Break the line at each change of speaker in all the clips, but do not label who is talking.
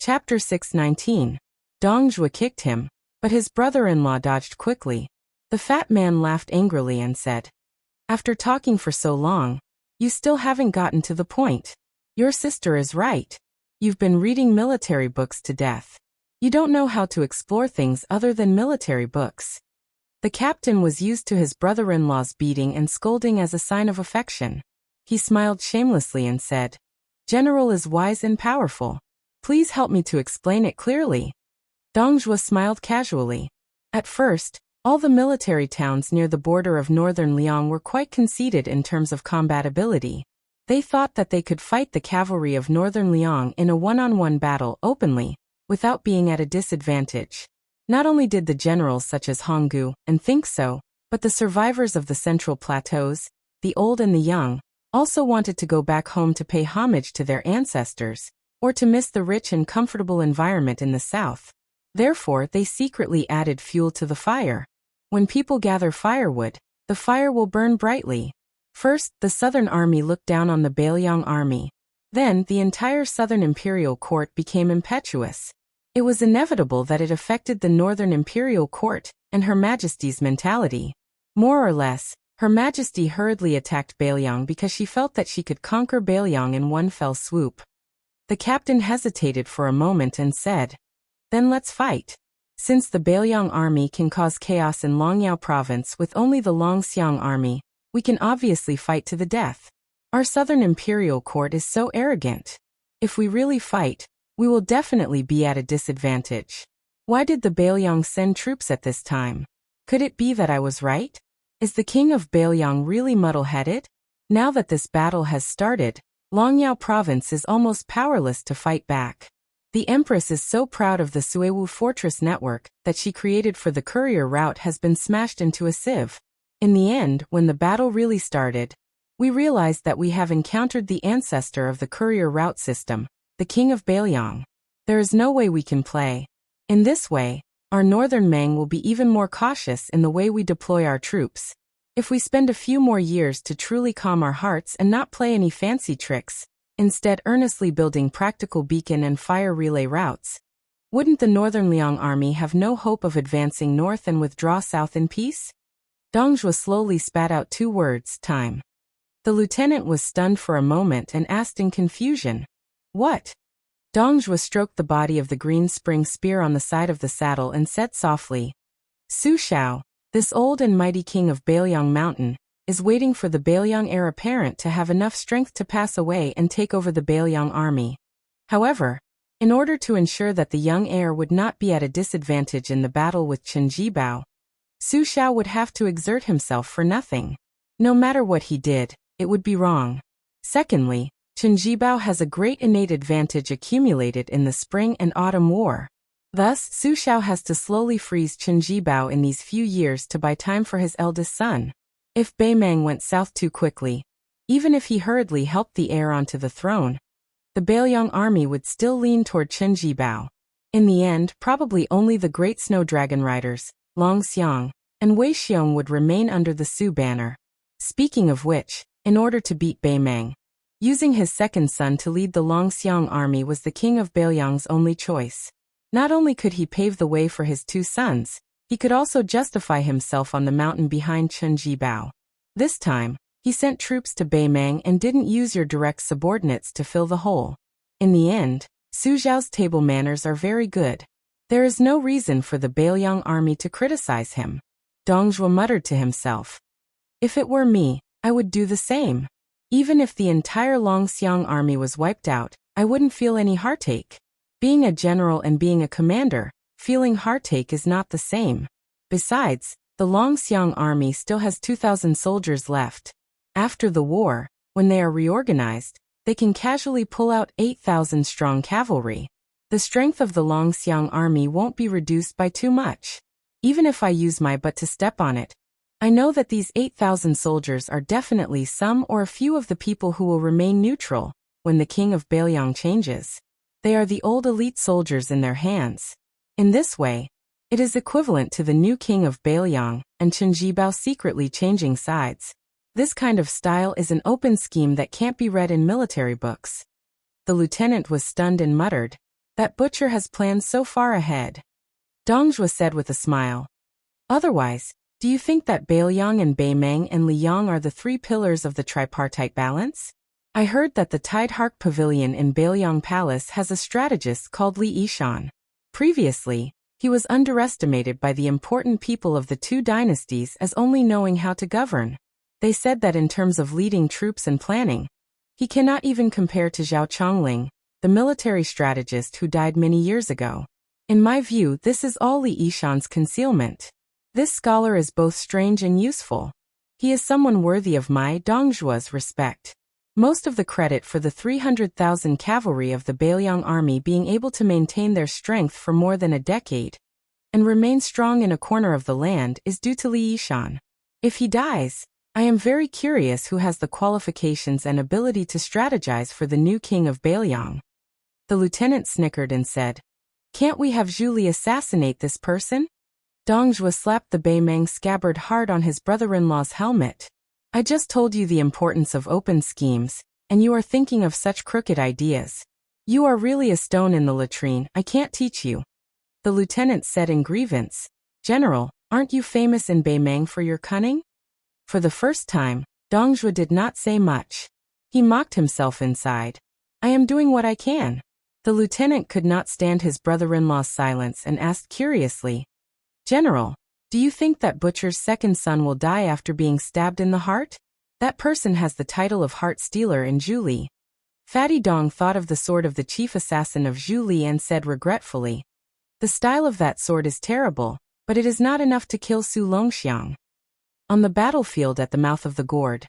Chapter 619. Dong Zhuo kicked him, but his brother-in-law dodged quickly. The fat man laughed angrily and said, "After talking for so long, you still haven't gotten to the point. Your sister is right. You've been reading military books to death. You don't know how to explore things other than military books." The captain was used to his brother-in-law's beating and scolding as a sign of affection. He smiled shamelessly and said, "General is wise and powerful. Please help me to explain it clearly." Dong Zhuo smiled casually. At first, all the military towns near the border of northern Liang were quite conceited in terms of combat ability. They thought that they could fight the cavalry of northern Liang in a one-on-one battle openly, without being at a disadvantage. Not only did the generals such as Honggu and think so, but the survivors of the central plateaus, the old and the young, also wanted to go back home to pay homage to their ancestors, or to miss the rich and comfortable environment in the south. Therefore, they secretly added fuel to the fire. When people gather firewood, the fire will burn brightly. First, the southern army looked down on the Bailiang army. Then, the entire southern imperial court became impetuous. It was inevitable that it affected the northern imperial court and Her Majesty's mentality. More or less, Her Majesty hurriedly attacked Bailiang because she felt that she could conquer Bailiang in one fell swoop. The captain hesitated for a moment and said, "Then let's fight. Since the Bailiang army can cause chaos in Longyao province with only the Longxiang army, we can obviously fight to the death. Our southern imperial court is so arrogant. If we really fight, we will definitely be at a disadvantage. Why did the Bailiang send troops at this time? Could it be that I was right? Is the king of Bailiang really muddle-headed? Now that this battle has started, Longyao province is almost powerless to fight back. The Empress is so proud of the Suiwu fortress network that she created for the courier route has been smashed into a sieve. In the end, when the battle really started, we realized that we have encountered the ancestor of the courier route system, the king of Bailiang. There is no way we can play. In this way, our northern Mang will be even more cautious in the way we deploy our troops. If we spend a few more years to truly calm our hearts and not play any fancy tricks, instead earnestly building practical beacon and fire relay routes, wouldn't the northern Liang army have no hope of advancing north and withdraw south in peace?" Dong Zhuo slowly spat out 2 words, "Time." The lieutenant was stunned for a moment and asked in confusion, "What?" Dong Zhuo stroked the body of the green spring spear on the side of the saddle and said softly, "Su Shao, this old and mighty king of Bailiang Mountain, is waiting for the Bailiang heir apparent to have enough strength to pass away and take over the Bailiang army. However, in order to ensure that the young heir would not be at a disadvantage in the battle with Chen Jibao, Su Shao would have to exert himself for nothing. No matter what he did, it would be wrong. Secondly, Chen Jibao has a great innate advantage accumulated in the spring and autumn war. Thus, Su Shao has to slowly freeze Chen Jibao in these few years to buy time for his eldest son. If Beimang went south too quickly, even if he hurriedly helped the heir onto the throne, the Bailiang army would still lean toward Chen Jibao. In the end, probably only the great snow dragon riders, Longxiang and Wei Xiong would remain under the Su banner. Speaking of which, in order to beat Beimang, using his second son to lead the Longxiang army was the king of Bailiang's only choice. Not only could he pave the way for his 2 sons, he could also justify himself on the mountain behind Chen Jibao. This time, he sent troops to Beimang and didn't use your direct subordinates to fill the hole. In the end, Su Zhao's table manners are very good. There is no reason for the Bailiang army to criticize him. Dong Zhuo muttered to himself, "If it were me, I would do the same. Even if the entire Longxiang army was wiped out, I wouldn't feel any heartache. Being a general and being a commander, feeling heartache is not the same. Besides, the Longxiang army still has 2,000 soldiers left. After the war, when they are reorganized, they can casually pull out 8,000 strong cavalry. The strength of the Longxiang army won't be reduced by too much. Even if I use my butt to step on it, I know that these 8,000 soldiers are definitely some or a few of the people who will remain neutral when the king of Bailiang changes. They are the old elite soldiers in their hands. In this way, it is equivalent to the new king of Bailiang and Chen Jibao secretly changing sides. This kind of style is an open scheme that can't be read in military books." The lieutenant was stunned and muttered, That butcher has planned so far ahead. Dongzhuo said with a smile. Otherwise, do you think that Bailiang and Beimeng and Liang are the three pillars of the tripartite balance? I heard that the Tidehark Pavilion in Bailiang Palace has a strategist called Li Yishan. Previously, he was underestimated by the important people of the two dynasties as only knowing how to govern. They said that in terms of leading troops and planning, he cannot even compare to Zhao Chongling, the military strategist who died many years ago. In my view, this is all Li Yishan's concealment. This scholar is both strange and useful. He is someone worthy of my Dongzhuo's respect. Most of the credit for the 300,000 cavalry of the Bailiang army being able to maintain their strength for more than a decade and remain strong in a corner of the land is due to Li Yishan. If he dies, I am very curious who has the qualifications and ability to strategize for the new king of Bailiang. The lieutenant snickered and said, "Can't we have Zhu Li assassinate this person?" Dongzhuo slapped the Beimeng scabbard hard on his brother-in-law's helmet. "I just told you the importance of open schemes, and you are thinking of such crooked ideas. You are really a stone in the latrine, I can't teach you." The lieutenant said in grievance, "General, aren't you famous in Beimeng for your cunning?" For the first time, Dongzhuo did not say much. He mocked himself inside. "I am doing what I can." The lieutenant could not stand his brother-in-law's silence and asked curiously, "General, do you think that butcher's second son will die after being stabbed in the heart? That person has the title of heart stealer in Zhu Li." Fatty Dong thought of the sword of the chief assassin of Zhu Li and said regretfully, "The style of that sword is terrible, but it is not enough to kill Su Longxiang." On the battlefield at the mouth of the gourd,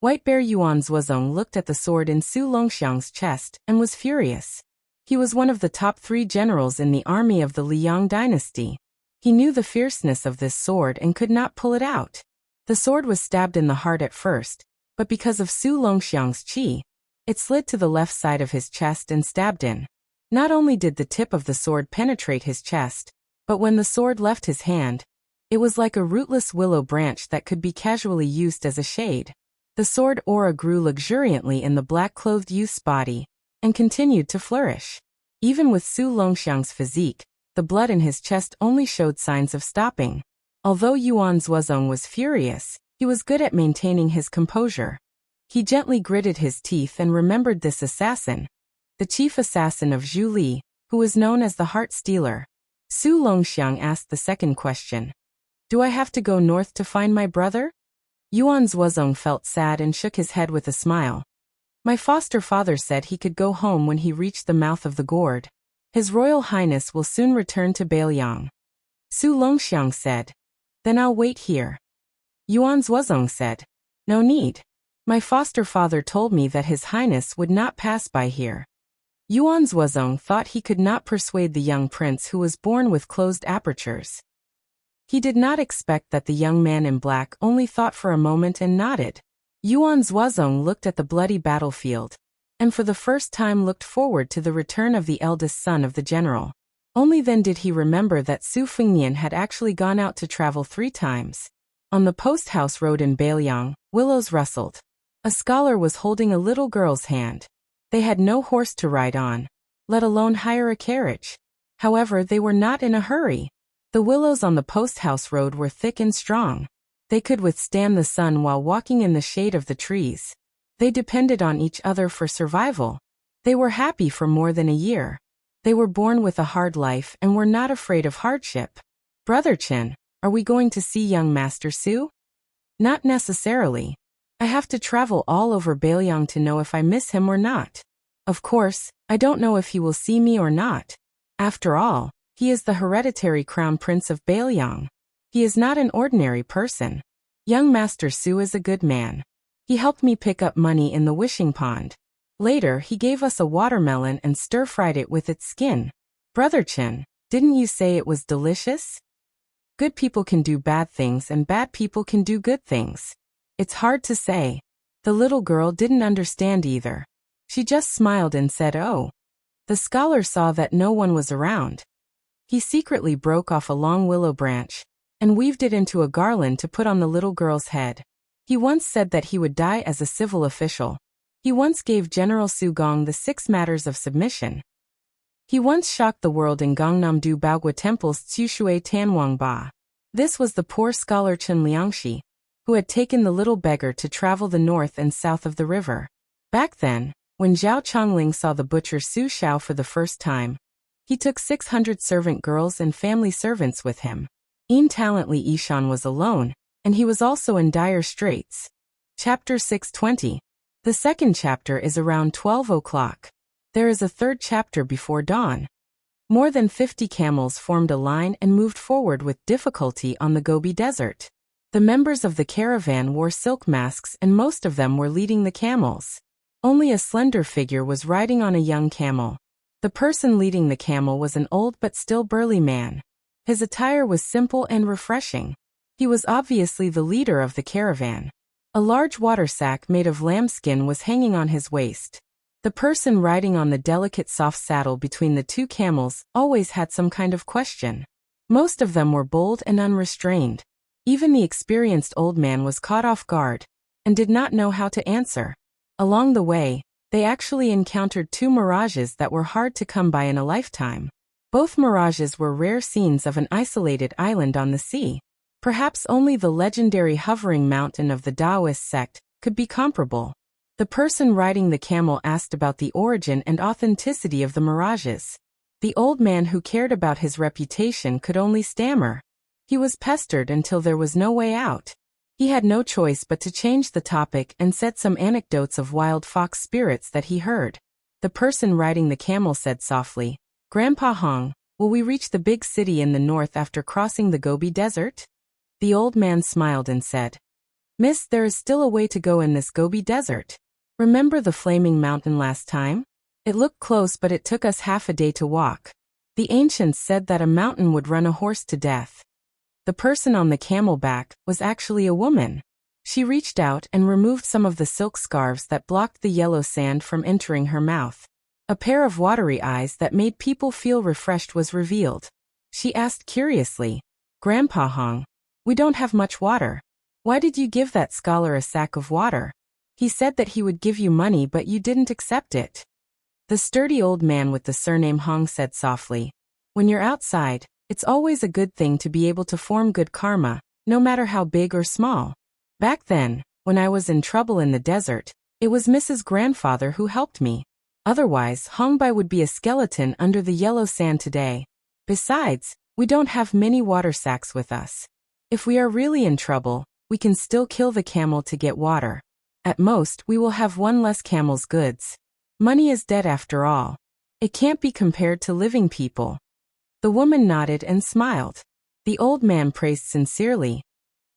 White Bear Yuan Zuozong looked at the sword in Su Longxiang's chest and was furious. He was one of the top 3 generals in the army of the Liang dynasty. He knew the fierceness of this sword and could not pull it out. The sword was stabbed in the heart at first, but because of Su Longxiang's qi, it slid to the left side of his chest and stabbed in. Not only did the tip of the sword penetrate his chest, but when the sword left his hand, it was like a rootless willow branch that could be casually used as a shade. The sword aura grew luxuriantly in the black-clothed youth's body and continued to flourish. Even with Su Longxiang's physique, the blood in his chest only showed signs of stopping. Although Yuan Zuozong was furious, he was good at maintaining his composure. He gently gritted his teeth and remembered this assassin, the chief assassin of Zhu Li, who was known as the Heart Stealer. Su Longxiang asked the second question. "Do I have to go north to find my brother?" Yuan Zuozong felt sad and shook his head with a smile. "My foster father said he could go home when he reached the mouth of the gourd. His Royal Highness will soon return to Bailiang." Su Longxiang said, "Then I'll wait here." Yuan Zuozong said, "No need. My foster father told me that His Highness would not pass by here." Yuan Zuozong thought he could not persuade the young prince who was born with closed apertures. He did not expect that the young man in black only thought for a moment and nodded. Yuan Zuozong looked at the bloody battlefield, and for the first time looked forward to the return of the eldest son of the general. Only then did he remember that Su Fengnian had actually gone out to travel 3 times. On the post-house road in Bailiang, willows rustled. A scholar was holding a little girl's hand. They had no horse to ride on, let alone hire a carriage. However, they were not in a hurry. The willows on the post-house road were thick and strong. They could withstand the sun while walking in the shade of the trees. They depended on each other for survival. They were happy for more than a year. They were born with a hard life and were not afraid of hardship. "Brother Chen, are we going to see young Master Su?" "Not necessarily. I have to travel all over Bailiang to know if I miss him or not. Of course, I don't know if he will see me or not. After all, he is the hereditary crown prince of Bailiang. He is not an ordinary person. Young Master Su is a good man. He helped me pick up money in the wishing pond. Later, he gave us a watermelon and stir-fried it with its skin. Brother Chen, didn't you say it was delicious? Good people can do bad things and bad people can do good things. It's hard to say." The little girl didn't understand either. She just smiled and said, "Oh." The scholar saw that no one was around. He secretly broke off a long willow branch and weaved it into a garland to put on the little girl's head. He once said that he would die as a civil official. He once gave General Su Gong the 6 matters of submission. He once shocked the world in Gangnam-do Baogwa Temple's Tsushui Tanwangba. This was the poor scholar Chen Liangxi, who had taken the little beggar to travel the north and south of the river. Back then, when Zhao Chongling saw the butcher Su Xiao for the first time, he took 600 servant girls and family servants with him. Talently Ishan was alone, and he was also in dire straits. Chapter 620. The second chapter is around 12 o'clock. There is a third chapter before dawn. More than 50 camels formed a line and moved forward with difficulty on the Gobi Desert. The members of the caravan wore silk masks and most of them were leading the camels. Only a slender figure was riding on a young camel. The person leading the camel was an old but still burly man. His attire was simple and refreshing. He was obviously the leader of the caravan. A large water sack made of lambskin was hanging on his waist. The person riding on the delicate soft saddle between the two camels always had some kind of question. Most of them were bold and unrestrained. Even the experienced old man was caught off guard and did not know how to answer. Along the way, they actually encountered two mirages that were hard to come by in a lifetime. Both mirages were rare scenes of an isolated island on the sea. Perhaps only the legendary hovering mountain of the Taoist sect could be comparable. The person riding the camel asked about the origin and authenticity of the mirages. The old man who cared about his reputation could only stammer. He was pestered until there was no way out. He had no choice but to change the topic and said some anecdotes of wild fox spirits that he heard. The person riding the camel said softly, "Grandpa Hong, will we reach the big city in the north after crossing the Gobi Desert?" The old man smiled and said, "Miss, there is still a way to go in this Gobi Desert. Remember the flaming mountain last time? It looked close but it took us half a day to walk. The ancients said that a mountain would run a horse to death." The person on the camel back was actually a woman. She reached out and removed some of the silk scarves that blocked the yellow sand from entering her mouth. A pair of watery eyes that made people feel refreshed was revealed. She asked curiously, "Grandpa Hong, we don't have much water. Why did you give that scholar a sack of water? He said that he would give you money but you didn't accept it." The sturdy old man with the surname Hong said softly, "When you're outside, it's always a good thing to be able to form good karma, no matter how big or small. Back then, when I was in trouble in the desert, it was Mrs. Grandfather who helped me. Otherwise, Hongbai would be a skeleton under the yellow sand today. Besides, we don't have many water sacks with us. If we are really in trouble, we can still kill the camel to get water. At most, we will have one less camel's goods. Money is dead after all. It can't be compared to living people." The woman nodded and smiled. The old man praised sincerely,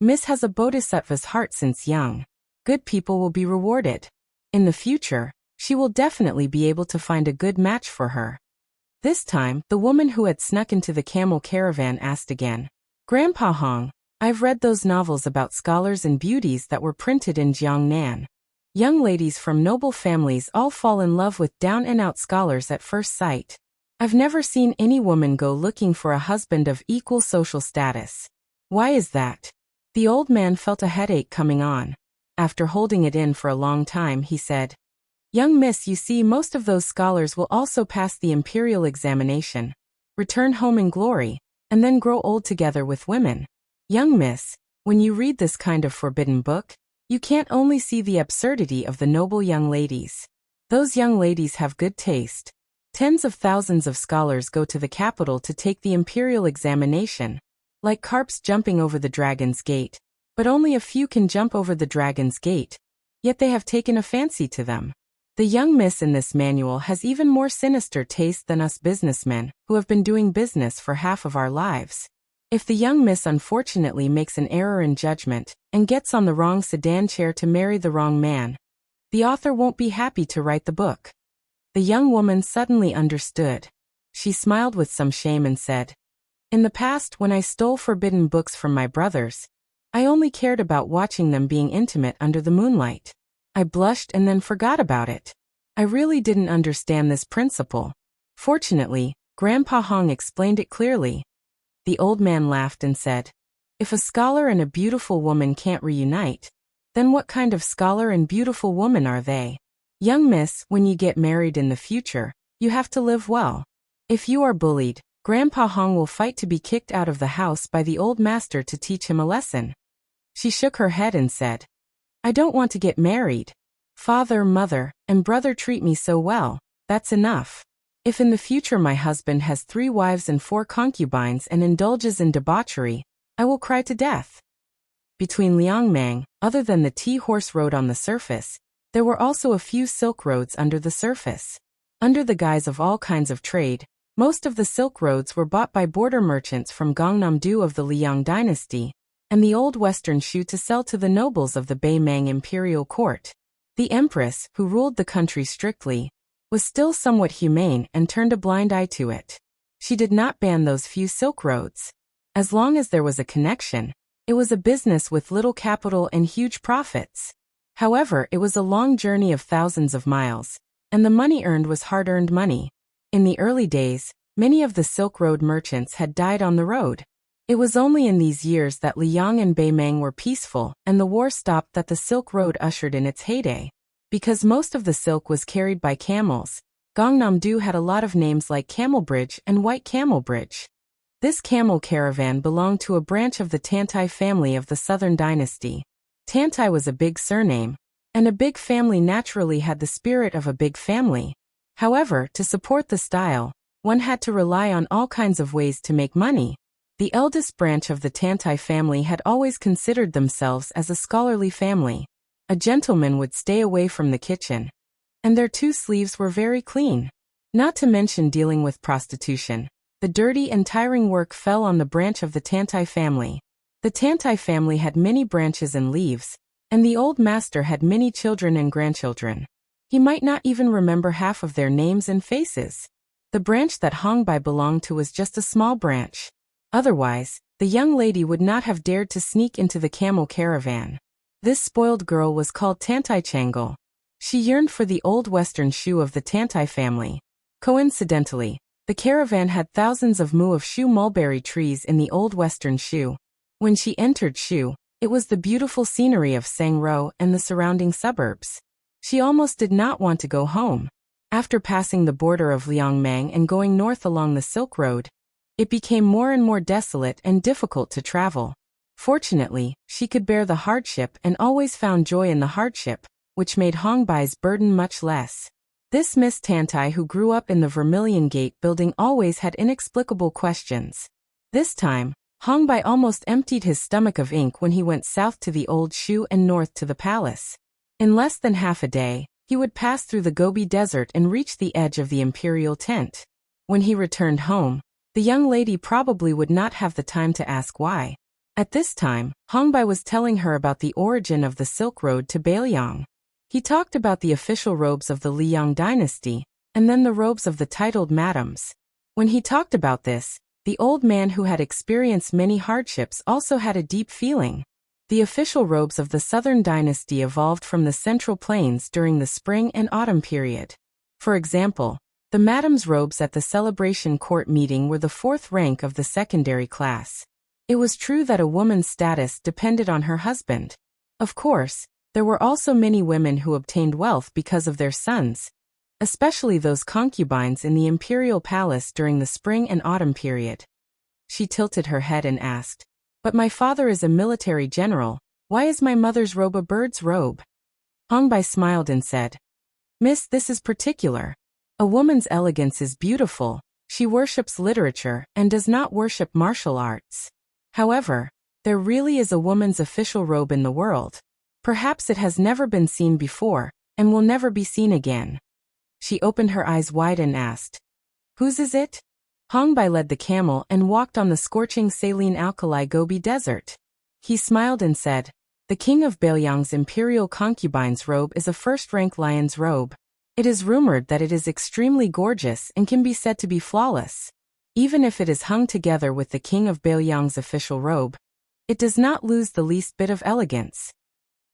"Miss has a bodhisattva's heart since young. Good people will be rewarded. In the future, she will definitely be able to find a good match for her." This time, the woman who had snuck into the camel caravan asked again, "Grandpa Hong, I've read those novels about scholars and beauties that were printed in Jiangnan. Young ladies from noble families all fall in love with down-and-out scholars at first sight. I've never seen any woman go looking for a husband of equal social status. Why is that?" The old man felt a headache coming on. After holding it in for a long time, he said, "Young miss, you see, most of those scholars will also pass the imperial examination, return home in glory, and then grow old together with women. Young miss, when you read this kind of forbidden book, you can't only see the absurdity of the noble young ladies. Those young ladies have good taste. Tens of thousands of scholars go to the capital to take the imperial examination, like carps jumping over the dragon's gate, but only a few can jump over the dragon's gate, yet they have taken a fancy to them. The young miss in this manual has even more sinister taste than us businessmen, who have been doing business for half of our lives. If the young miss unfortunately makes an error in judgment and gets on the wrong sedan chair to marry the wrong man, the author won't be happy to write the book." The young woman suddenly understood. She smiled with some shame and said, "In the past, when I stole forbidden books from my brothers, I only cared about watching them being intimate under the moonlight. I blushed and then forgot about it. I really didn't understand this principle. Fortunately, Grandpa Hong explained it clearly." The old man laughed and said, "If a scholar and a beautiful woman can't reunite, then what kind of scholar and beautiful woman are they? Young miss, when you get married in the future, you have to live well. If you are bullied, Grandpa Hong will fight to be kicked out of the house by the old master to teach him a lesson. She shook her head and said, I don't want to get married. Father, mother, and brother treat me so well, that's enough. If in the future my husband has 3 wives and 4 concubines and indulges in debauchery, I will cry to death. Between Liangmang, other than the tea-horse road on the surface, there were also a few silk roads under the surface. Under the guise of all kinds of trade, most of the silk roads were bought by border merchants from Gangnam-do of the Liang dynasty, and the old western Shu to sell to the nobles of the Beimang imperial court. The empress, who ruled the country strictly, was still somewhat humane and turned a blind eye to it. She did not ban those few silk roads. As long as there was a connection, it was a business with little capital and huge profits. However, it was a long journey of thousands of miles, and the money earned was hard-earned money. In the early days, many of the Silk Road merchants had died on the road. It was only in these years that Liang and Beimang were peaceful and the war stopped that the Silk Road ushered in its heyday. Because most of the silk was carried by camels, Gangnam-do had a lot of names like Camel Bridge and White Camel Bridge. This camel caravan belonged to a branch of the Tantai family of the Southern Dynasty. Tantai was a big surname, and a big family naturally had the spirit of a big family. However, to support the style, one had to rely on all kinds of ways to make money. The eldest branch of the Tantai family had always considered themselves as a scholarly family. A gentleman would stay away from the kitchen, and their 2 sleeves were very clean. Not to mention dealing with prostitution. The dirty and tiring work fell on the branch of the Tantai family. The Tantai family had many branches and leaves, and the old master had many children and grandchildren. He might not even remember half of their names and faces. The branch that Hongbai belonged to was just a small branch. Otherwise, the young lady would not have dared to sneak into the camel caravan. This spoiled girl was called Tantai Changle. She yearned for the old western Shu of the Tantai family. Coincidentally, the caravan had thousands of mu of Shu mulberry trees in the old western Shu. When she entered Shu, it was the beautiful scenery of Sangro and the surrounding suburbs. She almost did not want to go home. After passing the border of Liangmang and going north along the Silk Road, it became more and more desolate and difficult to travel. Fortunately, she could bear the hardship and always found joy in the hardship, which made Hongbai's burden much less. This Miss Tantai who grew up in the Vermilion Gate building always had inexplicable questions. This time, Hongbai almost emptied his stomach of ink when he went south to the old Shu and north to the palace. In less than half a day, he would pass through the Gobi Desert and reach the edge of the imperial tent. When he returned home, the young lady probably would not have the time to ask why. At this time, Hongbai was telling her about the origin of the Silk Road to Beiliang. He talked about the official robes of the Liang dynasty, and then the robes of the titled madams. When he talked about this, the old man who had experienced many hardships also had a deep feeling. The official robes of the Southern Dynasty evolved from the Central Plains during the spring and autumn period. For example, the madam's robes at the celebration court meeting were the 4th rank of the secondary class. It was true that a woman's status depended on her husband. Of course, there were also many women who obtained wealth because of their sons, especially those concubines in the imperial palace during the spring and autumn period. She tilted her head and asked, "But my father is a military general, why is my mother's robe a bird's robe?" Hongbai smiled and said, "Miss, this is particular. A woman's elegance is beautiful, she worships literature and does not worship martial arts. However, there really is a woman's official robe in the world. Perhaps it has never been seen before, and will never be seen again." She opened her eyes wide and asked, "Whose is it?" Hongbai led the camel and walked on the scorching saline alkali Gobi Desert. He smiled and said, "The king of Beiliang's imperial concubine's robe is a first-rank lion's robe. It is rumored that it is extremely gorgeous and can be said to be flawless. Even if it is hung together with the king of Beiliang's official robe, it does not lose the least bit of elegance."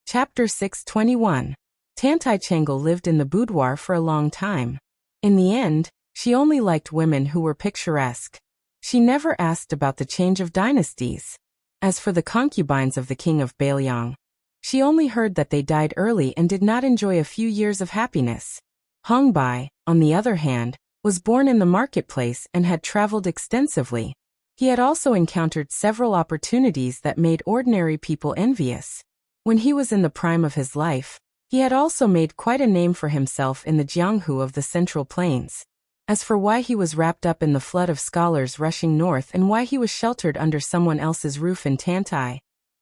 Chapter 621. Tantai Changle lived in the boudoir for a long time. In the end, she only liked women who were picturesque. She never asked about the change of dynasties. As for the concubines of the king of Beiliang, she only heard that they died early and did not enjoy a few years of happiness. Hongbai, on the other hand, was born in the marketplace and had traveled extensively. He had also encountered several opportunities that made ordinary people envious. When he was in the prime of his life, he had also made quite a name for himself in the Jianghu of the Central Plains. As for why he was wrapped up in the flood of scholars rushing north and why he was sheltered under someone else's roof in Tantai,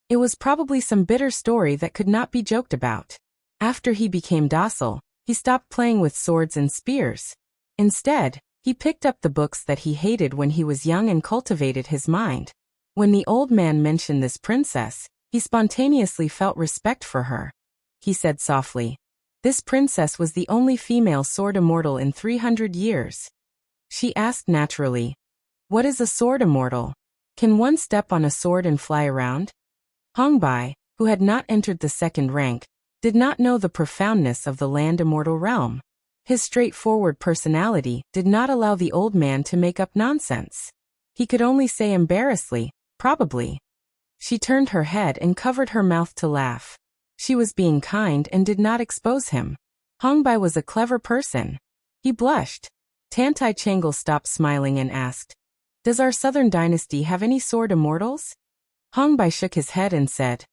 it was probably some bitter story that could not be joked about. After he became docile, he stopped playing with swords and spears. Instead, he picked up the books that he hated when he was young and cultivated his mind. When the old man mentioned this princess, he spontaneously felt respect for her. He said softly, "This princess was the only female sword immortal in 300 years. She asked naturally, "What is a sword immortal? Can one step on a sword and fly around?" Hong Bai, who had not entered the second rank, did not know the profoundness of the land immortal realm. His straightforward personality did not allow the old man to make up nonsense. He could only say embarrassedly, "Probably." She turned her head and covered her mouth to laugh. She was being kind and did not expose him. Hong Bai was a clever person. He blushed. Tantai Changle stopped smiling and asked, "Does our southern dynasty have any sword immortals?" Hong Bai shook his head and said,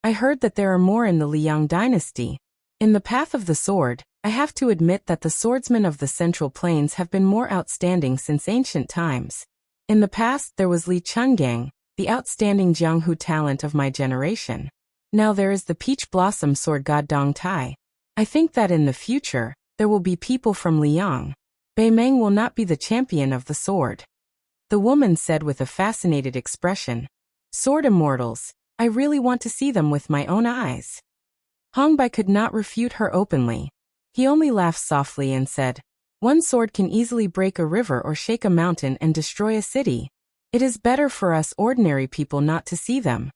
"I heard that there are more in the Liang dynasty. In the path of the sword, I have to admit that the swordsmen of the Central Plains have been more outstanding since ancient times. In the past there was Li Chungang, the outstanding Jianghu talent of my generation. Now there is the peach blossom sword god Dong Tai. I think that in the future, there will be people from Liang. Bei Meng will not be the champion of the sword." The woman said with a fascinated expression, "Sword immortals, I really want to see them with my own eyes." Hong Bai could not refute her openly. He only laughed softly and said, "One sword can easily break a river or shake a mountain and destroy a city. It is better for us ordinary people not to see them."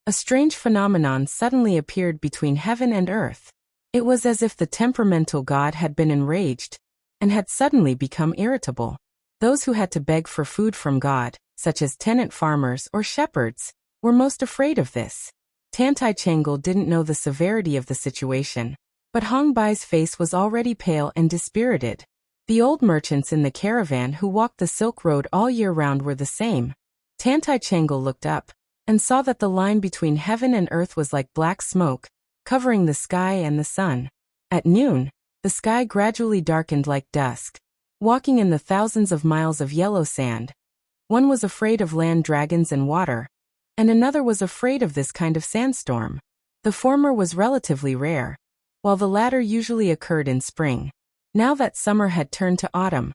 A strange phenomenon suddenly appeared between heaven and earth. It was as if the temperamental god had been enraged and had suddenly become irritable. Those who had to beg for food from God, such as tenant farmers or shepherds, were most afraid of this. Tantai Changle didn't know the severity of the situation, but Hong Bai's face was already pale and dispirited. The old merchants in the caravan who walked the Silk Road all year round were the same. Tantai Changle looked up and saw that the line between heaven and earth was like black smoke, covering the sky and the sun. At noon, the sky gradually darkened like dusk. Walking in the thousands of miles of yellow sand, one was afraid of land dragons and water, and another was afraid of this kind of sandstorm. The former was relatively rare, while the latter usually occurred in spring. Now that summer had turned to autumn,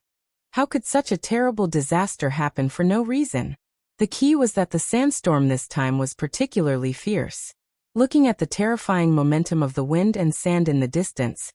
how could such a terrible disaster happen for no reason? The key was that the sandstorm this time was particularly fierce. Looking at the terrifying momentum of the wind and sand in the distance,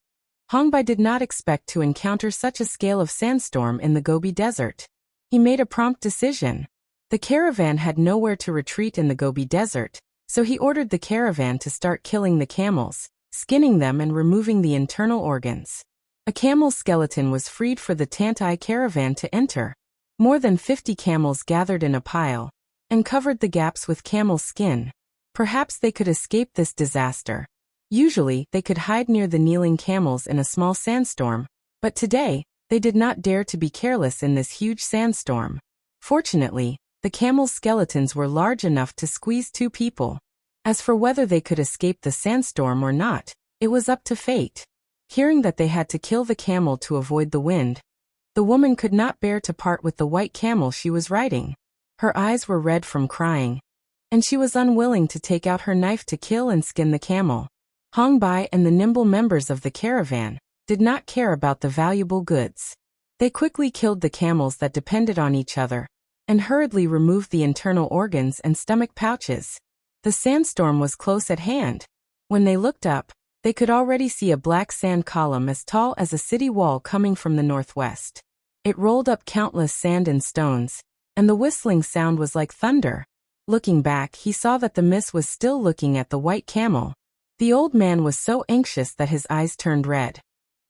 Hong Bai did not expect to encounter such a scale of sandstorm in the Gobi Desert. He made a prompt decision. The caravan had nowhere to retreat in the Gobi Desert, so he ordered the caravan to start killing the camels, skinning them and removing the internal organs. A camel's skeleton was freed for the Tantai caravan to enter. More than 50 camels gathered in a pile and covered the gaps with camel skin. Perhaps they could escape this disaster. Usually, they could hide near the kneeling camels in a small sandstorm, but today, they did not dare to be careless in this huge sandstorm. Fortunately, the camels' skeletons were large enough to squeeze 2 people. As for whether they could escape the sandstorm or not, it was up to fate. Hearing that they had to kill the camel to avoid the wind, the woman could not bear to part with the white camel she was riding. Her eyes were red from crying, and she was unwilling to take out her knife to kill and skin the camel. Hong Bai and the nimble members of the caravan did not care about the valuable goods. They quickly killed the camels that depended on each other, and hurriedly removed the internal organs and stomach pouches. The sandstorm was close at hand. When they looked up, they could already see a black sand column as tall as a city wall coming from the northwest. It rolled up countless sand and stones, and the whistling sound was like thunder. Looking back, he saw that the mist was still looking at the white camel. The old man was so anxious that his eyes turned red.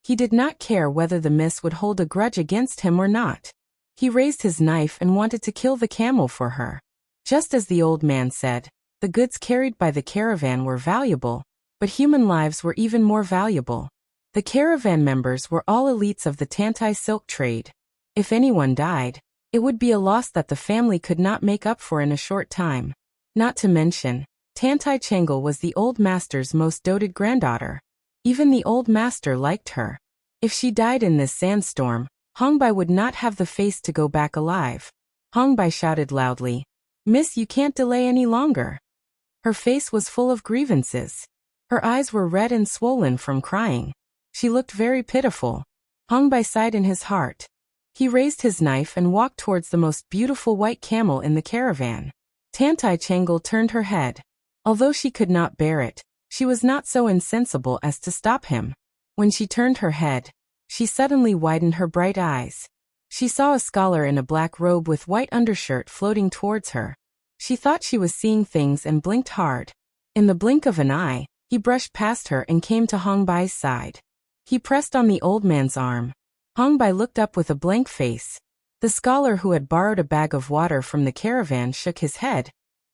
He did not care whether the mist would hold a grudge against him or not. He raised his knife and wanted to kill the camel for her. Just as the old man said, the goods carried by the caravan were valuable, but human lives were even more valuable. The caravan members were all elites of the Tantai silk trade. If anyone died, it would be a loss that the family could not make up for in a short time. Not to mention, Tantai Changel was the old master's most doted granddaughter. Even the old master liked her. If she died in this sandstorm, Hongbai would not have the face to go back alive. Hongbai shouted loudly, "Miss, you can't delay any longer." Her face was full of grievances. Her eyes were red and swollen from crying. She looked very pitiful. Hongbai sighed in his heart. He raised his knife and walked towards the most beautiful white camel in the caravan. Tantai Changel turned her head. Although she could not bear it, she was not so insensible as to stop him. When she turned her head, she suddenly widened her bright eyes. She saw a scholar in a black robe with white undershirt floating towards her. She thought she was seeing things and blinked hard. In the blink of an eye, he brushed past her and came to Hongbai's side. He pressed on the old man's arm. Hongbai looked up with a blank face. The scholar who had borrowed a bag of water from the caravan shook his head,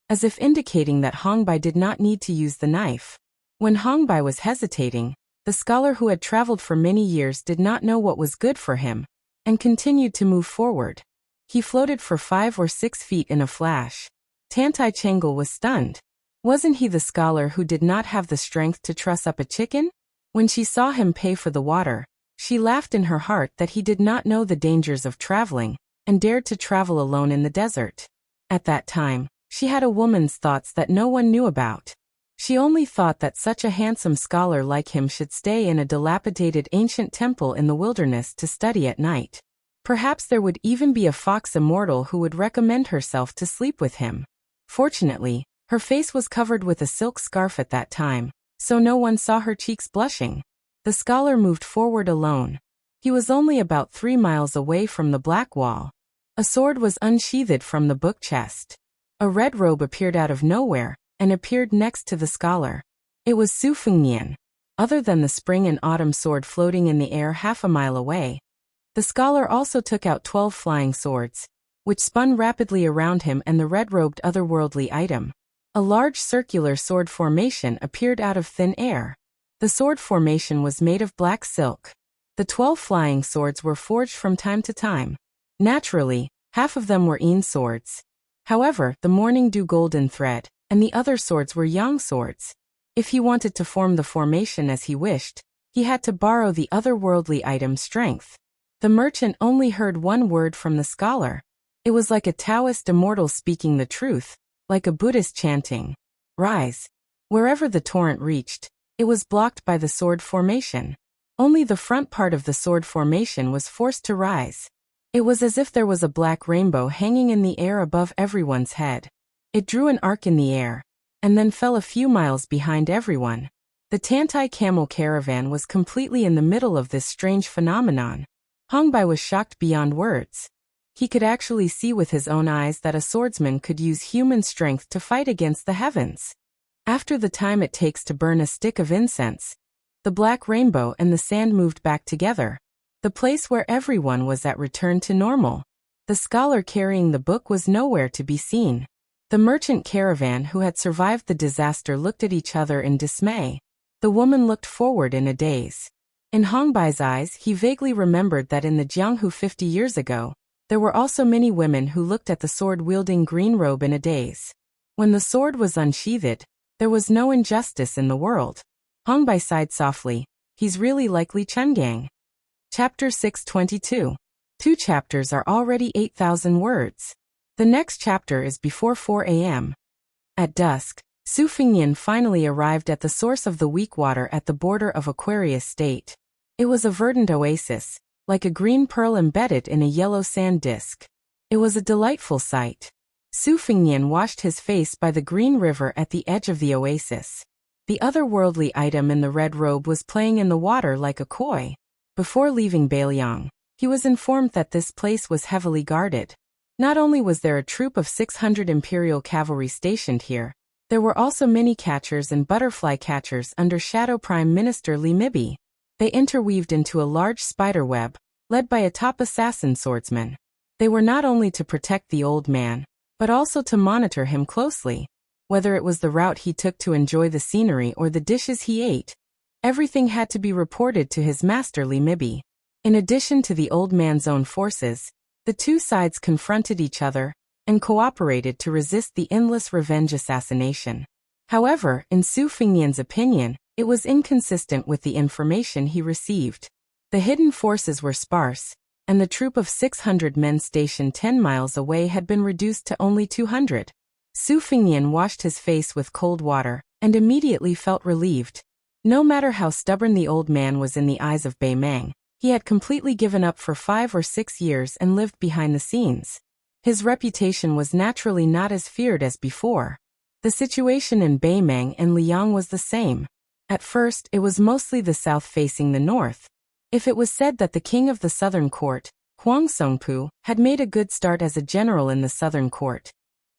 as if indicating that Hongbai did not need to use the knife. When Hongbai was hesitating, the scholar who had traveled for many years did not know what was good for him, and continued to move forward. He floated for 5 or 6 feet in a flash. Tantai Changel was stunned. Wasn't he the scholar who did not have the strength to truss up a chicken? When she saw him pay for the water, she laughed in her heart that he did not know the dangers of traveling, and dared to travel alone in the desert. At that time, she had a woman's thoughts that no one knew about. She only thought that such a handsome scholar like him should stay in a dilapidated ancient temple in the wilderness to study at night. Perhaps there would even be a fox immortal who would recommend herself to sleep with him. Fortunately, her face was covered with a silk scarf at that time, so no one saw her cheeks blushing. The scholar moved forward alone. He was only about 3 miles away from the black wall. A sword was unsheathed from the book chest. A red robe appeared out of nowhere, and appeared next to the scholar. It was Su Fengnian. Other than the spring and autumn sword floating in the air half a mile away, the scholar also took out 12 flying swords, which spun rapidly around him and the red-robed otherworldly item. A large circular sword formation appeared out of thin air. The sword formation was made of black silk. The 12 flying swords were forged from time to time. Naturally, half of them were Yin swords. However, the Morning Dew golden thread, and the other swords were Yang swords. If he wanted to form the formation as he wished, he had to borrow the otherworldly item's strength. The merchant only heard one word from the scholar. It was like a Taoist immortal speaking the truth, like a Buddhist chanting, "Rise." Wherever the torrent reached, it was blocked by the sword formation. Only the front part of the sword formation was forced to rise. It was as if there was a black rainbow hanging in the air above everyone's head. It drew an arc in the air, and then fell a few miles behind everyone. The Tantai camel caravan was completely in the middle of this strange phenomenon. Hongbai was shocked beyond words. He could actually see with his own eyes that a swordsman could use human strength to fight against the heavens. After the time it takes to burn a stick of incense, the black rainbow and the sand moved back together. The place where everyone was at returned to normal. The scholar carrying the book was nowhere to be seen. The merchant caravan who had survived the disaster looked at each other in dismay. The woman looked forward in a daze. In Hongbai's eyes, he vaguely remembered that in the Jianghu 50 years ago, there were also many women who looked at the sword-wielding green robe in a daze. When the sword was unsheathed, there was no injustice in the world. Hongbai sighed softly. He's really likely Chungang. Chapter 622. 2 chapters are already 8,000 words. The next chapter is before 4 a.m. At dusk, Su Fengnian finally arrived at the source of the weak water at the border of Aquarius State. It was a verdant oasis, like a green pearl embedded in a yellow sand disk. It was a delightful sight. Su Fengnian washed his face by the green river at the edge of the oasis. The otherworldly item in the red robe was playing in the water like a koi. Before leaving Beiliang, he was informed that this place was heavily guarded. Not only was there a troop of 600 imperial cavalry stationed here, there were also many catchers and butterfly catchers under Shadow Prime Minister Li Mibi. They interweaved into a large spider web, led by a top assassin swordsman. They were not only to protect the old man, but also to monitor him closely. Whether it was the route he took to enjoy the scenery or the dishes he ate, everything had to be reported to his master Li Mibi. In addition to the old man's own forces, the two sides confronted each other and cooperated to resist the endless revenge assassination. However, in Su Fengnian's opinion, it was inconsistent with the information he received. The hidden forces were sparse, and the troop of 600 men stationed 10 miles away had been reduced to only 200. Su Fengnian washed his face with cold water and immediately felt relieved. No matter how stubborn the old man was in the eyes of Bei Meng, he had completely given up for 5 or 6 years and lived behind the scenes. His reputation was naturally not as feared as before. The situation in Bei Meng and Liang was the same. At first, it was mostly the south facing the north. If it was said that the king of the southern court, Huang Songpu, had made a good start as a general in the southern court,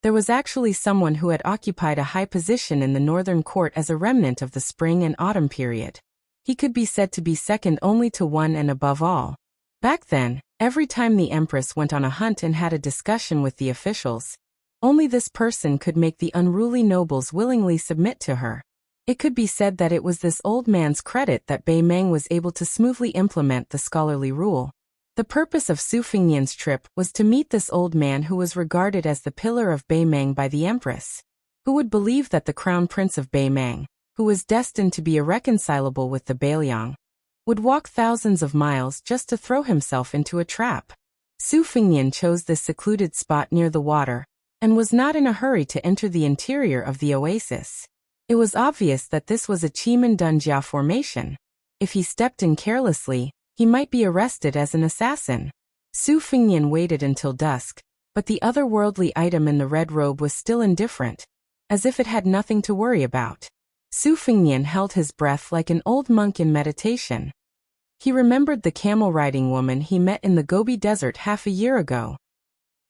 there was actually someone who had occupied a high position in the northern court as a remnant of the spring and autumn period. He could be said to be second only to one and above all. Back then, every time the empress went on a hunt and had a discussion with the officials, only this person could make the unruly nobles willingly submit to her. It could be said that it was this old man's credit that Bei Meng was able to smoothly implement the scholarly rule. The purpose of Su Fengnian's trip was to meet this old man who was regarded as the pillar of Bei Meng by the empress. Who would believe that the crown prince of Bei Meng, who was destined to be irreconcilable with the Beiliang, would walk thousands of miles just to throw himself into a trap? Su Fengnian chose this secluded spot near the water, and was not in a hurry to enter the interior of the oasis. It was obvious that this was a Chimen Dunjia formation. If he stepped in carelessly, he might be arrested as an assassin. Su Fengnian waited until dusk, but the otherworldly item in the red robe was still indifferent, as if it had nothing to worry about. Su Fengnian held his breath like an old monk in meditation. He remembered the camel-riding woman he met in the Gobi Desert half a year ago.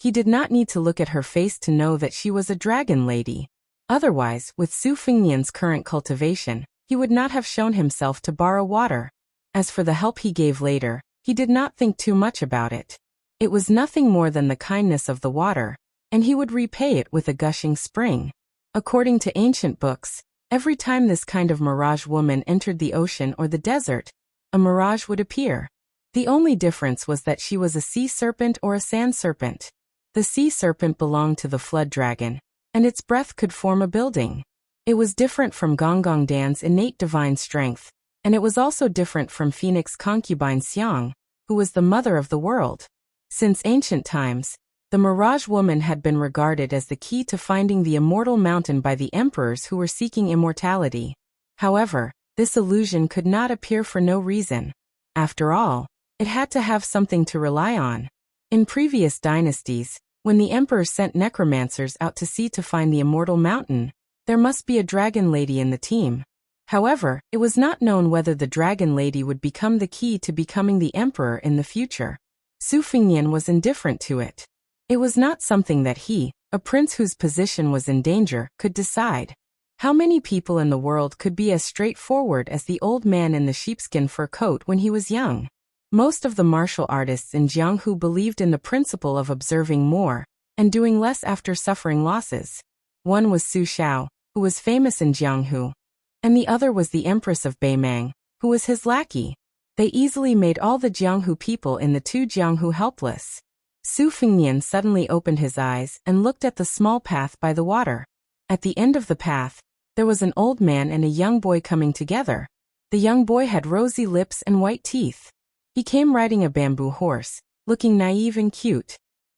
He did not need to look at her face to know that she was a dragon lady. Otherwise, with Su Fengnian's current cultivation, he would not have shown himself to borrow water. As for the help he gave later, he did not think too much about it. It was nothing more than the kindness of the water, and he would repay it with a gushing spring. According to ancient books, every time this kind of mirage woman entered the ocean or the desert, a mirage would appear. The only difference was that she was a sea serpent or a sand serpent. The sea serpent belonged to the flood dragon, and its breath could form a building. It was different from Gonggong Dan's innate divine strength, and it was also different from Phoenix concubine Xiang, who was the mother of the world. Since ancient times, the Mirage Woman had been regarded as the key to finding the immortal mountain by the emperors who were seeking immortality. However, this illusion could not appear for no reason. After all, it had to have something to rely on. In previous dynasties, when the emperors sent necromancers out to sea to find the immortal mountain, there must be a dragon lady in the team. However, it was not known whether the dragon lady would become the key to becoming the emperor in the future. Su Fengnian was indifferent to it. It was not something that he, a prince whose position was in danger, could decide. How many people in the world could be as straightforward as the old man in the sheepskin fur coat when he was young? Most of the martial artists in Jianghu believed in the principle of observing more and doing less after suffering losses. One was Su Xiao, who was famous in Jianghu, and the other was the Empress of Bei Meng, who was his lackey. They easily made all the Jianghu people in the two Jianghu helpless. Su Fengnian suddenly opened his eyes and looked at the small path by the water. At the end of the path, there was an old man and a young boy coming together. The young boy had rosy lips and white teeth. He came riding a bamboo horse, looking naive and cute.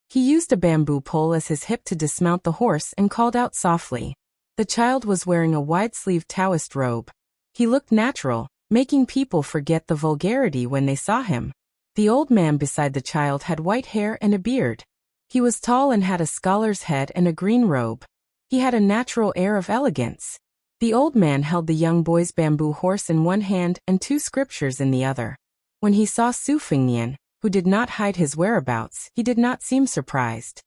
He used a bamboo pole as his hip to dismount the horse and called out softly. The child was wearing a wide-sleeved Taoist robe. He looked natural, making people forget the vulgarity when they saw him. The old man beside the child had white hair and a beard. He was tall and had a scholar's head and a green robe. He had a natural air of elegance. The old man held the young boy's bamboo horse in one hand and two scriptures in the other. When he saw Su Fengnian, who did not hide his whereabouts, he did not seem surprised.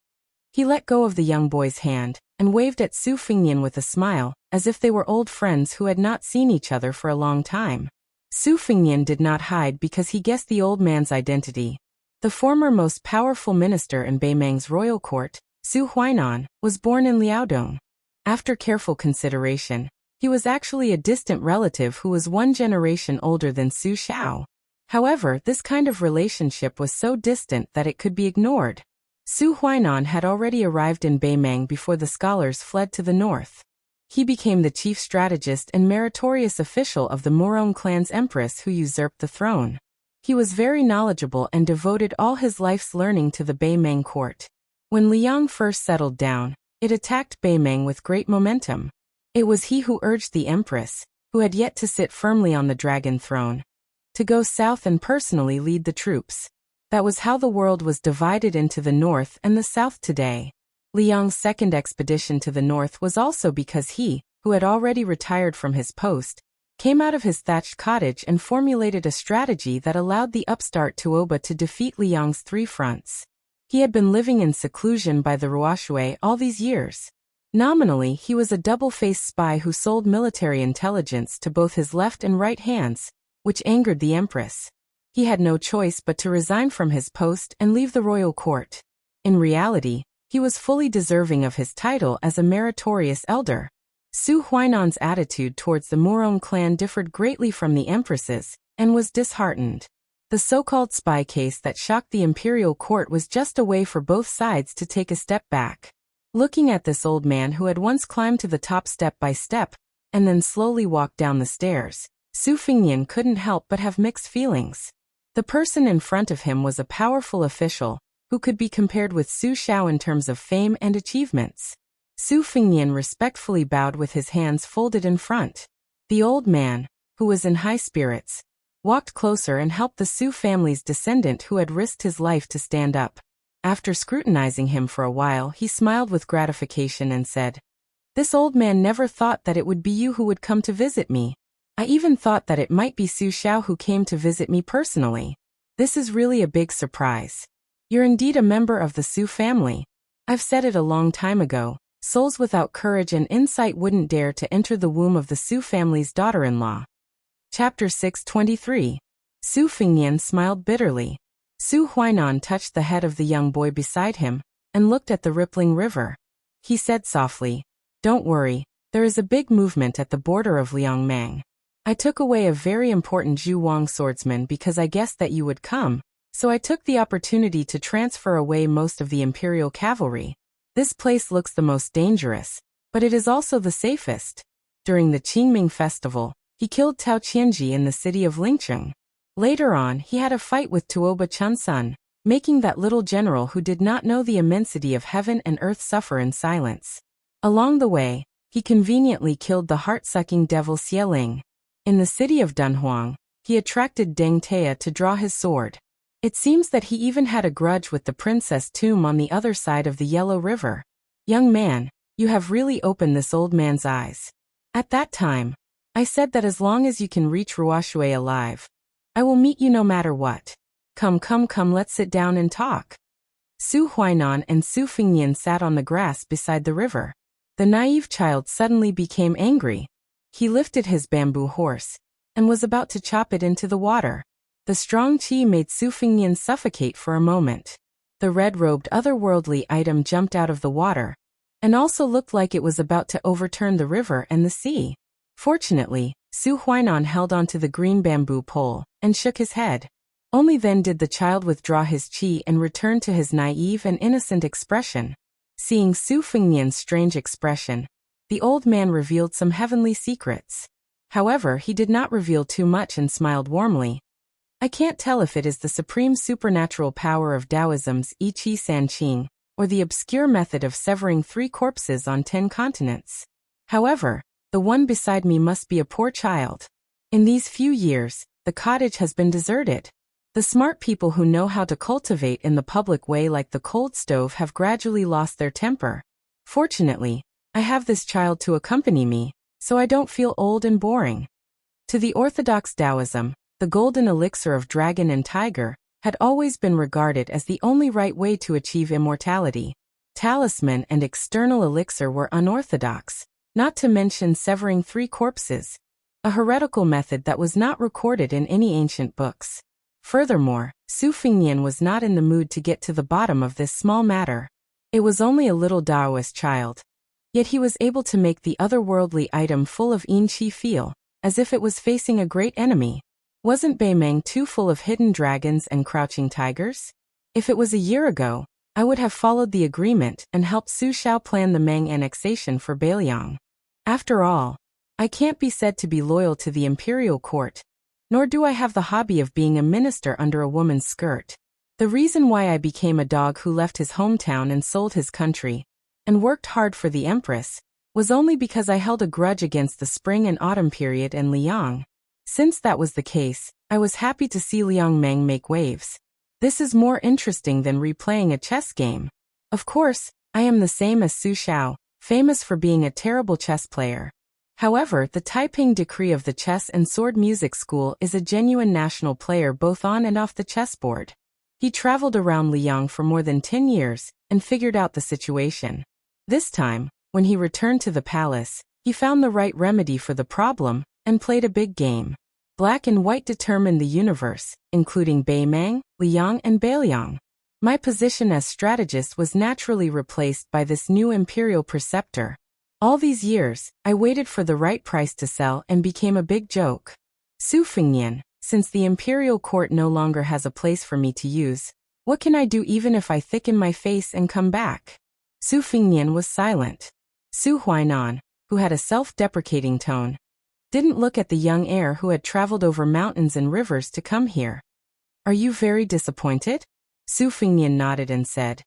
He let go of the young boy's hand and waved at Su Fengnian with a smile, as if they were old friends who had not seen each other for a long time. Su Fengnian did not hide because he guessed the old man's identity. The former most powerful minister in Bei Meng's royal court, Su Huainan, was born in Liaodong. After careful consideration, he was actually a distant relative who was one generation older than Su Xiao. However, this kind of relationship was so distant that it could be ignored. Su Huainan had already arrived in Beimang before the scholars fled to the north. He became the chief strategist and meritorious official of the Murong clan's empress who usurped the throne. He was very knowledgeable and devoted all his life's learning to the Beimang court. When Liang first settled down, it attacked Beimang with great momentum. It was he who urged the empress, who had yet to sit firmly on the dragon throne, to go south and personally lead the troops. That was how the world was divided into the north and the south today. Liang's second expedition to the north was also because he, who had already retired from his post, came out of his thatched cottage and formulated a strategy that allowed the upstart Tuoba to defeat Liang's three fronts. He had been living in seclusion by the Ruoshui all these years. Nominally, he was a double-faced spy who sold military intelligence to both his left and right hands, which angered the empress. He had no choice but to resign from his post and leave the royal court. In reality, he was fully deserving of his title as a meritorious elder. Su Huainan's attitude towards the Murong clan differed greatly from the empress's, and was disheartened. The so-called spy case that shocked the imperial court was just a way for both sides to take a step back. Looking at this old man who had once climbed to the top step by step, and then slowly walked down the stairs, Su Fingnian couldn't help but have mixed feelings. The person in front of him was a powerful official, who could be compared with Su Xiao in terms of fame and achievements. Su Fingnian respectfully bowed with his hands folded in front. The old man, who was in high spirits, walked closer and helped the Su family's descendant who had risked his life to stand up. After scrutinizing him for a while, he smiled with gratification and said, "This old man never thought that it would be you who would come to visit me. I even thought that it might be Su Xiao who came to visit me personally. This is really a big surprise. You're indeed a member of the Su family. I've said it a long time ago, souls without courage and insight wouldn't dare to enter the womb of the Su family's daughter-in-law." Chapter 623. Su Fingnian smiled bitterly. Su Huainan touched the head of the young boy beside him, and looked at the rippling river. He said softly, "Don't worry, there is a big movement at the border of Liangmang. I took away a very important Zhu Wang swordsman because I guessed that you would come, so I took the opportunity to transfer away most of the imperial cavalry. This place looks the most dangerous, but it is also the safest." During the Qingming festival, he killed Tao Qianji in the city of Lingcheng. Later on, he had a fight with Tuoba Chunsun, making that little general who did not know the immensity of heaven and earth suffer in silence. Along the way, he conveniently killed the heart-sucking devil Xieling. In the city of Dunhuang, he attracted Deng Tea to draw his sword. It seems that he even had a grudge with the princess tomb on the other side of the Yellow River. Young man, you have really opened this old man's eyes. At that time, I said that as long as you can reach Ruoshui alive, I will meet you no matter what. Come, let's sit down and talk." Su Huainan and Su Fingnian sat on the grass beside the river. The naive child suddenly became angry. He lifted his bamboo horse, and was about to chop it into the water. The strong qi made Su Fingnian suffocate for a moment. The red-robed otherworldly item jumped out of the water, and also looked like it was about to overturn the river and the sea. Fortunately, Su Huainan held onto the green bamboo pole, and shook his head. Only then did the child withdraw his qi and return to his naive and innocent expression. Seeing Su Fingnian's strange expression, the old man revealed some heavenly secrets. However, he did not reveal too much and smiled warmly. "I can't tell if it is the supreme supernatural power of Taoism's I Chi San Qing, or the obscure method of severing 3 corpses on 10 continents. However, the one beside me must be a poor child. In these few years, the cottage has been deserted. The smart people who know how to cultivate in the public way like the cold stove have gradually lost their temper. Fortunately, I have this child to accompany me, so I don't feel old and boring." To the orthodox Taoism, the golden elixir of dragon and tiger had always been regarded as the only right way to achieve immortality. Talisman and external elixir were unorthodox, not to mention severing 3 corpses, a heretical method that was not recorded in any ancient books. Furthermore, Su Fingnian was not in the mood to get to the bottom of this small matter. It was only a little Taoist child. Yet he was able to make the otherworldly item full of yin qi feel, as if it was facing a great enemy. Wasn't Beimeng too full of hidden dragons and crouching tigers? If it was a year ago, I would have followed the agreement and helped Su Xiao plan the Meng annexation for Beiliang. After all, I can't be said to be loyal to the imperial court, nor do I have the hobby of being a minister under a woman's skirt. The reason why I became a dog who left his hometown and sold his country, and worked hard for the empress, was only because I held a grudge against the spring and autumn period in Liang. Since that was the case, I was happy to see Liang Meng make waves. This is more interesting than replaying a chess game. Of course, I am the same as Su Xiao, famous for being a terrible chess player. However, the Taiping decree of the Chess and Sword Music School is a genuine national player both on and off the chessboard. He traveled around Liang for more than 10 years and figured out the situation. This time, when he returned to the palace, he found the right remedy for the problem and played a big game. Black and white determined the universe, including Beimeng, Liang and Beiliang. My position as strategist was naturally replaced by this new imperial preceptor. All these years, I waited for the right price to sell and became a big joke. Su Fengnian, since the imperial court no longer has a place for me to use, what can I do even if I thicken my face and come back? Su Fengnian was silent. Su Huainan, who had a self-deprecating tone, didn't look at the young heir who had traveled over mountains and rivers to come here. Are you very disappointed? Su Fengnian nodded and said,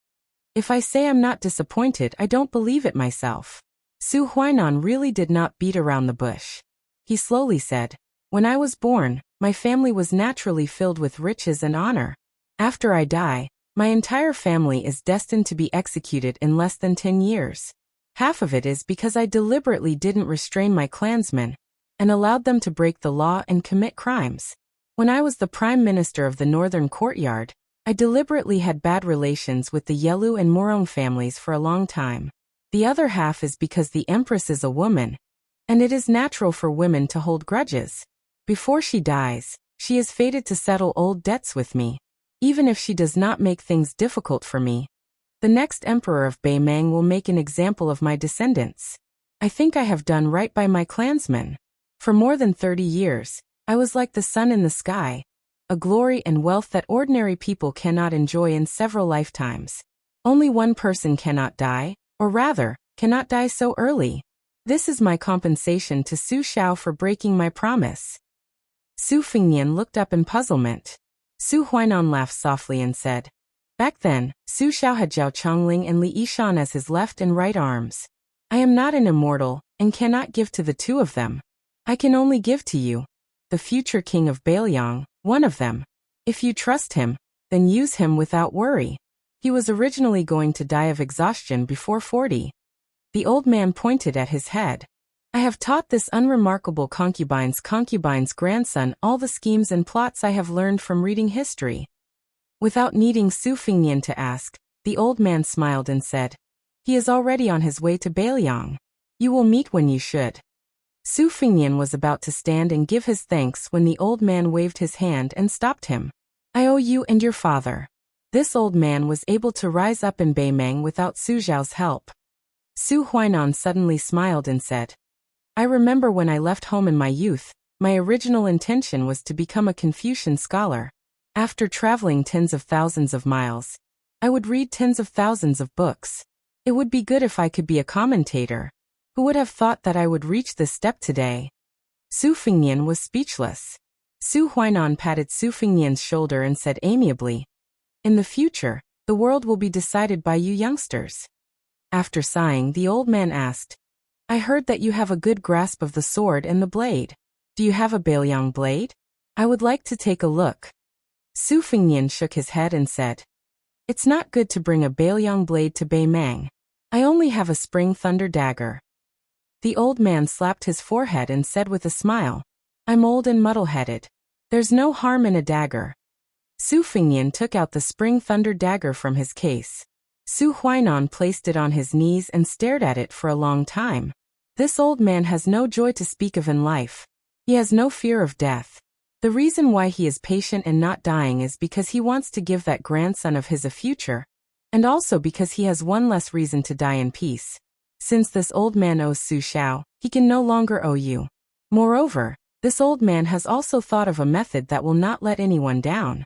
if I say I'm not disappointed, I don't believe it myself. Su Huainan really did not beat around the bush. He slowly said, when I was born, my family was naturally filled with riches and honor. After I die, my entire family is destined to be executed in less than 10 years. Half of it is because I deliberately didn't restrain my clansmen and allowed them to break the law and commit crimes. When I was the prime minister of the northern courtyard, I deliberately had bad relations with the Yelu and Morong families for a long time. The other half is because the empress is a woman, and it is natural for women to hold grudges. Before she dies, she is fated to settle old debts with me, even if she does not make things difficult for me. The next emperor of Beimeng will make an example of my descendants. I think I have done right by my clansmen. For more than 30 years, I was like the sun in the sky, a glory and wealth that ordinary people cannot enjoy in several lifetimes. Only one person cannot die, or rather, cannot die so early. This is my compensation to Su Xiao for breaking my promise. Su Fengnian looked up in puzzlement. Su Huainan laughed softly and said, back then, Su Xiao had Zhao Chongling and Li Yishan as his left and right arms. I am not an immortal, and cannot give to the two of them. I can only give to you, the future king of Beiliang, one of them. If you trust him, then use him without worry. He was originally going to die of exhaustion before 40. The old man pointed at his head. I have taught this unremarkable concubine's grandson all the schemes and plots I have learned from reading history. Without needing Su Fengnian to ask, the old man smiled and said, he is already on his way to Beiliang. You will meet when you should. Su Fengnian was about to stand and give his thanks when the old man waved his hand and stopped him. I owe you and your father. This old man was able to rise up in Beimeng without Su Xiao's help. Su Huainan suddenly smiled and said, I remember when I left home in my youth, my original intention was to become a Confucian scholar. After traveling tens of thousands of miles, I would read tens of thousands of books. It would be good if I could be a commentator. Who would have thought that I would reach this step today? Su Fengnian was speechless. Su Huainan patted Su Fengnian's shoulder and said amiably, in the future, the world will be decided by you youngsters. After sighing, the old man asked, I heard that you have a good grasp of the sword and the blade. Do you have a Beiliang blade? I would like to take a look. Su Fengnian shook his head and said, it's not good to bring a Beiliang blade to Beimeng. I only have a spring thunder dagger. The old man slapped his forehead and said with a smile, I'm old and muddle-headed. There's no harm in a dagger. Su Fengnian took out the spring thunder dagger from his case. Su Huainan placed it on his knees and stared at it for a long time. This old man has no joy to speak of in life. He has no fear of death. The reason why he is patient and not dying is because he wants to give that grandson of his a future, and also because he has one less reason to die in peace. Since this old man owes Su Xiao, he can no longer owe you. Moreover, This old man has also thought of a method that will not let anyone down.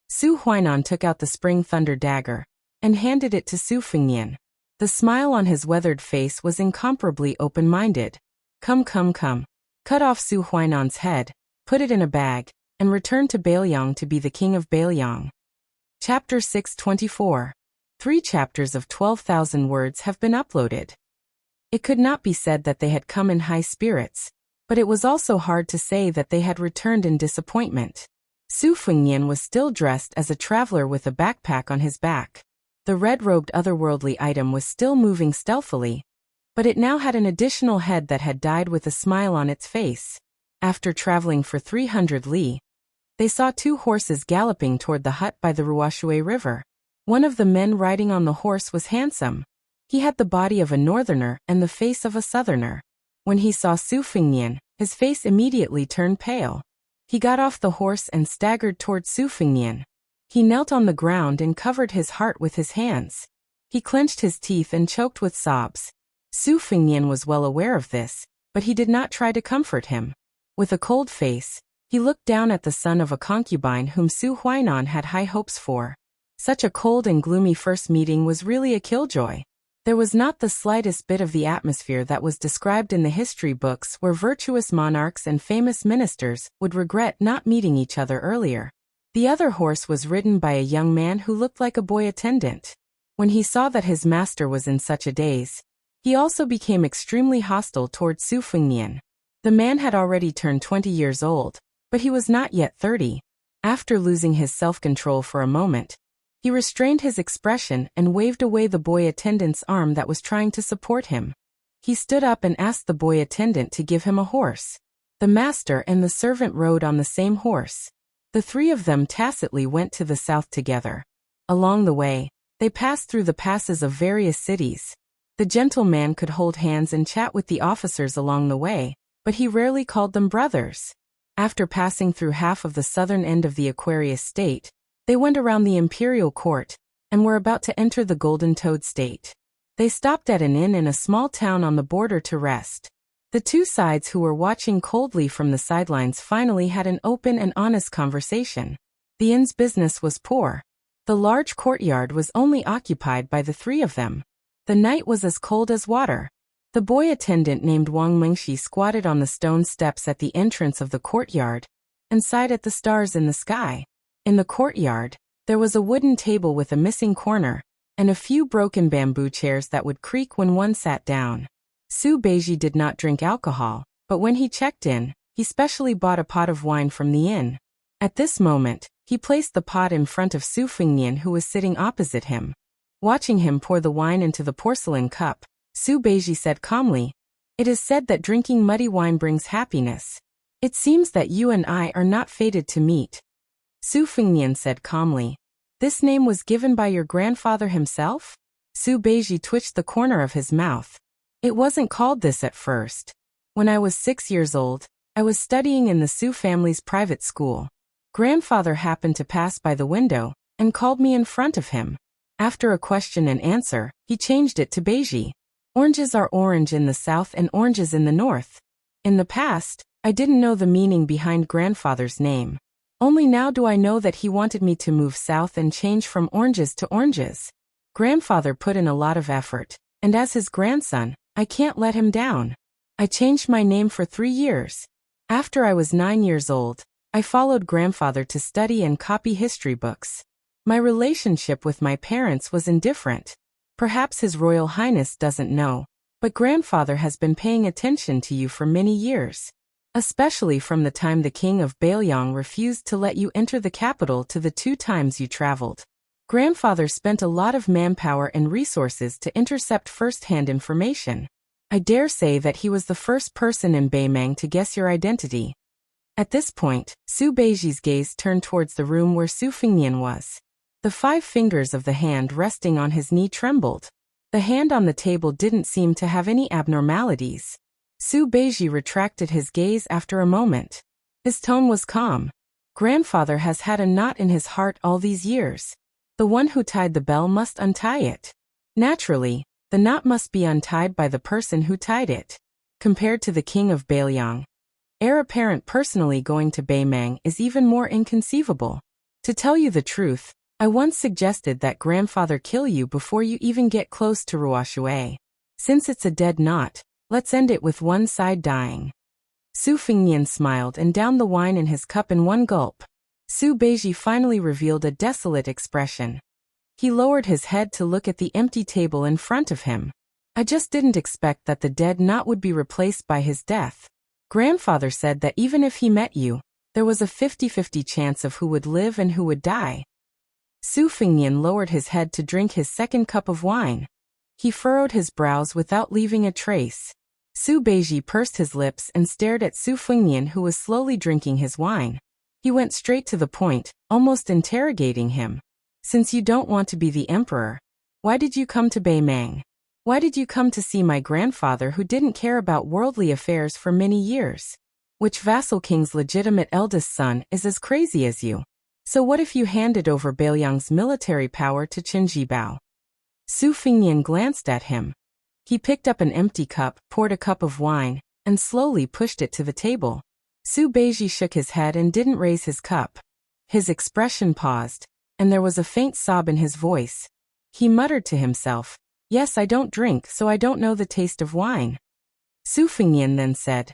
Su Huainan took out the spring thunder dagger and handed it to Su Fengnian. The smile on his weathered face was incomparably open-minded. Come. Cut off Su Huainan's head, put it in a bag, and return to Bailiang to be the king of Bailiang. Chapter 624. 3 chapters of 12,000 words have been uploaded. It could not be said that they had come in high spirits, but it was also hard to say that they had returned in disappointment. Su Fengnian was still dressed as a traveler with a backpack on his back. The red-robed otherworldly item was still moving stealthily, but it now had an additional head that had died with a smile on its face. After traveling for 300 li, they saw 2 horses galloping toward the hut by the Ruoshui River. One of the men riding on the horse was handsome. He had the body of a northerner and the face of a southerner. When he saw Su Fengnian, his face immediately turned pale. He got off the horse and staggered toward Su Fengnian. He knelt on the ground and covered his heart with his hands. He clenched his teeth and choked with sobs. Su Fengnian was well aware of this, but he did not try to comfort him. With a cold face, he looked down at the son of a concubine whom Su Huainan had high hopes for. Such a cold and gloomy first meeting was really a killjoy. There was not the slightest bit of the atmosphere that was described in the history books where virtuous monarchs and famous ministers would regret not meeting each other earlier. The other horse was ridden by a young man who looked like a boy attendant. When he saw that his master was in such a daze, he also became extremely hostile toward Su Fengnian. The man had already turned 20 years old, but he was not yet 30. After losing his self-control for a moment, he restrained his expression and waved away the boy attendant's arm that was trying to support him. He stood up and asked the boy attendant to give him a horse. The master and the servant rode on the same horse. The 3 of them tacitly went to the south together. Along the way, they passed through the passes of various cities. The gentleman could hold hands and chat with the officers along the way, but he rarely called them brothers. After passing through half of the southern end of the Aquarius state, they went around the imperial court and were about to enter the Golden Toad state. They stopped at an inn in a small town on the border to rest. The 2 sides who were watching coldly from the sidelines finally had an open and honest conversation. The inn's business was poor. The large courtyard was only occupied by the 3 of them. The night was as cold as water. The boy attendant named Wang Mengshi squatted on the stone steps at the entrance of the courtyard and sighed at the stars in the sky. In the courtyard, there was a wooden table with a missing corner, and a few broken bamboo chairs that would creak when one sat down. Su Beiji did not drink alcohol, but when he checked in, he specially bought a pot of wine from the inn. At this moment, he placed the pot in front of Su Fengnian, who was sitting opposite him. Watching him pour the wine into the porcelain cup, Su Beiji said calmly, "It is said that drinking muddy wine brings happiness. It seems that you and I are not fated to meet." Su Fengnian said calmly, "This name was given by your grandfather himself?" Su Beiji twitched the corner of his mouth. "It wasn't called this at first. When I was 6 years old, I was studying in the Su family's private school. Grandfather happened to pass by the window and called me in front of him. After a question and answer, he changed it to Beiji. Oranges are orange in the south and oranges in the north. In the past, I didn't know the meaning behind grandfather's name. Only now do I know that he wanted me to move south and change from oranges to oranges. Grandfather put in a lot of effort, and as his grandson, I can't let him down. I changed my name for 3 years. After I was 9 years old, I followed grandfather to study and copy history books. My relationship with my parents was indifferent. Perhaps His Royal Highness doesn't know, but grandfather has been paying attention to you for many years. Especially from the time the king of Bailiang refused to let you enter the capital to the 2 times you traveled. Grandfather spent a lot of manpower and resources to intercept first-hand information. I dare say that he was the first person in Baimang to guess your identity." At this point, Su Beiji's gaze turned towards the room where Su Fengnian was. The 5 fingers of the hand resting on his knee trembled. The hand on the table didn't seem to have any abnormalities. Su Beiji retracted his gaze after a moment. His tone was calm. Grandfather has had a knot in his heart all these years. The one who tied the bell must untie it. Naturally, the knot must be untied by the person who tied it. Compared to the king of Bailiang, Heir apparent personally going to Beimang is even more inconceivable. To tell you the truth, I once suggested that grandfather kill you before you even get close to Ruoshui. Since it's a dead knot, let's end it with one side dying. Su Fengnian smiled and downed the wine in his cup in one gulp. Su Beiji finally revealed a desolate expression. He lowered his head to look at the empty table in front of him. I just didn't expect that the dead knot would be replaced by his death. Grandfather said that even if he met you, there was a 50-50 chance of who would live and who would die. Su Fengnian lowered his head to drink his second cup of wine. He furrowed his brows without leaving a trace. Su Beiji pursed his lips and stared at Su Fengnian, who was slowly drinking his wine. He went straight to the point, almost interrogating him. Since you don't want to be the emperor, why did you come to Beimang? Why did you come to see my grandfather who didn't care about worldly affairs for many years? Which vassal king's legitimate eldest son is as crazy as you? So what if you handed over Beiliang's military power to Qin Jibao? Su Fengnian glanced at him. He picked up an empty cup, poured a cup of wine, and slowly pushed it to the table. Su Beiji shook his head and didn't raise his cup. His expression paused, and there was a faint sob in his voice. He muttered to himself, "Yes, I don't drink, so I don't know the taste of wine." Su Fengnian then said,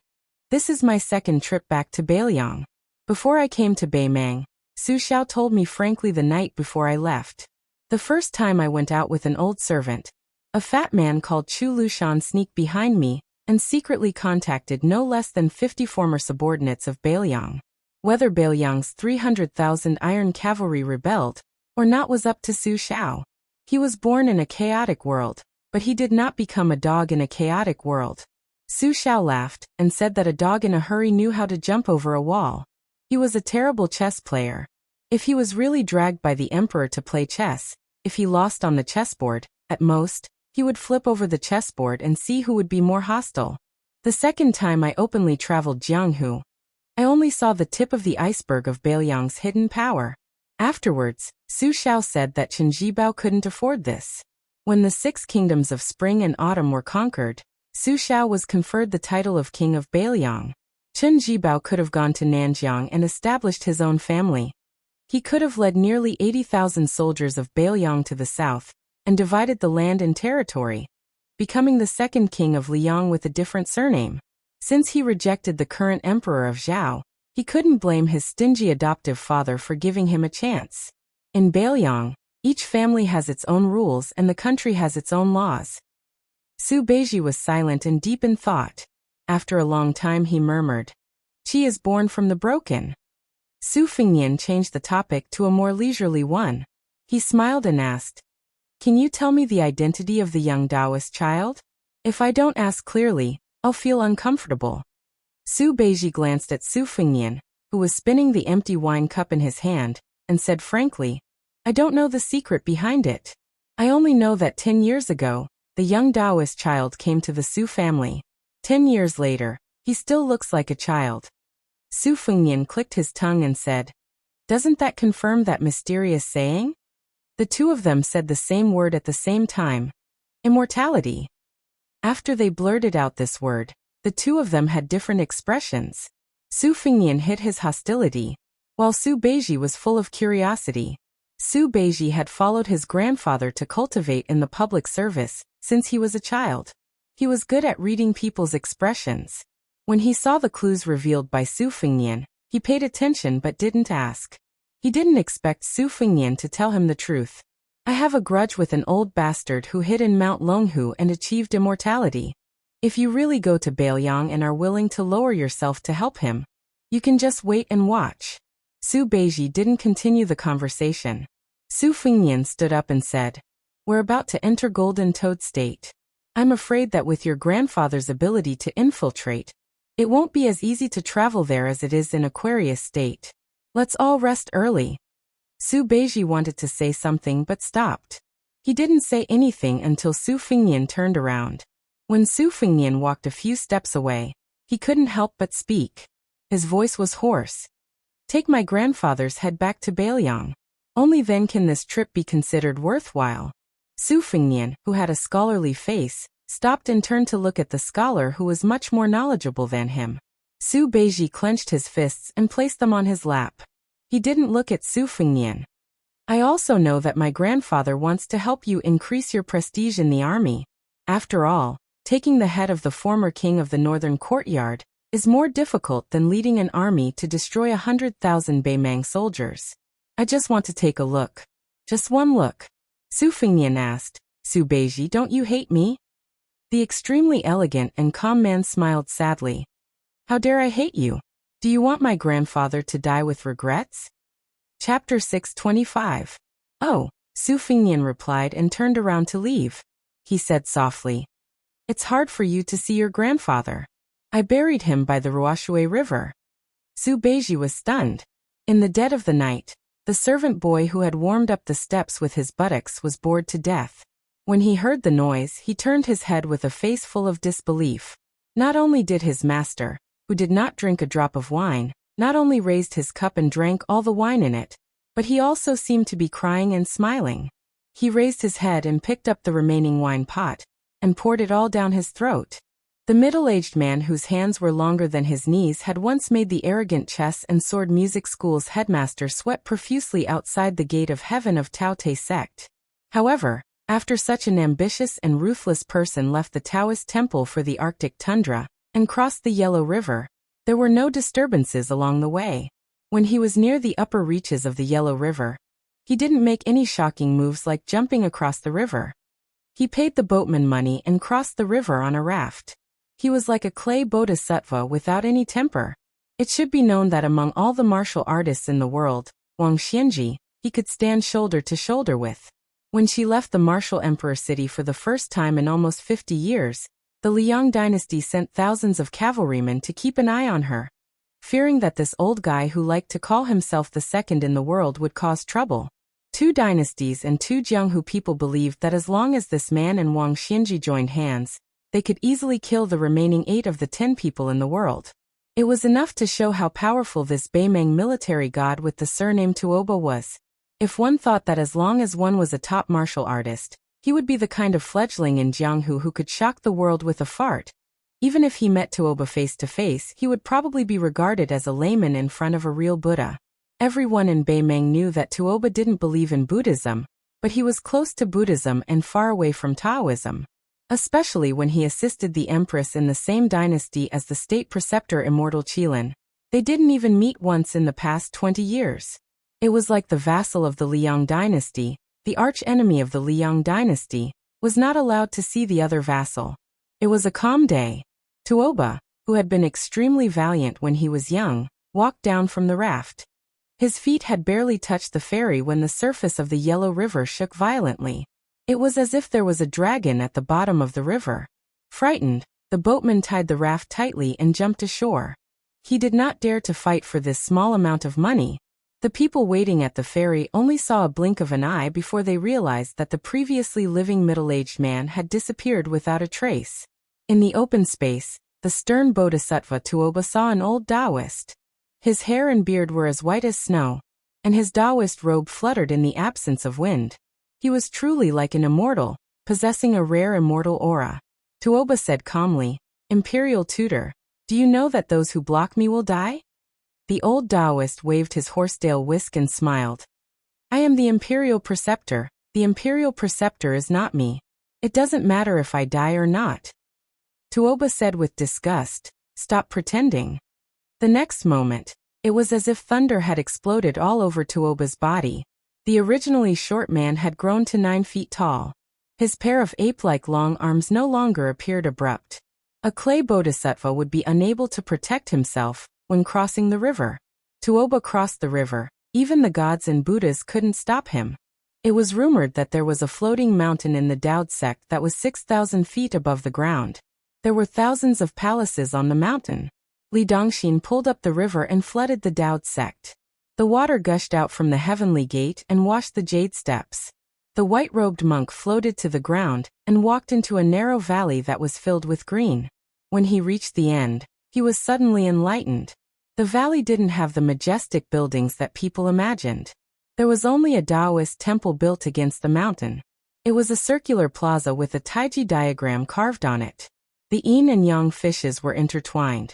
"This is my second trip back to Beiliang. Before I came to Beimang, Su Xiao told me frankly the night before I left. The first time I went out with an old servant, a fat man called Chu Lushan sneaked behind me and secretly contacted no less than 50 former subordinates of Beiliang. Whether Beiliang's 300,000 iron cavalry rebelled or not was up to Su Xiao. He was born in a chaotic world, but he did not become a dog in a chaotic world." Su Xiao laughed and said that a dog in a hurry knew how to jump over a wall. He was a terrible chess player. If he was really dragged by the emperor to play chess, if he lost on the chessboard, at most, he would flip over the chessboard and see who would be more hostile. The second time I openly traveled Jianghu, I only saw the tip of the iceberg of Beiliang's hidden power. Afterwards, Su Xiao said that Qin Jibao couldn't afford this. When the 6 kingdoms of spring and autumn were conquered, Su Xiao was conferred the title of King of Beiliang. Qin Jibao could have gone to Nanjiang and established his own family. He could have led nearly 80,000 soldiers of Beiliang to the south and divided the land and territory, becoming the second king of Liang with a different surname. Since he rejected the current emperor of Zhao, he couldn't blame his stingy adoptive father for giving him a chance. In Beiliang, each family has its own rules and the country has its own laws. Su Beiji was silent and deep in thought. After a long time he murmured, "Qi is born from the broken." Su Fengnian changed the topic to a more leisurely one. He smiled and asked, "Can you tell me the identity of the young Taoist child? If I don't ask clearly, I'll feel uncomfortable." Su Beiji glanced at Su Fengnian, who was spinning the empty wine cup in his hand, and said frankly, "I don't know the secret behind it. I only know that 10 years ago, the young Taoist child came to the Su family. 10 years later, he still looks like a child." Su Fengnian clicked his tongue and said, "Doesn't that confirm that mysterious saying?" The two of them said the same word at the same time. Immortality. After they blurted out this word, the two of them had different expressions. Su Fengnian hid his hostility, while Su Beiji was full of curiosity. Su Beiji had followed his grandfather to cultivate in the public service since he was a child. He was good at reading people's expressions. When he saw the clues revealed by Su Fengnian, he paid attention but didn't ask. He didn't expect Su Fengnian to tell him the truth. "I have a grudge with an old bastard who hid in Mount Longhu and achieved immortality. If you really go to Beiliang and are willing to lower yourself to help him, you can just wait and watch." Su Beiji didn't continue the conversation. Su Fengnian stood up and said, "We're about to enter Golden Toad State. I'm afraid that with your grandfather's ability to infiltrate, it won't be as easy to travel there as it is in Aquarius State. Let's all rest early." Su Beiji wanted to say something but stopped. He didn't say anything until Su Fengnian turned around. When Su Fengnian walked a few steps away, he couldn't help but speak. His voice was hoarse. "Take my grandfather's head back to Beiliang. Only then can this trip be considered worthwhile." Su Fengnian, who had a scholarly face, stopped and turned to look at the scholar who was much more knowledgeable than him. Su Beiji clenched his fists and placed them on his lap. He didn't look at Su Fengnian. I also know that my grandfather wants to help you increase your prestige in the army. After all, taking the head of the former king of the northern courtyard is more difficult than leading an army to destroy 100,000 Beimang soldiers. I just want to take a look. Just one look. Su Fengnian asked, Su Beiji, don't you hate me? The extremely elegant and calm man smiled sadly. How dare I hate you? Do you want my grandfather to die with regrets? Chapter 625. Oh, Su Fengnian replied and turned around to leave. He said softly, it's hard for you to see your grandfather. I buried him by the Ruoshui River. Su Beiji was stunned. In the dead of the night, the servant boy who had warmed up the steps with his buttocks was bored to death. When he heard the noise, he turned his head with a face full of disbelief. Not only did his master, who did not drink a drop of wine, not only raised his cup and drank all the wine in it, but he also seemed to be crying and smiling. He raised his head and picked up the remaining wine pot, and poured it all down his throat. The middle-aged man whose hands were longer than his knees had once made the arrogant chess and sword music school's headmaster sweat profusely outside the gate of heaven of Tao Te sect. However, after such an ambitious and ruthless person left the Taoist temple for the Arctic tundra, and crossed the Yellow River, there were no disturbances along the way. When he was near the upper reaches of the Yellow River, he didn't make any shocking moves like jumping across the river. He paid the boatman money and crossed the river on a raft. He was like a clay bodhisattva without any temper. It should be known that among all the martial artists in the world, Wang Xianji, he could stand shoulder to shoulder with. When she left the martial emperor city for the first time in almost 50 years, the Liang dynasty sent thousands of cavalrymen to keep an eye on her, fearing that this old guy who liked to call himself the second in the world would cause trouble. 2 dynasties and 2 Jianghu people believed that as long as this man and Wang Xianji joined hands, they could easily kill the remaining 8 of the 10 people in the world. It was enough to show how powerful this Beimang military god with the surname Tuoba was. If one thought that as long as one was a top martial artist, he would be the kind of fledgling in Jianghu who could shock the world with a fart. Even if he met Tuoba face to face, he would probably be regarded as a layman in front of a real Buddha. Everyone in Beimang knew that Tuoba didn't believe in Buddhism, but he was close to Buddhism and far away from Taoism. Especially when he assisted the empress in the same dynasty as the state preceptor Immortal Qilin. They didn't even meet once in the past 20 years. It was like the vassal of the Liang dynasty, the arch-enemy of the Liang dynasty, was not allowed to see the other vassal. It was a calm day. Tuoba, who had been extremely valiant when he was young, walked down from the raft. His feet had barely touched the ferry when the surface of the Yellow River shook violently. It was as if there was a dragon at the bottom of the river. Frightened, the boatman tied the raft tightly and jumped ashore. He did not dare to fight for this small amount of money. The people waiting at the ferry only saw a blink of an eye before they realized that the previously living middle-aged man had disappeared without a trace. In the open space, the stern bodhisattva Tuoba saw an old Taoist. His hair and beard were as white as snow, and his Taoist robe fluttered in the absence of wind. He was truly like an immortal, possessing a rare immortal aura. Tuoba said calmly, Imperial tutor, do you know that those who block me will die? The old Taoist waved his horsetail whisk and smiled. I am the Imperial Preceptor. The Imperial Preceptor is not me. It doesn't matter if I die or not. Tuoba said with disgust, stop pretending. The next moment, it was as if thunder had exploded all over Tuoba's body. The originally short man had grown to 9 feet tall. His pair of ape-like long arms no longer appeared abrupt. A clay bodhisattva would be unable to protect himself when crossing the river. Tuoba crossed the river. Even the gods and Buddhas couldn't stop him. It was rumored that there was a floating mountain in the Dao sect that was 6,000 feet above the ground. There were thousands of palaces on the mountain. Li Dongxin pulled up the river and flooded the Dao sect. The water gushed out from the heavenly gate and washed the jade steps. The white-robed monk floated to the ground and walked into a narrow valley that was filled with green. When he reached the end, he was suddenly enlightened. The valley didn't have the majestic buildings that people imagined. There was only a Taoist temple built against the mountain. It was a circular plaza with a Taiji diagram carved on it. The yin and yang fishes were intertwined.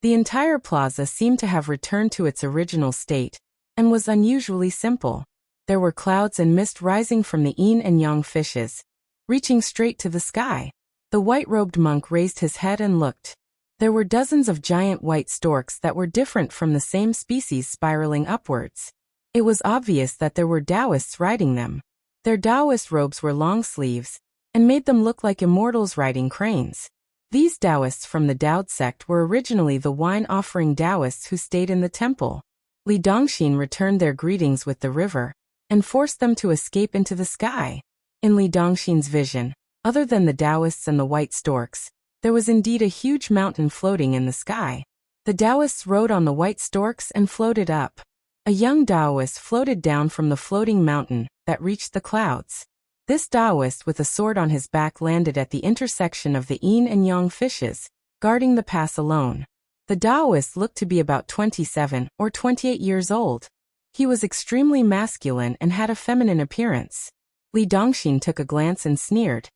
The entire plaza seemed to have returned to its original state, and was unusually simple. There were clouds and mist rising from the yin and yang fishes, reaching straight to the sky. The white-robed monk raised his head and looked. There were dozens of giant white storks that were different from the same species spiraling upwards. It was obvious that there were Taoists riding them. Their Taoist robes were long sleeves, and made them look like immortals riding cranes. These Taoists from the Taoist sect were originally the wine-offering Taoists who stayed in the temple. Li Dongxin returned their greetings with the river, and forced them to escape into the sky. In Li Dongxin's vision, other than the Taoists and the white storks, there was indeed a huge mountain floating in the sky. The Taoists rode on the white storks and floated up. A young Taoist floated down from the floating mountain that reached the clouds. This Taoist with a sword on his back landed at the intersection of the yin and yang fishes, guarding the pass alone. The Taoist looked to be about 27 or 28 years old. He was extremely masculine and had a feminine appearance. Li Dongxin took a glance and sneered.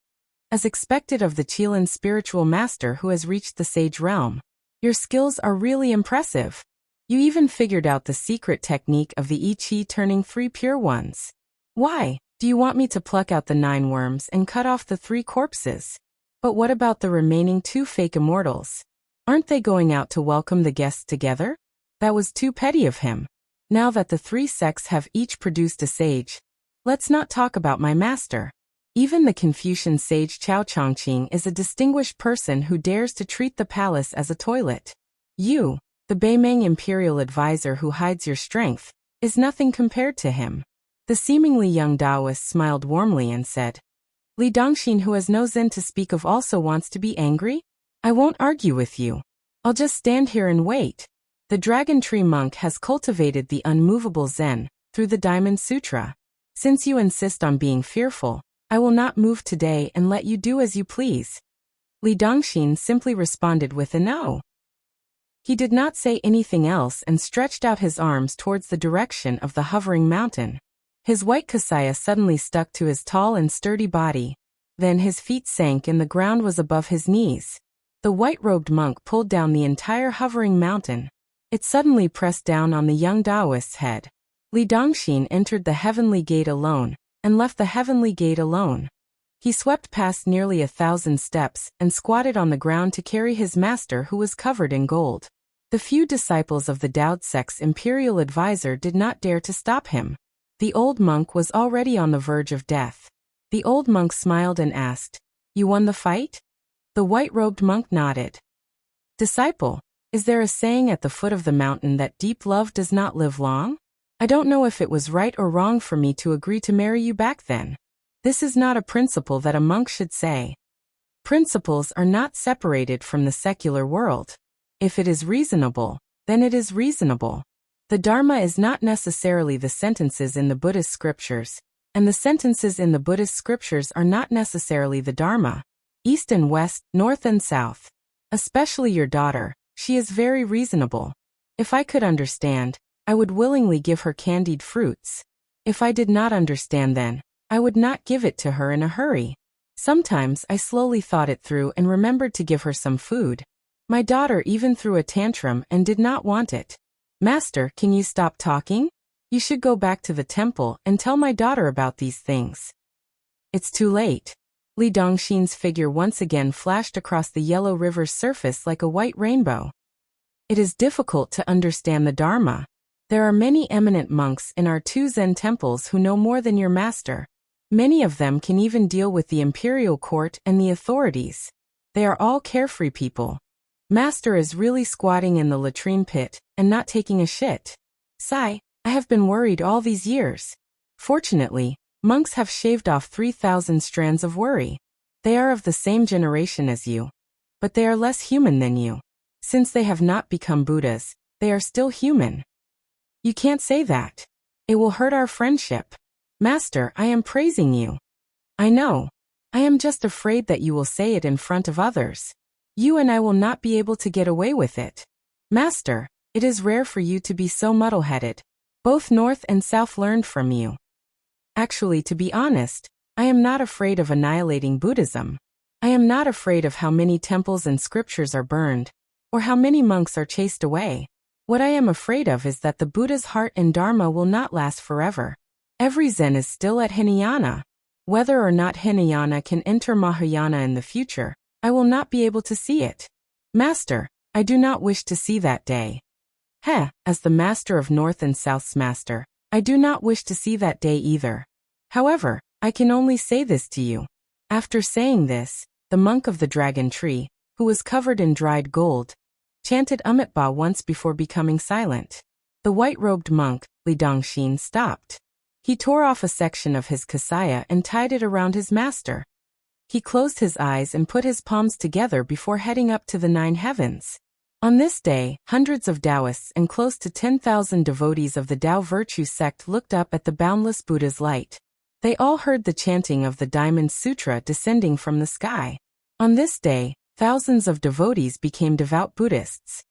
As expected of the Qilin spiritual master who has reached the sage realm. Your skills are really impressive. You even figured out the secret technique of the I Chi turning 3 pure ones. Why? Do you want me to pluck out the 9 worms and cut off the 3 corpses? But what about the remaining 2 fake immortals? Aren't they going out to welcome the guests together? That was too petty of him. Now that the 3 sects have each produced a sage, let's not talk about my master. Even the Confucian sage Chao Chongqing is a distinguished person who dares to treat the palace as a toilet. You, the Beimeng imperial advisor who hides your strength, is nothing compared to him. The seemingly young Taoist smiled warmly and said, Li Dongxin, who has no zen to speak of, also wants to be angry? I won't argue with you. I'll just stand here and wait. The Dragon Tree monk has cultivated the unmovable zen through the Diamond Sutra. Since you insist on being fearful, I will not move today and let you do as you please. Li Dongxin simply responded with a no. He did not say anything else and stretched out his arms towards the direction of the hovering mountain. His white kasaya suddenly stuck to his tall and sturdy body. Then his feet sank and the ground was above his knees. The white-robed monk pulled down the entire hovering mountain. It suddenly pressed down on the young Taoist's head. Li Dongxin entered the heavenly gate alone, and left the heavenly gate alone. He swept past nearly 1,000 steps and squatted on the ground to carry his master who was covered in gold. The few disciples of the Taoist sect's imperial advisor did not dare to stop him. The old monk was already on the verge of death. The old monk smiled and asked, You won the fight? The white-robed monk nodded. Disciple, is there a saying at the foot of the mountain that deep love does not live long? I don't know if it was right or wrong for me to agree to marry you back then. This is not a principle that a monk should say. Principles are not separated from the secular world. If it is reasonable, then it is reasonable. The Dharma is not necessarily the sentences in the Buddhist scriptures, and the sentences in the Buddhist scriptures are not necessarily the Dharma. East and west, north and south. Especially your daughter, she is very reasonable. If I could understand, I would willingly give her candied fruits. If I did not understand then, I would not give it to her in a hurry. Sometimes I slowly thought it through and remembered to give her some food. My daughter even threw a tantrum and did not want it. Master, can you stop talking? You should go back to the temple and tell my daughter about these things. It's too late. Li Dongxin's figure once again flashed across the yellow river's surface like a white rainbow. It is difficult to understand the Dharma. There are many eminent monks in our 2 Zen temples who know more than your master. Many of them can even deal with the imperial court and the authorities. They are all carefree people. Master is really squatting in the latrine pit and not taking a shit. Sigh, I have been worried all these years. Fortunately, monks have shaved off 3,000 strands of worry. They are of the same generation as you. But they are less human than you. Since they have not become Buddhas, they are still human. You can't say that. It will hurt our friendship. Master, I am praising you. I know. I am just afraid that you will say it in front of others. You and I will not be able to get away with it. Master, it is rare for you to be so muddle-headed. Both North and South learned from you. Actually, to be honest, I am not afraid of annihilating Buddhism. I am not afraid of how many temples and scriptures are burned. or how many monks are chased away. What I am afraid of is that the Buddha's heart and Dharma will not last forever. Every Zen is still at Hinayana. Whether or not Hinayana can enter Mahayana in the future, I will not be able to see it. Master, I do not wish to see that day. As the master of North and South's master, I do not wish to see that day either. However, I can only say this to you. After saying this, the monk of the dragon tree, who was covered in dried gold, chanted Amitabha once before becoming silent. The white-robed monk, Li Dongxin, stopped. He tore off a section of his kasaya and tied it around his master. He closed his eyes and put his palms together before heading up to the 9 heavens. On this day, hundreds of Taoists and close to 10,000 devotees of the Tao Virtue sect looked up at the boundless Buddha's light. They all heard the chanting of the Diamond Sutra descending from the sky. On this day, thousands of devotees became devout Buddhists.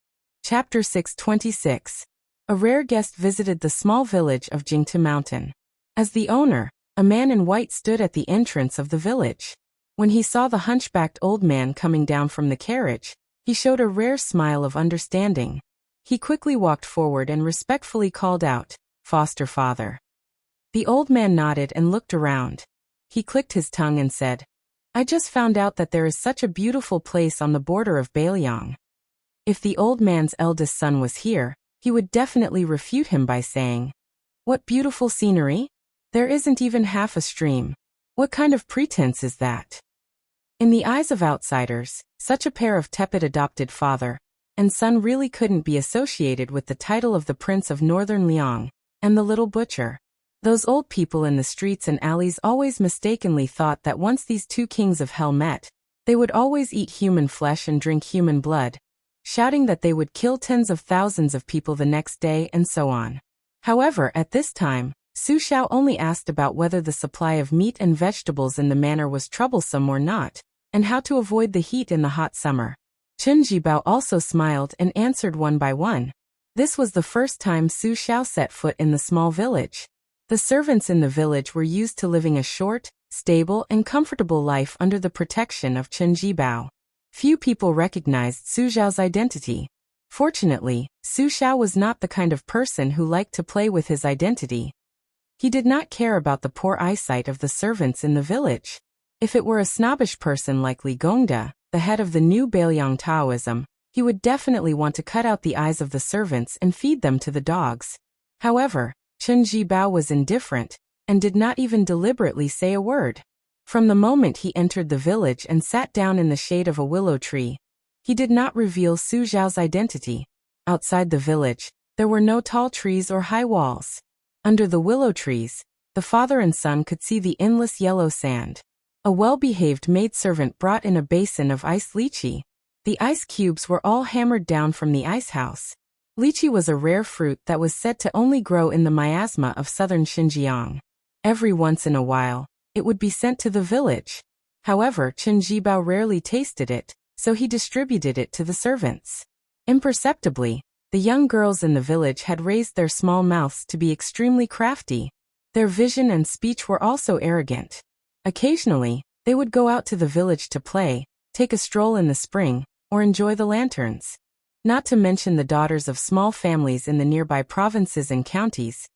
Chapter 626. A rare guest visited the small village of Jingtu Mountain. As the owner, a man in white stood at the entrance of the village. When he saw the hunchbacked old man coming down from the carriage, he showed a rare smile of understanding. He quickly walked forward and respectfully called out, "Foster father." The old man nodded and looked around. He clicked his tongue and said, "I just found out that there is such a beautiful place on the border of Bailiang." If the old man's eldest son was here, he would definitely refute him by saying, "What beautiful scenery? There isn't even half a stream. What kind of pretense is that?" In the eyes of outsiders, such a pair of tepid adopted father and son really couldn't be associated with the title of the Prince of Northern Liang and the little butcher. Those old people in the streets and alleys always mistakenly thought that once these two kings of hell met, they would always eat human flesh and drink human blood, shouting that they would kill tens of thousands of people the next day and so on. However, at this time, Su Xiao only asked about whether the supply of meat and vegetables in the manor was troublesome or not, and how to avoid the heat in the hot summer. Chen Jibao also smiled and answered one by one. This was the first time Su Xiao set foot in the small village. The servants in the village were used to living a short, stable, and comfortable life under the protection of Chen Jibao. Few people recognized Su Xiao's identity. Fortunately, Su Xiao was not the kind of person who liked to play with his identity. He did not care about the poor eyesight of the servants in the village. If it were a snobbish person like Li Gongda, the head of the new Bailiang Taoism, he would definitely want to cut out the eyes of the servants and feed them to the dogs. However, Chen Jibao was indifferent, and did not even deliberately say a word. From the moment he entered the village and sat down in the shade of a willow tree, he did not reveal Su Xiao's identity. Outside the village, there were no tall trees or high walls. Under the willow trees, the father and son could see the endless yellow sand. A well-behaved maidservant brought in a basin of iced lychee. The ice cubes were all hammered down from the ice house. Lychee was a rare fruit that was said to only grow in the miasma of southern Xinjiang. Every once in a while, it would be sent to the village. However, Chen Jibao rarely tasted it, so he distributed it to the servants. Imperceptibly, the young girls in the village had raised their small mouths to be extremely crafty. Their vision and speech were also arrogant. Occasionally, they would go out to the village to play, take a stroll in the spring, or enjoy the lanterns. Not to mention the daughters of small families in the nearby provinces and counties.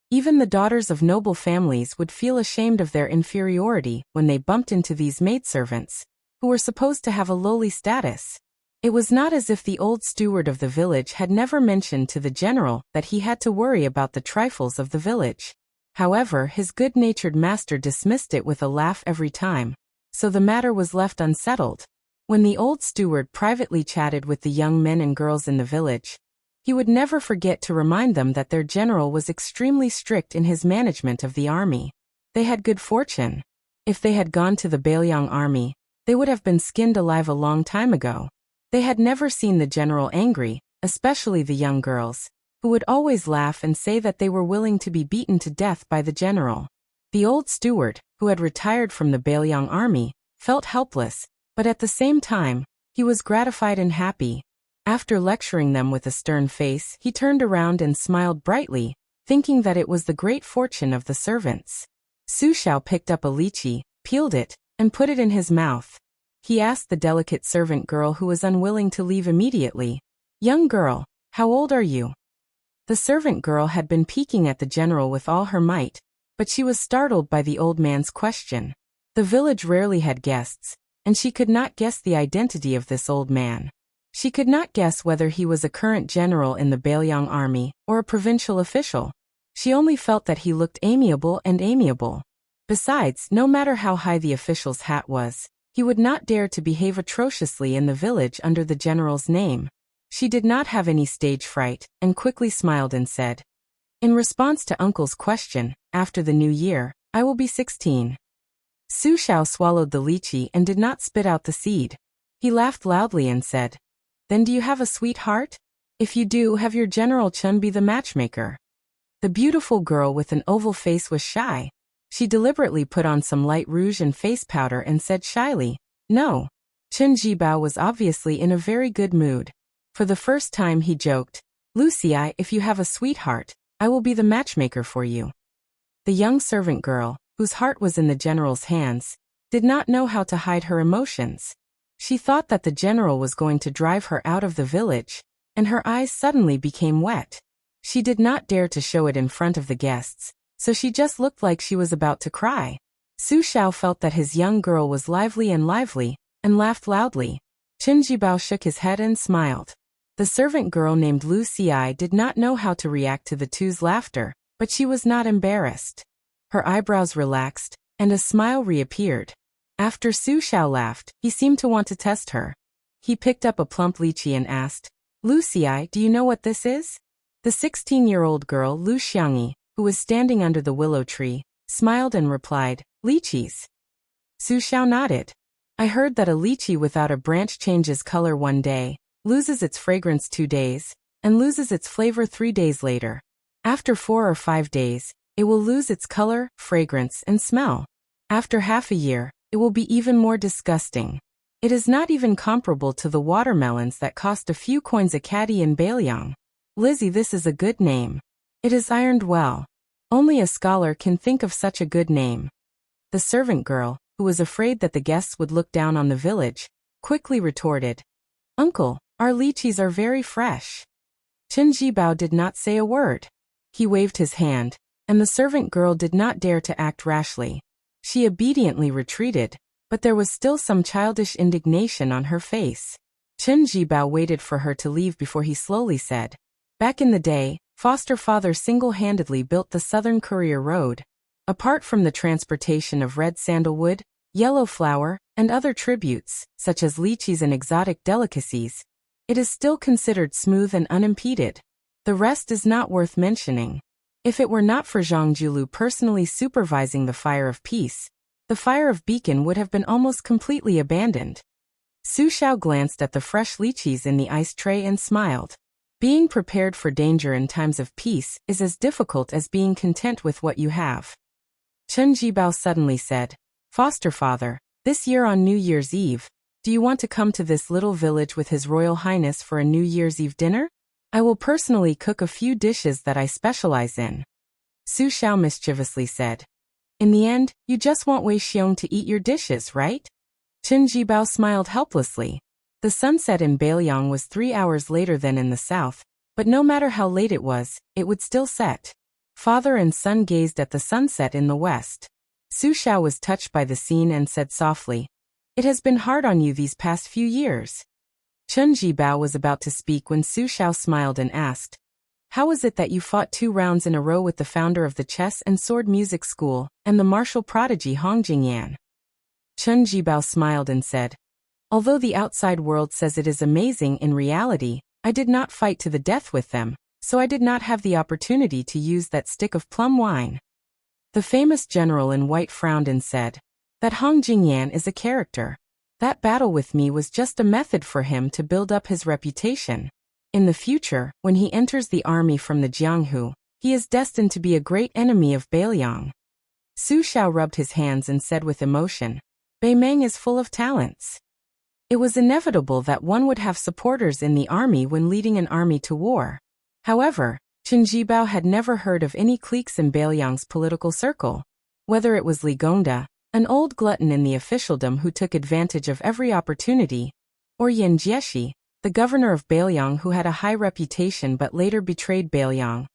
Even the daughters of noble families would feel ashamed of their inferiority when they bumped into these maidservants, who were supposed to have a lowly status. It was not as if the old steward of the village had never mentioned to the general that he had to worry about the trifles of the village. However, his good-natured master dismissed it with a laugh every time, so the matter was left unsettled. When the old steward privately chatted with the young men and girls in the village, he would never forget to remind them that their general was extremely strict in his management of the army. They had good fortune. If they had gone to the Bailiang army, they would have been skinned alive a long time ago. They had never seen the general angry, especially the young girls, who would always laugh and say that they were willing to be beaten to death by the general. The old steward, who had retired from the Bailiang army, felt helpless, but at the same time, he was gratified and happy. After lecturing them with a stern face, he turned around and smiled brightly, thinking that it was the great fortune of the servants. Su Xiao picked up a lychee, peeled it, and put it in his mouth. he asked the delicate servant girl who was unwilling to leave immediately. Young girl, how old are you? The servant girl had been peeking at the general with all her might, but she was startled by the old man's question. The village rarely had guests, and she could not guess the identity of this old man. She could not guess whether he was a current general in the Bailiang army or a provincial official. She only felt that he looked amiable and amiable. Besides, no matter how high the official's hat was, he would not dare to behave atrociously in the village under the general's name. She did not have any stage fright, and quickly smiled and said, "In response to uncle's question, after the new year, I will be 16. Su Xiao swallowed the lychee and did not spit out the seed. He laughed loudly and said, "Then do you have a sweetheart? If you do, have your General Chun be the matchmaker." The beautiful girl with an oval face was shy. She deliberately put on some light rouge and face powder and said shyly, "No." Chen Jibao was obviously in a very good mood. For the first time he joked, "Lucy, if you have a sweetheart, I will be the matchmaker for you." The young servant girl, whose heart was in the general's hands, did not know how to hide her emotions. She thought that the general was going to drive her out of the village, and her eyes suddenly became wet. She did not dare to show it in front of the guests, so she just looked like she was about to cry. Su Xiao felt that his young girl was lively, and laughed loudly. Chen Jibao shook his head and smiled. The servant girl named Lu Ci did not know how to react to the two's laughter, but she was not embarrassed. Her eyebrows relaxed, and a smile reappeared. After Su Xiao laughed, he seemed to want to test her. He picked up a plump lychee and asked, "Lu Ci, do you know what this is?" The 16-year-old girl Lu Xiangyi, who was standing under the willow tree, smiled and replied, "Lychees." Su Xiao nodded. "I heard that a lychee without a branch changes color one day, loses its fragrance 2 days, and loses its flavor 3 days later. After 4 or 5 days, it will lose its color, fragrance, and smell. After half a year, it will be even more disgusting. It is not even comparable to the watermelons that cost a few coins a caddy in Bailiang. Lizzie, this is a good name. It is ironed well. Only a scholar can think of such a good name." The servant girl, who was afraid that the guests would look down on the village, quickly retorted, "Uncle, our lychees are very fresh." Chen Jibao did not say a word. He waved his hand, and the servant girl did not dare to act rashly. She obediently retreated, but there was still some childish indignation on her face. Chen Jibao waited for her to leave before he slowly said, "Back in the day, foster father single-handedly built the Southern Courier Road. Apart from the transportation of red sandalwood, yellow flower, and other tributes, such as lychees and exotic delicacies, it is still considered smooth and unimpeded. The rest is not worth mentioning. If it were not for Zhang Julu personally supervising the Fire of Peace, the Fire of Beacon would have been almost completely abandoned." Su Xiao glanced at the fresh lychees in the ice tray and smiled. Being prepared for danger in times of peace is as difficult as being content with what you have. Chen Jibao suddenly said, "Foster father, this year on New Year's Eve, do you want to come to this little village with His Royal Highness for a New Year's Eve dinner? I will personally cook a few dishes that I specialize in." Su Xiao mischievously said, "In the end, you just want Wei Xiong to eat your dishes, right?" Chen Jibao smiled helplessly. The sunset in Bailiang was 3 hours later than in the south, but no matter how late it would still set. Father and son gazed at the sunset in the west. Su Xiao was touched by the scene and said softly, "It has been hard on you these past few years." Chen Jibao was about to speak when Su Xiao smiled and asked, "How is it that you fought 2 rounds in a row with the founder of the chess and sword music school and the martial prodigy Hong Jingyan?" Chen Jibao smiled and said, "Although the outside world says it is amazing, in reality, I did not fight to the death with them, so I did not have the opportunity to use that stick of plum wine." The famous general in white frowned and said, "That Hong Jingyan is a character. That battle with me was just a method for him to build up his reputation. In the future, when he enters the army from the Jianghu, he is destined to be a great enemy of Bailiang." Su Xiao rubbed his hands and said with emotion, "Beimeng is full of talents." It was inevitable that one would have supporters in the army when leading an army to war. However, Chen Jibao had never heard of any cliques in Bailiang's political circle. Whether it was Li Gongda, An old glutton in the officialdom who took advantage of every opportunity, or Yin Jieshi, the governor of Bailiang who had a high reputation but later betrayed Bailiang,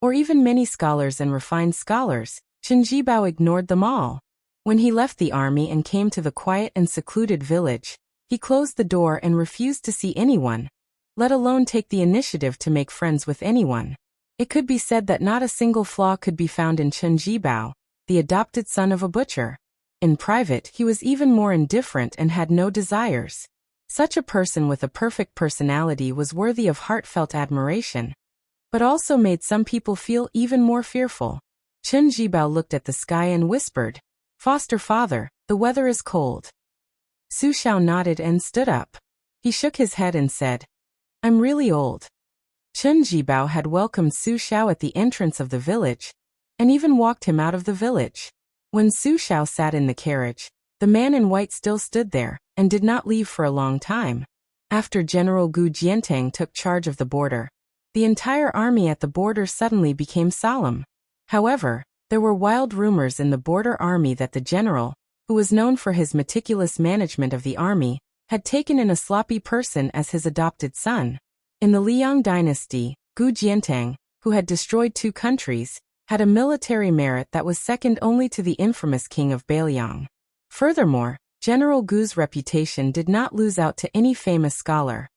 or even many scholars and refined scholars, Chen Jibao ignored them all. When he left the army and came to the quiet and secluded village, he closed the door and refused to see anyone, let alone take the initiative to make friends with anyone. It could be said that not a single flaw could be found in Chen Jibao, the adopted son of a butcher. In private, he was even more indifferent and had no desires. Such a person with a perfect personality was worthy of heartfelt admiration, but also made some people feel even more fearful. Chen Jibao looked at the sky and whispered, "Foster father, the weather is cold." Su Xiao nodded and stood up. He shook his head and said, "I'm really old." Chen Jibao had welcomed Su Xiao at the entrance of the village, and even walked him out of the village. When Su Xiao sat in the carriage, the man in white still stood there, and did not leave for a long time. After General Gu Jiantang took charge of the border, the entire army at the border suddenly became solemn. However, there were wild rumors in the border army that the general, who was known for his meticulous management of the army, had taken in a sloppy person as his adopted son. In the Liang dynasty, Gu Jiantang, who had destroyed 2 countries, had a military merit that was second only to the infamous king of Bailiang. Furthermore, General Gu's reputation did not lose out to any famous scholar.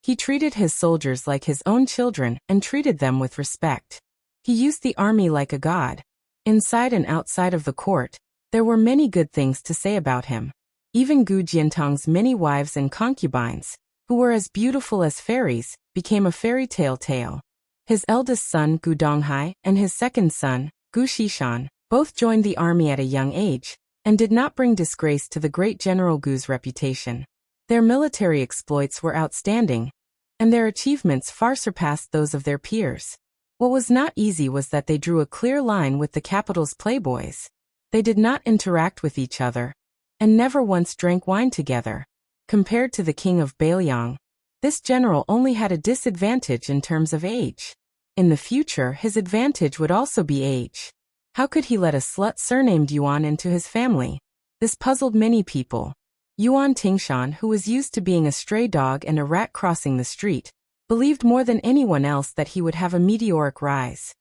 He treated his soldiers like his own children and treated them with respect. He used the army like a god. Inside and outside of the court, there were many good things to say about him. Even Gu Jiantang's many wives and concubines, who were as beautiful as fairies, became a fairy tale. His eldest son, Gu Donghai, and his second son, Gu Xishan, both joined the army at a young age, and did not bring disgrace to the great General Gu's reputation. Their military exploits were outstanding, and their achievements far surpassed those of their peers. What was not easy was that they drew a clear line with the capital's playboys. They did not interact with each other, and never once drank wine together. Compared to the king of Bailiang, this general only had a disadvantage in terms of age. In the future, his advantage would also be age. How could he let a slut surnamed Yuan into his family? This puzzled many people. Yuan Tingshan, who was used to being a stray dog and a rat crossing the street, believed more than anyone else that he would have a meteoric rise.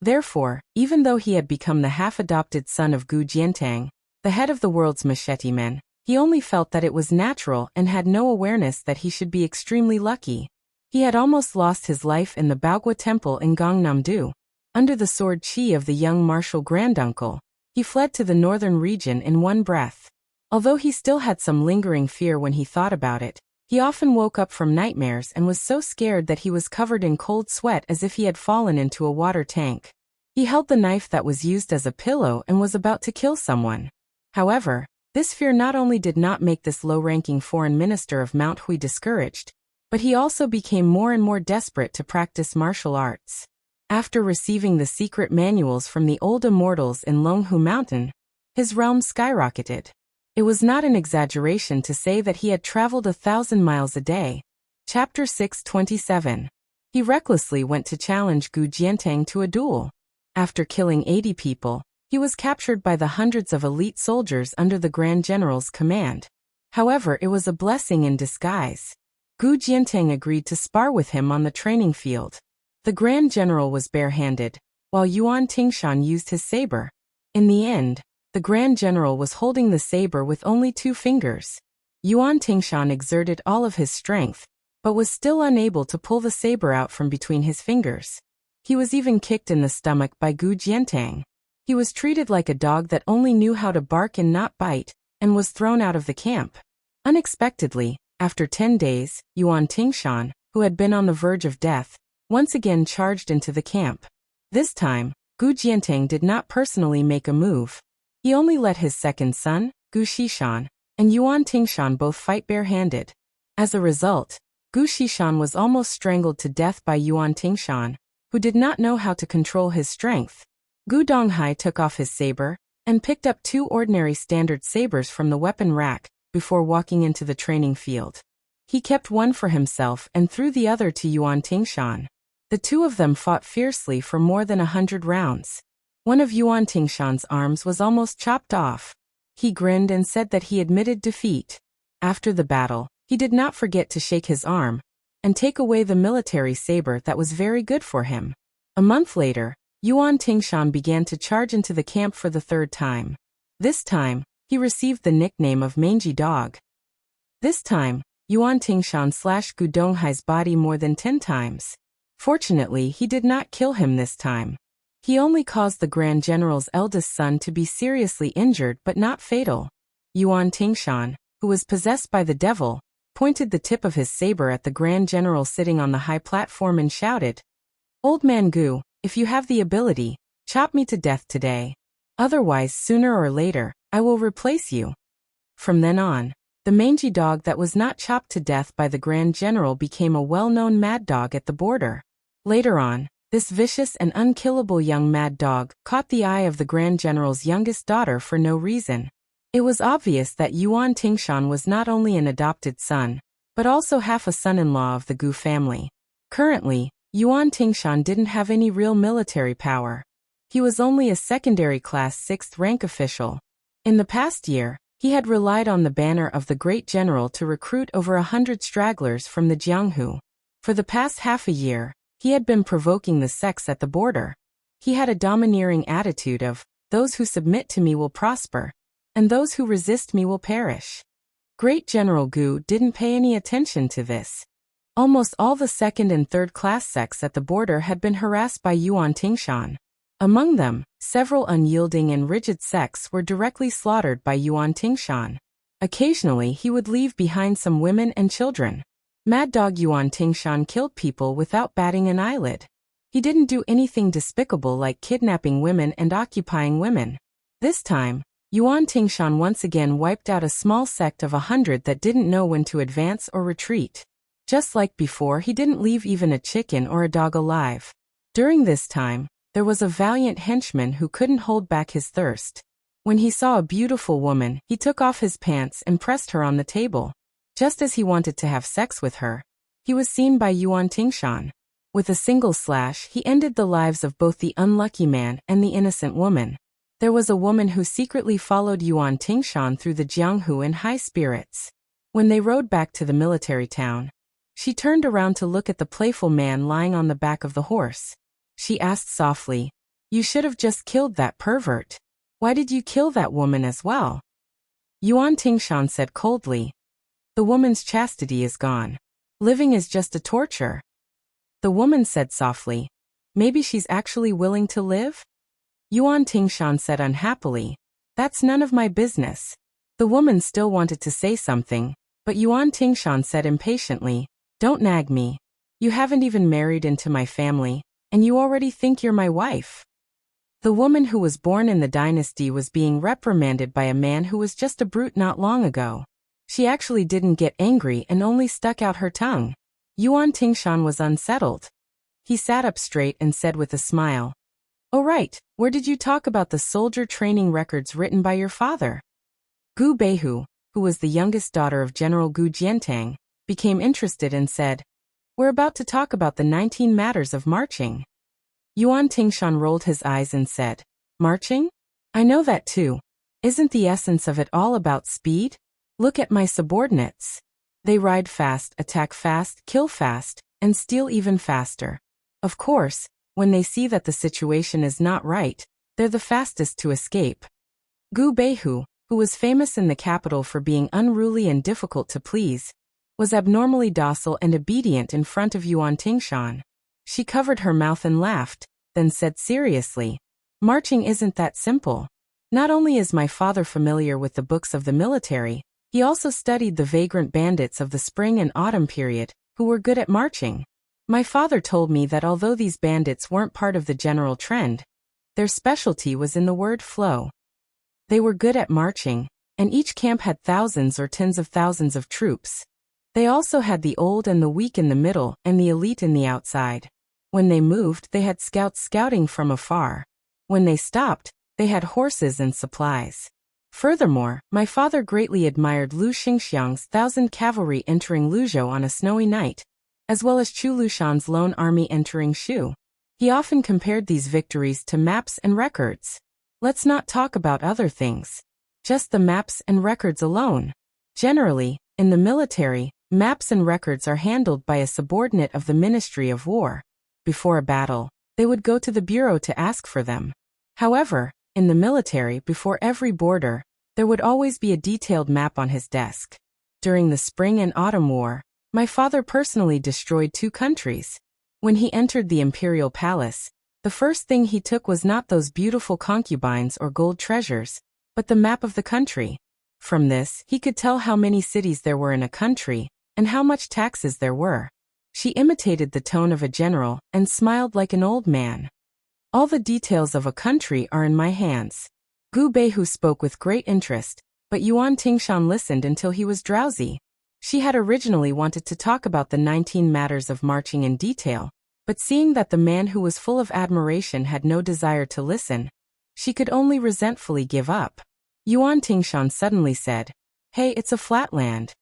Therefore, even though he had become the half-adopted son of Gu Jiantang, the head of the world's machete men, he only felt that it was natural and had no awareness that he should be extremely lucky. He had almost lost his life in the Baogua Temple in Gangnam-do. Under the sword chi of the young martial granduncle, he fled to the northern region in one breath. Although he still had some lingering fear when he thought about it, he often woke up from nightmares and was so scared that he was covered in cold sweat as if he had fallen into a water tank. He held the knife that was used as a pillow and was about to kill someone. However, this fear not only did not make this low-ranking foreign minister of Mount Hui discouraged, but he also became more and more desperate to practice martial arts. After receiving the secret manuals from the old immortals in Longhu Mountain, his realm skyrocketed. It was not an exaggeration to say that he had traveled 1,000 miles a day. Chapter 627. He recklessly went to challenge Gu Jiantang to a duel. After killing 80 people, he was captured by the hundreds of elite soldiers under the Grand General's command. However, it was a blessing in disguise. Gu Jiantang agreed to spar with him on the training field. The Grand General was barehanded, while Yuan Tingshan used his saber. In the end, the Grand General was holding the saber with only 2 fingers. Yuan Tingshan exerted all of his strength, but was still unable to pull the saber out from between his fingers. He was even kicked in the stomach by Gu Jiantang. He was treated like a dog that only knew how to bark and not bite, and was thrown out of the camp. Unexpectedly, after 10 days, Yuan Tingshan, who had been on the verge of death, once again charged into the camp. This time, Gu Jiantang did not personally make a move. He only let his second son, Gu Xishan, and Yuan Tingshan both fight barehanded. As a result, Gu Xishan was almost strangled to death by Yuan Tingshan, who did not know how to control his strength. Gu Donghai took off his saber, and picked up 2 ordinary standard sabers from the weapon rack, before walking into the training field. He kept one for himself and threw the other to Yuan Tingshan. The 2 of them fought fiercely for more than 100 rounds. One of Yuan Tingshan's arms was almost chopped off. He grinned and said that he admitted defeat. After the battle, he did not forget to shake his arm and take away the military saber that was very good for him. A month later, Yuan Tingshan began to charge into the camp for the third time. This time, he received the nickname of Mangy Dog. This time, Yuan Tingshan slashed Gu Donghai's body more than 10 times. Fortunately, he did not kill him this time. He only caused the Grand General's eldest son to be seriously injured but not fatal. Yuan Tingshan, who was possessed by the devil, pointed the tip of his saber at the Grand General sitting on the high platform and shouted, "Old man Gu, if you have the ability, chop me to death today. Otherwise, sooner or later, I will replace you." From then on, the mangy dog that was not chopped to death by the Grand General became a well-known mad dog at the border. Later on, this vicious and unkillable young mad dog caught the eye of the Grand General's youngest daughter for no reason. It was obvious that Yuan Tingshan was not only an adopted son, but also half a son-in-law of the Gu family. Currently, Yuan Tingshan didn't have any real military power. He was only a secondary class 6th rank official. In the past year, he had relied on the banner of the great general to recruit over 100 stragglers from the Jianghu. For the past half a year, he had been provoking the sects at the border. He had a domineering attitude of, "Those who submit to me will prosper, and those who resist me will perish." Great General Gu didn't pay any attention to this. Almost all the second and third class sects at the border had been harassed by Yuan Tingshan. Among them, several unyielding and rigid sects were directly slaughtered by Yuan Tingshan. Occasionally he would leave behind some women and children. Mad Dog Yuan Tingshan killed people without batting an eyelid. He didn't do anything despicable like kidnapping women and occupying women. This time, Yuan Tingshan once again wiped out a small sect of 100 that didn't know when to advance or retreat. Just like before, he didn't leave even a chicken or a dog alive. During this time, there was a valiant henchman who couldn't hold back his thirst. When he saw a beautiful woman, he took off his pants and pressed her on the table. Just as he wanted to have sex with her, he was seen by Yuan Tingshan. With a single slash, he ended the lives of both the unlucky man and the innocent woman. There was a woman who secretly followed Yuan Tingshan through the Jianghu in high spirits. When they rode back to the military town, she turned around to look at the playful man lying on the back of the horse. She asked softly, "You should have just killed that pervert. Why did you kill that woman as well?" Yuan Tingshan said coldly, "The woman's chastity is gone. Living is just a torture." The woman said softly, "Maybe she's actually willing to live?" Yuan Tingshan said unhappily, "That's none of my business." The woman still wanted to say something, but Yuan Tingshan said impatiently, "Don't nag me. You haven't even married into my family, and you already think you're my wife." The woman who was born in the dynasty was being reprimanded by a man who was just a brute not long ago. She actually didn't get angry and only stuck out her tongue. Yuan Tingshan was unsettled. He sat up straight and said with a smile, "Oh right, where did you talk about the soldier training records written by your father?" Gu Beihu, who was the youngest daughter of General Gu Jiantang, became interested and said, "We're about to talk about the 19 matters of marching." Yuan Tingshan rolled his eyes and said, "Marching? I know that too. Isn't the essence of it all about speed? Look at my subordinates. They ride fast, attack fast, kill fast, and steal even faster. Of course, when they see that the situation is not right, they're the fastest to escape." Gu Beihu, who was famous in the capital for being unruly and difficult to please, was abnormally docile and obedient in front of Yuan Tingshan. She covered her mouth and laughed, then said seriously, "Marching isn't that simple. Not only is my father familiar with the books of the military, he also studied the vagrant bandits of the spring and autumn period, who were good at marching. My father told me that although these bandits weren't part of the general trend, their specialty was in the word flow. They were good at marching, and each camp had thousands or tens of thousands of troops. They also had the old and the weak in the middle and the elite in the outside. When they moved, they had scouts scouting from afar. When they stopped, they had horses and supplies. Furthermore, my father greatly admired Lu Xingxiang's 1,000 cavalry entering Luzhou on a snowy night, as well as Chu Lushan's lone army entering Shu. He often compared these victories to maps and records. Let's not talk about other things. just the maps and records alone. Generally, in the military, maps and records are handled by a subordinate of the Ministry of War. Before a battle, they would go to the bureau to ask for them. However, in the military, before every border, there would always be a detailed map on his desk. During the Spring and Autumn War, my father personally destroyed 2 countries. When he entered the imperial palace, the first thing he took was not those beautiful concubines or gold treasures, but the map of the country. From this, he could tell how many cities there were in a country, and how much taxes there were. She imitated the tone of a general, and smiled like an old man. All the details of a country are in my hands. Gu Beihu spoke with great interest, but Yuan Tingshan listened until he was drowsy. She had originally wanted to talk about the 19 matters of marching in detail, but seeing that the man who was full of admiration had no desire to listen, she could only resentfully give up. Yuan Tingshan suddenly said, "Hey, it's a flat land."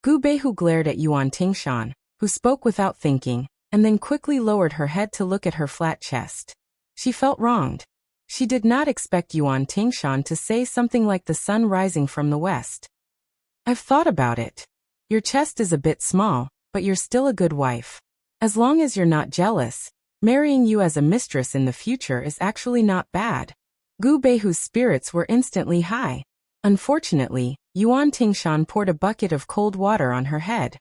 Gu Beihu glared at Yuan Tingshan, who spoke without thinking, and then quickly lowered her head to look at her flat chest. She felt wronged. She did not expect Yuan Tingshan to say something like the sun rising from the west. "I've thought about it. Your chest is a bit small, but you're still a good wife. As long as you're not jealous, marrying you as a mistress in the future is actually not bad." Gu Beihu's spirits were instantly high. Unfortunately, Yuan Tingshan poured a bucket of cold water on her head.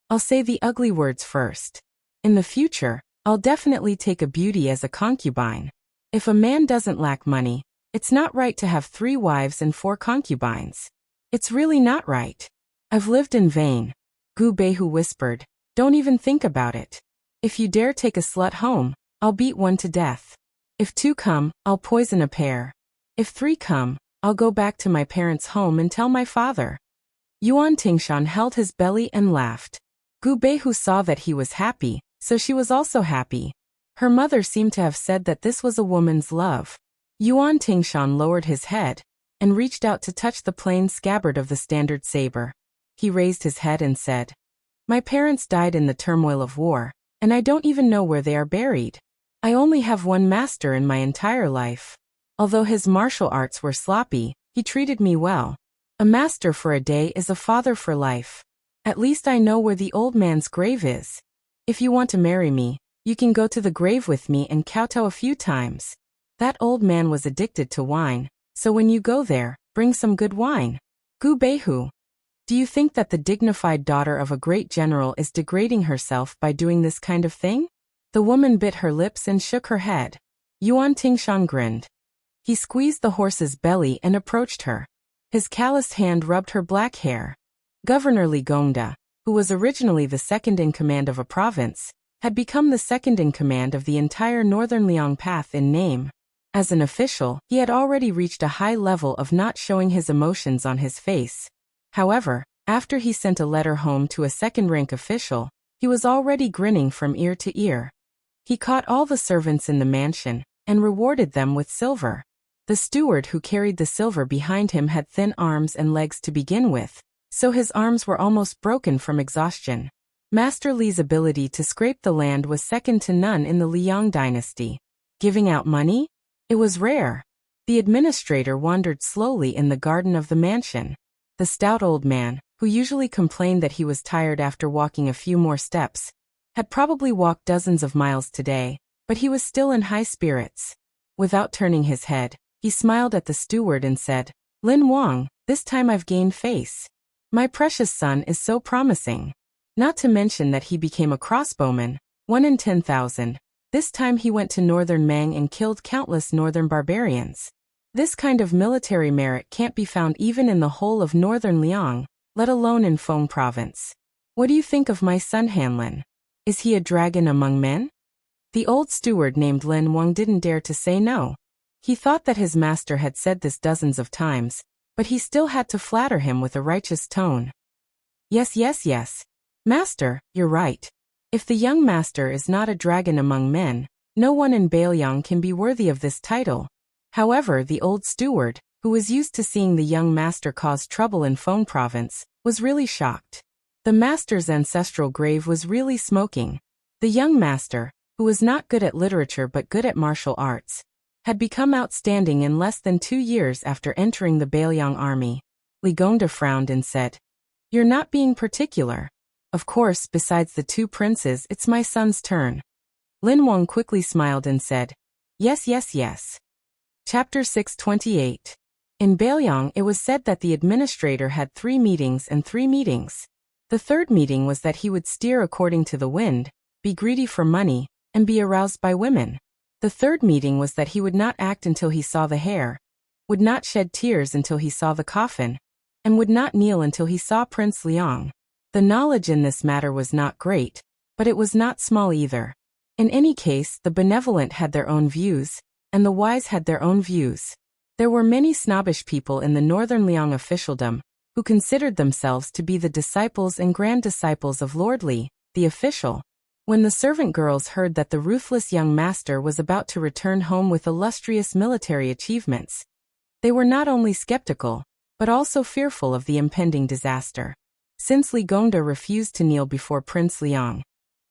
"I'll say the ugly words first. In the future, I'll definitely take a beauty as a concubine. If a man doesn't lack money, it's not right to have 3 wives and 4 concubines. It's really not right. I've lived in vain." Gu Beihu whispered, "Don't even think about it. If you dare take a slut home, I'll beat 1 to death. If 2 come, I'll poison a pair. If 3 come, I'll go back to my parents' home and tell my father." Yuan Tingshan held his belly and laughed. Gu Beihu saw that he was happy, so she was also happy. Her mother seemed to have said that this was a woman's love. Yuan Tingshan lowered his head, and reached out to touch the plain scabbard of the standard saber. He raised his head and said, "My parents died in the turmoil of war, and I don't even know where they are buried. I only have 1 master in my entire life. Although his martial arts were sloppy, he treated me well. A master for a day is a father for life. At least I know where the old man's grave is. If you want to marry me, you can go to the grave with me and kowtow a few times. That old man was addicted to wine, so when you go there, bring some good wine." Gu Beihu, do you think that the dignified daughter of a great general is degrading herself by doing this kind of thing? The woman bit her lips and shook her head. Yuan Tingshan grinned. He squeezed the horse's belly and approached her. His calloused hand rubbed her black hair. Governor Li Gongda, who was originally the second in command of a province, had become the second in command of the entire northern Liang Path in name. As an official, he had already reached a high level of not showing his emotions on his face. However, after he sent a letter home to a second-rank official, he was already grinning from ear to ear. He caught all the servants in the mansion, and rewarded them with silver. The steward who carried the silver behind him had thin arms and legs to begin with, so his arms were almost broken from exhaustion. Master Li's ability to scrape the land was second to none in the Liang dynasty. Giving out money? It was rare. The administrator wandered slowly in the garden of the mansion. The stout old man, who usually complained that he was tired after walking a few more steps, had probably walked dozens of miles today, but he was still in high spirits. Without turning his head, he smiled at the steward and said, "Lin Wang, this time I've gained face. My precious son is so promising." Not to mention that he became a crossbowman, 1 in 10,000. This time he went to northern Mang and killed countless northern barbarians. This kind of military merit can't be found even in the whole of northern Liang, let alone in Feng province. What do you think of my son Hanlin? Is he a dragon among men? The old steward named Lin Wang didn't dare to say no. He thought that his master had said this dozens of times, but he still had to flatter him with a righteous tone. Yes, yes, yes. Master, you're right. If the young master is not a dragon among men, no one in Bailiang can be worthy of this title. However, the old steward, who was used to seeing the young master cause trouble in Feng province, was really shocked. The master's ancestral grave was really smoking. The young master, who was not good at literature but good at martial arts, had become outstanding in less than 2 years after entering the Bailiang army. Li Gongda frowned and said, "You're not being particular. Of course, besides the 2 princes, it's my son's turn." Lin Wang quickly smiled and said, "Yes, yes, yes." Chapter 628. In Bailiang, it was said that the administrator had 3 meetings and 3 meetings. The 3rd meeting was that he would steer according to the wind, be greedy for money, and be aroused by women. The 3rd meeting was that he would not act until he saw the hair, would not shed tears until he saw the coffin, and would not kneel until he saw Prince Liang. The knowledge in this matter was not great, but it was not small either. In any case, the benevolent had their own views, and the wise had their own views. There were many snobbish people in the northern Liang officialdom, who considered themselves to be the disciples and grand disciples of Lord Li, the official. When the servant girls heard that the ruthless young master was about to return home with illustrious military achievements, they were not only skeptical, but also fearful of the impending disaster. Since Li Gongda refused to kneel before Prince Liang,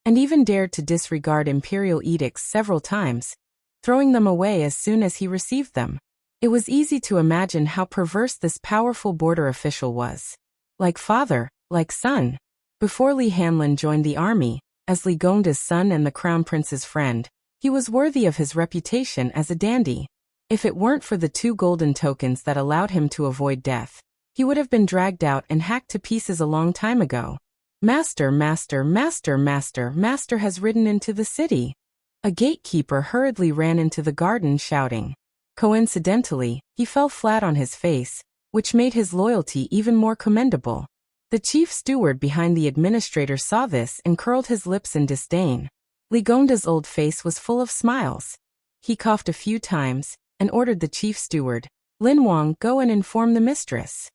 and even dared to disregard imperial edicts several times, throwing them away as soon as he received them, it was easy to imagine how perverse this powerful border official was. Like father, like son. Before Li Hanlin joined the army, as Li Gongda's son and the crown prince's friend, he was worthy of his reputation as a dandy. If it weren't for the 2 golden tokens that allowed him to avoid death, he would have been dragged out and hacked to pieces a long time ago. "Master, master, master, master, master has ridden into the city." A gatekeeper hurriedly ran into the garden shouting. Coincidentally, he fell flat on his face, which made his loyalty even more commendable. The chief steward behind the administrator saw this and curled his lips in disdain. Li Gongda's old face was full of smiles. He coughed a few times, and ordered the chief steward, "Lin Wang, go and inform the mistress."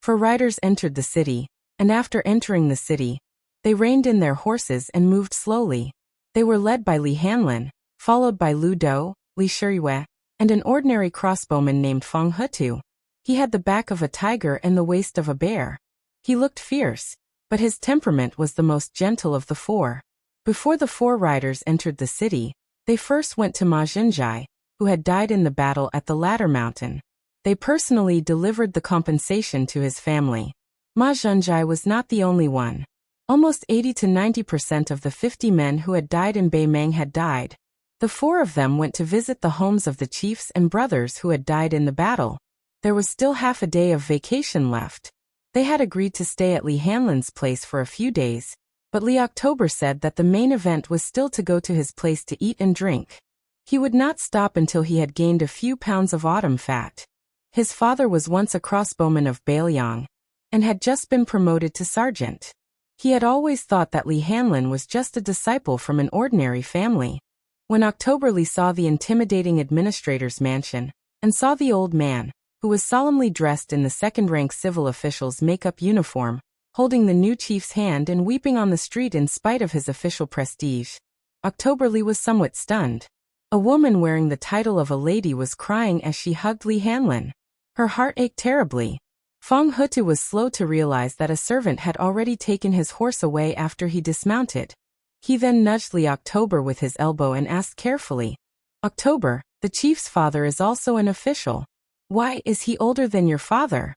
4 riders entered the city, and after entering the city, they reined in their horses and moved slowly. They were led by Li Hanlin, followed by Lu Do, Li Shiyue, and an ordinary crossbowman named Feng Hutu. He had the back of a tiger and the waist of a bear. He looked fierce, but his temperament was the most gentle of the 4. Before the 4 riders entered the city, they first went to Ma Zhenjai, who had died in the battle at the Ladder Mountain. They personally delivered the compensation to his family. Ma Zhenjai was not the only one. Almost 80 to 90% of the 50 men who had died in Beimang had died. The 4 of them went to visit the homes of the chiefs and brothers who had died in the battle. There was still half a day of vacation left. They had agreed to stay at Li Hanlin's place for a few days, but Li October said that the main event was still to go to his place to eat and drink. He would not stop until he had gained a few pounds of autumn fat. His father was once a crossbowman of Bailiang, and had just been promoted to sergeant. He had always thought that Li Hanlin was just a disciple from an ordinary family. When October Li saw the intimidating administrator's mansion, and saw the old man, who was solemnly dressed in the second-rank civil official's make-up uniform, holding the new chief's hand and weeping on the street in spite of his official prestige, October Li was somewhat stunned. A woman wearing the title of a lady was crying as she hugged Li Hanlin. Her heart ached terribly. Feng Hutu was slow to realize that a servant had already taken his horse away after he dismounted. He then nudged Li October with his elbow and asked carefully, "October, the chief's father is also an official. Why, is he older than your father?"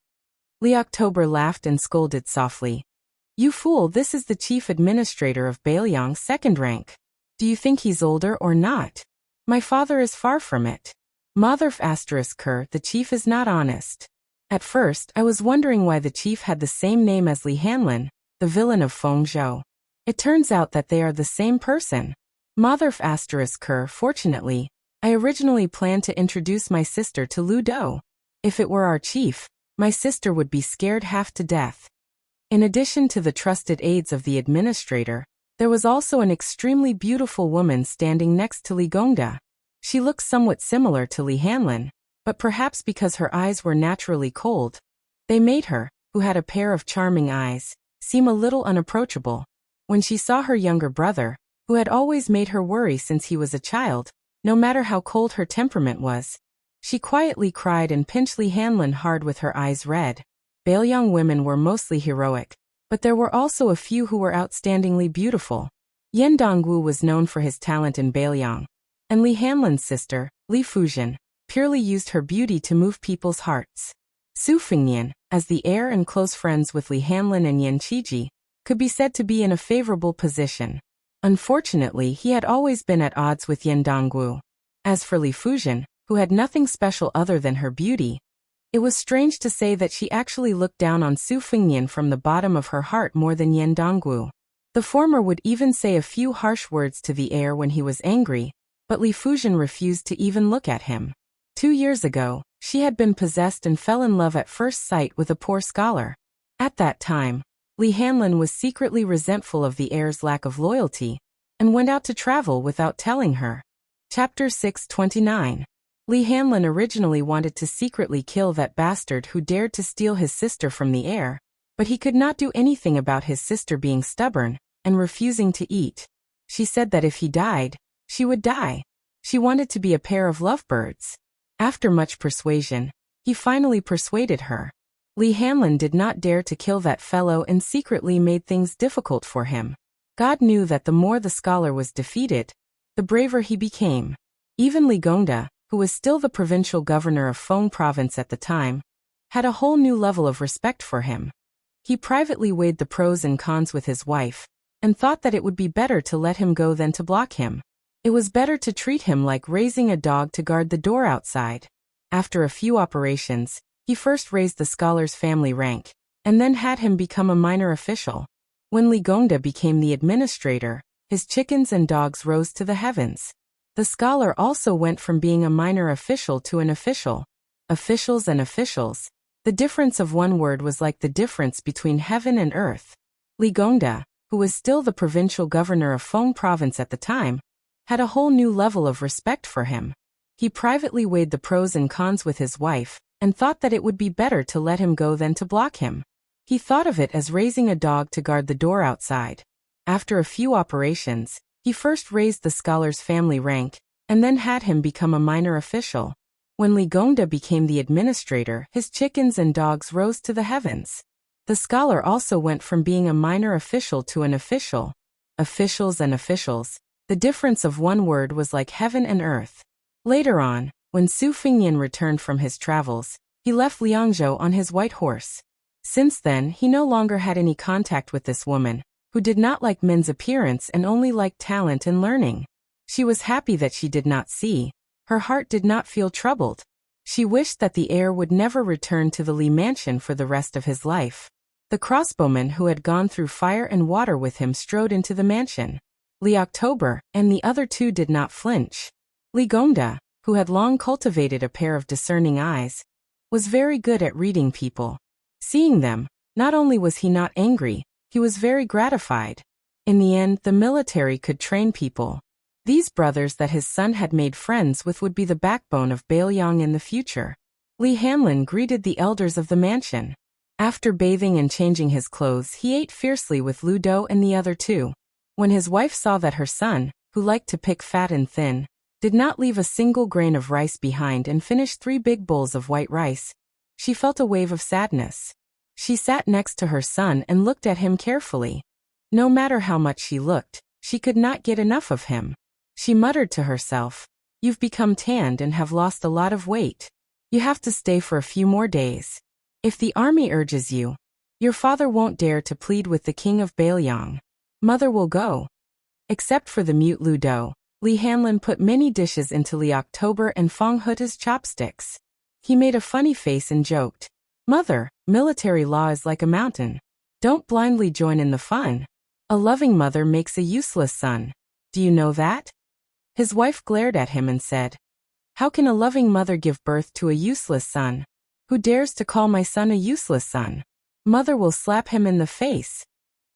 Li October laughed and scolded softly. "You fool, this is the chief administrator of Bailiang's 2nd rank. Do you think he's older or not? My father is far from it. Motherf ***, the chief is not honest." At first, I was wondering why the chief had the same name as Li Hanlin, the villain of Fengzhou. It turns out that they are the same person. Motherf ***, fortunately, I originally planned to introduce my sister to Lu Do. If it were our chief, my sister would be scared half to death. In addition to the trusted aides of the administrator, there was also an extremely beautiful woman standing next to Li Gongda. She looked somewhat similar to Li Hanlin, but perhaps because her eyes were naturally cold, they made her, who had a pair of charming eyes, seem a little unapproachable. When she saw her younger brother, who had always made her worry since he was a child, no matter how cold her temperament was, she quietly cried and pinched Li Hanlin hard with her eyes red. Bailiang women were mostly heroic, but there were also a few who were outstandingly beautiful. Yan Dongwu was known for his talent in Bailiang. And Li Hanlin's sister, Li Fujian, purely used her beauty to move people's hearts. Su Fengnian, as the heir and close friends with Li Hanlin and Yan Qiji, could be said to be in a favorable position. Unfortunately, he had always been at odds with Yan Dongwu. As for Li Fujian, who had nothing special other than her beauty, it was strange to say that she actually looked down on Su Fengnian from the bottom of her heart more than Yan Dongwu. The former would even say a few harsh words to the heir when he was angry, but Li Fujian refused to even look at him. 2 years ago, she had been possessed and fell in love at first sight with a poor scholar. At that time, Li Hanlin was secretly resentful of the heir's lack of loyalty, and went out to travel without telling her. Chapter 629. Li Hanlin originally wanted to secretly kill that bastard who dared to steal his sister from the heir, but he could not do anything about his sister being stubborn and refusing to eat. She said that if he died, she would die. She wanted to be a pair of lovebirds. After much persuasion, he finally persuaded her. Li Hanlin did not dare to kill that fellow and secretly made things difficult for him. God knew that the more the scholar was defeated, the braver he became. Even Li Gongda, who was still the provincial governor of Feng province at the time, had a whole new level of respect for him. He privately weighed the pros and cons with his wife, and thought that it would be better to let him go than to block him. It was better to treat him like raising a dog to guard the door outside. After a few operations, he first raised the scholar's family rank, and then had him become a minor official. When Li Gongda became the administrator, his chickens and dogs rose to the heavens. The scholar also went from being a minor official to an official. Officials and officials. The difference of one word was like the difference between heaven and earth. Li Gongda, who was still the provincial governor of Feng province at the time, had a whole new level of respect for him. He privately weighed the pros and cons with his wife, and thought that it would be better to let him go than to block him. He thought of it as raising a dog to guard the door outside. After a few operations, he first raised the scholar's family rank, and then had him become a minor official. When Li Gongda became the administrator, his chickens and dogs rose to the heavens. The scholar also went from being a minor official to an official. Officials and officials. The difference of one word was like heaven and earth. Later on, when Su Fengnian returned from his travels, he left Liangzhou on his white horse. Since then, he no longer had any contact with this woman, who did not like men's appearance and only liked talent and learning. She was happy that she did not see. Her heart did not feel troubled. She wished that the heir would never return to the Li mansion for the rest of his life. The crossbowman who had gone through fire and water with him strode into the mansion. Li October and the other two did not flinch. Li Gongda, who had long cultivated a pair of discerning eyes, was very good at reading people. Seeing them, not only was he not angry, he was very gratified. In the end, the military could train people. These brothers that his son had made friends with would be the backbone of Bailiang in the future. Li Hanlin greeted the elders of the mansion. After bathing and changing his clothes, he ate fiercely with Lu Do and the other two. When his wife saw that her son, who liked to pick fat and thin, did not leave a single grain of rice behind and finished 3 big bowls of white rice, she felt a wave of sadness. She sat next to her son and looked at him carefully. No matter how much she looked, she could not get enough of him. She muttered to herself, "You've become tanned and have lost a lot of weight. You have to stay for a few more days. If the army urges you, your father won't dare to plead with the king of Bailiang. Mother will go." Except for the mute Lu Do, Li Hanlin put many dishes into Li October and Feng Huta's chopsticks. He made a funny face and joked, "Mother, military law is like a mountain. Don't blindly join in the fun. A loving mother makes a useless son. Do you know that?" His wife glared at him and said, "How can a loving mother give birth to a useless son? Who dares to call my son a useless son? Mother will slap him in the face."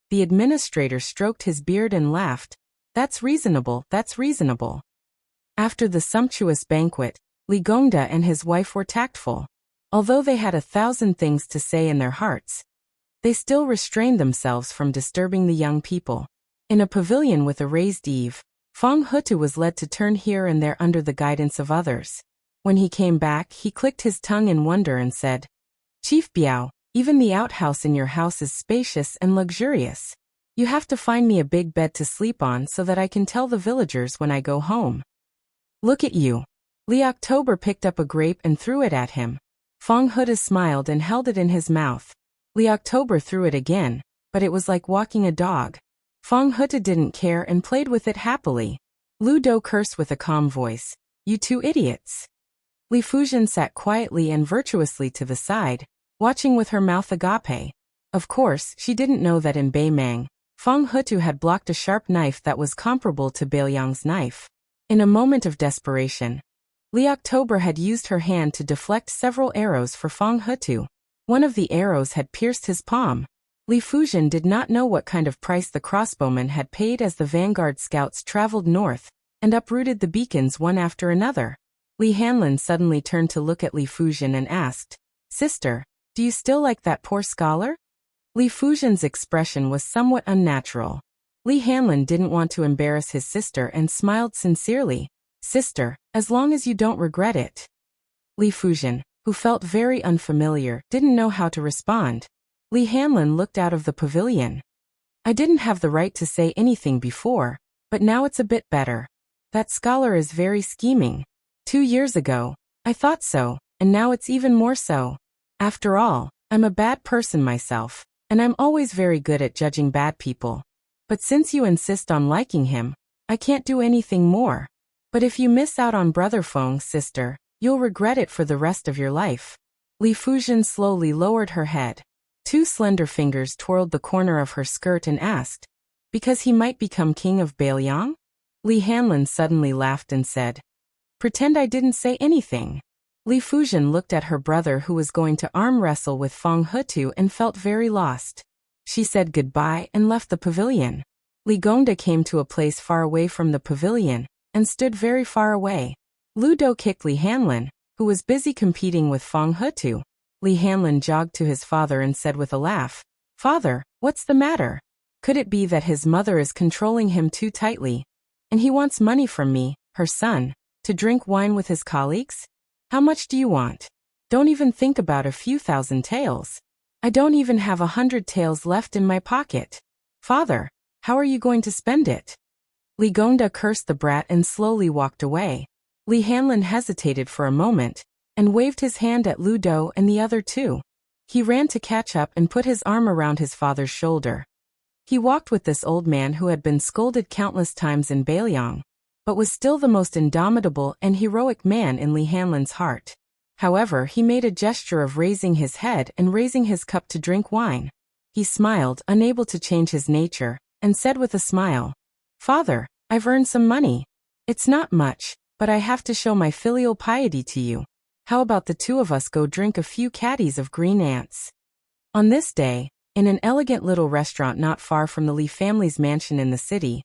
The administrator stroked his beard and laughed. That's reasonable, that's reasonable." After the sumptuous banquet, Li Gongda and his wife were tactful. Although they had 1,000 things to say in their hearts, they still restrained themselves from disturbing the young people. In a pavilion with a raised eave, Feng Hutu was led to turn here and there under the guidance of others. When he came back, he clicked his tongue in wonder and said, "Chief Biao, even the outhouse in your house is spacious and luxurious. You have to find me a big bed to sleep on so that I can tell the villagers when I go home." Look at you. Li October picked up a grape and threw it at him. Fong Huda smiled and held it in his mouth. Li October threw it again, but it was like walking a dog. Fong Huda didn't care and played with it happily. Lu Do cursed with a calm voice. You two idiots. Li Fujian sat quietly and virtuously to the side, watching with her mouth agape. Of course, she didn't know that in Beimang, Fong Hutu had blocked a sharp knife that was comparable to Beiliang's knife. In a moment of desperation, Li October had used her hand to deflect several arrows for Fong Hutu. One of the arrows had pierced his palm. Li Fujian did not know what kind of price the crossbowmen had paid as the vanguard scouts traveled north and uprooted the beacons one after another. Li Hanlin suddenly turned to look at Li Fujian and asked, Sister, do you still like that poor scholar? Li Fujian's expression was somewhat unnatural. Li Hanlin didn't want to embarrass his sister and smiled sincerely. Sister, as long as you don't regret it. Li Fujian, who felt very unfamiliar, didn't know how to respond. Li Hanlin looked out of the pavilion. I didn't have the right to say anything before, but now it's a bit better. That scholar is very scheming. 2 years ago, I thought so, and now it's even more so. After all, I'm a bad person myself, and I'm always very good at judging bad people. But since you insist on liking him, I can't do anything more. But if you miss out on Brother Feng's sister, you'll regret it for the rest of your life. Li Fujian slowly lowered her head. 2 slender fingers twirled the corner of her skirt and asked, because he might become king of Beiliang? Li Hanlin suddenly laughed and said, pretend I didn't say anything. Li Fujian looked at her brother who was going to arm wrestle with Fong Hutu and felt very lost. She said goodbye and left the pavilion. Li Gongda came to a place far away from the pavilion and stood very far away. Lu Do kicked Li Hanlin, who was busy competing with Fong Hutu. Li Hanlin jogged to his father and said with a laugh, Father, what's the matter? Could it be that his mother is controlling him too tightly? And he wants money from me, her son, to drink wine with his colleagues? How much do you want? Don't even think about a few thousand taels. I don't even have 100 taels left in my pocket. Father, how are you going to spend it? Li Gongda cursed the brat and slowly walked away. Li Hanlin hesitated for a moment and waved his hand at Lu Do and the other 2. He ran to catch up and put his arm around his father's shoulder. He walked with this old man who had been scolded countless times in Beiliang, but was still the most indomitable and heroic man in Li Hanlin's heart. However, he made a gesture of raising his head and raising his cup to drink wine. He smiled, unable to change his nature, and said with a smile, Father, I've earned some money. It's not much, but I have to show my filial piety to you. How about the 2 of us go drink a few caddies of green ants? On this day, in an elegant little restaurant not far from the Li family's mansion in the city,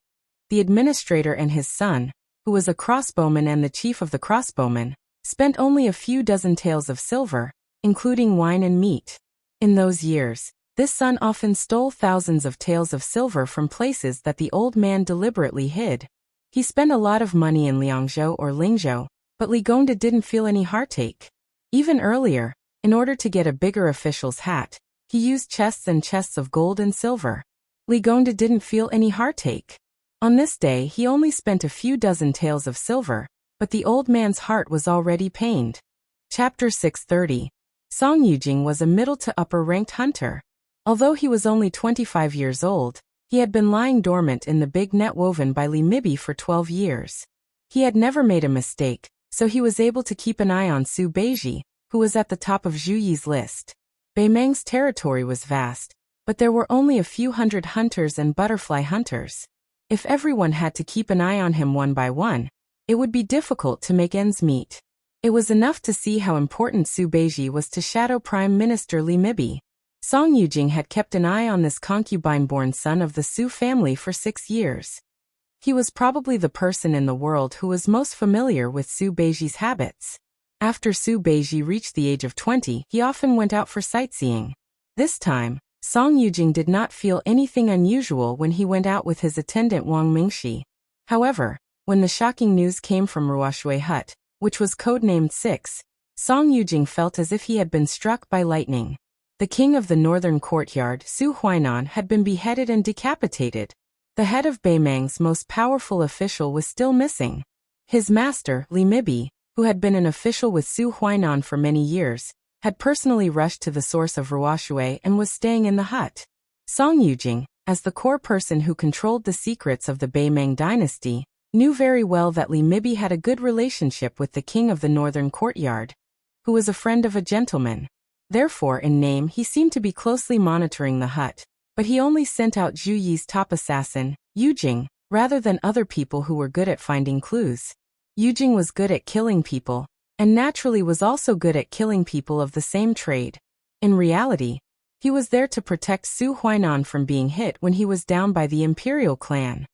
the administrator and his son, who was a crossbowman and the chief of the crossbowmen, spent only a few dozen taels of silver, including wine and meat. In those years, this son often stole thousands of taels of silver from places that the old man deliberately hid. He spent a lot of money in Liangzhou or Lingzhou, but Li Gongda didn't feel any heartache. Even earlier, in order to get a bigger official's hat, he used chests and chests of gold and silver. Li Gongda didn't feel any heartache. On this day he only spent a few dozen taels of silver, but the old man's heart was already pained. Chapter 630. Song Yujing was a middle to upper-ranked hunter. Although he was only 25 years old, he had been lying dormant in the big net woven by Li Mibi for 12 years. He had never made a mistake, so he was able to keep an eye on Su Beiji, who was at the top of Zhu Yi's list. Beimang's territory was vast, but there were only a few hundred hunters and butterfly hunters. If everyone had to keep an eye on him one by one, it would be difficult to make ends meet. It was enough to see how important Su Beiji was to Shadow Prime Minister Li Mibi. Song Yujing had kept an eye on this concubine-born son of the Su family for 6 years. He was probably the person in the world who was most familiar with Su Beiji's habits. After Su Beiji reached the age of 20, he often went out for sightseeing. This time, Song Yujing did not feel anything unusual when he went out with his attendant Wang Mingxi. However, when the shocking news came from Ruoshui Hut, which was codenamed 6, Song Yujing felt as if he had been struck by lightning. The king of the northern courtyard, Su Huainan, had been beheaded and decapitated. The head of Beimang's most powerful official was still missing. His master, Li Mibi, who had been an official with Su Huainan for many years, had personally rushed to the source of Ruoshui and was staying in the hut. Song Yujing, as the core person who controlled the secrets of the Beimeng dynasty, knew very well that Li Mibi had a good relationship with the king of the northern courtyard, who was a friend of a gentleman. Therefore, in name, he seemed to be closely monitoring the hut, but he only sent out Zhu Yi's top assassin, Yujing, rather than other people who were good at finding clues. Yujing was good at killing people, and naturally was also good at killing people of the same trade. In reality, he was there to protect Su Huainan from being hit when he was down by the imperial clan.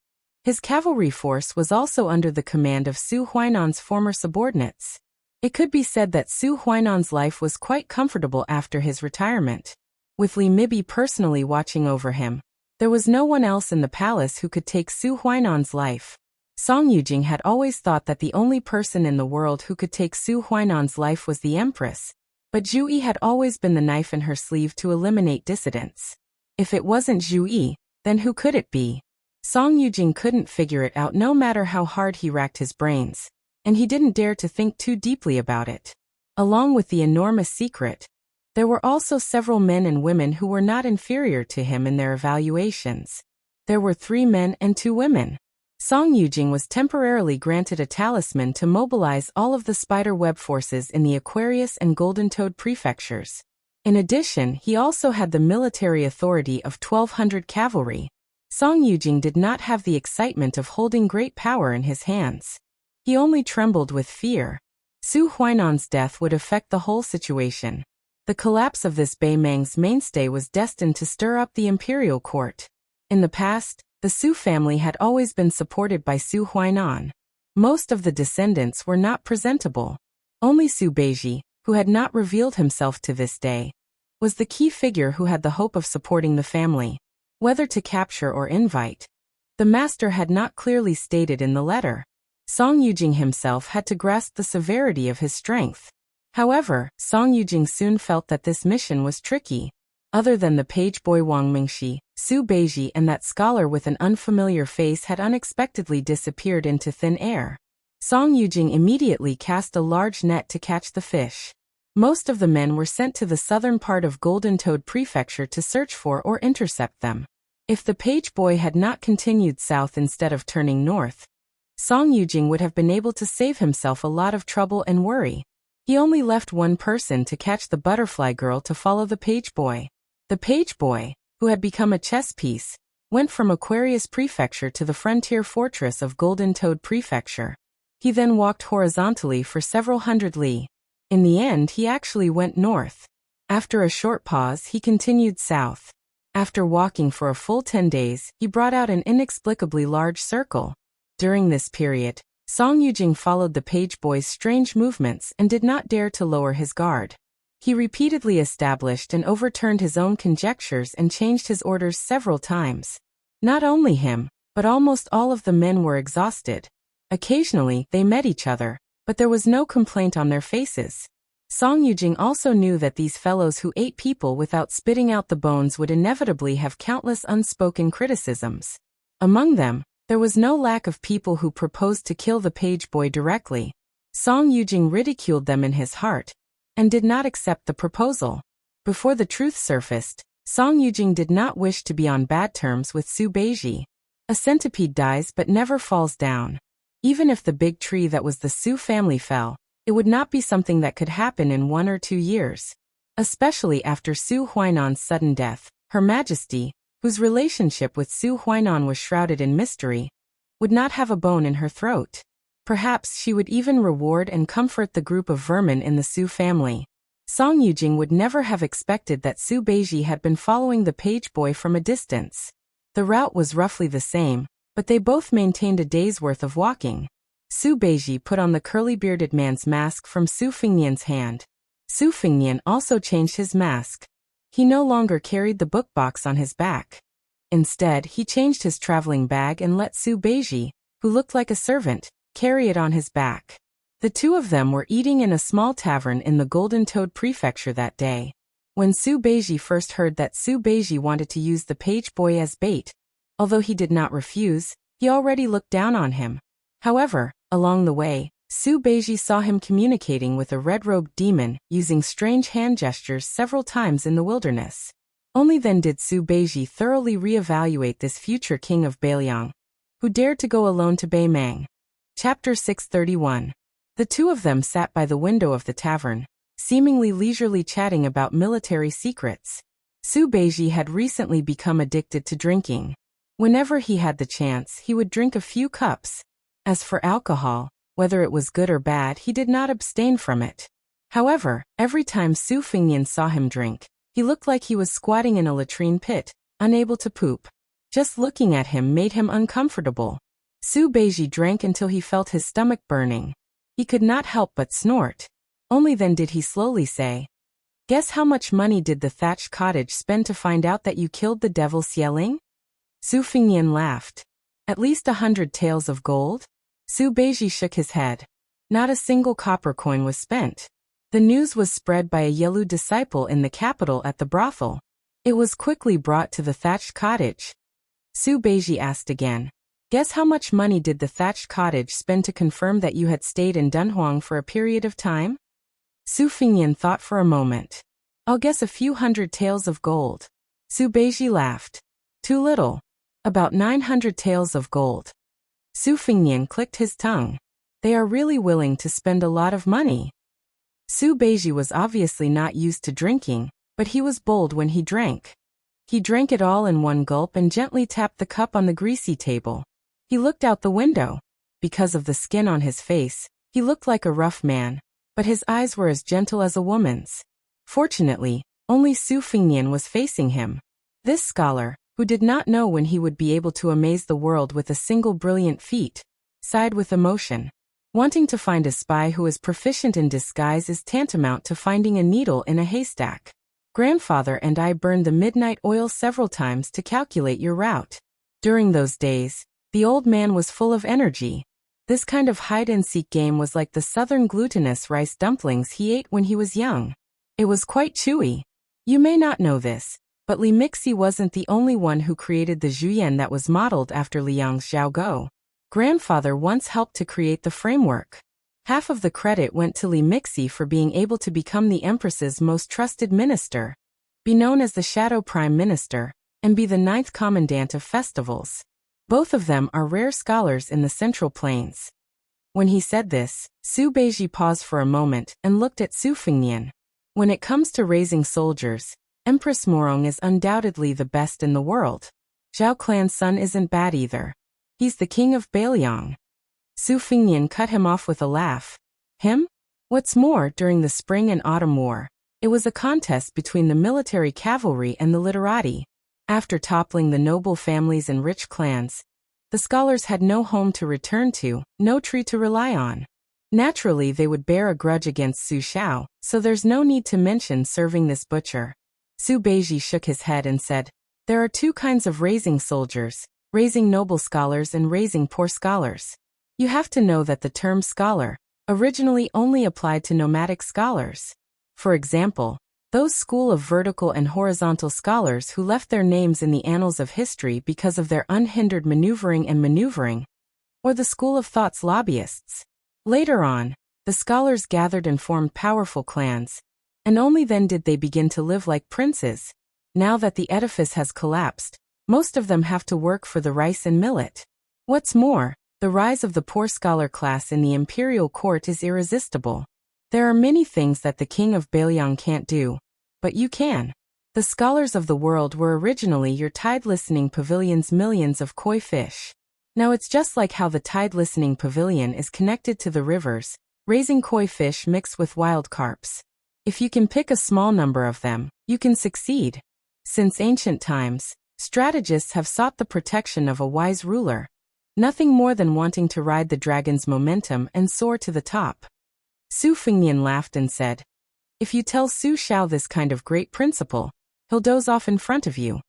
His cavalry force was also under the command of Su Huainan's former subordinates. It could be said that Su Huainan's life was quite comfortable after his retirement. With Li Mibi personally watching over him, there was no one else in the palace who could take Su Huainan's life. Song Yujing had always thought that the only person in the world who could take Su Huainan's life was the empress, but Zhu Yi had always been the knife in her sleeve to eliminate dissidents. If it wasn't Zhu Yi, then who could it be? Song Yujing couldn't figure it out no matter how hard he racked his brains, and he didn't dare to think too deeply about it. Along with the enormous secret, there were also several men and women who were not inferior to him in their evaluations. There were 3 men and 2 women. Song Yujing was temporarily granted a talisman to mobilize all of the spider web forces in the Aquarius and Golden Toad prefectures. In addition, he also had the military authority of 1,200 cavalry. Song Yujing did not have the excitement of holding great power in his hands. He only trembled with fear. Su Huainan's death would affect the whole situation. The collapse of this Beimeng's mainstay was destined to stir up the imperial court. In the past, the Su family had always been supported by Su Huainan. Most of the descendants were not presentable. Only Su Beiji, who had not revealed himself to this day, was the key figure who had the hope of supporting the family. Whether to capture or invite, the master had not clearly stated in the letter. Song Yujing himself had to grasp the severity of his strength. However, Song Yujing soon felt that this mission was tricky. Other than the page boy Wang Mingxi, Su Beiji and that scholar with an unfamiliar face had unexpectedly disappeared into thin air. Song Yujing immediately cast a large net to catch the fish. Most of the men were sent to the southern part of Golden Toad Prefecture to search for or intercept them. If the page boy had not continued south instead of turning north, Song Yujing would have been able to save himself a lot of trouble and worry. He only left one person to catch the butterfly girl to follow the page boy. The page boy, who had become a chess piece, went from Aquarius Prefecture to the frontier fortress of Golden Toad Prefecture. He then walked horizontally for several hundred li. In the end, he actually went north. After a short pause, he continued south. After walking for a full 10 days, he brought out an inexplicably large circle. During this period, Song Yujing followed the page boy's strange movements and did not dare to lower his guard. He repeatedly established and overturned his own conjectures and changed his orders several times. Not only him, but almost all of the men were exhausted. Occasionally, they met each other, but there was no complaint on their faces. Song Yujing also knew that these fellows who ate people without spitting out the bones would inevitably have countless unspoken criticisms. Among them, there was no lack of people who proposed to kill the page boy directly. Song Yujing ridiculed them in his heart, and did not accept the proposal. Before the truth surfaced, Song Yujing did not wish to be on bad terms with Su Beiji. A centipede dies but never falls down. Even if the big tree that was the Su family fell, it would not be something that could happen in 1 or 2 years. Especially after Su Huainan's sudden death, Her Majesty, whose relationship with Su Huainan was shrouded in mystery, would not have a bone in her throat. Perhaps she would even reward and comfort the group of vermin in the Su family. Song Yujing would never have expected that Su Beiji had been following the page boy from a distance. The route was roughly the same, but they both maintained a day's worth of walking. Su Beiji put on the curly-bearded man's mask from Su Fingnian's hand. Su Fingnian also changed his mask. He no longer carried the book box on his back. Instead, he changed his traveling bag and let Su Beiji, who looked like a servant, carry it on his back. The two of them were eating in a small tavern in the Golden Toad Prefecture that day. When Su Beiji first heard that Su Beiji wanted to use the page boy as bait, although he did not refuse, he already looked down on him. However, Along the way, Su Beiji saw him communicating with a red-robed demon, using strange hand gestures several times in the wilderness. Only then did Su Beiji thoroughly reevaluate this future king of Beiliang, who dared to go alone to Beimang. Chapter 631. The two of them sat by the window of the tavern, seemingly leisurely chatting about military secrets. Su Beiji had recently become addicted to drinking. Whenever he had the chance, he would drink a few cups. As for alcohol, whether it was good or bad, he did not abstain from it. However, every time Su Fingnian saw him drink, he looked like he was squatting in a latrine pit, unable to poop. Just looking at him made him uncomfortable. Su Beiji drank until he felt his stomach burning. He could not help but snort. Only then did he slowly say, "Guess how much money did the thatched cottage spend to find out that you killed the devil Xieling?" Su Fingnian laughed. "At least 100 taels of gold?" Su Beiji shook his head. Not a single copper coin was spent. The news was spread by a Yelu disciple in the capital at the brothel. It was quickly brought to the thatched cottage. Su Beiji asked again, "Guess how much money did the thatched cottage spend to confirm that you had stayed in Dunhuang for a period of time?" Su Fingnian thought for a moment. "I'll guess a few 100 taels of gold." Su Beiji laughed. "Too little. About 900 taels of gold." Su Fingnian clicked his tongue. They are really willing to spend a lot of money. Su Beiji was obviously not used to drinking, but he was bold when he drank. He drank it all in one gulp and gently tapped the cup on the greasy table. He looked out the window. Because of the skin on his face, he looked like a rough man, but his eyes were as gentle as a woman's. Fortunately, only Su Fingnian was facing him. This scholar, who did not know when he would be able to amaze the world with a single brilliant feat, sighed with emotion. Wanting to find a spy who is proficient in disguise is tantamount to finding a needle in a haystack. Grandfather and I burned the midnight oil several times to calculate your route. During those days, the old man was full of energy. This kind of hide-and-seek game was like the southern glutinous rice dumplings he ate when he was young. It was quite chewy. You may not know this, but Li Mixi wasn't the only one who created the Zhuyan that was modeled after Liang's Xiaogou. Grandfather once helped to create the framework. Half of the credit went to Li Mixi for being able to become the Empress's most trusted minister, be known as the Shadow Prime Minister, and be the 9th Commandant of Festivals. Both of them are rare scholars in the Central Plains. When he said this, Su Beiji paused for a moment and looked at Su Fingnian. When it comes to raising soldiers, Empress Morong is undoubtedly the best in the world. Zhao Clan's son isn't bad either. He's the king of Beiliang. Su Fingnian cut him off with a laugh. Him? What's more, during the Spring and Autumn War, it was a contest between the military cavalry and the literati. After toppling the noble families and rich clans, the scholars had no home to return to, no tree to rely on. Naturally, they would bear a grudge against Su Xiao, so there's no need to mention serving this butcher. Su Beiji shook his head and said, "There are two kinds of raising soldiers, raising noble scholars and raising poor scholars. You have to know that the term scholar originally only applied to nomadic scholars. For example, those school of vertical and horizontal scholars who left their names in the annals of history because of their unhindered maneuvering, or the school of thought's lobbyists. Later on, the scholars gathered and formed powerful clans, and only then did they begin to live like princes. Now that the edifice has collapsed, most of them have to work for the rice and millet. What's more, the rise of the poor scholar class in the imperial court is irresistible. There are many things that the king of Beiliang can't do, but you can. The scholars of the world were originally your tide listening pavilion's millions of koi fish. Now it's just like how the tide listening pavilion is connected to the rivers, raising koi fish mixed with wild carps. If you can pick a small number of them, you can succeed. Since ancient times, strategists have sought the protection of a wise ruler, nothing more than wanting to ride the dragon's momentum and soar to the top. Su Fingnian laughed and said, "If you tell Su Xiao this kind of great principle, he'll doze off in front of you."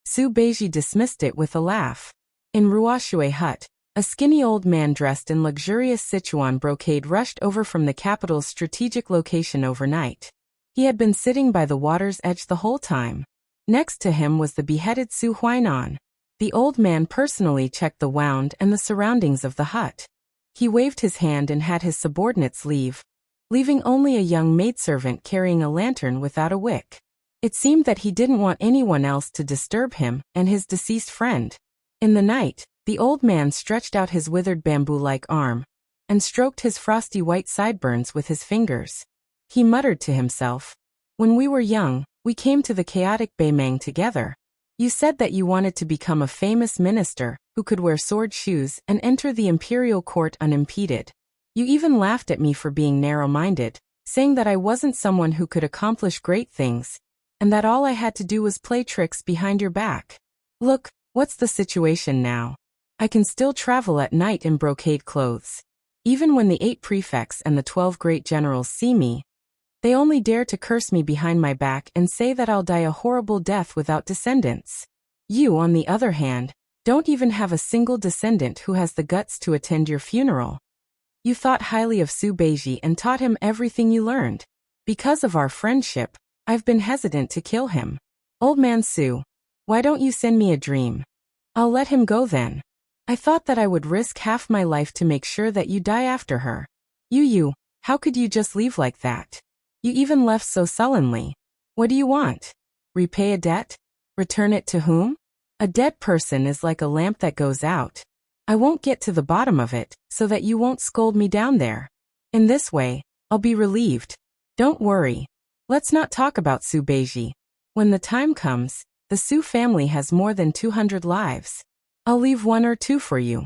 Su Beiji dismissed it with a laugh. In Ruoshui Hut, a skinny old man dressed in luxurious Sichuan brocade rushed over from the capital's strategic location overnight. He had been sitting by the water's edge the whole time. Next to him was the beheaded Su Huainan. The old man personally checked the wound and the surroundings of the hut. He waved his hand and had his subordinates leave, leaving only a young maidservant carrying a lantern without a wick. It seemed that he didn't want anyone else to disturb him and his deceased friend. In the night, the old man stretched out his withered bamboo-like arm and stroked his frosty white sideburns with his fingers. He muttered to himself, "When we were young, we came to the chaotic Beimeng together. You said that you wanted to become a famous minister who could wear sword shoes and enter the imperial court unimpeded. You even laughed at me for being narrow-minded, saying that I wasn't someone who could accomplish great things, and that all I had to do was play tricks behind your back. Look, what's the situation now? I can still travel at night in brocade clothes. Even when the 8 prefects and the 12 great generals see me, they only dare to curse me behind my back and say that I'll die a horrible death without descendants. You, on the other hand, don't even have a single descendant who has the guts to attend your funeral. You thought highly of Su Beiji and taught him everything you learned. Because of our friendship, I've been hesitant to kill him. Old man Su, why don't you send me a dream? I'll let him go then. I thought that I would risk half my life to make sure that you die after her. You, how could you just leave like that? You even left so sullenly. What do you want? Repay a debt? Return it to whom? A dead person is like a lamp that goes out. I won't get to the bottom of it, so that you won't scold me down there. In this way, I'll be relieved. Don't worry. Let's not talk about Su Beiji. When the time comes, the Su family has more than 200 lives. I'll leave 1 or 2 for you."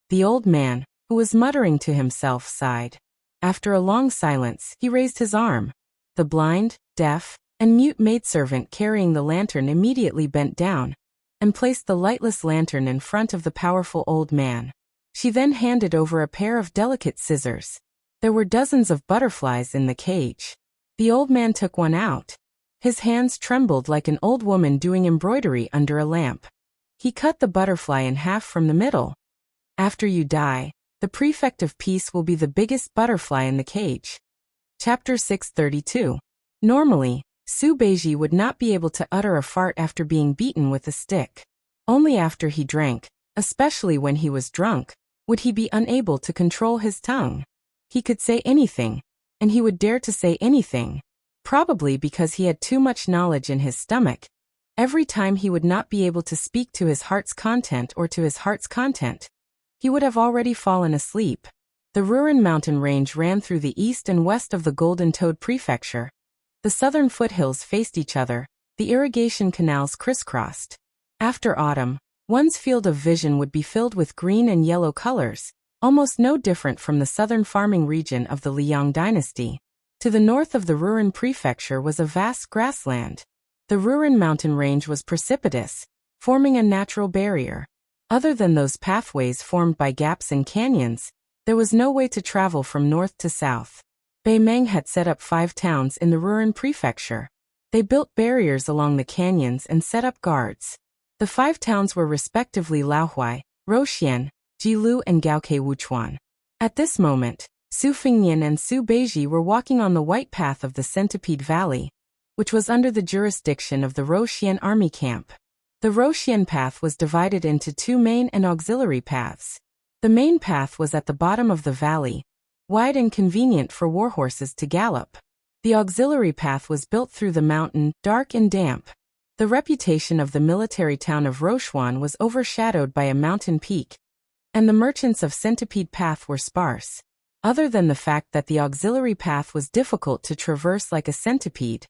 The old man, who was muttering to himself, sighed. After a long silence, he raised his arm. The blind, deaf, and mute maidservant carrying the lantern immediately bent down and placed the lightless lantern in front of the powerful old man. She then handed over a pair of delicate scissors. There were dozens of butterflies in the cage. The old man took one out. His hands trembled like an old woman doing embroidery under a lamp. He cut the butterfly in half from the middle. After you die, the prefect of peace will be the biggest butterfly in the cage. Chapter 632. Normally, Su Beiji would not be able to utter a fart after being beaten with a stick. Only after he drank, especially when he was drunk, would he be unable to control his tongue. He could say anything, and he would dare to say anything. Probably because he had too much knowledge in his stomach. Every time he would not be able to speak to his heart's content or to his heart's content, he would have already fallen asleep. The Ruren mountain range ran through the east and west of the Golden Toad Prefecture. The southern foothills faced each other, the irrigation canals crisscrossed. After autumn, one's field of vision would be filled with green and yellow colors, almost no different from the southern farming region of the Liang dynasty. To the north of the Ruren Prefecture was a vast grassland. The Ruren mountain range was precipitous, forming a natural barrier. Other than those pathways formed by gaps and canyons, there was no way to travel from north to south. Beimeng had set up 5 towns in the Ruren Prefecture. They built barriers along the canyons and set up guards. The 5 towns were respectively Laohuai, Roxian, Jilu and Gaoke Wuchuan. At this moment, Su Fingnian and Su Beiji were walking on the white path of the Centipede Valley, which was under the jurisdiction of the Roxian army camp. The Roxian path was divided into 2 main and auxiliary paths. The main path was at the bottom of the valley, wide and convenient for warhorses to gallop. The auxiliary path was built through the mountain, dark and damp. The reputation of the military town of Rochuan was overshadowed by a mountain peak, and the merchants of Centipede Path were sparse. Other than the fact that the auxiliary path was difficult to traverse like a centipede,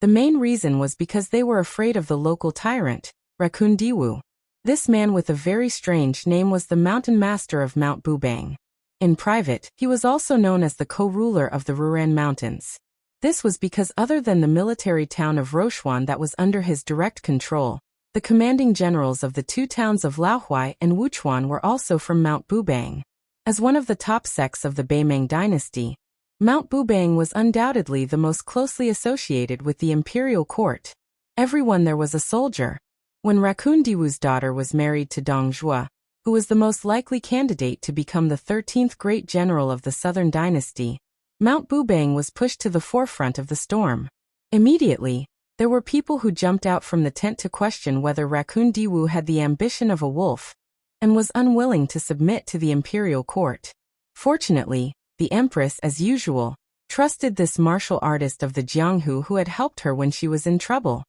the main reason was because they were afraid of the local tyrant, Raccoon Diwu. This man with a very strange name was the mountain master of Mount Bubang. In private, he was also known as the co-ruler of the Ruren Mountains. This was because other than the military town of Rochuan that was under his direct control, the commanding generals of the 2 towns of Laohuai and Wuchuan were also from Mount Bubang. As one of the top sects of the Beimeng dynasty, Mount Bubang was undoubtedly the most closely associated with the imperial court. Everyone there was a soldier. When Raccoon Diwu's daughter was married to Dong Zhuo, who was the most likely candidate to become the 13th great general of the southern dynasty, Mount Bubang was pushed to the forefront of the storm. Immediately, there were people who jumped out from the tent to question whether Raccoon Diwu had the ambition of a wolf and was unwilling to submit to the imperial court. Fortunately, the empress, as usual, trusted this martial artist of the Jianghu who had helped her when she was in trouble.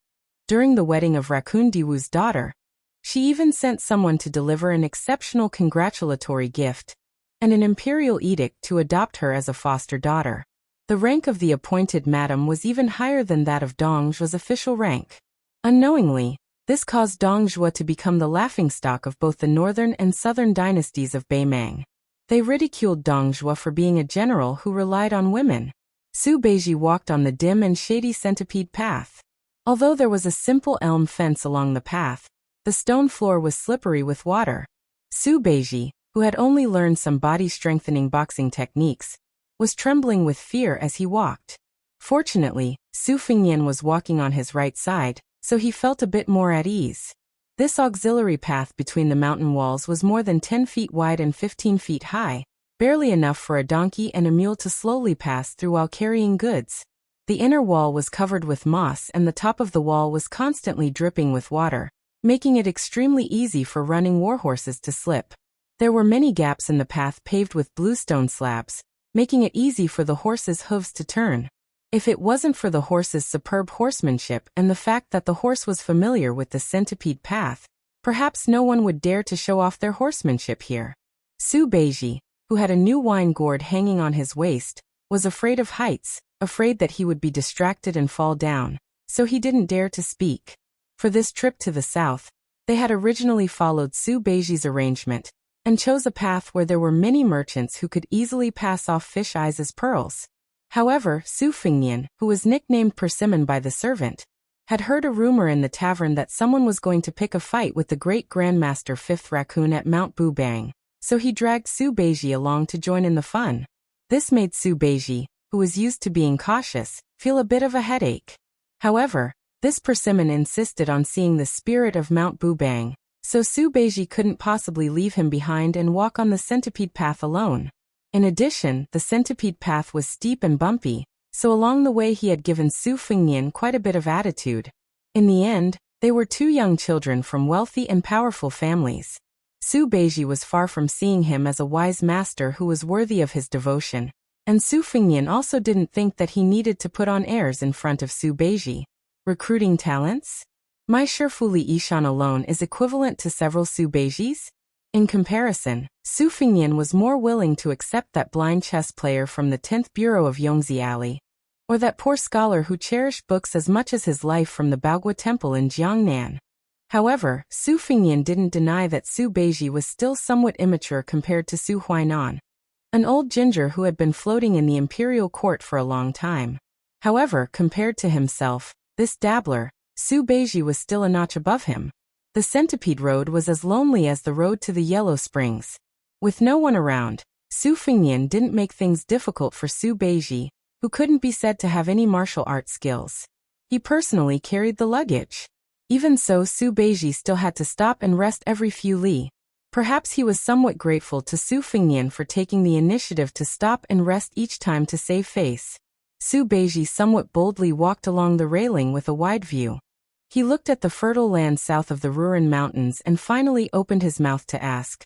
During the wedding of Raccoon Diwu's daughter, she even sent someone to deliver an exceptional congratulatory gift and an imperial edict to adopt her as a foster daughter. The rank of the appointed madam was even higher than that of Dong Zhuo's official rank. Unknowingly, this caused Dong Zhuo to become the laughingstock of both the northern and southern dynasties of Beimang. They ridiculed Dong Zhuo for being a general who relied on women. Su Beiji walked on the dim and shady centipede path. Although there was a simple elm fence along the path, the stone floor was slippery with water. Su Beiji, who had only learned some body-strengthening boxing techniques, was trembling with fear as he walked. Fortunately, Su Fengnian was walking on his right side, so he felt a bit more at ease. This auxiliary path between the mountain walls was more than 10 feet wide and 15 feet high, barely enough for a donkey and a mule to slowly pass through while carrying goods. The inner wall was covered with moss and the top of the wall was constantly dripping with water, making it extremely easy for running warhorses to slip. There were many gaps in the path paved with bluestone slabs, making it easy for the horses' hooves to turn. If it wasn't for the horse's superb horsemanship and the fact that the horse was familiar with the centipede path, perhaps no one would dare to show off their horsemanship here. Su Beiji, who had a new wine gourd hanging on his waist, was afraid of heights, afraid that he would be distracted and fall down, so he didn't dare to speak. For this trip to the south, they had originally followed Su Beiji's arrangement and chose a path where there were many merchants who could easily pass off fish eyes as pearls. However, Su Fengnian, who was nicknamed Persimmon by the servant, had heard a rumor in the tavern that someone was going to pick a fight with the great Grandmaster Fifth Raccoon at Mount Bubang, so he dragged Su Beiji along to join in the fun. This made Su Beiji, who was used to being cautious, feel a bit of a headache. However, this Persimmon insisted on seeing the spirit of Mount Bubang, so Su Beiji couldn't possibly leave him behind and walk on the centipede path alone. In addition, the centipede path was steep and bumpy, so along the way he had given Su Fengnian quite a bit of attitude. In the end, they were two young children from wealthy and powerful families. Su Beiji was far from seeing him as a wise master who was worthy of his devotion, and Su Fengnian also didn't think that he needed to put on airs in front of Su Beiji. Recruiting talents? My Shifuli Ishan alone is equivalent to several Su Beijis? In comparison, Su Fengnian was more willing to accept that blind chess player from the 10th Bureau of Yongzi Alley, or that poor scholar who cherished books as much as his life from the Baogua Temple in Jiangnan. However, Su Fengnian didn't deny that Su Beiji was still somewhat immature compared to Su Huainan, an old ginger who had been floating in the imperial court for a long time. However, compared to himself, this dabbler, Su Beiji was still a notch above him. The Centipede Road was as lonely as the road to the Yellow Springs. With no one around, Su Fengnian didn't make things difficult for Su Beiji, who couldn't be said to have any martial arts skills. He personally carried the luggage. Even so, Su Beiji still had to stop and rest every few li. Perhaps he was somewhat grateful to Su Fengnian for taking the initiative to stop and rest each time to save face. Su Beiji somewhat boldly walked along the railing with a wide view. He looked at the fertile land south of the Ruren Mountains and finally opened his mouth to ask,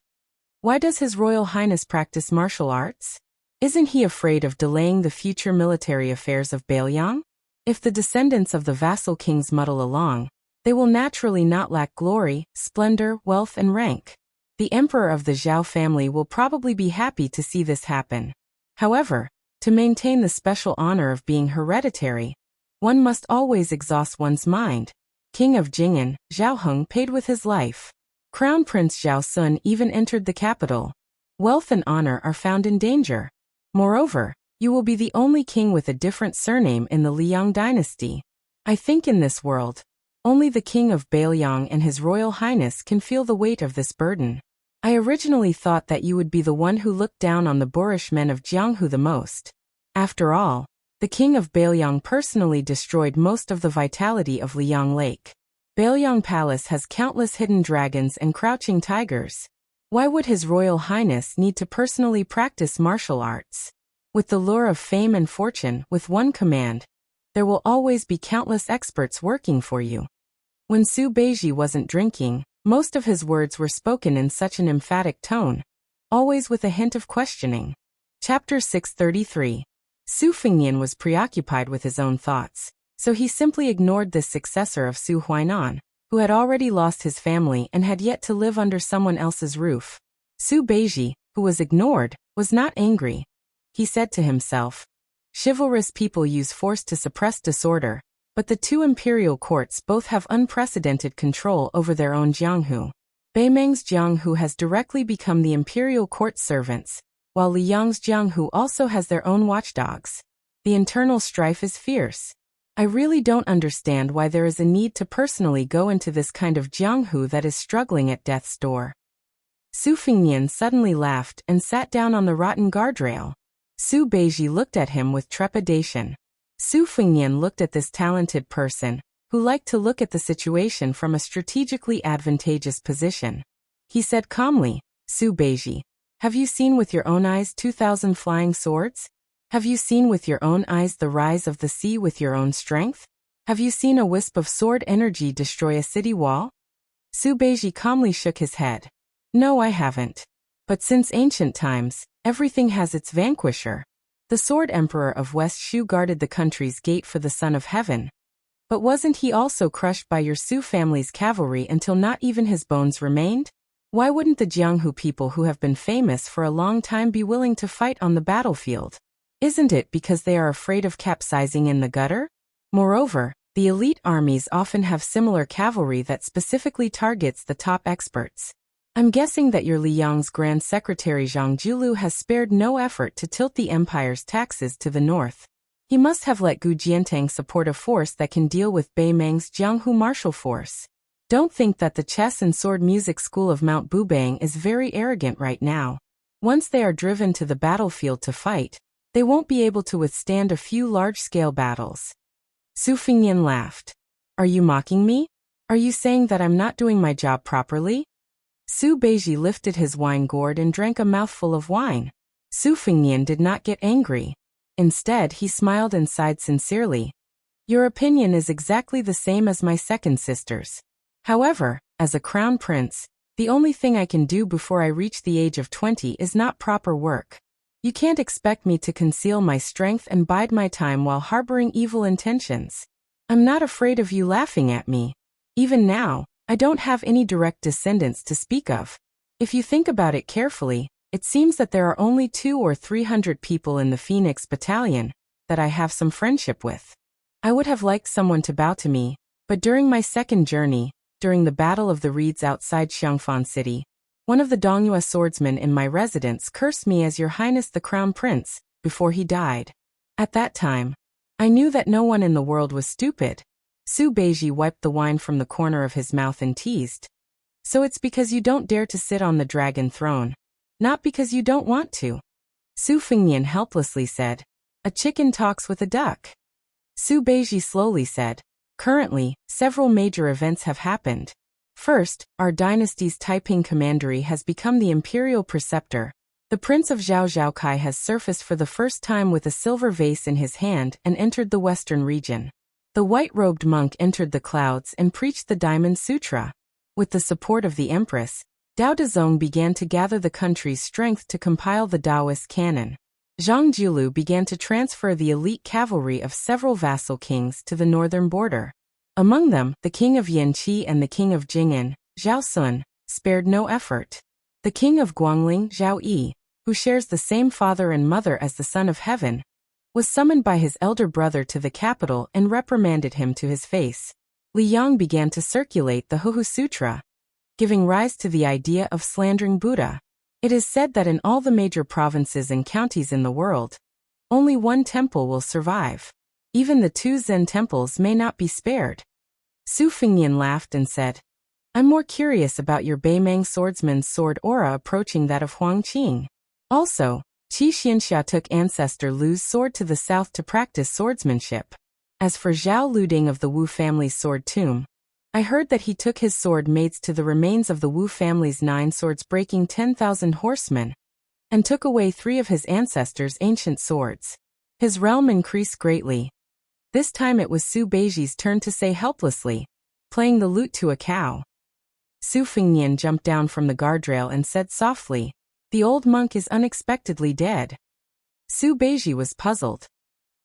"Why does His Royal Highness practice martial arts? Isn't he afraid of delaying the future military affairs of Bailiang? If the descendants of the vassal kings muddle along, they will naturally not lack glory, splendor, wealth, and rank. The emperor of the Zhao family will probably be happy to see this happen. However, to maintain the special honor of being hereditary, one must always exhaust one's mind. King of Jing'an, Zhao Heng paid with his life. Crown Prince Zhao Sun even entered the capital. Wealth and honor are found in danger. Moreover, you will be the only king with a different surname in the Liang dynasty. I think in this world, only the king of Bailiang and His Royal Highness can feel the weight of this burden. I originally thought that you would be the one who looked down on the boorish men of Jianghu the most. After all, the king of Bailiang personally destroyed most of the vitality of Liang Lake. Bailiang Palace has countless hidden dragons and crouching tigers. Why would His Royal Highness need to personally practice martial arts? With the lure of fame and fortune, with one command, there will always be countless experts working for you." When Su Beiji wasn't drinking, most of his words were spoken in such an emphatic tone, always with a hint of questioning. Chapter 633. Su Fengnian was preoccupied with his own thoughts, so he simply ignored this successor of Su Huainan, who had already lost his family and had yet to live under someone else's roof. Su Beiji, who was ignored, was not angry. He said to himself, chivalrous people use force to suppress disorder, but the two imperial courts both have unprecedented control over their own jianghu. Beimeng's jianghu has directly become the imperial court's servants, while Liang's jianghu also has their own watchdogs. The internal strife is fierce. I really don't understand why there is a need to personally go into this kind of jianghu that is struggling at death's door. Su Fengnian suddenly laughed and sat down on the rotten guardrail. Su Beiji looked at him with trepidation. Su Fengnian looked at this talented person, who liked to look at the situation from a strategically advantageous position. He said calmly, Su Beiji, have you seen with your own eyes 2,000 flying swords? Have you seen with your own eyes the rise of the sea with your own strength? Have you seen a wisp of sword energy destroy a city wall? Su Beiji calmly shook his head. No, I haven't. But since ancient times, everything has its vanquisher. The Sword Emperor of West Shu guarded the country's gate for the Son of Heaven. But wasn't he also crushed by your Su family's cavalry until not even his bones remained? Why wouldn't the Jianghu people who have been famous for a long time be willing to fight on the battlefield? Isn't it because they are afraid of capsizing in the gutter? Moreover, the elite armies often have similar cavalry that specifically targets the top experts. I'm guessing that your Liang's Grand Secretary Zhang Julu has spared no effort to tilt the empire's taxes to the north. He must have let Gu Jiantang support a force that can deal with Beimeng's Jianghu martial force. Don't think that the chess and sword music school of Mount Bubang is very arrogant right now. Once they are driven to the battlefield to fight, they won't be able to withstand a few large-scale battles. Su Fengnian laughed. Are you mocking me? Are you saying that I'm not doing my job properly? Su Beiji lifted his wine gourd and drank a mouthful of wine. Su Fengnian did not get angry. Instead, he smiled and sighed sincerely. Your opinion is exactly the same as my second sister's. However, as a crown prince, the only thing I can do before I reach the age of 20 is not proper work. You can't expect me to conceal my strength and bide my time while harboring evil intentions. I'm not afraid of you laughing at me. Even now, I don't have any direct descendants to speak of. If you think about it carefully, it seems that there are only 200 or 300 people in the Phoenix Battalion that I have some friendship with. I would have liked someone to bow to me, but during my second journey, during the Battle of the Reeds outside Xiangfan City, one of the Dongyue swordsmen in my residence cursed me as Your Highness the Crown Prince, before he died. At that time, I knew that no one in the world was stupid. Su Beiji wiped the wine from the corner of his mouth and teased. So it's because you don't dare to sit on the dragon throne. Not because you don't want to. Su Fengnian helplessly said. A chicken talks with a duck. Su Beiji slowly said. Currently, several major events have happened. First, our dynasty's Taiping commandery has become the imperial preceptor. The Prince of Zhao Zhaokai has surfaced for the first time with a silver vase in his hand and entered the western region. The white-robed monk entered the clouds and preached the Diamond Sutra. With the support of the Empress, Dao Dezong began to gather the country's strength to compile the Taoist canon. Zhang Julu began to transfer the elite cavalry of several vassal kings to the northern border. Among them, the king of Yanqi and the king of Jing'an, Zhao Sun, spared no effort. The king of Guangling, Zhao Yi, who shares the same father and mother as the Son of Heaven, was summoned by his elder brother to the capital and reprimanded him to his face. Liang began to circulate the Huhu Sutra, giving rise to the idea of slandering Buddha. It is said that in all the major provinces and counties in the world, only one temple will survive. Even the 2 Zen temples may not be spared. Su Fengnian laughed and said, I'm more curious about your Beimeng swordsman's sword aura approaching that of Huang Qing. Also, Qi Xianxia took ancestor Lu's sword to the south to practice swordsmanship. As for Zhao Luding of the Wu family's sword tomb, I heard that he took his sword mates to the remains of the Wu family's 9 swords breaking 10,000 horsemen, and took away 3 of his ancestors' ancient swords. His realm increased greatly. This time it was Su Beiji's turn to say helplessly, playing the lute to a cow. Su Fengnian jumped down from the guardrail and said softly, the old monk is unexpectedly dead. Su Beiji was puzzled.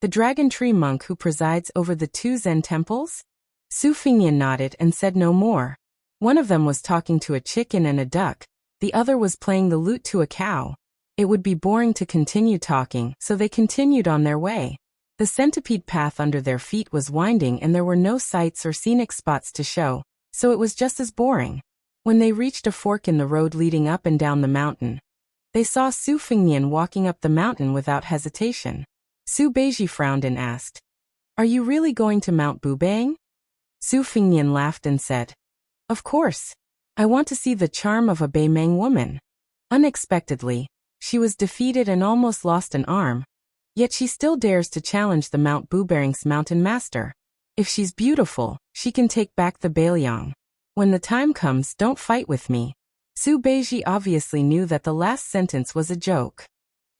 The dragon tree monk who presides over the two Zen temples? Su Fingyan nodded and said no more. One of them was talking to a chicken and a duck, the other was playing the lute to a cow. It would be boring to continue talking, so they continued on their way. The centipede path under their feet was winding and there were no sights or scenic spots to show, so it was just as boring. When they reached a fork in the road leading up and down the mountain, they saw Su Fingyan walking up the mountain without hesitation. Su Beiji frowned and asked, "Are you really going to Mount Bubang?" Su Fingyan laughed and said, "Of course. I want to see the charm of a Beimeng woman." Unexpectedly, she was defeated and almost lost an arm, yet she still dares to challenge the Mount Bubang's mountain master. If she's beautiful, she can take back the Bailiang. When the time comes, don't fight with me. Su Beiji obviously knew that the last sentence was a joke.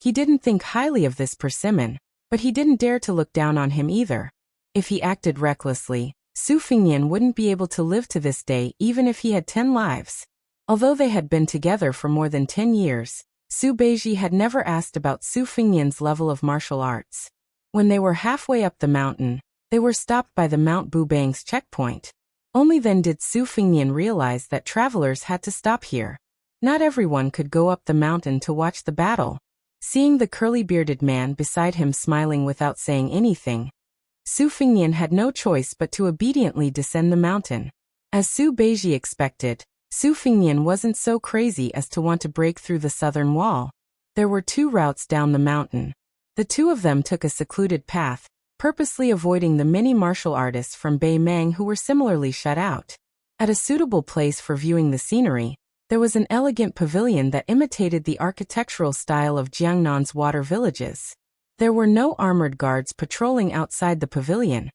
He didn't think highly of this persimmon, but he didn't dare to look down on him either. If he acted recklessly, Su Fingyan wouldn't be able to live to this day even if he had 10 lives. Although they had been together for more than 10 years, Su Beiji had never asked about Su Fingyan's level of martial arts. When they were halfway up the mountain, they were stopped by the Mount Bubang's checkpoint. Only then did Su Fingyan realize that travelers had to stop here. Not everyone could go up the mountain to watch the battle. Seeing the curly-bearded man beside him smiling without saying anything, Su Fingyan had no choice but to obediently descend the mountain. As Su Beiji expected, Su Fingyan wasn't so crazy as to want to break through the southern wall. There were 2 routes down the mountain. The 2 of them took a secluded path, purposely avoiding the many martial artists from Beimeng who were similarly shut out. At a suitable place for viewing the scenery, there was an elegant pavilion that imitated the architectural style of Jiangnan's water villages. There were no armored guards patrolling outside the pavilion,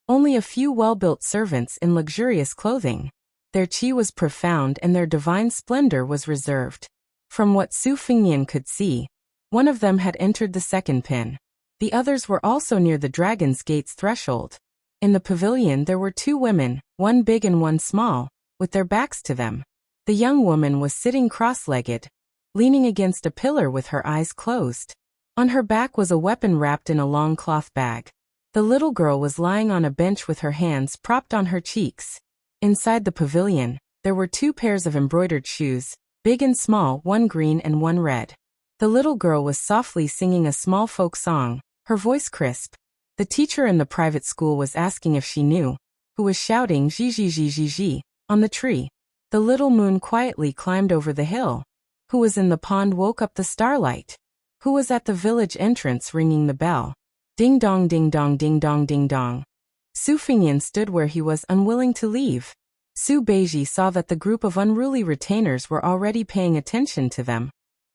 only a few well-built servants in luxurious clothing. Their qi was profound and their divine splendor was reserved. From what Su Fingyan could see, one of them had entered the second pin. The others were also near the Dragon's Gate's threshold. In the pavilion there were 2 women, one big and one small, with their backs to them. The young woman was sitting cross-legged, leaning against a pillar with her eyes closed. On her back was a weapon wrapped in a long cloth bag. The little girl was lying on a bench with her hands propped on her cheeks. Inside the pavilion, there were 2 pairs of embroidered shoes, big and small, one green and one red. The little girl was softly singing a small folk song, her voice crisp. The teacher in the private school was asking if she knew who was shouting "Ji ji ji ji ji" on the tree. The little moon quietly climbed over the hill. Who was in the pond woke up the starlight. Who was at the village entrance ringing the bell? Ding dong ding dong ding dong ding dong. Su Fingyan stood where he was, unwilling to leave. Su Beiji saw that the group of unruly retainers were already paying attention to them,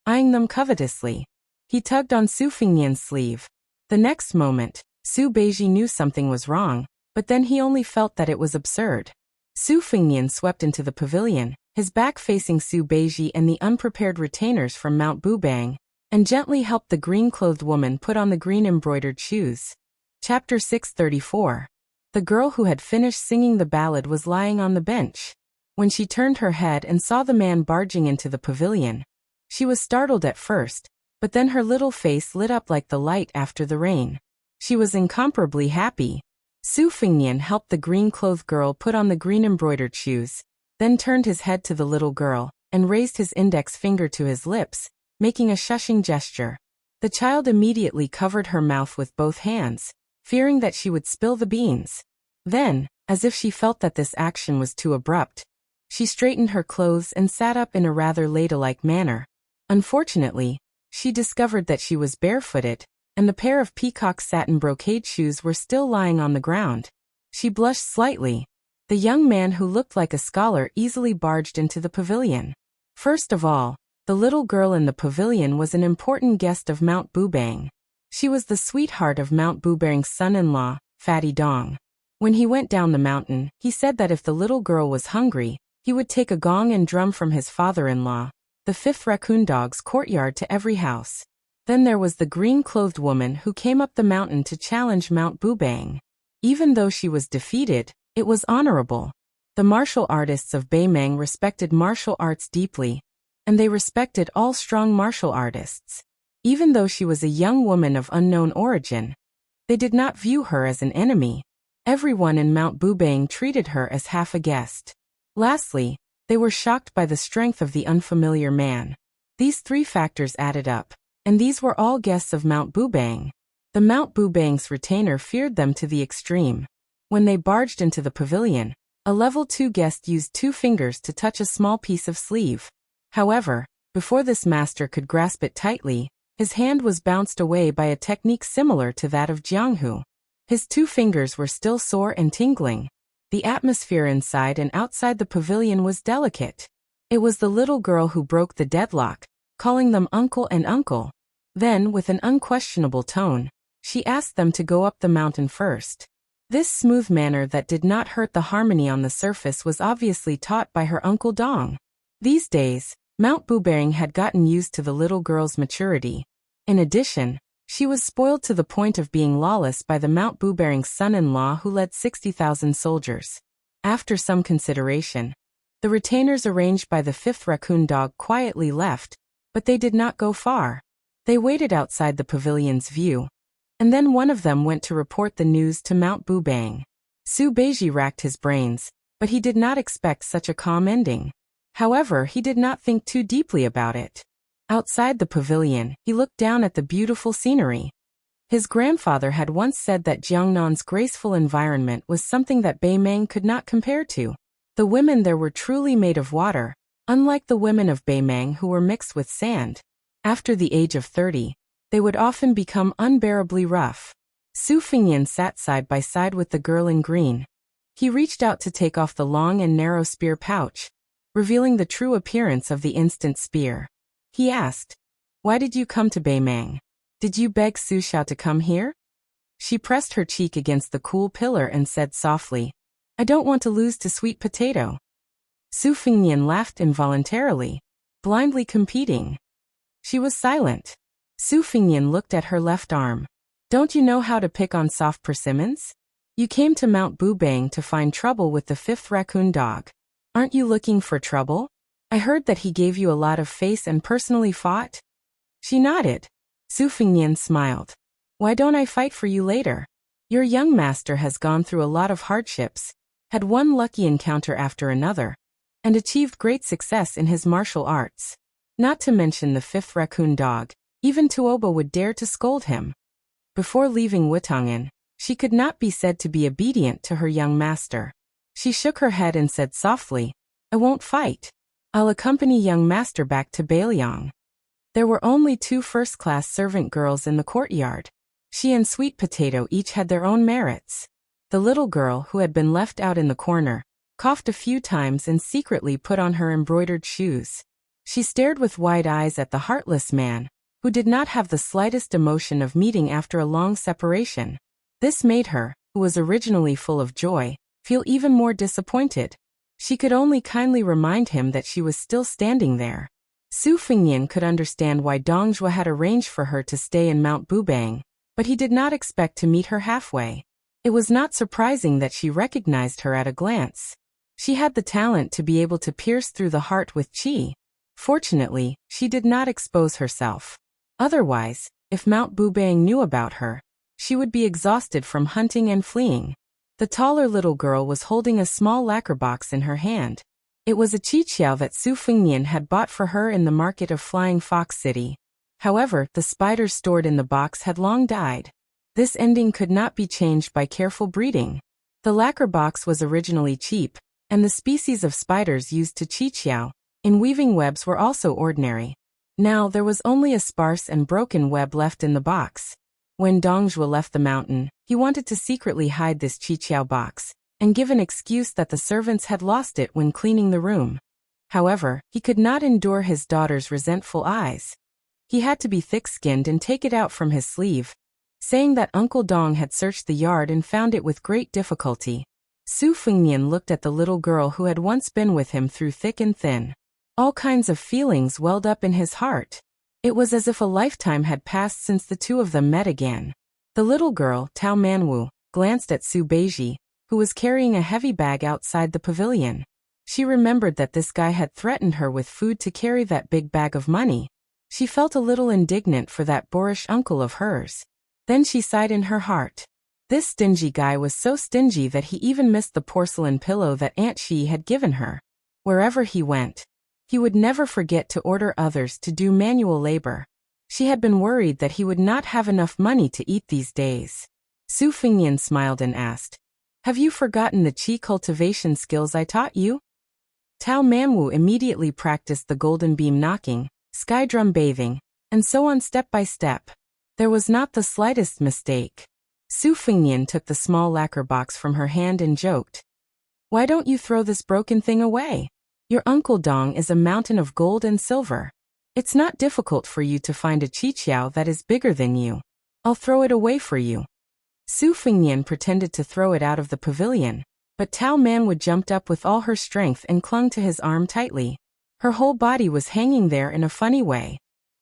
eyeing them covetously. He tugged on Su Fingyan's sleeve. The next moment, Su Beiji knew something was wrong, but then he only felt that it was absurd. Su Fingyan swept into the pavilion, his back facing Su Beiji and the unprepared retainers from Mount Bubang, and gently helped the green-clothed woman put on the green embroidered shoes. Chapter 634. The girl who had finished singing the ballad was lying on the bench. When she turned her head and saw the man barging into the pavilion, she was startled at first, but then her little face lit up like the light after the rain. She was incomparably happy. Su Fingyan helped the green-clothed girl put on the green embroidered shoes, then turned his head to the little girl, and raised his index finger to his lips, making a shushing gesture. The child immediately covered her mouth with both hands, fearing that she would spill the beans. Then, as if she felt that this action was too abrupt, she straightened her clothes and sat up in a rather ladylike manner. Unfortunately, she discovered that she was barefooted, and the pair of peacock satin brocade shoes were still lying on the ground. She blushed slightly. The young man who looked like a scholar easily barged into the pavilion. First of all, the little girl in the pavilion was an important guest of Mount Bubang. She was the sweetheart of Mount Bubang's son-in-law, Fatty Dong. When he went down the mountain, he said that if the little girl was hungry, he would take a gong and drum from his father-in-law, the 5th raccoon dog's courtyard, to every house. Then there was the green-clothed woman who came up the mountain to challenge Mount Bubang. Even though she was defeated, it was honorable. The martial artists of Beimeng respected martial arts deeply, and they respected all strong martial artists. Even though she was a young woman of unknown origin, they did not view her as an enemy. Everyone in Mount Bubang treated her as half a guest. Lastly, they were shocked by the strength of the unfamiliar man. These three factors added up, and these were all guests of Mount Bubang. The Mount Bubang's retainer feared them to the extreme. When they barged into the pavilion, a level 2 guest used 2 fingers to touch a small piece of sleeve. However, before this master could grasp it tightly, his hand was bounced away by a technique similar to that of Jianghu. His 2 fingers were still sore and tingling. The atmosphere inside and outside the pavilion was delicate. It was the little girl who broke the deadlock, calling them uncle and uncle. Then, with an unquestionable tone, she asked them to go up the mountain first. This smooth manner that did not hurt the harmony on the surface was obviously taught by her Uncle Dong. These days, Mount Bubang had gotten used to the little girl's maturity. In addition, she was spoiled to the point of being lawless by the Mount Bubang's son-in-law who led 60,000 soldiers. After some consideration, the retainers arranged by the 5th raccoon dog quietly left, but they did not go far. They waited outside the pavilion's view, and then one of them went to report the news to Mount Bubang. Su Beiji racked his brains, but he did not expect such a calm ending. However, he did not think too deeply about it. Outside the pavilion, he looked down at the beautiful scenery. His grandfather had once said that Jiangnan's graceful environment was something that Beimang could not compare to. The women there were truly made of water, unlike the women of Beimang who were mixed with sand. After the age of 30, they would often become unbearably rough. Su Fingyan sat side by side with the girl in green. He reached out to take off the long and narrow spear pouch, revealing the true appearance of the instant spear. He asked, "Why did you come to Beimang? Did you beg Su Xiao to come here?" She pressed her cheek against the cool pillar and said softly, "I don't want to lose to Sweet Potato." Su Fingyan laughed involuntarily, blindly competing. She was silent. Su Fingyan looked at her left arm. "Don't you know how to pick on soft persimmons? You came to Mount Bubang to find trouble with the 5th raccoon dog. Aren't you looking for trouble? I heard that he gave you a lot of face and personally fought." She nodded. Su Fingyan smiled. "Why don't I fight for you later? Your young master has gone through a lot of hardships, had one lucky encounter after another, and achieved great success in his martial arts. Not to mention the 5th raccoon dog, even Tuoba would dare to scold him." Before leaving Wutangen, she could not be said to be obedient to her young master. She shook her head and said softly, "I won't fight. I'll accompany young master back to Bailiang." There were only 2 first-class servant girls in the courtyard. She and Sweet Potato each had their own merits. The little girl, who had been left out in the corner, coughed a few times and secretly put on her embroidered shoes. She stared with wide eyes at the heartless man, who did not have the slightest emotion of meeting after a long separation. This made her, who was originally full of joy, feel even more disappointed. She could only kindly remind him that she was still standing there. Su Fingyan could understand why Dong Zhuo had arranged for her to stay in Mount Bubang, but he did not expect to meet her halfway. It was not surprising that she recognized her at a glance. She had the talent to be able to pierce through the heart with qi. Fortunately, she did not expose herself. Otherwise, if Mount Bubang knew about her, she would be exhausted from hunting and fleeing. The taller little girl was holding a small lacquer box in her hand. It was a qiqiao that Su Fingyan had bought for her in the market of Flying Fox City. However, the spiders stored in the box had long died. This ending could not be changed by careful breeding. The lacquer box was originally cheap, and the species of spiders used to qiqiao in weaving webs were also ordinary. Now there was only a sparse and broken web left in the box. When Dong Zhuo left the mountain, he wanted to secretly hide this qiqiao box, and give an excuse that the servants had lost it when cleaning the room. However, he could not endure his daughter's resentful eyes. He had to be thick-skinned and take it out from his sleeve, saying that Uncle Dong had searched the yard and found it with great difficulty. Su Fingyan looked at the little girl who had once been with him through thick and thin. All kinds of feelings welled up in his heart. It was as if a lifetime had passed since the two of them met again. The little girl, Tao Manwu, glanced at Su Beiji, who was carrying a heavy bag outside the pavilion. She remembered that this guy had threatened her with food to carry that big bag of money. She felt a little indignant for that boorish uncle of hers. Then she sighed in her heart. This stingy guy was so stingy that he even missed the porcelain pillow that Aunt Shi had given her. Wherever he went, he would never forget to order others to do manual labor. She had been worried that he would not have enough money to eat these days. Su Fingnian smiled and asked, "Have you forgotten the qi cultivation skills I taught you?" Tao Manwu immediately practiced the golden beam knocking, sky drum bathing, and so on step by step. There was not the slightest mistake. Su Fingnian took the small lacquer box from her hand and joked, "Why don't you throw this broken thing away? Your Uncle Dong is a mountain of gold and silver. It's not difficult for you to find a qiqiao that is bigger than you. I'll throw it away for you." Su Fingnian pretended to throw it out of the pavilion, but Tao Manwu jumped up with all her strength and clung to his arm tightly. Her whole body was hanging there in a funny way.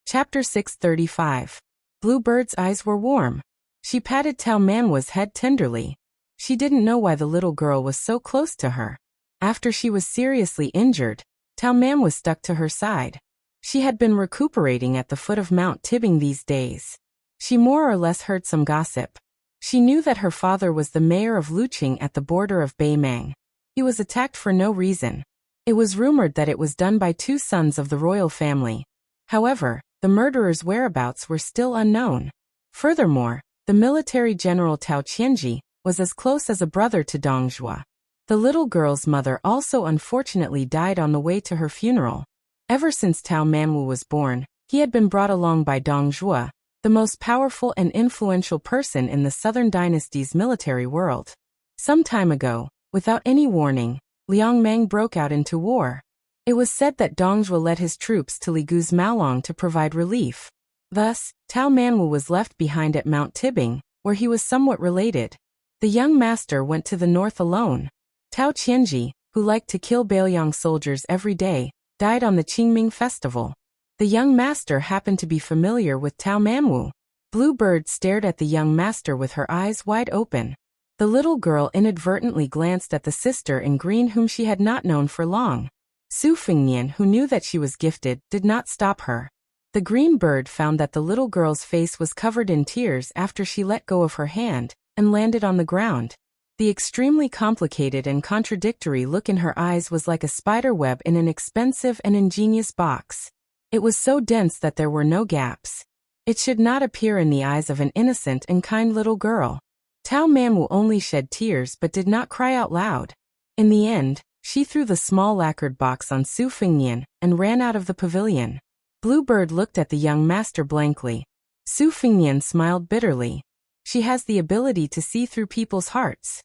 Chapter 635. Bluebird's eyes were warm. She patted Tao Manwu's head tenderly. She didn't know why the little girl was so close to her. After she was seriously injured, Tao Manwu stuck to her side. She had been recuperating at the foot of Mount Tibbing these days. She more or less heard some gossip. She knew that her father was the mayor of Luqing at the border of Beimang. He was attacked for no reason. It was rumored that it was done by 2 sons of the royal family. However, the murderer's whereabouts were still unknown. Furthermore, the military general Tao Qianji was as close as a brother to Dong Zhuo. The little girl's mother also unfortunately died on the way to her funeral. Ever since Tao Manwu was born, he had been brought along by Dong Zhuo, the most powerful and influential person in the Southern Dynasty's military world. Some time ago, without any warning, Liangmang broke out into war. It was said that Dong Zhuo led his troops to Liguz Maolong to provide relief. Thus, Tao Manwu was left behind at Mount Tibbing, where he was somewhat related. The young master went to the north alone. Tao Qianji, who liked to kill Baoyang soldiers every day, died on the Qingming festival. The young master happened to be familiar with Tao Manwu. Bluebird stared at the young master with her eyes wide open. The little girl inadvertently glanced at the sister in green whom she had not known for long. Su Fingnian, who knew that she was gifted, did not stop her. The green bird found that the little girl's face was covered in tears after she let go of her hand and landed on the ground. The extremely complicated and contradictory look in her eyes was like a spider web in an expensive and ingenious box. It was so dense that there were no gaps. It should not appear in the eyes of an innocent and kind little girl. Tao Manwu only shed tears but did not cry out loud. In the end, she threw the small lacquered box on Su Fingnian and ran out of the pavilion. Bluebird looked at the young master blankly. Su Fingnian smiled bitterly. She has the ability to see through people's hearts.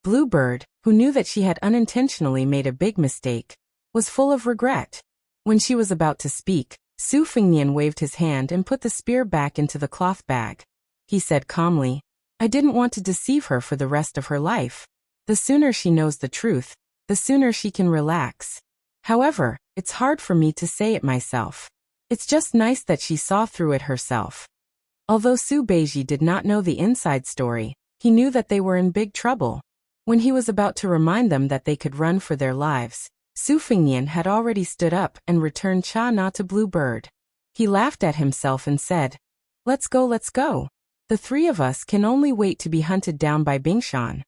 Bluebird, who knew that she had unintentionally made a big mistake, was full of regret. When she was about to speak, Su Fingnian waved his hand and put the spear back into the cloth bag. He said calmly, "I didn't want to deceive her for the rest of her life. The sooner she knows the truth, the sooner she can relax. However, it's hard for me to say it myself. It's just nice that she saw through it herself." Although Su Beiji did not know the inside story, he knew that they were in big trouble. When he was about to remind them that they could run for their lives, Su Fingnian had already stood up and returned Cha Na to Bluebird. He laughed at himself and said, let's go. The 3 of us can only wait to be hunted down by Bingshan."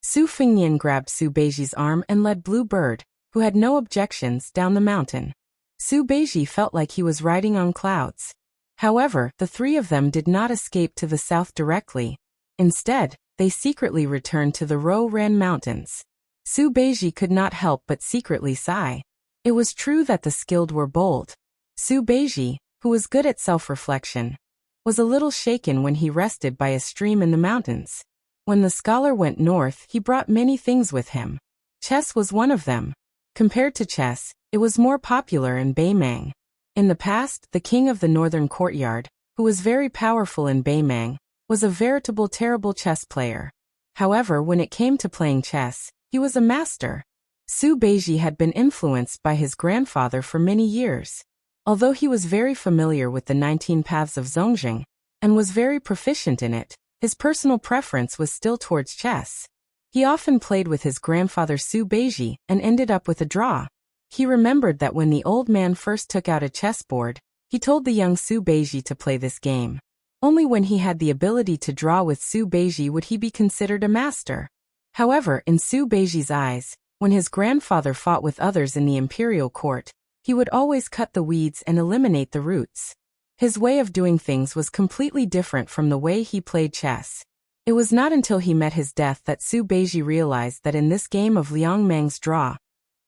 Su Fingnian grabbed Su Beiji's arm and led Bluebird, who had no objections, down the mountain. Su Beiji felt like he was riding on clouds. However, the 3 of them did not escape to the south directly. Instead, they secretly returned to the Ro-Ran Mountains. Su Beiji could not help but secretly sigh. It was true that the skilled were bold. Su Beiji, who was good at self-reflection, was a little shaken when he rested by a stream in the mountains. When the scholar went north, he brought many things with him. Chess was one of them. Compared to chess, it was more popular in Beimang. In the past, the king of the northern courtyard, who was very powerful in Beimang, was a veritable terrible chess player. However, when it came to playing chess, he was a master. Su Beiji had been influenced by his grandfather for many years. Although he was very familiar with the 19 paths of Zongjing, and was very proficient in it, his personal preference was still towards chess. He often played with his grandfather Su Beiji and ended up with a draw. He remembered that when the old man first took out a chessboard, He told the young Su Beiji to play this game. Only when he had the ability to draw with Su Beiji would he be considered a master. However, in Su Beiji's eyes, when his grandfather fought with others in the imperial court, he would always cut the weeds and eliminate the roots. His way of doing things was completely different from the way he played chess. It was not until he met his death that Su Beiji realized that in this game of Liang Meng's draw,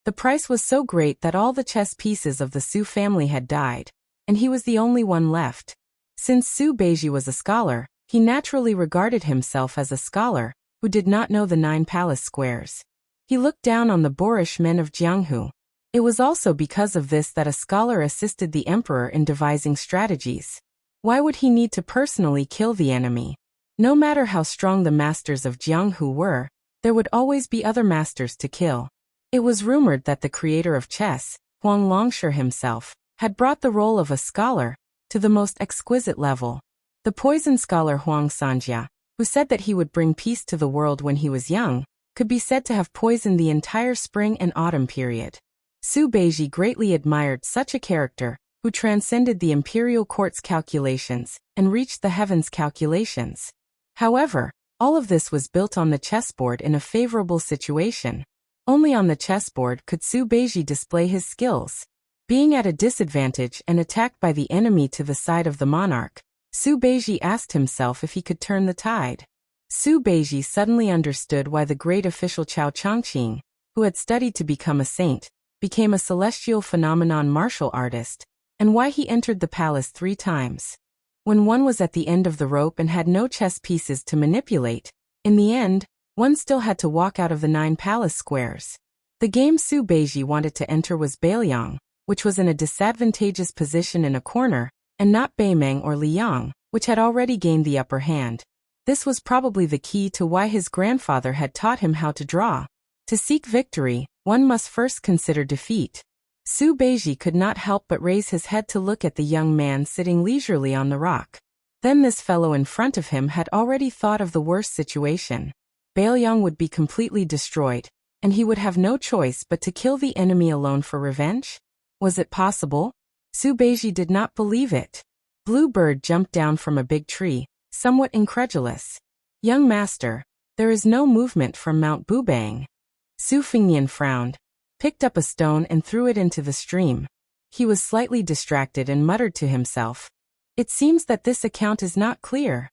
the price was so great that all the chess pieces of the Su family had died, and he was the only one left. Since Su Beiji was a scholar, he naturally regarded himself as a scholar who did not know the 9 palace squares. He looked down on the boorish men of Jianghu. It was also because of this that a scholar assisted the emperor in devising strategies. Why would he need to personally kill the enemy? No matter how strong the masters of Jianghu were, there would always be other masters to kill. It was rumored that the creator of chess, Huang Longshi himself, had brought the role of a scholar to the most exquisite level. The poison scholar Huang Sanjia, who said that he would bring peace to the world when he was young, could be said to have poisoned the entire spring and autumn period. Su Beiji greatly admired such a character, who transcended the imperial court's calculations and reached the heavens' calculations. However, all of this was built on the chessboard in a favorable situation. Only on the chessboard could Su Beiji display his skills. Being at a disadvantage and attacked by the enemy to the side of the monarch, Su Beiji asked himself if he could turn the tide. Su Beiji suddenly understood why the great official Chao Chongqing, who had studied to become a saint, became a celestial phenomenon martial artist, and why he entered the palace 3 times. When one was at the end of the rope and had no chess pieces to manipulate, in the end, one still had to walk out of the 9 palace squares. The game Su Beiji wanted to enter was Bailiang, which was in a disadvantageous position in a corner, and not Beimeng or Liang, which had already gained the upper hand. This was probably the key to why his grandfather had taught him how to draw. To seek victory, one must first consider defeat. Su Beiji could not help but raise his head to look at the young man sitting leisurely on the rock. Then this fellow in front of him had already thought of the worst situation. Bailiang would be completely destroyed, and he would have no choice but to kill the enemy alone for revenge? Was it possible? Su Beiji did not believe it. Blue Bird jumped down from a big tree, somewhat incredulous. Young master, there is no movement from Mount Bubang. Su Fengnian frowned, picked up a stone and threw it into the stream. He was slightly distracted and muttered to himself, "It seems that this account is not clear."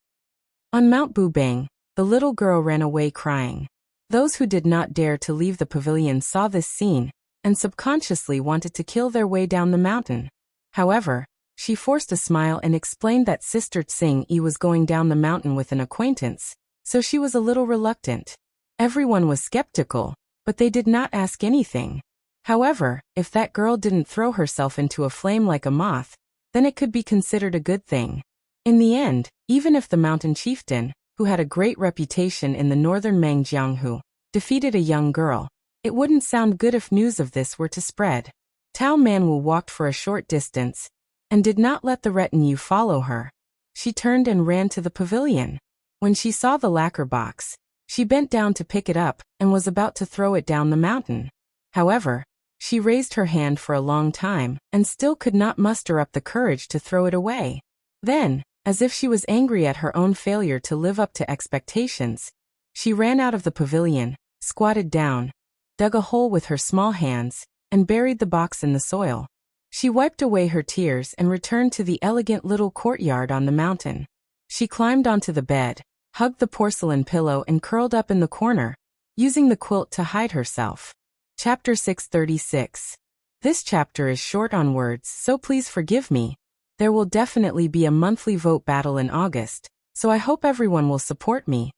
On Mount Bubang, the little girl ran away crying. Those who did not dare to leave the pavilion saw this scene, and subconsciously wanted to kill their way down the mountain. However, she forced a smile and explained that Sister Tsing-yi was going down the mountain with an acquaintance, so she was a little reluctant. Everyone was skeptical, but they did not ask anything. However, if that girl didn't throw herself into a flame like a moth, then it could be considered a good thing. In the end, even if the mountain chieftain, who had a great reputation in the northern Meng Jianghu, defeated a young girl, it wouldn't sound good if news of this were to spread. Tao Manwu walked for a short distance, and did not let the retinue follow her. She turned and ran to the pavilion. When she saw the lacquer box, she bent down to pick it up, and was about to throw it down the mountain. However, she raised her hand for a long time, and still could not muster up the courage to throw it away. Then, as if she was angry at her own failure to live up to expectations, she ran out of the pavilion, squatted down, dug a hole with her small hands, and buried the box in the soil. She wiped away her tears and returned to the elegant little courtyard on the mountain. She climbed onto the bed, hugged the porcelain pillow and curled up in the corner, using the quilt to hide herself. Chapter 636. This chapter is short on words, so please forgive me. There will definitely be a monthly vote battle in August, so I hope everyone will support me.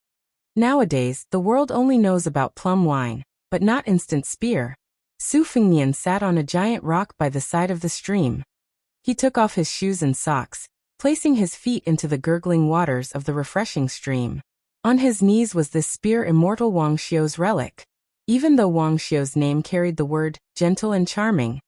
Nowadays, the world only knows about plum wine, but not instant spear. Su Fengnian sat on a giant rock by the side of the stream. He took off his shoes and socks, placing his feet into the gurgling waters of the refreshing stream. On his knees was this spear, immortal Wang Xiu's relic. Even though Wang Xiu's name carried the word gentle and charming,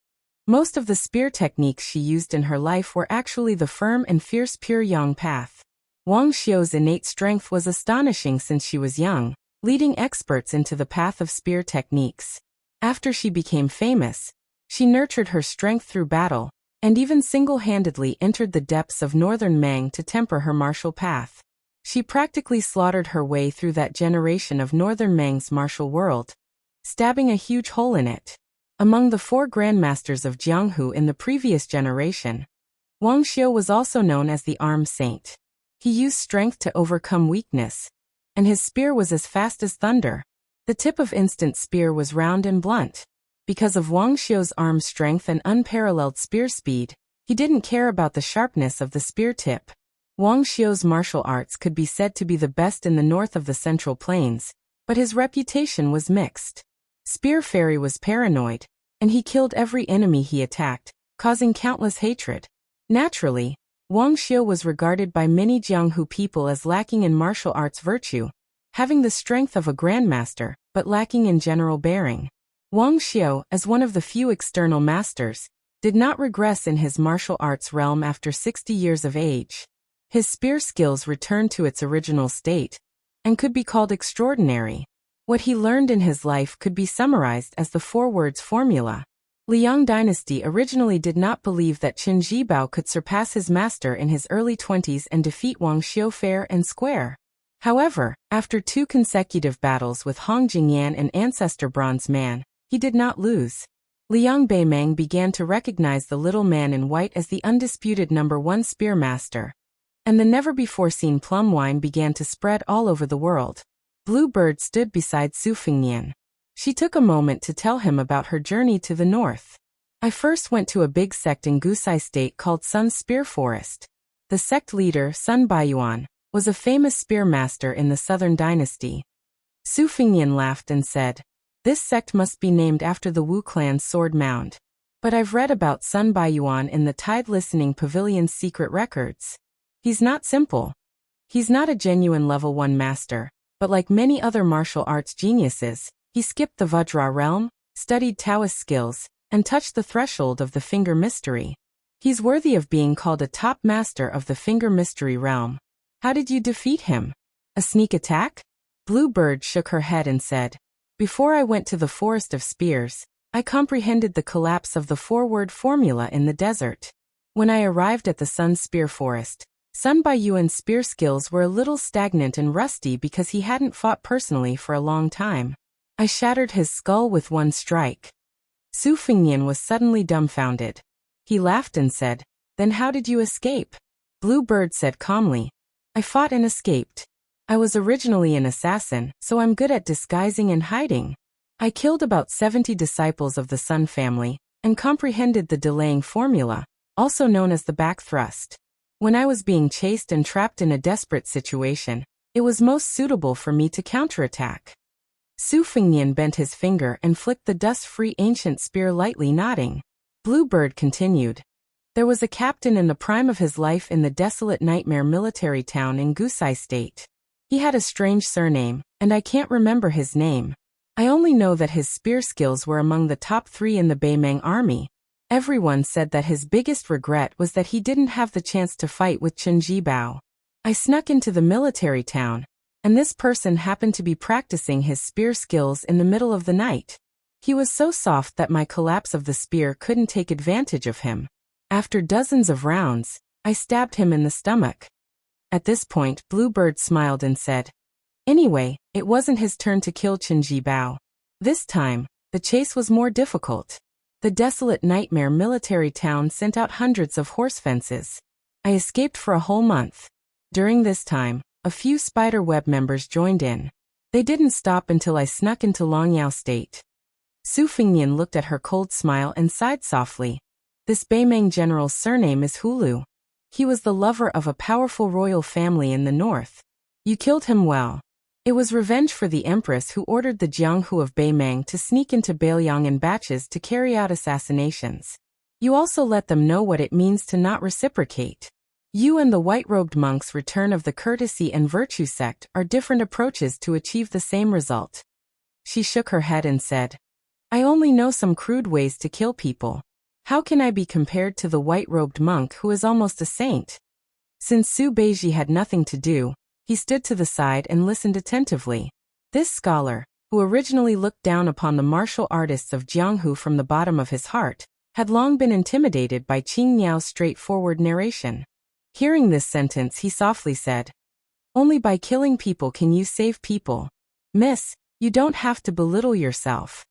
most of the spear techniques she used in her life were actually the firm and fierce pure yang path. Wang Xiu's innate strength was astonishing since she was young, leading experts into the path of spear techniques. After she became famous, she nurtured her strength through battle, and even single-handedly entered the depths of northern Mang to temper her martial path. She practically slaughtered her way through that generation of northern Mang's martial world, stabbing a huge hole in it. Among the 4 grandmasters of Jianghu in the previous generation, Wang Xiu was also known as the Armed Saint. He used strength to overcome weakness, and his spear was as fast as thunder. The tip of instant spear was round and blunt. Because of Wang Xiu's arm strength and unparalleled spear speed, he didn't care about the sharpness of the spear tip. Wang Xiu's martial arts could be said to be the best in the north of the Central Plains, but his reputation was mixed. Spear Fairy was paranoid, and he killed every enemy he attacked, causing countless hatred. Naturally, Wang Xiu was regarded by many Jianghu people as lacking in martial arts virtue, having the strength of a grandmaster, but lacking in general bearing. Wang Xiu, as one of the few external masters, did not regress in his martial arts realm after 60 years of age. His spear skills returned to its original state, and could be called extraordinary. What he learned in his life could be summarized as the 4 words formula. Liang dynasty originally did not believe that Qin Jibao could surpass his master in his early 20s and defeat Wang Xiu fair and square. However, after 2 consecutive battles with Hong Jingyan and Ancestor Bronze Man, he did not lose. Liang Beimeng began to recognize the little man in white as the undisputed #1 spear master, and the never-before-seen plum wine began to spread all over the world. Blue Bird stood beside Su Fengnian. She took a moment to tell him about her journey to the north. I first went to a big sect in Gusai State called Sun Spear Forest. The sect leader, Sun Baiyuan, was a famous spear master in the southern dynasty. Su Fengnian laughed and said, "This sect must be named after the Wu clan's sword mound. But I've read about Sun Baiyuan in the Tide Listening Pavilion's secret records. He's not simple. He's not a genuine level 1 master, but like many other martial arts geniuses, he skipped the Vajra realm, studied Taoist skills, and touched the threshold of the finger mystery. He's worthy of being called a top master of the finger mystery realm. How did you defeat him? A sneak attack?" Blue Bird shook her head and said, "Before I went to the Forest of Spears, I comprehended the collapse of the 4-word formula in the desert. When I arrived at the Sun Spear Forest, Sun Baiyuan's spear skills were a little stagnant and rusty because he hadn't fought personally for a long time. I shattered his skull with 1 strike." Su Fengnian was suddenly dumbfounded. He laughed and said, "Then how did you escape?" Blue Bird said calmly, "I fought and escaped. I was originally an assassin, so I'm good at disguising and hiding. I killed about 70 disciples of the Sun family, and comprehended the delaying formula, also known as the back thrust. When I was being chased and trapped in a desperate situation, it was most suitable for me to counterattack." Su Fengnian bent his finger and flicked the dust-free ancient spear lightly, nodding. Blue Bird continued, "There was a captain in the prime of his life in the desolate nightmare military town in Gusai State. He had a strange surname, and I can't remember his name. I only know that his spear skills were among the top 3 in the Beimeng army. Everyone said that his biggest regret was that he didn't have the chance to fight with Qin Jibao. I snuck into the military town, and this person happened to be practicing his spear skills in the middle of the night. He was so soft that my collapse of the spear couldn't take advantage of him. After dozens of rounds, I stabbed him in the stomach." At this point, Blue Bird smiled and said, "Anyway, it wasn't his turn to kill Qin Jibao. This time, the chase was more difficult. The desolate nightmare military town sent out hundreds of horse fences. I escaped for a whole month. During this time, a few spider web members joined in. They didn't stop until I snuck into Longyao State." Su Fengnian looked at her cold smile and sighed softly. "This Beimeng general's surname is Hulu. He was the lover of a powerful royal family in the north. You killed him well. It was revenge for the empress who ordered the Jianghu of Beimeng to sneak into Beiliang in batches to carry out assassinations. You also let them know what it means to not reciprocate. You and the white-robed monks' return of the courtesy and virtue sect are different approaches to achieve the same result." She shook her head and said, "I only know some crude ways to kill people. How can I be compared to the white-robed monk who is almost a saint?" Since Su Beiji had nothing to do, he stood to the side and listened attentively. This scholar, who originally looked down upon the martial artists of Jianghu from the bottom of his heart, had long been intimidated by Qing Niao's straightforward narration. Hearing this sentence, he softly said, "Only by killing people can you save people. Miss, you don't have to belittle yourself."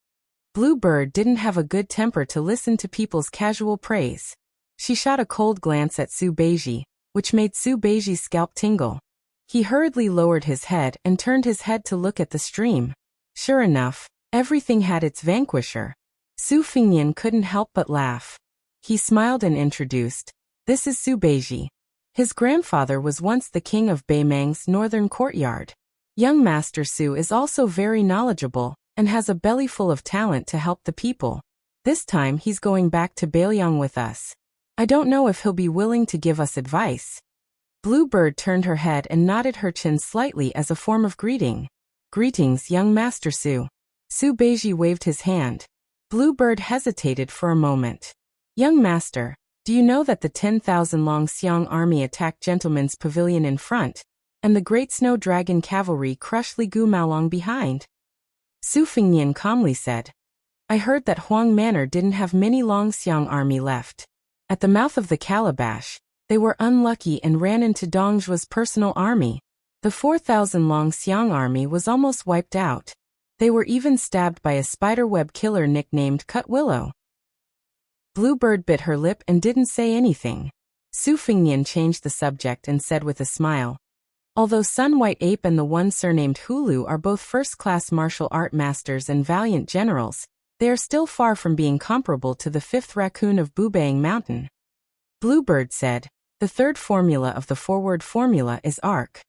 Bluebird didn't have a good temper to listen to people's casual praise. She shot a cold glance at Su Beiji, which made Su Beiji's scalp tingle. He hurriedly lowered his head and turned his head to look at the stream. Sure enough, everything had its vanquisher. Su Fingyan couldn't help but laugh. He smiled and introduced, "This is Su Beiji. His grandfather was once the king of Beimang's northern courtyard. Young Master Su is also very knowledgeable and has a belly full of talent to help the people. This time he's going back to Beiliang with us. I don't know if he'll be willing to give us advice." Bluebird turned her head and nodded her chin slightly as a form of greeting. "Greetings, young Master Su." Su Beiji waved his hand. Bluebird hesitated for a moment. "Young Master, do you know that the 10,000 Long Xiang army attacked Gentleman's Pavilion in front, and the Great Snow Dragon cavalry crushed Li Gu Maolong behind?" Su Fingyan calmly said, "I heard that Huang Manor didn't have many Long Xiang army left. At the mouth of the calabash, they were unlucky and ran into Dongzhuo's personal army. The 4,000 Long Xiang army was almost wiped out. They were even stabbed by a spiderweb killer nicknamed Cut Willow." Bluebird bit her lip and didn't say anything. Su Fingyan changed the subject and said with a smile, "Although Sun White Ape and the one surnamed Hulu are both first-class martial art masters and valiant generals, they are still far from being comparable to the fifth raccoon of Bubang Mountain." Bluebird said, "The third formula of the forward formula is arc."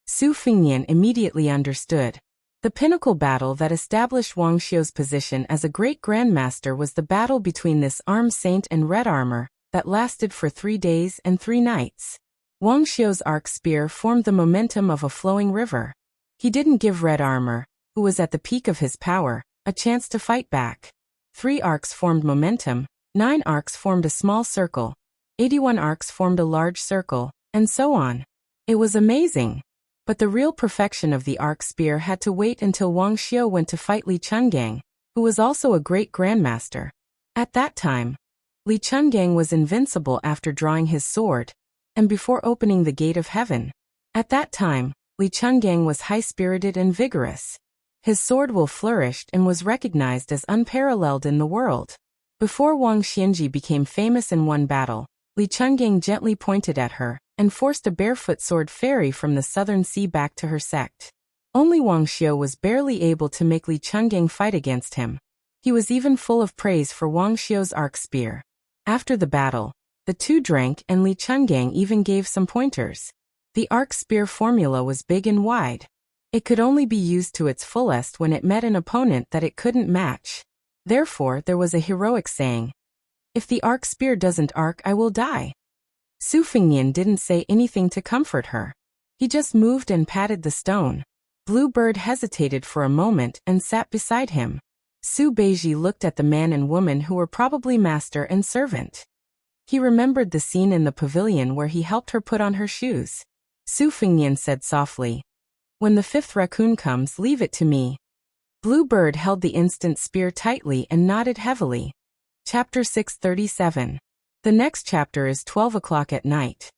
Su Fingyan immediately understood. The pinnacle battle that established Wang Xiu's position as a great grandmaster was the battle between this armed saint and Red Armor, that lasted for 3 days and 3 nights. Wang Xiu's arc spear formed the momentum of a flowing river. He didn't give Red Armor, who was at the peak of his power, a chance to fight back. 3 arcs formed momentum, 9 arcs formed a small circle, 81 arcs formed a large circle, and so on. It was amazing. But the real perfection of the arc spear had to wait until Wang Xiu went to fight Li Chungang, who was also a great grandmaster. At that time, Li Chungang was invincible after drawing his sword, and before opening the gate of heaven. At that time, Li Chungang was high-spirited and vigorous. His sword will flourished and was recognized as unparalleled in the world. Before Wang Xianji became famous in one battle, Li Chungang gently pointed at her and forced a barefoot sword fairy from the southern sea back to her sect. Only Wang Xiu was barely able to make Li Chungang fight against him. He was even full of praise for Wang Xiu's arc spear. After the battle, the two drank and Li Chungang even gave some pointers. The arc spear formula was big and wide. It could only be used to its fullest when it met an opponent that it couldn't match. Therefore, there was a heroic saying, "If the arc spear doesn't arc, I will die." Su Fingyan didn't say anything to comfort her. He just moved and patted the stone. Bluebird hesitated for a moment and sat beside him. Su Beiji looked at the man and woman who were probably master and servant. He remembered the scene in the pavilion where he helped her put on her shoes. Su Fingyan said softly, "When the 5th raccoon comes, leave it to me." Bluebird held the instant spear tightly and nodded heavily. Chapter 637. The next chapter is 12 o'clock at night.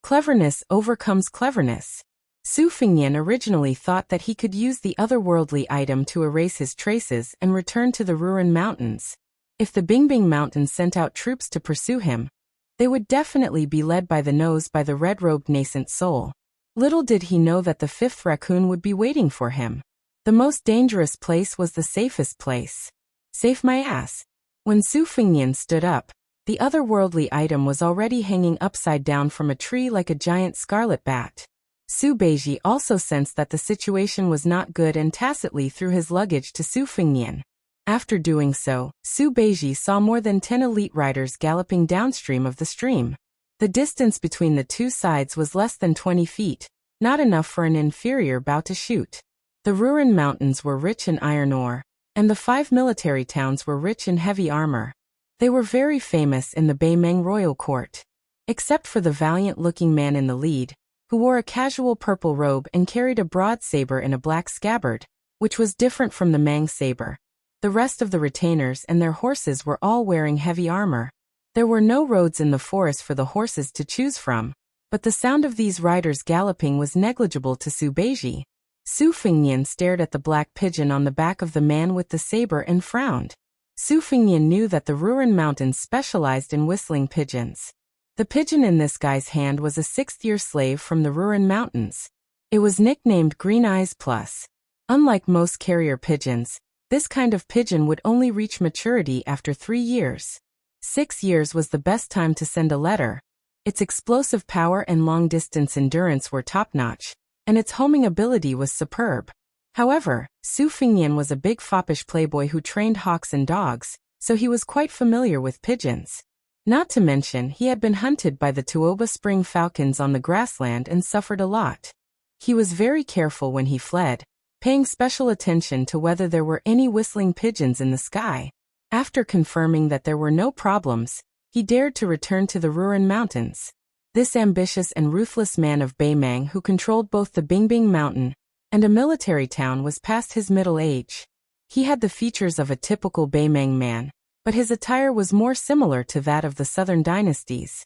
Cleverness overcomes cleverness. Su Fingyan originally thought that he could use the otherworldly item to erase his traces and return to the Ruin Mountains. If the Bingbing Mountains sent out troops to pursue him, they would definitely be led by the nose by the red-robed nascent soul. Little did he know that the 5th raccoon would be waiting for him. The most dangerous place was the safest place. Safe my ass. When Su Fingyan stood up, the otherworldly item was already hanging upside down from a tree like a giant scarlet bat. Su Beiji also sensed that the situation was not good and tacitly threw his luggage to Su Fingyan. After doing so, Su Beiji saw more than 10 elite riders galloping downstream of the stream. The distance between the two sides was less than 20 feet, not enough for an inferior bow to shoot. The Ruin Mountains were rich in iron ore, and the 5 military towns were rich in heavy armor. They were very famous in the Beimeng royal court. Except for the valiant-looking man in the lead, who wore a casual purple robe and carried a broad saber in a black scabbard, which was different from the Mang saber. The rest of the retainers and their horses were all wearing heavy armor. There were no roads in the forest for the horses to choose from, but the sound of these riders galloping was negligible to Su Beiji. Su Fengnian stared at the black pigeon on the back of the man with the saber and frowned. Su Fengnian knew that the Ruren Mountains specialized in whistling pigeons. The pigeon in this guy's hand was a 6th-year slave from the Ruren Mountains. It was nicknamed Green Eyes Plus. Unlike most carrier pigeons, this kind of pigeon would only reach maturity after 3 years. 6 years was the best time to send a letter. Its explosive power and long-distance endurance were top-notch, and its homing ability was superb. However, Su Fengnian was a big foppish playboy who trained hawks and dogs, so he was quite familiar with pigeons. Not to mention, he had been hunted by the Tuoba Spring falcons on the grassland and suffered a lot. He was very careful when he fled, paying special attention to whether there were any whistling pigeons in the sky. After confirming that there were no problems, he dared to return to the Ruren Mountains. This ambitious and ruthless man of Beimang who controlled both the Bingbing Mountain and a military town was past his middle age. He had the features of a typical Beimang man, but his attire was more similar to that of the southern dynasties.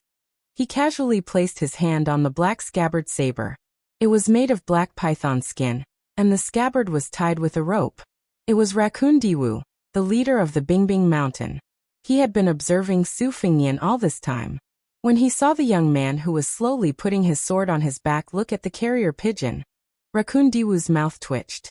He casually placed his hand on the black scabbard saber. It was made of black python skin, and the scabbard was tied with a rope. It was Raccoon Diwu, the leader of the Bingbing Mountain. He had been observing Su Fengnian all this time. When he saw the young man who was slowly putting his sword on his back look at the carrier pigeon, Raccoon Diwu's mouth twitched.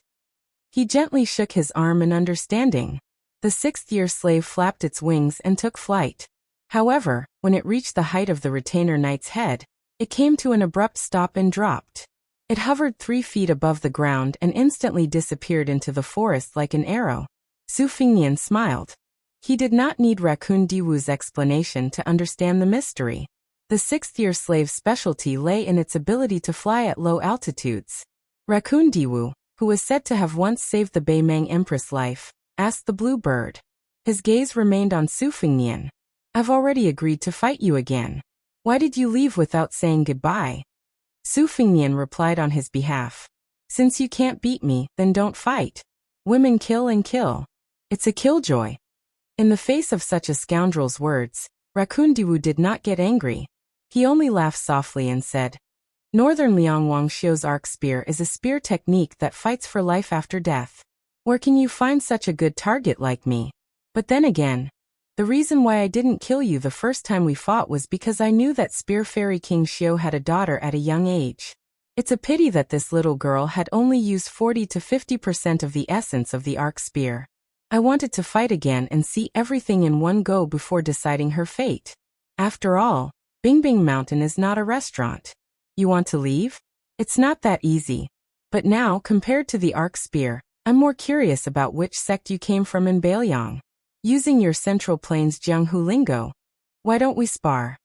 He gently shook his arm in understanding. The 6th-year slave flapped its wings and took flight. However, when it reached the height of the retainer knight's head, it came to an abrupt stop and dropped. It hovered 3 feet above the ground and instantly disappeared into the forest like an arrow. Su Fengnian smiled. He did not need Raccoon Diwu's explanation to understand the mystery. The 6th-year slave's specialty lay in its ability to fly at low altitudes. Raccoon Diwu, who was said to have once saved the Beimang Empress' life, asked the blue bird. His gaze remained on Su Fengnian. "I've already agreed to fight you again. Why did you leave without saying goodbye?" Su Fengnian replied on his behalf. "Since you can't beat me, then don't fight. Women kill and kill. It's a killjoy." In the face of such a scoundrel's words, Raccoon Diwu did not get angry. He only laughed softly and said, "Northern Liang Wangxiu's arc spear is a spear technique that fights for life after death. Where can you find such a good target like me? But then again, the reason why I didn't kill you the first time we fought was because I knew that Spear Fairy King Xiu had a daughter at a young age. It's a pity that this little girl had only used 40 to 50% of the essence of the arc spear. I wanted to fight again and see everything in one go before deciding her fate. After all, Bingbing Mountain is not a restaurant. You want to leave? It's not that easy. But now, compared to the arc spear, I'm more curious about which sect you came from in Bailiang. Using your Central Plains Jianghu lingo, why don't we spar?"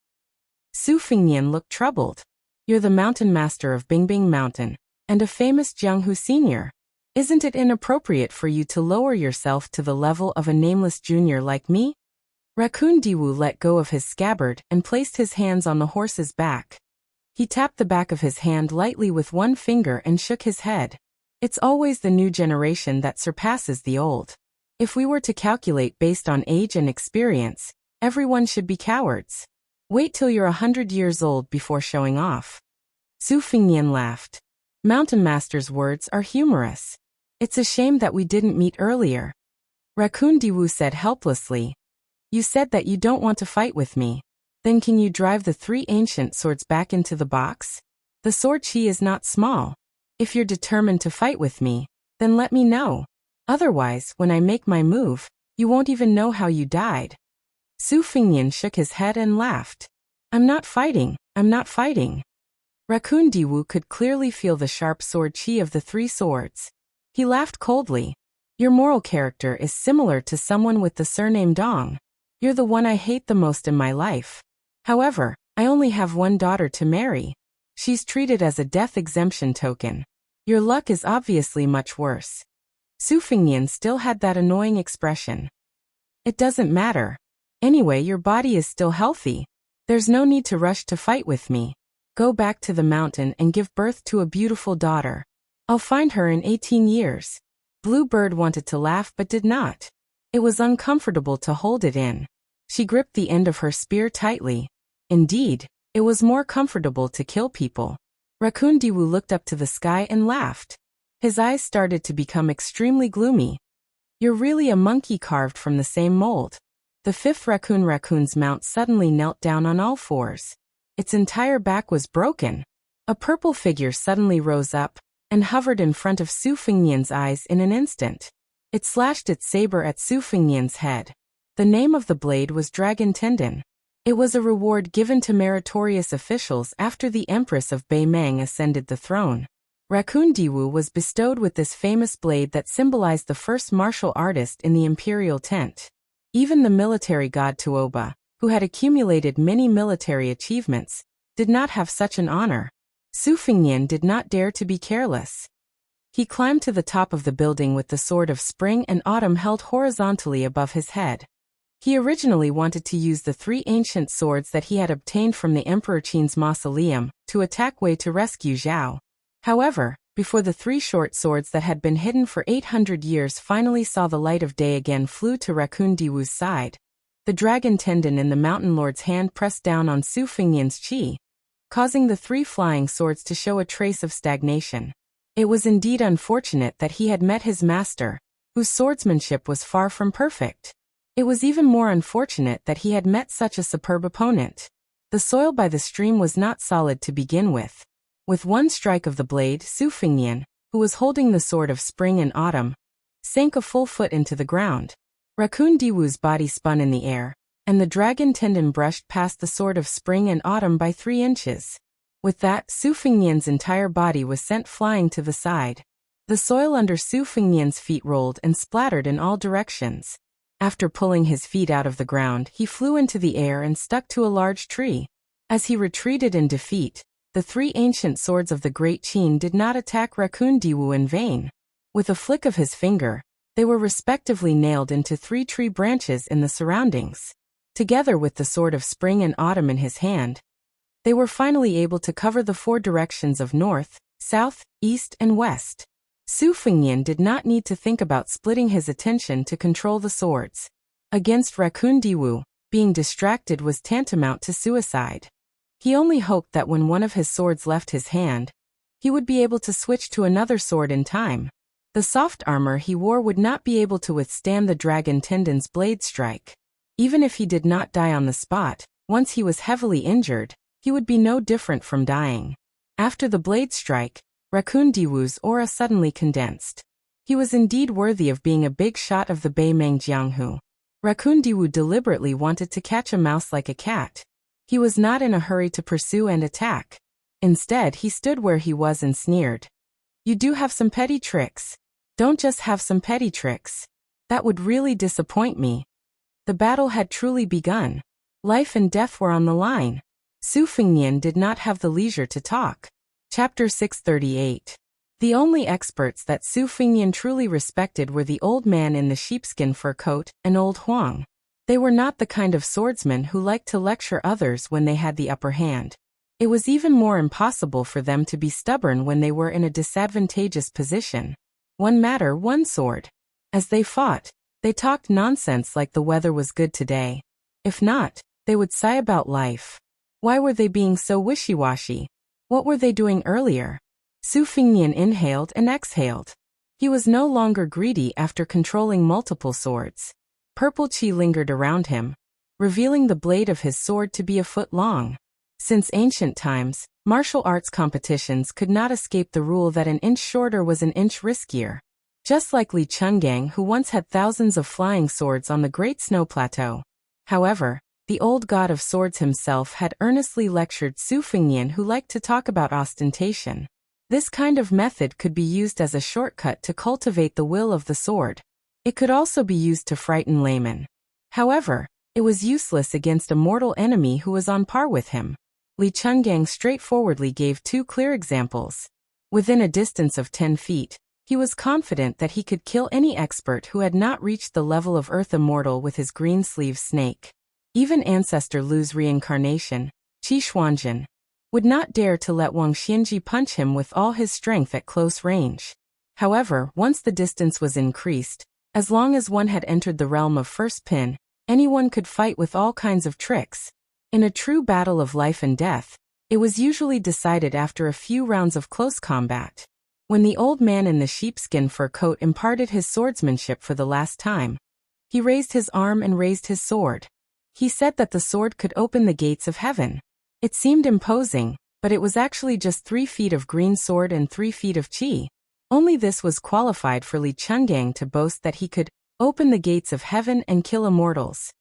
Su Fengnian looked troubled. "You're the mountain master of Bingbing Mountain, and a famous Jianghu senior. Isn't it inappropriate for you to lower yourself to the level of a nameless junior like me?" Raccoon Diwu let go of his scabbard and placed his hands on the horse's back. He tapped the back of his hand lightly with one finger and shook his head. "It's always the new generation that surpasses the old. If we were to calculate based on age and experience, everyone should be cowards. Wait till you're 100 years old before showing off." Su Fengnian laughed. Mountain Master's words are humorous. "It's a shame that we didn't meet earlier." Raccoon Diwu said helplessly, "You said that you don't want to fight with me. Then can you drive the 3 ancient swords back into the box? The sword chi is not small. If you're determined to fight with me, then let me know. Otherwise, when I make my move, you won't even know how you died." Su Fengnian shook his head and laughed. I'm not fighting. Raccoon Diwu could clearly feel the sharp sword chi of the 3 swords. He laughed coldly. "Your moral character is similar to someone with the surname Dong. You're the one I hate the most in my life. However, I only have one daughter to marry. She's treated as a death exemption token. Your luck is obviously much worse." Su Fengnian still had that annoying expression. "It doesn't matter. Anyway, your body is still healthy. There's no need to rush to fight with me. Go back to the mountain and give birth to a beautiful daughter. I'll find her in 18 years. Bluebird wanted to laugh but did not. It was uncomfortable to hold it in. She gripped the end of her spear tightly. Indeed, it was more comfortable to kill people. Raccoon Diwu looked up to the sky and laughed. His eyes started to become extremely gloomy. You're really a monkey carved from the same mold. The fifth raccoon's mount suddenly knelt down on all fours. Its entire back was broken. A purple figure suddenly rose up and hovered in front of Su Fengnian's eyes in an instant. It slashed its saber at Su Fengnian's head. The name of the blade was Dragon Tendon. It was a reward given to meritorious officials after the Empress of Beimang ascended the throne. Raccoon Diwu was bestowed with this famous blade that symbolized the first martial artist in the imperial tent. Even the military god Tuoba, who had accumulated many military achievements, did not have such an honor. Su Fengnian did not dare to be careless. He climbed to the top of the building with the sword of spring and autumn held horizontally above his head. He originally wanted to use the 3 ancient swords that he had obtained from the Emperor Qin's mausoleum to attack Wei to rescue Zhao. However, before the 3 short swords that had been hidden for 800 years finally saw the light of day again flew to Raccoon Diwu's side. The dragon tendon in the mountain lord's hand pressed down on Su Fengnian's chi, causing the 3 flying swords to show a trace of stagnation. It was indeed unfortunate that he had met his master, whose swordsmanship was far from perfect. It was even more unfortunate that he had met such a superb opponent. The soil by the stream was not solid to begin with. With one strike of the blade, Su Fengnian, who was holding the sword of spring and autumn, sank a full foot into the ground. Raccoon Diwu's body spun in the air, and the dragon tendon brushed past the sword of spring and autumn by 3 inches. With that, Su Fengnian's entire body was sent flying to the side. The soil under Su Fengnian's feet rolled and splattered in all directions. After pulling his feet out of the ground, he flew into the air and stuck to a large tree. As he retreated in defeat, the 3 ancient swords of the Great Qin did not attack Raccoon Diwu in vain. With a flick of his finger, they were respectively nailed into 3 tree branches in the surroundings. Together with the sword of spring and autumn in his hand, they were finally able to cover the 4 directions of north, south, east, and west. Su Fengnian did not need to think about splitting his attention to control the swords. Against Raccoon Diwu, being distracted was tantamount to suicide. He only hoped that when one of his swords left his hand, he would be able to switch to another sword in time. The soft armor he wore would not be able to withstand the dragon tendon's blade strike. Even if he did not die on the spot, once he was heavily injured, he would be no different from dying. After the blade strike, Raccoon Diwu's aura suddenly condensed. He was indeed worthy of being a big shot of the Beimang Jianghu. Raccoon Diwu deliberately wanted to catch a mouse like a cat. He was not in a hurry to pursue and attack. Instead, he stood where he was and sneered. You do have some petty tricks. Don't just have some petty tricks. That would really disappoint me. The battle had truly begun. Life and death were on the line. Su Fengnian did not have the leisure to talk. Chapter 638. The only experts that Su Fengnian truly respected were the old man in the sheepskin fur coat and old Huang. They were not the kind of swordsmen who liked to lecture others when they had the upper hand. It was even more impossible for them to be stubborn when they were in a disadvantageous position. One matter, one sword. As they fought, they talked nonsense like the weather was good today. If not, they would sigh about life. Why were they being so wishy-washy? What were they doing earlier? Su Fengnian inhaled and exhaled. He was no longer greedy after controlling multiple swords. Purple chi lingered around him, revealing the blade of his sword to be a foot long. Since ancient times, martial arts competitions could not escape the rule that an inch shorter was an inch riskier. Just like Li Chungang, who once had thousands of flying swords on the Great Snow Plateau. However, the old god of swords himself had earnestly lectured Su Fengnian, who liked to talk about ostentation. This kind of method could be used as a shortcut to cultivate the will of the sword. It could also be used to frighten laymen. However, it was useless against a mortal enemy who was on par with him. Li Chungang straightforwardly gave 2 clear examples. Within a distance of 10 feet, he was confident that he could kill any expert who had not reached the level of Earth Immortal with his green-sleeve snake. Even Ancestor Lu's reincarnation, Qi Xuanjin, would not dare to let Wang Xianji punch him with all his strength at close range. However, once the distance was increased, As long as one had entered the realm of first pin, anyone could fight with all kinds of tricks. In a true battle of life and death, it was usually decided after a few rounds of close combat. When the old man in the sheepskin fur coat imparted his swordsmanship for the last time, he raised his arm and raised his sword. He said that the sword could open the gates of heaven. It seemed imposing, but it was actually just 3 feet of green sword and 3 feet of qi. Only this was qualified for Li Chungang to boast that he could open the gates of heaven and kill immortals.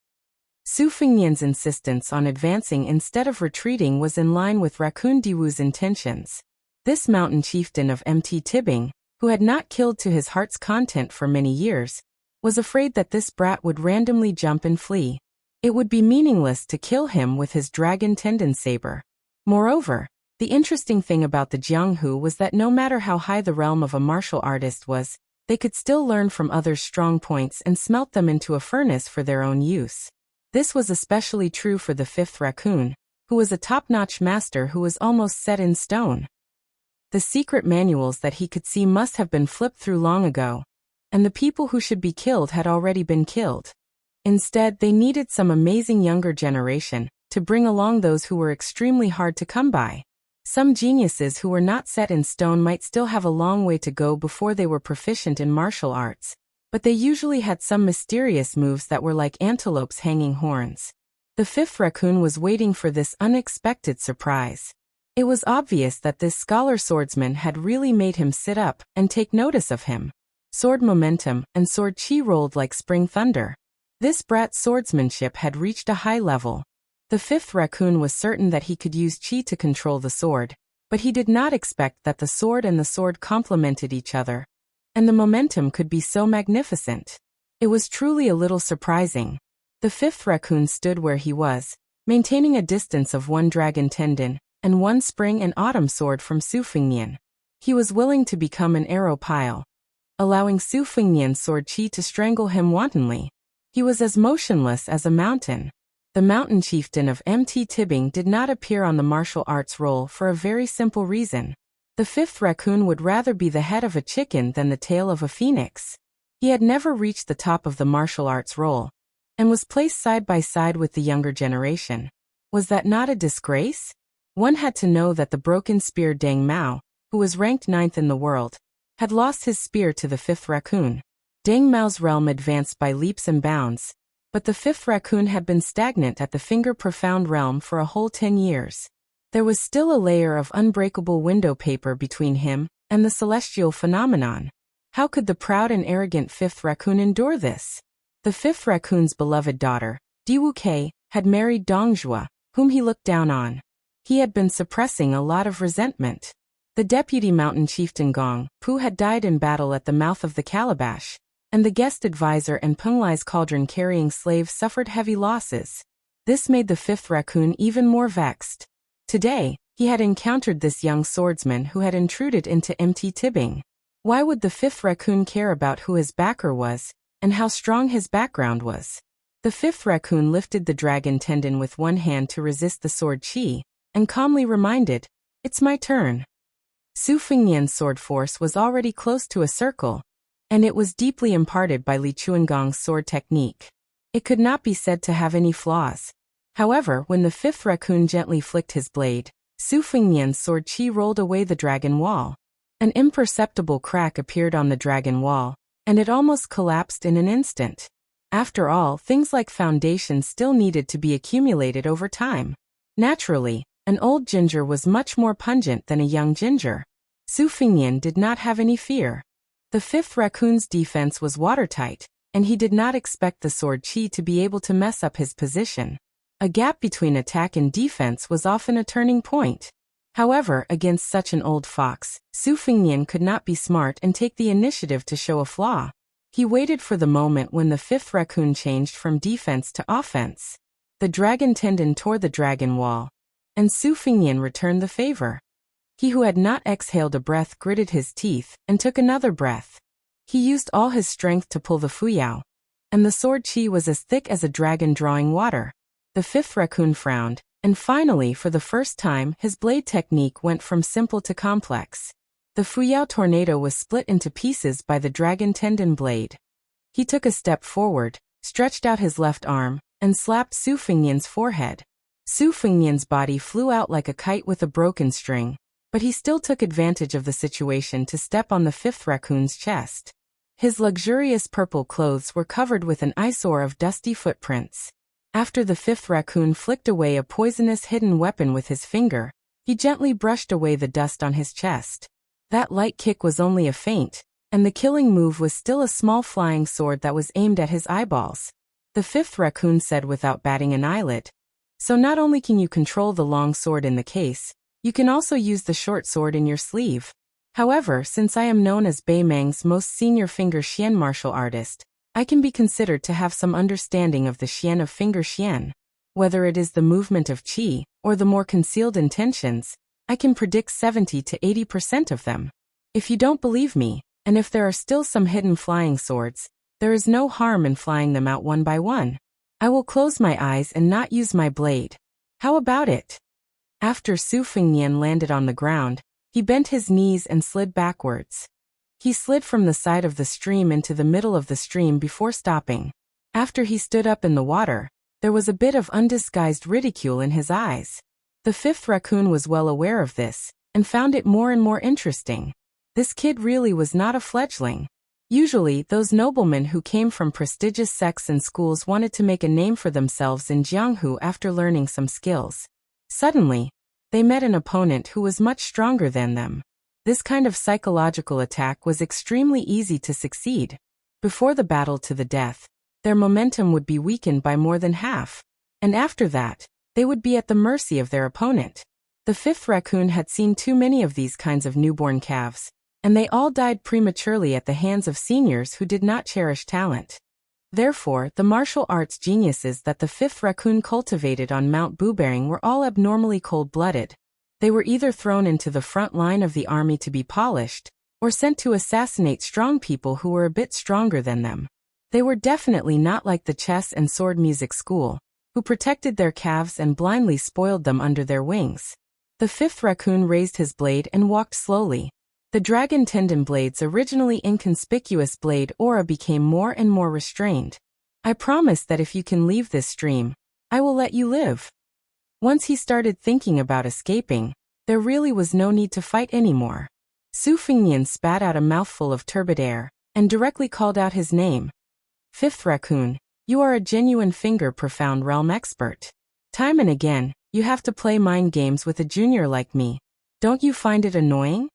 Su Fengnian's insistence on advancing instead of retreating was in line with Raccoon Diwu's intentions. This mountain chieftain of Mt. Tibbing, who had not killed to his heart's content for many years, was afraid that this brat would randomly jump and flee. It would be meaningless to kill him with his dragon tendon saber. Moreover, the interesting thing about the Jianghu was that no matter how high the realm of a martial artist was, they could still learn from others' strong points and smelt them into a furnace for their own use. This was especially true for the 5th raccoon, who was a top-notch master who was almost set in stone. The secret manuals that he could see must have been flipped through long ago, and the people who should be killed had already been killed. Instead, they needed some amazing younger generation to bring along those who were extremely hard to come by. Some geniuses who were not set in stone might still have a long way to go before they were proficient in martial arts, but they usually had some mysterious moves that were like antelopes hanging horns. The 5th raccoon was waiting for this unexpected surprise. It was obvious that this scholar swordsman had really made him sit up and take notice of him. Sword momentum and sword chi rolled like spring thunder. This brat's swordsmanship had reached a high level. The 5th raccoon was certain that he could use chi to control the sword, but he did not expect that the sword and the sword complemented each other, and the momentum could be so magnificent. It was truly a little surprising. The 5th raccoon stood where he was, maintaining a distance of 1 dragon tendon and 1 spring and autumn sword from Su Fengnian. He was willing to become an arrow pile, allowing Su Fengnian's sword chi to strangle him wantonly. He was as motionless as a mountain. The mountain chieftain of Mt. Tibbing did not appear on the martial arts roll for a very simple reason. The 5th raccoon would rather be the head of a chicken than the tail of a phoenix. He had never reached the top of the martial arts roll, and was placed side by side with the younger generation. Was that not a disgrace? One had to know that the broken spear Deng Mao, who was ranked 9th in the world, had lost his spear to the 5th raccoon. Deng Mao's realm advanced by leaps and bounds, but the 5th raccoon had been stagnant at the finger-profound realm for a whole 10 years. There was still a layer of unbreakable window paper between him and the celestial phenomenon. How could the proud and arrogant 5th raccoon endure this? The 5th raccoon's beloved daughter, Diwu Kei, had married Dong Zhuo, whom he looked down on. He had been suppressing a lot of resentment. The deputy mountain chieftain Gong Pu had died in battle at the mouth of the calabash, and the guest advisor and Penglai's cauldron carrying slave suffered heavy losses. This made the 5th raccoon even more vexed. Today, he had encountered this young swordsman who had intruded into Mt. Tibbing. Why would the 5th raccoon care about who his backer was, and how strong his background was? The 5th raccoon lifted the dragon tendon with one hand to resist the sword chi, and calmly reminded, "It's my turn." Su Fengnian's sword force was already close to a circle, and it was deeply imparted by Li Chuangong's sword technique. It could not be said to have any flaws. However, when the 5th raccoon gently flicked his blade, Su Fengnian's sword chi rolled away the dragon wall. An imperceptible crack appeared on the dragon wall, and it almost collapsed in an instant. After all, things like foundations still needed to be accumulated over time. Naturally, an old ginger was much more pungent than a young ginger. Su Fengnian did not have any fear. The 5th raccoon's defense was watertight, and he did not expect the sword chi to be able to mess up his position. A gap between attack and defense was often a turning point. However, against such an old fox, Su Fengnian could not be smart and take the initiative to show a flaw. He waited for the moment when the 5th raccoon changed from defense to offense. The dragon tendon tore the dragon wall, and Su Fengnian returned the favor. He who had not exhaled a breath gritted his teeth and took another breath. He used all his strength to pull the fuyao, and the sword chi was as thick as a dragon drawing water. The 5th raccoon frowned, and finally, for the first time, his blade technique went from simple to complex. The fuyao tornado was split into pieces by the dragon tendon blade. He took a step forward, stretched out his left arm, and slapped Su Fengnian's forehead. Su Fengnian's body flew out like a kite with a broken string, but he still took advantage of the situation to step on the fifth raccoon's chest. His luxurious purple clothes were covered with an eyesore of dusty footprints. After the fifth raccoon flicked away a poisonous hidden weapon with his finger, he gently brushed away the dust on his chest. That light kick was only a feint, and the killing move was still a small flying sword that was aimed at his eyeballs. The fifth raccoon said without batting an eyelid, "So not only can you control the long sword in the case, you can also use the short sword in your sleeve. However, since I am known as Beimang's most senior finger xian martial artist, I can be considered to have some understanding of the xian of finger xian. Whether it is the movement of qi, or the more concealed intentions, I can predict 70 to 80% of them. If you don't believe me, and if there are still some hidden flying swords, there is no harm in flying them out one by one. I will close my eyes and not use my blade. How about it?" After Su Fengnian landed on the ground, he bent his knees and slid backwards. He slid from the side of the stream into the middle of the stream before stopping. After he stood up in the water, there was a bit of undisguised ridicule in his eyes. The fifth raccoon was well aware of this, and found it more and more interesting. This kid really was not a fledgling. Usually, those noblemen who came from prestigious sects and schools wanted to make a name for themselves in Jianghu after learning some skills. Suddenly, they met an opponent who was much stronger than them. This kind of psychological attack was extremely easy to succeed. Before the battle to the death, their momentum would be weakened by more than half, and after that, they would be at the mercy of their opponent. The fifth raccoon had seen too many of these kinds of newborn calves, and they all died prematurely at the hands of seniors who did not cherish talent. Therefore, the martial arts geniuses that the fifth raccoon cultivated on Mount Bubering were all abnormally cold-blooded. They were either thrown into the front line of the army to be polished, or sent to assassinate strong people who were a bit stronger than them. They were definitely not like the chess and sword music school, who protected their calves and blindly spoiled them under their wings. The fifth raccoon raised his blade and walked slowly. The dragon tendon blade's originally inconspicuous blade aura became more and more restrained. "I promise that if you can leave this stream, I will let you live." Once he started thinking about escaping, there really was no need to fight anymore. Su Fengnian spat out a mouthful of turbid air, and directly called out his name. "Fifth raccoon, you are a genuine finger profound realm expert. Time and again, you have to play mind games with a junior like me. Don't you find it annoying?"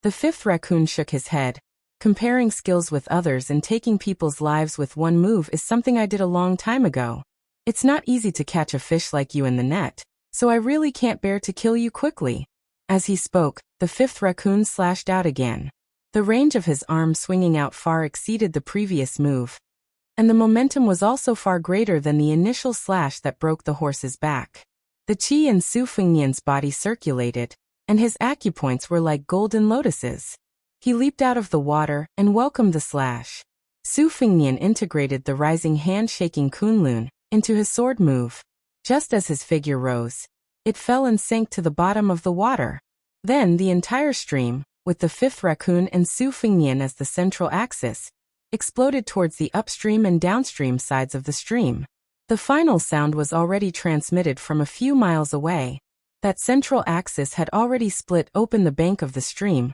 The fifth raccoon shook his head. "Comparing skills with others and taking people's lives with one move is something I did a long time ago. It's not easy to catch a fish like you in the net, so I really can't bear to kill you quickly." As he spoke, the fifth raccoon slashed out again. The range of his arm swinging out far exceeded the previous move, and the momentum was also far greater than the initial slash that broke the horse's back. The qi in Su Fengnian's body circulated, and his acupoints were like golden lotuses. He leaped out of the water and welcomed the slash. Su Fengnian integrated the rising hand-shaking kunlun into his sword move. Just as his figure rose, it fell and sank to the bottom of the water. Then the entire stream, with the fifth raccoon and Su Fengnian as the central axis, exploded towards the upstream and downstream sides of the stream. The final sound was already transmitted from a few miles away. That central axis had already split open the bank of the stream,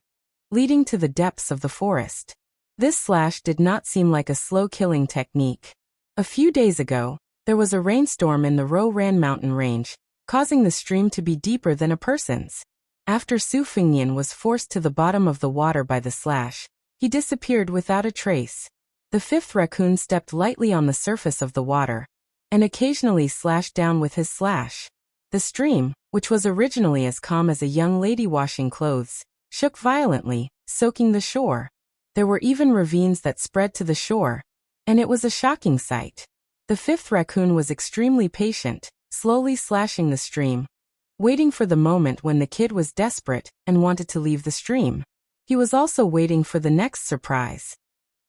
leading to the depths of the forest. This slash did not seem like a slow-killing technique. A few days ago, there was a rainstorm in the Ro-Ran mountain range, causing the stream to be deeper than a person's. After Su Fengnian was forced to the bottom of the water by the slash, he disappeared without a trace. The fifth raccoon stepped lightly on the surface of the water, and occasionally slashed down with his slash. The stream, which was originally as calm as a young lady washing clothes, shook violently, soaking the shore. There were even ravines that spread to the shore, and it was a shocking sight. The fifth raccoon was extremely patient, slowly slashing the stream, waiting for the moment when the kid was desperate and wanted to leave the stream. He was also waiting for the next surprise.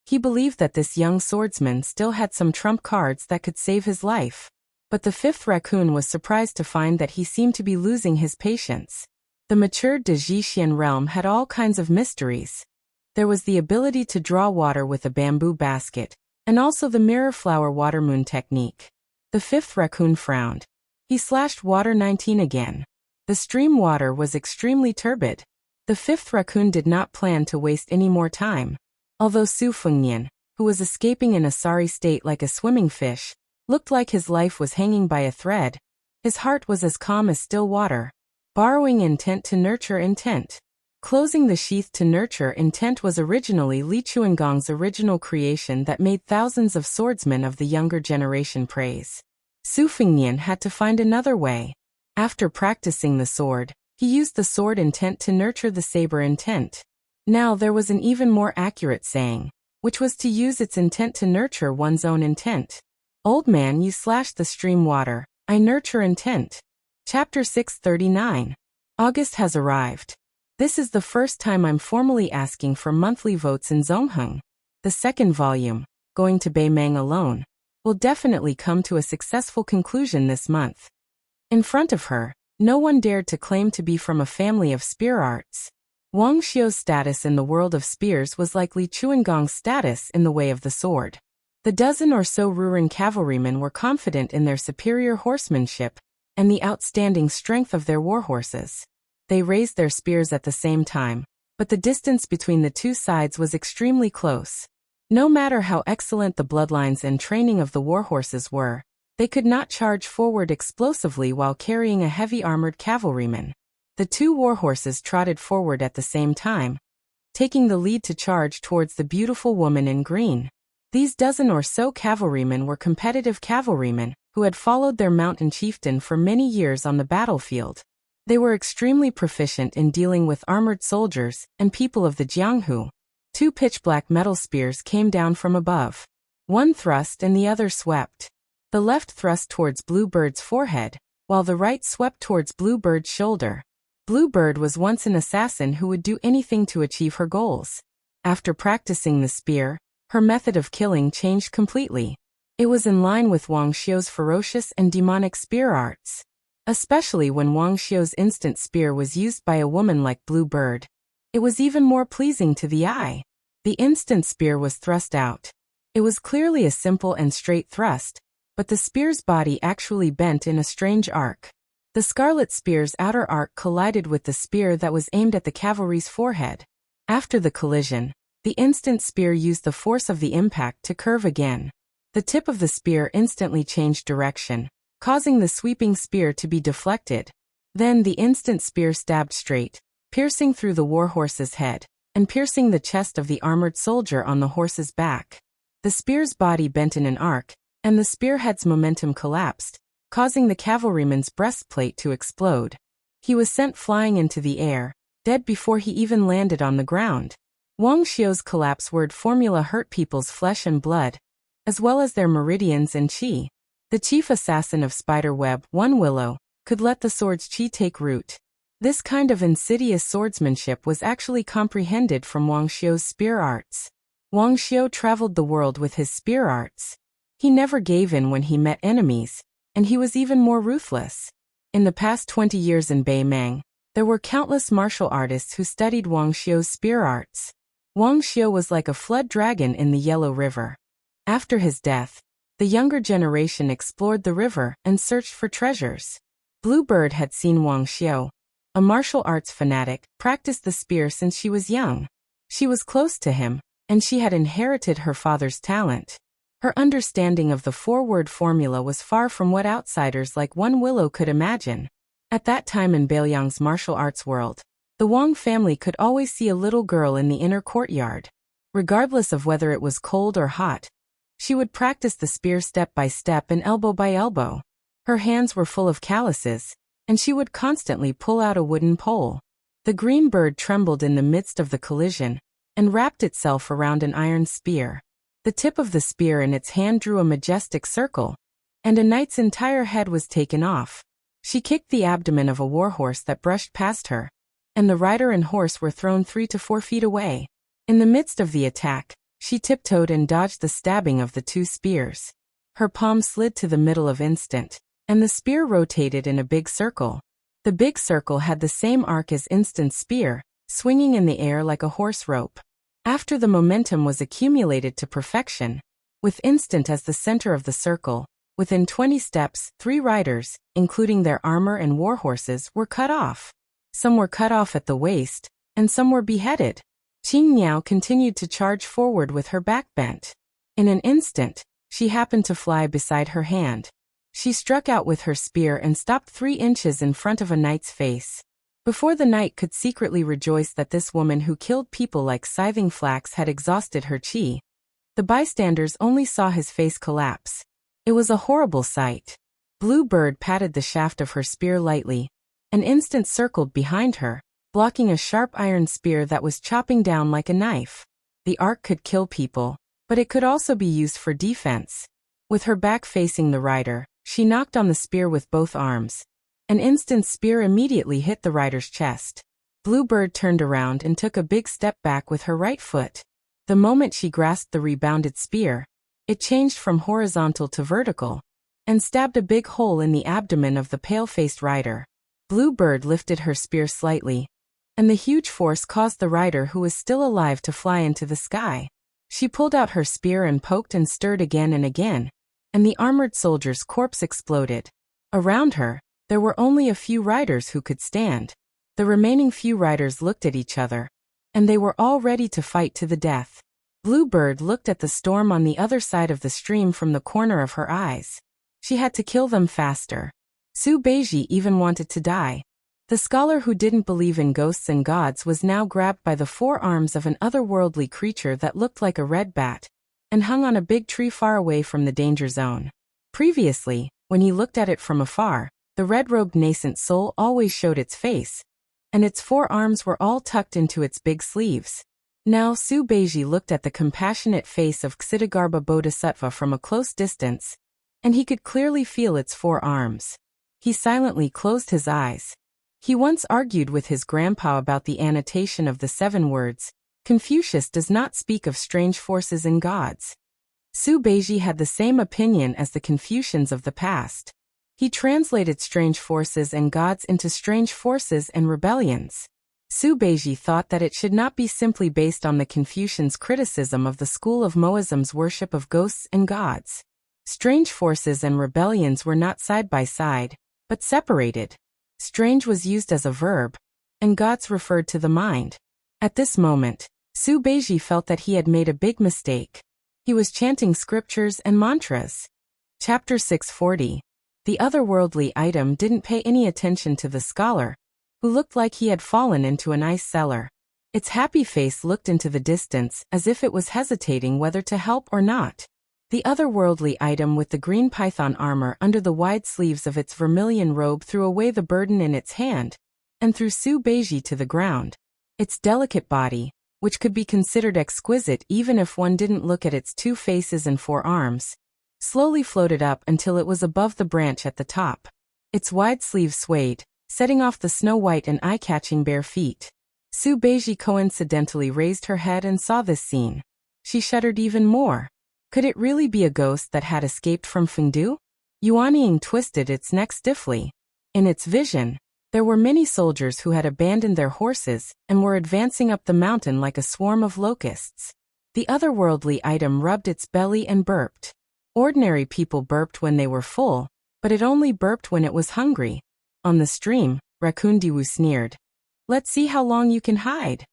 He believed that this young swordsman still had some trump cards that could save his life. But the fifth raccoon was surprised to find that he seemed to be losing his patience. The matured De Jixian realm had all kinds of mysteries. There was the ability to draw water with a bamboo basket, and also the mirror flower water moon technique. The fifth raccoon frowned. He slashed water 19 again. The stream water was extremely turbid. The fifth raccoon did not plan to waste any more time. Although Su Fengnian, who was escaping in a sorry state like a swimming fish, looked like his life was hanging by a thread, his heart was as calm as still water. Borrowing intent to nurture intent. Closing the sheath to nurture intent was originally Li Chuangong's original creation that made thousands of swordsmen of the younger generation praise. Su Fengnian had to find another way. After practicing the sword, he used the sword intent to nurture the saber intent. Now there was an even more accurate saying, which was to use its intent to nurture one's own intent. Old man, you slashed the stream water, I nurture intent. Chapter 639. August has arrived. This is the first time I'm formally asking for monthly votes in Zongheng. The second volume, Going to Beimang Alone, will definitely come to a successful conclusion this month. In front of her, no one dared to claim to be from a family of spear arts. Wang Xiu's status in the world of spears was like Li Chuangong's status in the way of the sword. The dozen or so Ruren cavalrymen were confident in their superior horsemanship and the outstanding strength of their war horses. They raised their spears at the same time, but the distance between the two sides was extremely close. No matter how excellent the bloodlines and training of the war horses were, they could not charge forward explosively while carrying a heavy armored cavalryman. The two war horses trotted forward at the same time, taking the lead to charge towards the beautiful woman in green. These dozen or so cavalrymen were competitive cavalrymen who had followed their mountain chieftain for many years on the battlefield. They were extremely proficient in dealing with armored soldiers and people of the Jianghu. Two pitch-black metal spears came down from above. One thrust and the other swept. The left thrust towards Bluebird's forehead, while the right swept towards Bluebird's shoulder. Bluebird was once an assassin who would do anything to achieve her goals. After practicing the spear, her method of killing changed completely. It was in line with Wang Xiu's ferocious and demonic spear arts. Especially when Wang Xiu's instant spear was used by a woman like Bluebird. It was even more pleasing to the eye. The instant spear was thrust out. It was clearly a simple and straight thrust, but the spear's body actually bent in a strange arc. The scarlet spear's outer arc collided with the spear that was aimed at the cavalry's forehead. After the collision, the instant spear used the force of the impact to curve again. The tip of the spear instantly changed direction, causing the sweeping spear to be deflected. Then the instant spear stabbed straight, piercing through the war horse's head, and piercing the chest of the armored soldier on the horse's back. The spear's body bent in an arc, and the spearhead's momentum collapsed, causing the cavalryman's breastplate to explode. He was sent flying into the air, dead before he even landed on the ground. Wang Xiu's collapse word formula hurt people's flesh and blood, as well as their meridians and qi. The chief assassin of Spiderweb, One Willow, could let the sword's qi take root. This kind of insidious swordsmanship was actually comprehended from Wang Xiu's spear arts. Wang Xiu traveled the world with his spear arts. He never gave in when he met enemies, and he was even more ruthless. In the past 20 years in Beimang, there were countless martial artists who studied Wang Xiu's spear arts. Wang Xiu was like a flood dragon in the Yellow River. After his death, the younger generation explored the river and searched for treasures. Bluebird had seen Wang Xiu, a martial arts fanatic, practice the spear since she was young. She was close to him, and she had inherited her father's talent. Her understanding of the four-word formula was far from what outsiders like One Willow could imagine. At that time in Beiliang's martial arts world, the Wang family could always see a little girl in the inner courtyard. Regardless of whether it was cold or hot, she would practice the spear step by step and elbow by elbow. Her hands were full of calluses, and she would constantly pull out a wooden pole. The green bird trembled in the midst of the collision, and wrapped itself around an iron spear. The tip of the spear in its hand drew a majestic circle, and a knight's entire head was taken off. She kicked the abdomen of a warhorse that brushed past her, and the rider and horse were thrown 3 to 4 feet away. In the midst of the attack, she tiptoed and dodged the stabbing of the two spears. Her palm slid to the middle of instant, and the spear rotated in a big circle. The big circle had the same arc as Instant's spear, swinging in the air like a horse rope. After the momentum was accumulated to perfection, With instant as the center of the circle, within 20 steps, 3 riders, including their armor and warhorses, were cut off. Some were cut off at the waist, and some were beheaded. Qing Niao continued to charge forward with her back bent. In an instant, she happened to fly beside her hand. She struck out with her spear and stopped 3 inches in front of a knight's face. Before the knight could secretly rejoice that this woman who killed people like scything flax had exhausted her qi, the bystanders only saw his face collapse. It was a horrible sight. Blue Bird patted the shaft of her spear lightly. An instant circled behind her, blocking a sharp iron spear that was chopping down like a knife. The arc could kill people, but it could also be used for defense. With her back facing the rider, she knocked on the spear with both arms. An instant spear immediately hit the rider's chest. Bluebird turned around and took a big step back with her right foot. The moment she grasped the rebounded spear, it changed from horizontal to vertical, and stabbed a big hole in the abdomen of the pale-faced rider. Bluebird lifted her spear slightly, and the huge force caused the rider who was still alive to fly into the sky. She pulled out her spear and poked and stirred again and again, and the armored soldier's corpse exploded. Around her, there were only a few riders who could stand. The remaining few riders looked at each other, and they were all ready to fight to the death. Bluebird looked at the storm on the other side of the stream from the corner of her eyes. She had to kill them faster. Su Beiji even wanted to die. The scholar who didn't believe in ghosts and gods was now grabbed by the 4 arms of an otherworldly creature that looked like a red bat, and hung on a big tree far away from the danger zone. Previously, when he looked at it from afar, the red-robed nascent soul always showed its face, and its 4 arms were all tucked into its big sleeves. Now Su Beiji looked at the compassionate face of Ksitigarbha Bodhisattva from a close distance, and he could clearly feel its 4 arms. He silently closed his eyes. He once argued with his grandpa about the annotation of the 7 words, "Confucius does not speak of strange forces in gods." Su Beiji had the same opinion as the Confucians of the past. He translated strange forces and gods into strange forces and rebellions. Su Beiji thought that it should not be simply based on the Confucians' criticism of the school of Moism's worship of ghosts and gods. Strange forces and rebellions were not side by side, but separated. Strange was used as a verb, and gods referred to the mind. At this moment, Su Beiji felt that he had made a big mistake. He was chanting scriptures and mantras. Chapter 640. The otherworldly item didn't pay any attention to the scholar, who looked like he had fallen into an ice cellar. Its happy face looked into the distance as if it was hesitating whether to help or not. The otherworldly item with the green python armor under the wide sleeves of its vermilion robe threw away the burden in its hand, and threw Su Beiji to the ground. Its delicate body, which could be considered exquisite even if one didn't look at its 2 faces and 4 arms, slowly floated up until it was above the branch at the top. Its wide sleeves swayed, setting off the snow-white and eye-catching bare feet. Su Beiji coincidentally raised her head and saw this scene. She shuddered even more. Could it really be a ghost that had escaped from Fengdu? Yuanying twisted its neck stiffly. In its vision, there were many soldiers who had abandoned their horses and were advancing up the mountain like a swarm of locusts. The otherworldly item rubbed its belly and burped. Ordinary people burped when they were full, but it only burped when it was hungry. On the stream, Raccoon Diwu sneered. "Let's see how long you can hide."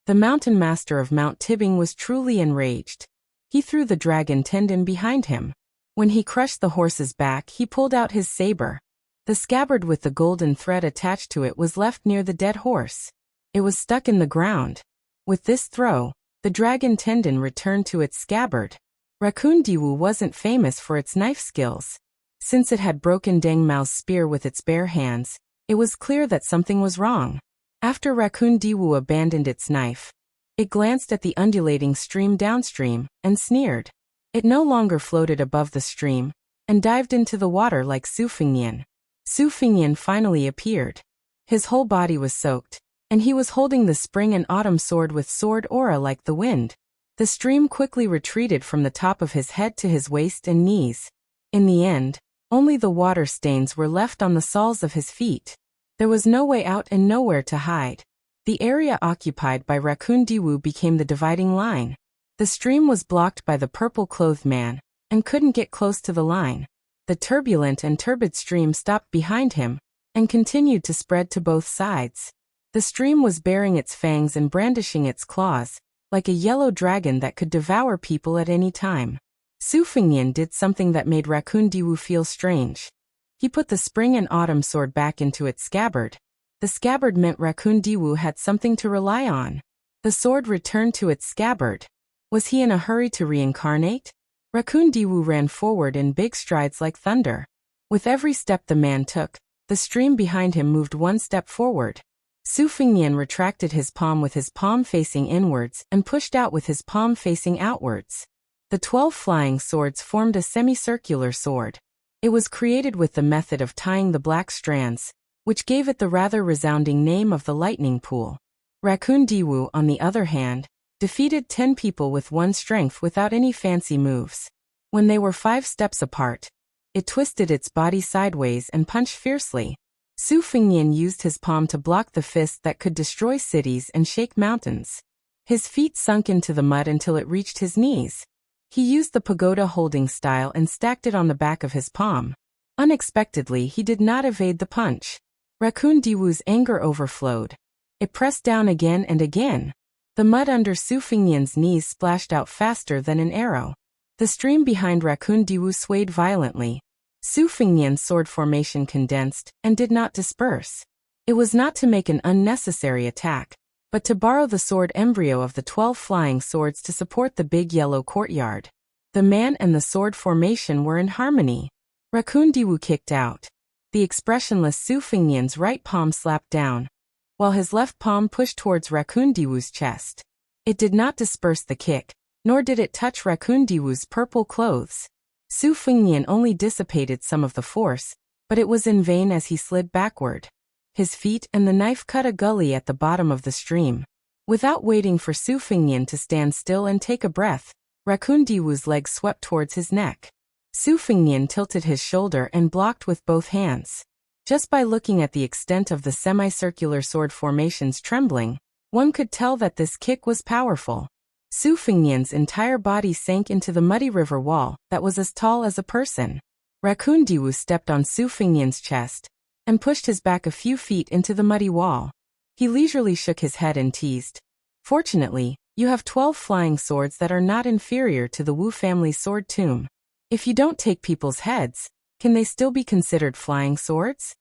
The mountain master of Mount Tibbing was truly enraged. He threw the dragon tendon behind him. When he crushed the horse's back, he pulled out his saber. The scabbard with the golden thread attached to it was left near the dead horse. It was stuck in the ground. With this throw, the dragon tendon returned to its scabbard. Raccoon Diwu wasn't famous for its knife skills. Since it had broken Deng Mao's spear with its bare hands, it was clear that something was wrong. After Raccoon Diwu abandoned its knife, it glanced at the undulating stream downstream, and sneered. It no longer floated above the stream, and dived into the water like Su Fengnian. Su Fengnian finally appeared. His whole body was soaked, and he was holding the spring and autumn sword with sword aura like the wind. The stream quickly retreated from the top of his head to his waist and knees. In the end, only the water stains were left on the soles of his feet. There was no way out and nowhere to hide. The area occupied by Raccoon Diwu became the dividing line. The stream was blocked by the purple-clothed man, and couldn't get close to the line. The turbulent and turbid stream stopped behind him, and continued to spread to both sides. The stream was baring its fangs and brandishing its claws, like a yellow dragon that could devour people at any time. Su Fengnian did something that made Raccoon Diwu feel strange. He put the spring and autumn sword back into its scabbard. The scabbard meant Raccoon Diwu had something to rely on. The sword returned to its scabbard. Was he in a hurry to reincarnate? Raccoon Diwu ran forward in big strides like thunder. With every step the man took, the stream behind him moved one step forward. Su Fengnian retracted his palm with his palm facing inwards and pushed out with his palm facing outwards. The 12 flying swords formed a semicircular sword. It was created with the method of tying the black strands, which gave it the rather resounding name of the lightning pool. Raccoon Diwu, on the other hand, defeated 10 people with one strength without any fancy moves. When they were 5 steps apart, it twisted its body sideways and punched fiercely. Su Fengnian used his palm to block the fist that could destroy cities and shake mountains. His feet sunk into the mud until it reached his knees. He used the pagoda holding style and stacked it on the back of his palm. Unexpectedly, he did not evade the punch. Raccoon Diwu's anger overflowed. It pressed down again and again. The mud under Su Fengnian's knees splashed out faster than an arrow. The stream behind Raccoon Diwu swayed violently. Su Fengnian's sword formation condensed and did not disperse. It was not to make an unnecessary attack, but to borrow the sword embryo of the 12 flying swords to support the big yellow courtyard. The man and the sword formation were in harmony. Raccoon Diwu kicked out. The expressionless Su Fengnian's right palm slapped down, while his left palm pushed towards Raccoon Diwu's chest. It did not disperse the kick, nor did it touch Raccoon Diwu's purple clothes. Su Fengnian only dissipated some of the force, but it was in vain as he slid backward. His feet and the knife cut a gully at the bottom of the stream. Without waiting for Su Fengnian to stand still and take a breath, Raccoon Diwu's legs swept towards his neck. Su Fengnian tilted his shoulder and blocked with both hands. Just by looking at the extent of the semicircular sword formation's trembling, one could tell that this kick was powerful. Su Fengnian's entire body sank into the muddy river wall that was as tall as a person. Raccoon Diwu stepped on Su Fengnian's chest and pushed his back a few feet into the muddy wall. He leisurely shook his head and teased. Fortunately, you have 12 flying swords that are not inferior to the Wu family's sword tomb. If you don't take people's heads, can they still be considered flying swords?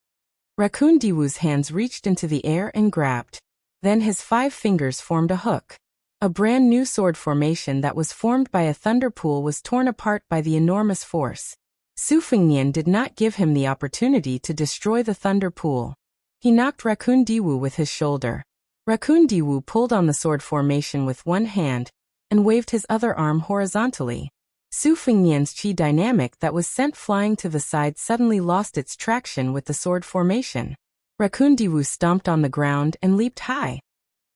Raccoon Diwu's hands reached into the air and grabbed. Then his 5 fingers formed a hook. A brand new sword formation that was formed by a thunder pool was torn apart by the enormous force. Su Fengnian did not give him the opportunity to destroy the thunder pool. He knocked Raccoon Diwu with his shoulder. Raccoon Diwu pulled on the sword formation with one hand and waved his other arm horizontally. Su Fengnian's chi dynamic that was sent flying to the side suddenly lost its traction with the sword formation. Raccoon Diwu stomped on the ground and leaped high.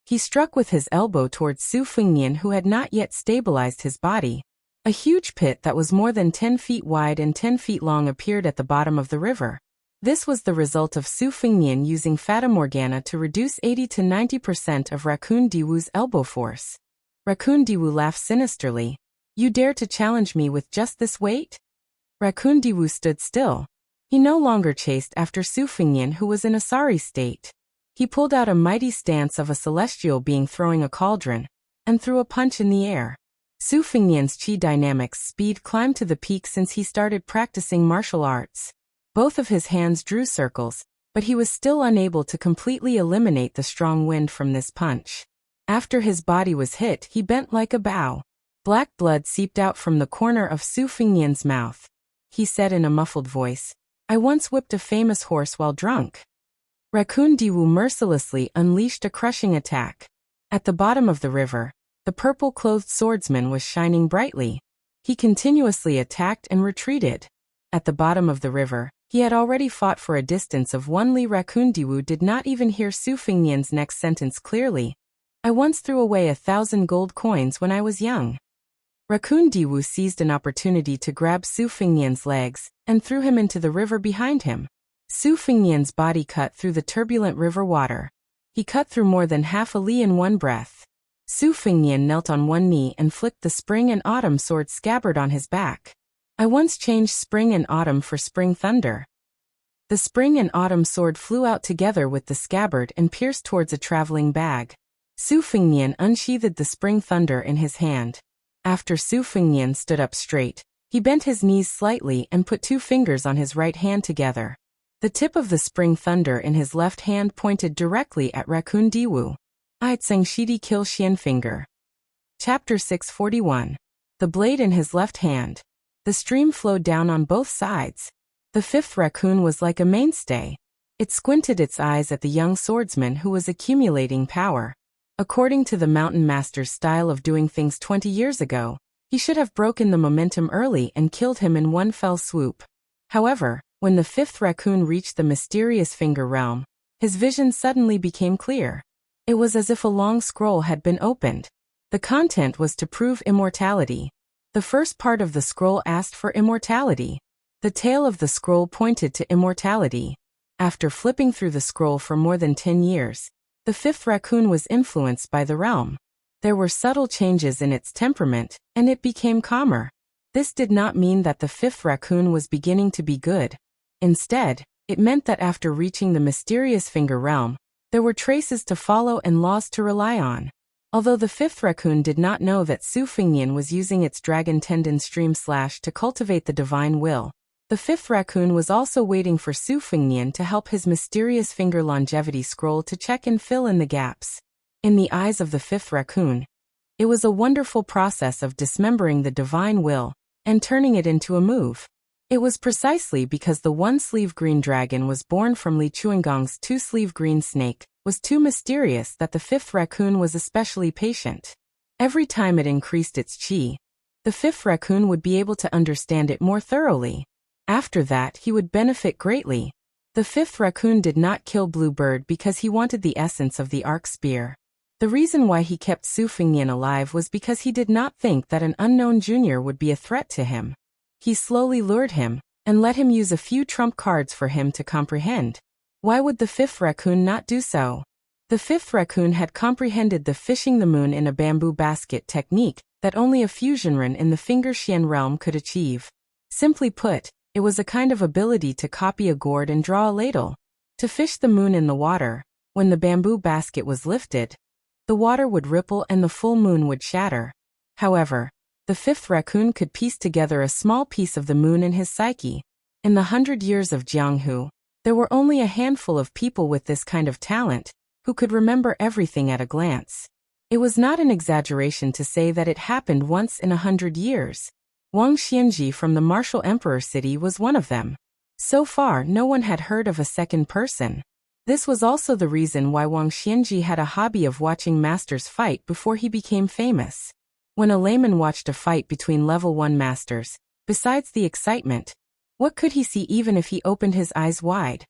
He struck with his elbow towards Su Fengnian, who had not yet stabilized his body. A huge pit that was more than 10 feet wide and 10 feet long appeared at the bottom of the river. This was the result of Su Fengnian using Fata Morgana to reduce 80 to 90% of Raccoon Diwu's elbow force. Raccoon Diwu laughed sinisterly. You dare to challenge me with just this weight? Raccoon Diwu stood still. He no longer chased after Su Fengnian, who was in a sorry state. He pulled out a mighty stance of a celestial being throwing a cauldron, and threw a punch in the air. Su Fengnian's chi dynamics speed climbed to the peak since he started practicing martial arts. Both of his hands drew circles, but he was still unable to completely eliminate the strong wind from this punch. After his body was hit, he bent like a bow. Black blood seeped out from the corner of Su Fengnian's mouth. He said in a muffled voice, I once whipped a famous horse while drunk. Raccoon Diwu mercilessly unleashed a crushing attack. At the bottom of the river, the purple-clothed swordsman was shining brightly. He continuously attacked and retreated. At the bottom of the river, he had already fought for a distance of 1 li. Raccoon Diwu did not even hear Su Fengnian's next sentence clearly. I once threw away 1,000 gold coins when I was young. Raccoon Diwu seized an opportunity to grab Su Fengnian's legs and threw him into the river behind him. Su Fengnian's body cut through the turbulent river water. He cut through more than half a li in one breath. Su Fengnian knelt on one knee and flicked the spring and autumn sword scabbard on his back. I once changed spring and autumn for spring thunder. The spring and autumn sword flew out together with the scabbard and pierced towards a traveling bag. Su Fengnian unsheathed the spring thunder in his hand. After Su Fengnian stood up straight, he bent his knees slightly and put 2 fingers on his right hand together. The tip of the spring thunder in his left hand pointed directly at Raccoon Diwu. Aitseng Shidi Kill Xian Finger. Chapter 641. The blade in his left hand. The stream flowed down on both sides. The 5th raccoon was like a mainstay. It squinted its eyes at the young swordsman who was accumulating power. According to the mountain master's style of doing things 20 years ago, he should have broken the momentum early and killed him in one fell swoop. However, when the 5th raccoon reached the mysterious finger realm, his vision suddenly became clear. It was as if a long scroll had been opened. The content was to prove immortality. The first part of the scroll asked for immortality. The tail of the scroll pointed to immortality. After flipping through the scroll for more than 10 years, the 5th raccoon was influenced by the realm. There were subtle changes in its temperament, and it became calmer. This did not mean that the 5th raccoon was beginning to be good. Instead, it meant that after reaching the mysterious finger realm, there were traces to follow and laws to rely on. Although the 5th raccoon did not know that Su Fengnian was using its dragon tendon stream slash to cultivate the divine will, the 5th raccoon was also waiting for Su Fengnian to help his mysterious finger longevity scroll to check and fill in the gaps. In the eyes of the 5th raccoon, it was a wonderful process of dismembering the divine will and turning it into a move. It was precisely because the one-sleeve green dragon was born from Li Chuangong's two-sleeve green snake was too mysterious that the 5th raccoon was especially patient. Every time it increased its qi, the 5th raccoon would be able to understand it more thoroughly. After that, he would benefit greatly. The 5th raccoon did not kill Bluebird because he wanted the essence of the arc spear. The reason why he kept Su Fengnian alive was because he did not think that an unknown junior would be a threat to him. He slowly lured him, and let him use a few trump cards for him to comprehend. Why would the 5th raccoon not do so? The 5th raccoon had comprehended the fishing the moon in a bamboo basket technique that only a fusionren in the Finger Xian realm could achieve. Simply put, it was a kind of ability to copy a gourd and draw a ladle. To fish the moon in the water, when the bamboo basket was lifted, the water would ripple and the full moon would shatter. However, the 5th raccoon could piece together a small piece of the moon in his psyche. In the 100 years of Jianghu, there were only a handful of people with this kind of talent, who could remember everything at a glance. It was not an exaggeration to say that it happened once in 100 years. Wang Xianji from the Martial Emperor City was one of them. So far, no one had heard of a second person. This was also the reason why Wang Xianji had a hobby of watching masters fight before he became famous. When a layman watched a fight between level 1 masters, besides the excitement, what could he see even if he opened his eyes wide?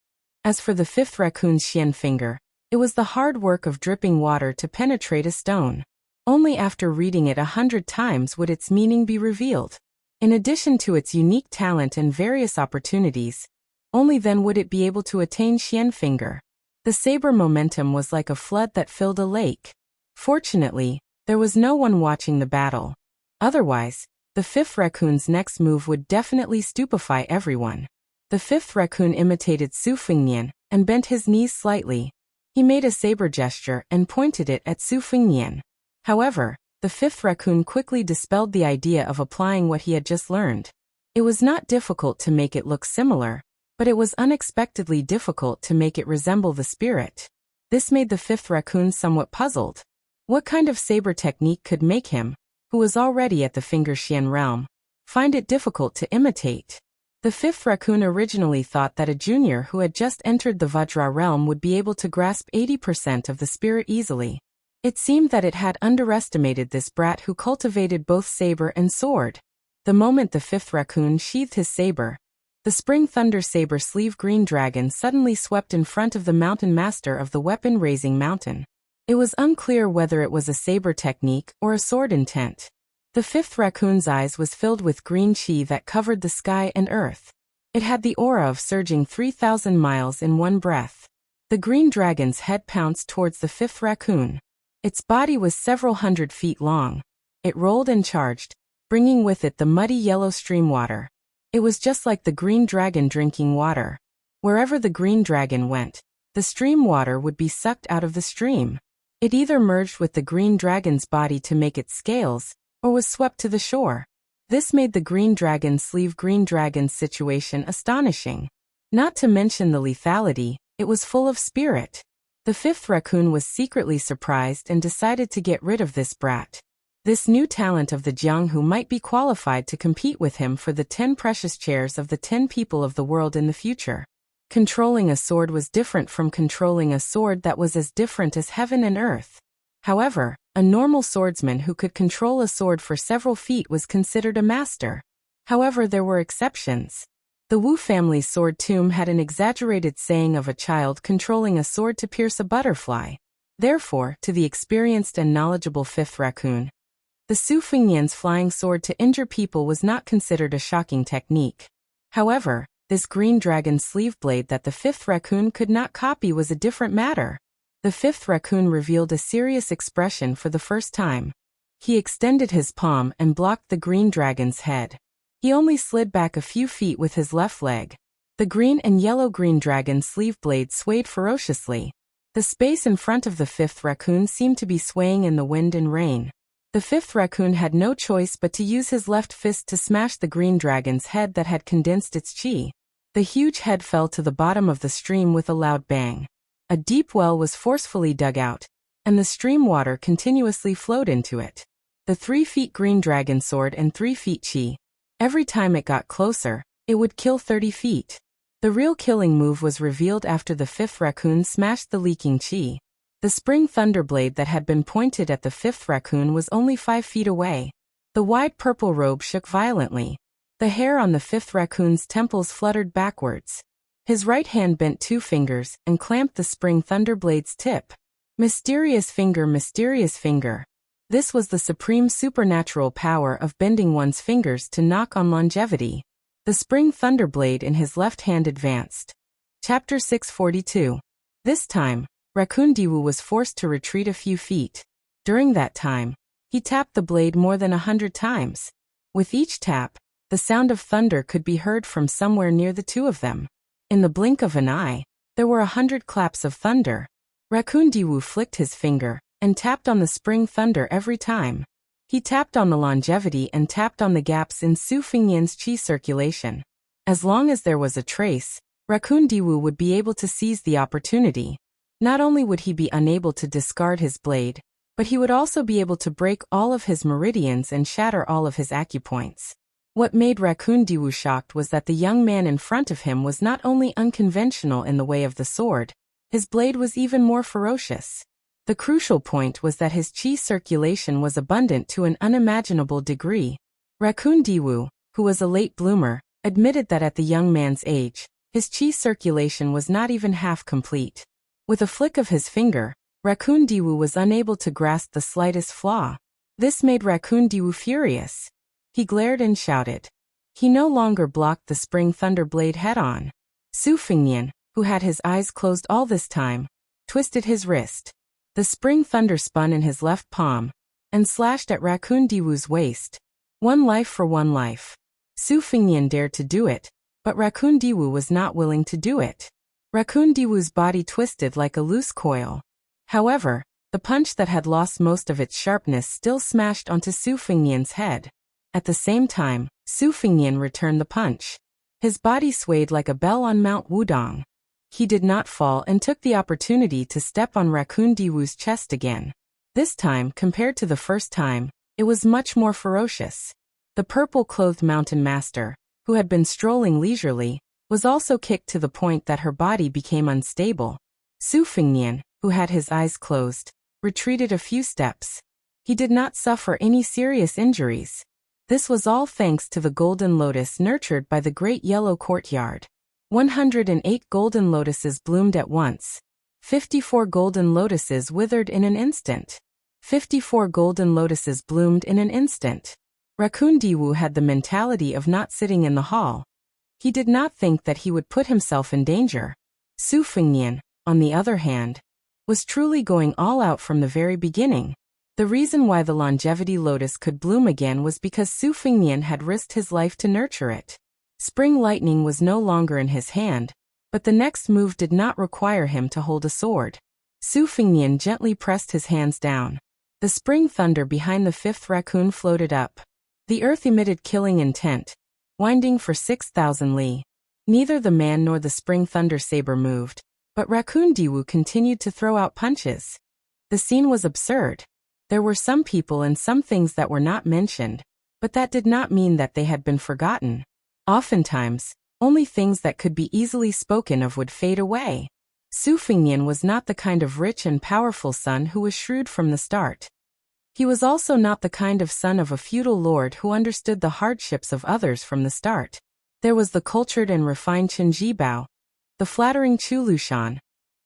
As for the 5th raccoon's Xian finger, it was the hard work of dripping water to penetrate a stone. Only after reading it 100 times would its meaning be revealed. In addition to its unique talent and various opportunities, only then would it be able to attain Xian finger. The saber momentum was like a flood that filled a lake. Fortunately, there was no one watching the battle. Otherwise, the 5th raccoon's next move would definitely stupefy everyone. The 5th raccoon imitated Su Fengnian and bent his knees slightly. He made a saber gesture and pointed it at Su Fengnian. However, the 5th raccoon quickly dispelled the idea of applying what he had just learned. It was not difficult to make it look similar, but it was unexpectedly difficult to make it resemble the spirit. This made the 5th raccoon somewhat puzzled. What kind of saber technique could make him, who was already at the Finger Xian realm, find it difficult to imitate? The 5th raccoon originally thought that a junior who had just entered the Vajra realm would be able to grasp 80% of the spirit easily. It seemed that it had underestimated this brat who cultivated both saber and sword. The moment the 5th raccoon sheathed his saber, the Spring Thunder Saber Sleeve Green Dragon suddenly swept in front of the mountain master of the weapon-raising mountain. It was unclear whether it was a saber technique or a sword intent. The 5th raccoon's eyes was filled with green chi that covered the sky and earth. It had the aura of surging 3,000 miles in one breath. The green dragon's head pounced towards the 5th raccoon. Its body was several hundred feet long. It rolled and charged, bringing with it the muddy yellow stream water. It was just like the green dragon drinking water. Wherever the green dragon went, the stream water would be sucked out of the stream. It either merged with the green dragon's body to make its scales, or was swept to the shore. This made the green dragon's situation astonishing. Not to mention the lethality, it was full of spirit. The fifth raccoon was secretly surprised and decided to get rid of this brat. This new talent of the Jiang who might be qualified to compete with him for the 10 precious chairs of the 10 people of the world in the future. Controlling a sword was different from controlling a sword that was as different as heaven and earth. However, a normal swordsman who could control a sword for several feet was considered a master. However, there were exceptions. The Wu family's sword tomb had an exaggerated saying of a child controlling a sword to pierce a butterfly. Therefore, to the experienced and knowledgeable fifth raccoon, the Su Fengnian's flying sword to injure people was not considered a shocking technique. However, this green dragon sleeve blade that the fifth raccoon could not copy was a different matter. The fifth raccoon revealed a serious expression for the first time. He extended his palm and blocked the green dragon's head. He only slid back a few feet with his left leg. The green and yellow-green dragon sleeve blade swayed ferociously. The space in front of the fifth raccoon seemed to be swaying in the wind and rain. The fifth raccoon had no choice but to use his left fist to smash the green dragon's head that had condensed its chi. The huge head fell to the bottom of the stream with a loud bang. A deep well was forcefully dug out, and the stream water continuously flowed into it. The 3 feet green dragon sword and 3 feet chi. Every time it got closer, it would kill 30 feet. The real killing move was revealed after the fifth raccoon smashed the leaking chi. The spring thunderblade that had been pointed at the fifth raccoon was only 5 feet away. The wide purple robe shook violently. The hair on the fifth raccoon's temples fluttered backwards. His right hand bent 2 fingers and clamped the spring thunderblade's tip. Mysterious finger, mysterious finger. This was the supreme supernatural power of bending one's fingers to knock on longevity. The spring thunderblade in his left hand advanced. Chapter 642. This time, Raccoon Diwu was forced to retreat a few feet. During that time, he tapped the blade more than 100 times. With each tap, the sound of thunder could be heard from somewhere near the two of them. In the blink of an eye, there were 100 claps of thunder. Raccoon Diwu flicked his finger and tapped on the spring thunder every time. He tapped on the longevity and tapped on the gaps in Su Fengnian's chi circulation. As long as there was a trace, Raccoon Diwu would be able to seize the opportunity. Not only would he be unable to discard his blade, but he would also be able to break all of his meridians and shatter all of his acupoints. What made Raccoon Diwu shocked was that the young man in front of him was not only unconventional in the way of the sword, his blade was even more ferocious. The crucial point was that his chi circulation was abundant to an unimaginable degree. Raccoon Diwu, who was a late bloomer, admitted that at the young man's age, his chi circulation was not even half complete. With a flick of his finger, Raccoon Diwu was unable to grasp the slightest flaw. This made Raccoon Diwu furious. He glared and shouted. He no longer blocked the spring thunderblade head-on. Su Fengnian, who had his eyes closed all this time, twisted his wrist. The spring thunder spun in his left palm and slashed at Raccoon Diwu's waist. 1 life for 1 life. Su Fengnian dared to do it, but Raccoon Diwu was not willing to do it. Raccoon Diwu's body twisted like a loose coil. However, the punch that had lost most of its sharpness still smashed onto Su Fengnian's head. At the same time, Su Fengnian returned the punch. His body swayed like a bell on Mount Wudong. He did not fall and took the opportunity to step on Raccoon Diwu's chest again. This time, compared to the first time, it was much more ferocious. The purple-clothed mountain master, who had been strolling leisurely, was also kicked to the point that her body became unstable. Su Fengnian, who had his eyes closed, retreated a few steps. He did not suffer any serious injuries. This was all thanks to the golden lotus nurtured by the great yellow courtyard. 108 golden lotuses bloomed at once. 54 golden lotuses withered in an instant. 54 golden lotuses bloomed in an instant. Raccoon Diwu had the mentality of not sitting in the hall. He did not think that he would put himself in danger. Su Fengnian, on the other hand, was truly going all out from the very beginning. The reason why the longevity lotus could bloom again was because Su Fengnian had risked his life to nurture it. Spring lightning was no longer in his hand, but the next move did not require him to hold a sword. Su Fengnian gently pressed his hands down. The spring thunder behind the fifth raccoon floated up. The earth emitted killing intent, winding for 6,000 li. Neither the man nor the spring thunder saber moved, but Raccoon Diwu continued to throw out punches. The scene was absurd. There were some people and some things that were not mentioned, but that did not mean that they had been forgotten. Oftentimes, only things that could be easily spoken of would fade away. Su Fengnian was not the kind of rich and powerful son who was shrewd from the start. He was also not the kind of son of a feudal lord who understood the hardships of others from the start. There was the cultured and refined Chen Jibao, the flattering Chu Lushan,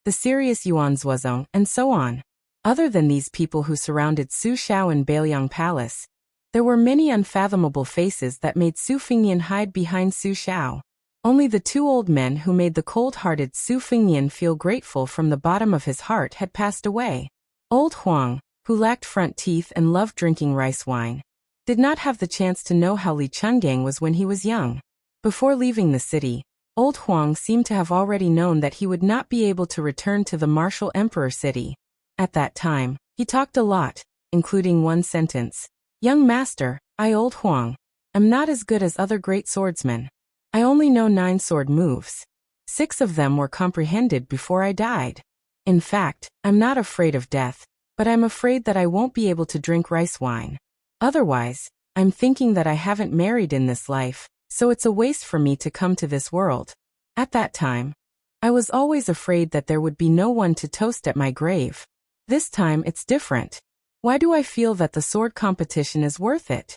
the serious Yuan Zuozong, and so on. Other than these people who surrounded Su Xiao in Beiliang Palace, there were many unfathomable faces that made Su Fengnian hide behind Su Xiao. Only the two old men who made the cold-hearted Su Fengnian feel grateful from the bottom of his heart had passed away. Old Huang, who lacked front teeth and loved drinking rice wine, did not have the chance to know how Li Chungang was when he was young. Before leaving the city, Old Huang seemed to have already known that he would not be able to return to the martial emperor city. At that time, he talked a lot, including one sentence. "Young master, I Old Huang, am not as good as other great swordsmen. I only know 9 sword moves. 6 of them were comprehended before I died. In fact, I'm not afraid of death, but I'm afraid that I won't be able to drink rice wine. Otherwise, I'm thinking that I haven't married in this life, so it's a waste for me to come to this world. At that time, I was always afraid that there would be no one to toast at my grave. This time it's different. Why do I feel that the sword competition is worth it?"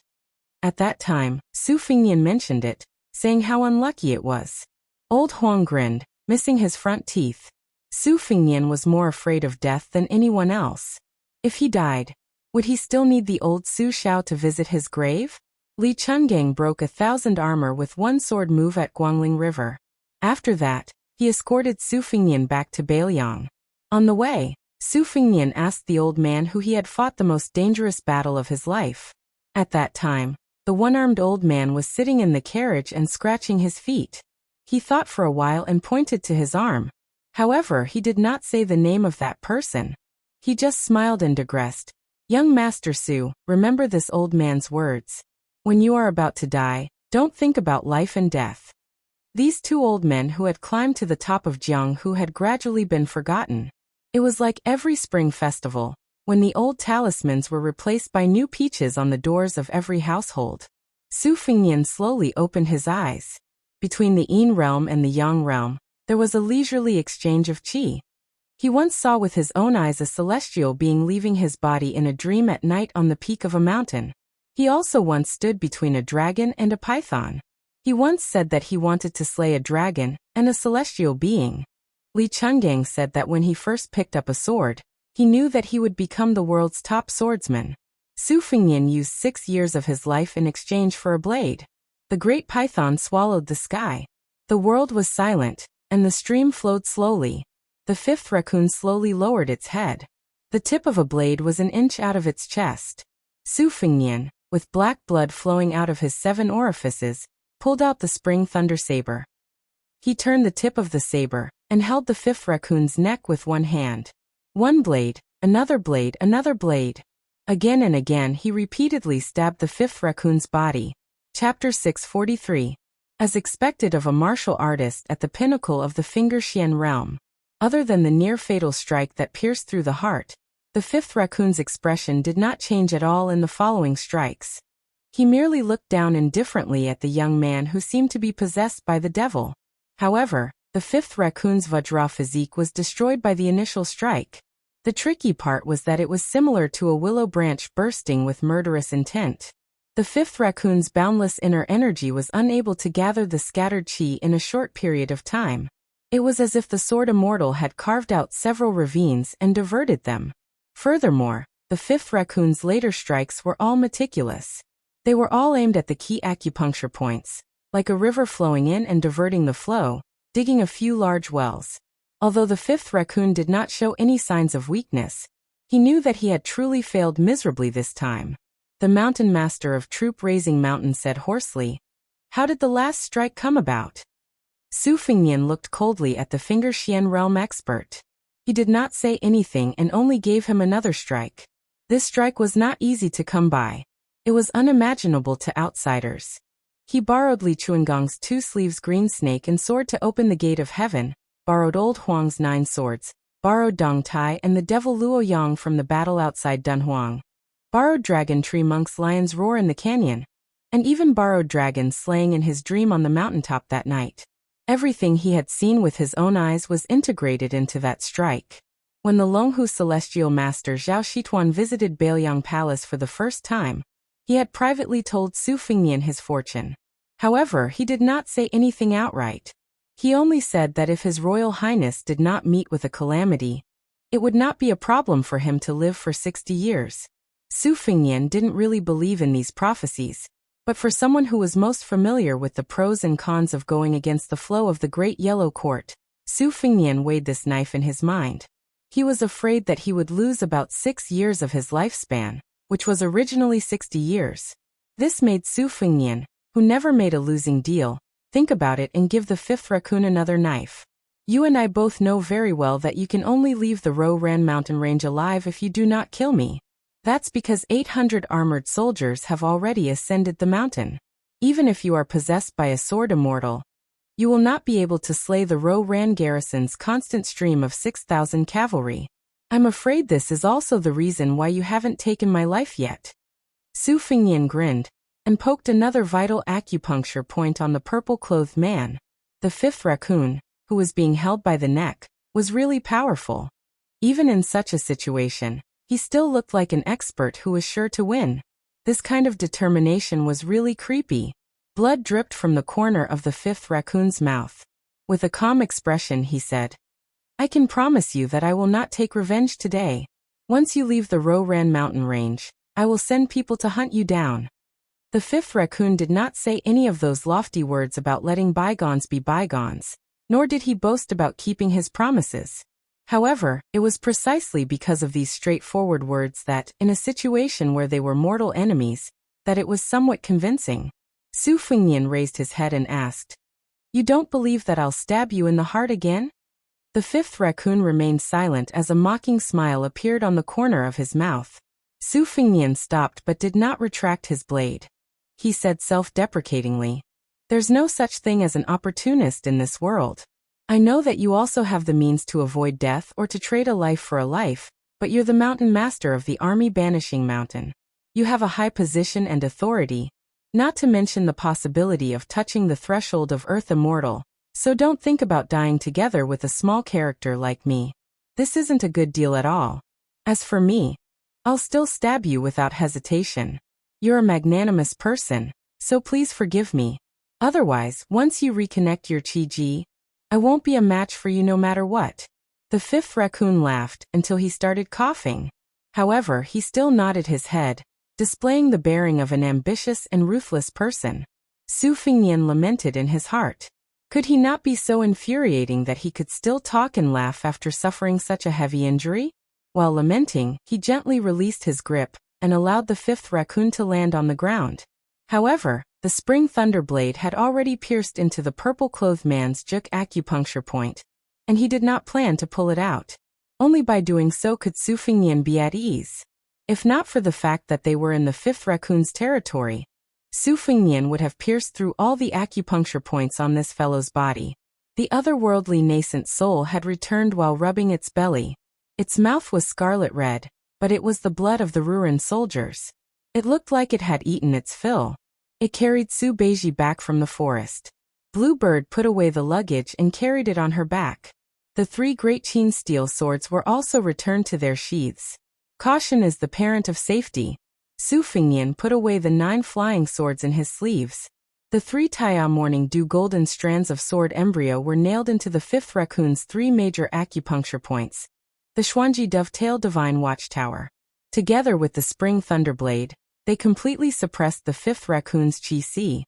At that time, Su Fengnian mentioned it, saying how unlucky it was. Old Huang grinned, missing his front teeth. Su Fengnian was more afraid of death than anyone else. If he died, would he still need the old Su Xiao to visit his grave? Li Chungang broke 1,000 armor with one sword move at Guangling River. After that, he escorted Su Fengnian back to Beiliang. On the way, Su Fengnian asked the old man who he had fought the most dangerous battle of his life. At that time, the one-armed old man was sitting in the carriage and scratching his feet. He thought for a while and pointed to his arm. However, he did not say the name of that person. He just smiled and digressed. "Young Master Su, remember this old man's words. When you are about to die, don't think about life and death." These two old men who had climbed to the top of Jianghu had gradually been forgotten. It was like every spring festival, when the old talismans were replaced by new peaches on the doors of every household. Su Fengnian slowly opened his eyes. Between the Yin realm and the Yang realm, there was a leisurely exchange of qi. He once saw with his own eyes a celestial being leaving his body in a dream at night on the peak of a mountain. He also once stood between a dragon and a python. He once said that he wanted to slay a dragon and a celestial being. Li Chungang said that when he first picked up a sword, he knew that he would become the world's top swordsman. Su Fengnian used 6 years of his life in exchange for a blade. The great python swallowed the sky. The world was silent, and the stream flowed slowly. The fifth raccoon slowly lowered its head. The tip of a blade was an inch out of its chest. Su Fengnian, with black blood flowing out of his 7 orifices, pulled out the spring thunder saber. He turned the tip of the saber and held the fifth raccoon's neck with one hand. One blade, another blade, another blade. Again and again he repeatedly stabbed the fifth raccoon's body. Chapter 643. As expected of a martial artist at the pinnacle of the Finger Xian realm. Other than the near-fatal strike that pierced through the heart, the fifth raccoon's expression did not change at all in the following strikes. He merely looked down indifferently at the young man who seemed to be possessed by the devil. However, the fifth raccoon's Vajra physique was destroyed by the initial strike. The tricky part was that it was similar to a willow branch bursting with murderous intent. The fifth raccoon's boundless inner energy was unable to gather the scattered qi in a short period of time. It was as if the sword immortal had carved out several ravines and diverted them. Furthermore, the fifth raccoon's later strikes were all meticulous. They were all aimed at the key acupuncture points, like a river flowing in and diverting the flow, digging a few large wells. Although the fifth raccoon did not show any signs of weakness, he knew that he had truly failed miserably this time. The mountain master of Troop Raising Mountain said hoarsely, "How did the last strike come about?" Su Fingnian looked coldly at the Finger Xian realm expert. He did not say anything and only gave him another strike. This strike was not easy to come by. It was unimaginable to outsiders. He borrowed Li Chuangong's 2 sleeves green snake and sword to open the gate of heaven, borrowed Old Huang's 9 swords, borrowed Dong Tai and the devil Luo Yang from the battle outside Dunhuang, borrowed Dragon Tree Monk's lion's roar in the canyon, and even borrowed dragon slaying in his dream on the mountaintop that night. Everything he had seen with his own eyes was integrated into that strike. When the Longhu celestial master Zhao Shituan visited Bailiang Palace for the first time, he had privately told Su Fingnian his fortune. However, he did not say anything outright. He only said that if His Royal Highness did not meet with a calamity, it would not be a problem for him to live for 60 years. Su Fingnian didn't really believe in these prophecies, but for someone who was most familiar with the pros and cons of going against the flow of the Great Yellow Court, Su Fingnian weighed this knife in his mind. He was afraid that he would lose about 6 years of his lifespan, which was originally 60 years. This made Su Fingnian, who never made a losing deal, think about it and give the fifth raccoon another knife. You and I both know very well that you can only leave the Ro-Ran mountain range alive if you do not kill me. That's because 800 armored soldiers have already ascended the mountain. Even if you are possessed by a sword immortal, you will not be able to slay the Ro-Ran garrison's constant stream of 6,000 cavalry. I'm afraid this is also the reason why you haven't taken my life yet. Su Fingnian grinned, and poked another vital acupuncture point on the purple-clothed man. The fifth raccoon, who was being held by the neck, was really powerful. Even in such a situation, he still looked like an expert who was sure to win. This kind of determination was really creepy. Blood dripped from the corner of the fifth raccoon's mouth. With a calm expression he said, "I can promise you that I will not take revenge today. Once you leave the Ro-Ran mountain range, I will send people to hunt you down." The fifth raccoon did not say any of those lofty words about letting bygones be bygones, nor did he boast about keeping his promises. However, it was precisely because of these straightforward words that, in a situation where they were mortal enemies, that it was somewhat convincing. Su Fingnian raised his head and asked, "You don't believe that I'll stab you in the heart again?" The fifth raccoon remained silent as a mocking smile appeared on the corner of his mouth. Su Fingnian stopped but did not retract his blade. He said self-deprecatingly, "There's no such thing as an opportunist in this world. I know that you also have the means to avoid death or to trade a life for a life, but you're the mountain master of the army banishing mountain. You have a high position and authority, not to mention the possibility of touching the threshold of Earth Immortal, so don't think about dying together with a small character like me. This isn't a good deal at all. As for me, I'll still stab you without hesitation. You're a magnanimous person, so please forgive me. Otherwise, once you reconnect your Qi, I won't be a match for you no matter what." The fifth raccoon laughed until he started coughing. However, he still nodded his head, displaying the bearing of an ambitious and ruthless person. Su Fingnian lamented in his heart. Could he not be so infuriating that he could still talk and laugh after suffering such a heavy injury? While lamenting, he gently released his grip and allowed the fifth raccoon to land on the ground. However, the spring thunderblade had already pierced into the purple-clothed man's juk acupuncture point, and he did not plan to pull it out. Only by doing so could Su Fingnian be at ease. If not for the fact that they were in the fifth raccoon's territory, Su Fingnian would have pierced through all the acupuncture points on this fellow's body. The otherworldly nascent soul had returned while rubbing its belly. Its mouth was scarlet red, but it was the blood of the Ruran soldiers. It looked like it had eaten its fill. It carried Su Beiji back from the forest. Bluebird put away the luggage and carried it on her back. The 3 great Qin steel swords were also returned to their sheaths. Caution is the parent of safety. Su Fingnian put away the 9 flying swords in his sleeves. The 3 Taya Morning Dew golden strands of sword embryo were nailed into the fifth raccoon's 3 major acupuncture points. The Xuanji Dovetail Divine Watchtower. Together with the Spring Thunderblade, they completely suppressed the fifth raccoon's Qi.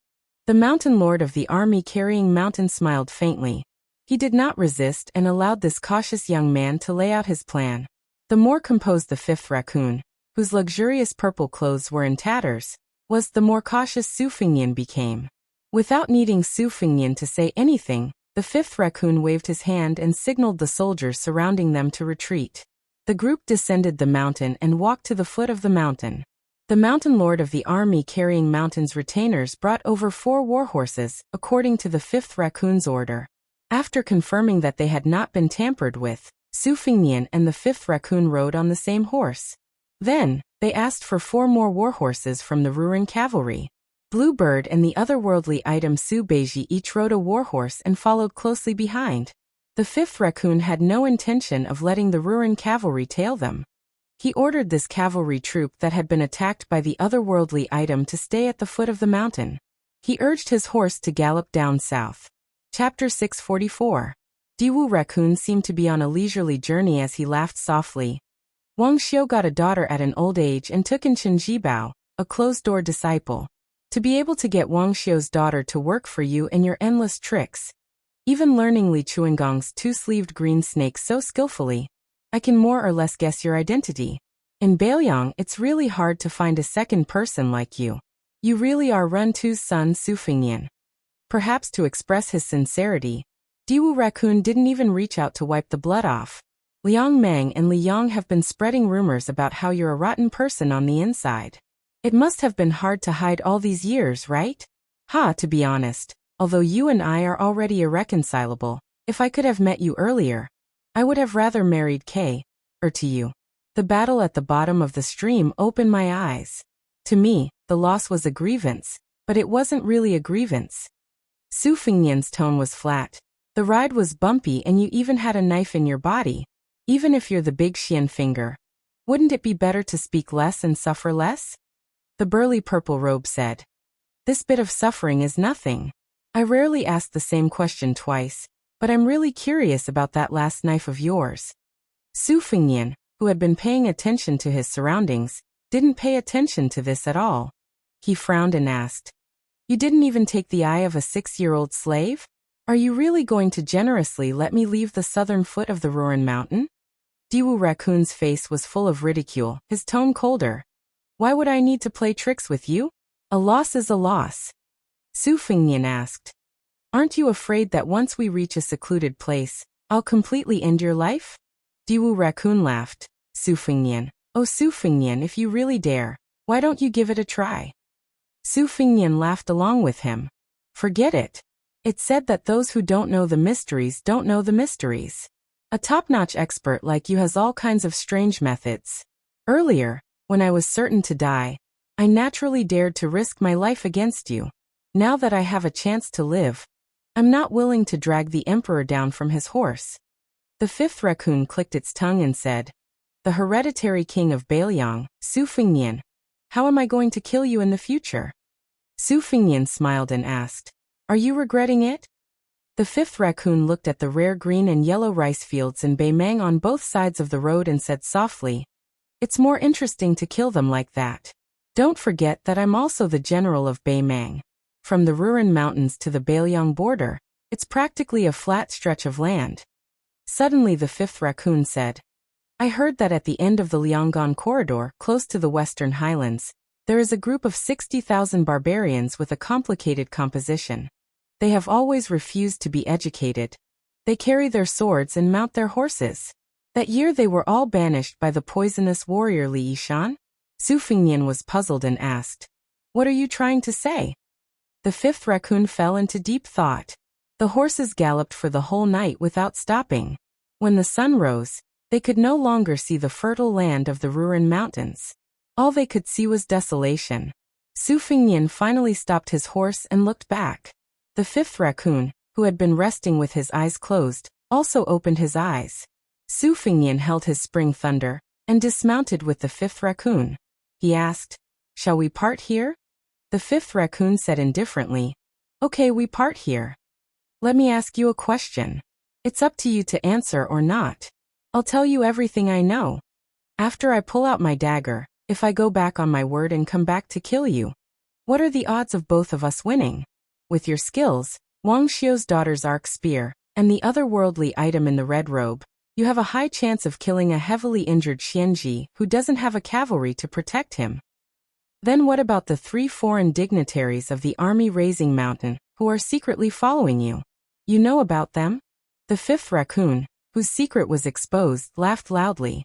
The mountain lord of the army carrying mountain smiled faintly. He did not resist and allowed this cautious young man to lay out his plan. The more composed the fifth raccoon, whose luxurious purple clothes were in tatters, was, the more cautious Su Fingyan became. Without needing Su Fingyan to say anything, the fifth raccoon waved his hand and signaled the soldiers surrounding them to retreat. The group descended the mountain and walked to the foot of the mountain. The mountain lord of the army carrying mountain's retainers brought over 4 war horses, according to the fifth raccoon's order. After confirming that they had not been tampered with, Su Fingyan and the fifth raccoon rode on the same horse. Then, they asked for 4 more war horses from the Ruran cavalry. Bluebird and the otherworldly item Su Beiji each rode a war horse and followed closely behind. The fifth raccoon had no intention of letting the Ruran cavalry tail them. He ordered this cavalry troop that had been attacked by the otherworldly item to stay at the foot of the mountain. He urged his horse to gallop down south. Chapter 644. Diwu Raccoon seemed to be on a leisurely journey as he laughed softly. Wang Xiu got a daughter at an old age and took in Chen Jibao, a closed-door disciple. To be able to get Wang Xiu's daughter to work for you and your endless tricks. Even learning Li Chuangong's 2-sleeved green snake so skillfully, I can more or less guess your identity. In Bailiang, it's really hard to find a second person like you. You really are Run Tu's son Su Fingyan. Perhaps to express his sincerity, Diwu Raccoon didn't even reach out to wipe the blood off. Liang Meng and Li Yang have been spreading rumors about how you're a rotten person on the inside. It must have been hard to hide all these years, right? To be honest, although you and I are already irreconcilable, if I could have met you earlier, I would have rather married Kay, to you. The battle at the bottom of the stream opened my eyes. To me, the loss was a grievance, but it wasn't really a grievance. Su Fingyan's tone was flat. The ride was bumpy and you even had a knife in your body. Even if you're the big Xian finger, wouldn't it be better to speak less and suffer less? The burly purple robe said. This bit of suffering is nothing. I rarely ask the same question twice, but I'm really curious about that last knife of yours. Su Fingyan, who had been paying attention to his surroundings, didn't pay attention to this at all. He frowned and asked, You didn't even take the eye of a 6-year-old slave? Are you really going to generously let me leave the southern foot of the Ruran mountain? Diwu Raccoon's face was full of ridicule, his tone colder. Why would I need to play tricks with you? A loss is a loss. Su Fingyan asked. Aren't you afraid that once we reach a secluded place, I'll completely end your life? Diwu Raccoon laughed. Su Fingyan. Oh Su Fingyan, if you really dare, why don't you give it a try? Su Fingyan laughed along with him. Forget it. It's said that those who don't know the mysteries don't know the mysteries. A top-notch expert like you has all kinds of strange methods. Earlier, when I was certain to die, I naturally dared to risk my life against you. Now that I have a chance to live, I'm not willing to drag the emperor down from his horse. The fifth raccoon clicked its tongue and said, The hereditary king of Bailiang, Su Fingyan. How am I going to kill you in the future? Su Fingyan smiled and asked, Are you regretting it? The fifth raccoon looked at the rare green and yellow rice fields in Baimang on both sides of the road and said softly, It's more interesting to kill them like that. Don't forget that I'm also the general of Baimang. From the Ruran Mountains to the Bailiang border, it's practically a flat stretch of land. Suddenly the fifth raccoon said, I heard that at the end of the Lianggan corridor, close to the western highlands, there is a group of 60,000 barbarians with a complicated composition. They have always refused to be educated. They carry their swords and mount their horses. That year they were all banished by the poisonous warrior Li Yishan. Su Fingyan was puzzled and asked, What are you trying to say? The fifth raccoon fell into deep thought. The horses galloped for the whole night without stopping. When the sun rose, they could no longer see the fertile land of the Ruran Mountains. All they could see was desolation. Su Fingyan finally stopped his horse and looked back. The fifth raccoon, who had been resting with his eyes closed, also opened his eyes. Su Fingyan held his spring thunder and dismounted with the fifth raccoon. He asked, Shall we part here? The fifth raccoon said indifferently, Okay, we part here. Let me ask you a question. It's up to you to answer or not. I'll tell you everything I know. After I pull out my dagger, if I go back on my word and come back to kill you, what are the odds of both of us winning? With your skills, Wang Xiu's daughter's arc spear, and the otherworldly item in the red robe, you have a high chance of killing a heavily injured Xianji who doesn't have a cavalry to protect him. Then what about the 3 foreign dignitaries of the army raising mountain, who are secretly following you? You know about them? The 5th raccoon, whose secret was exposed, laughed loudly.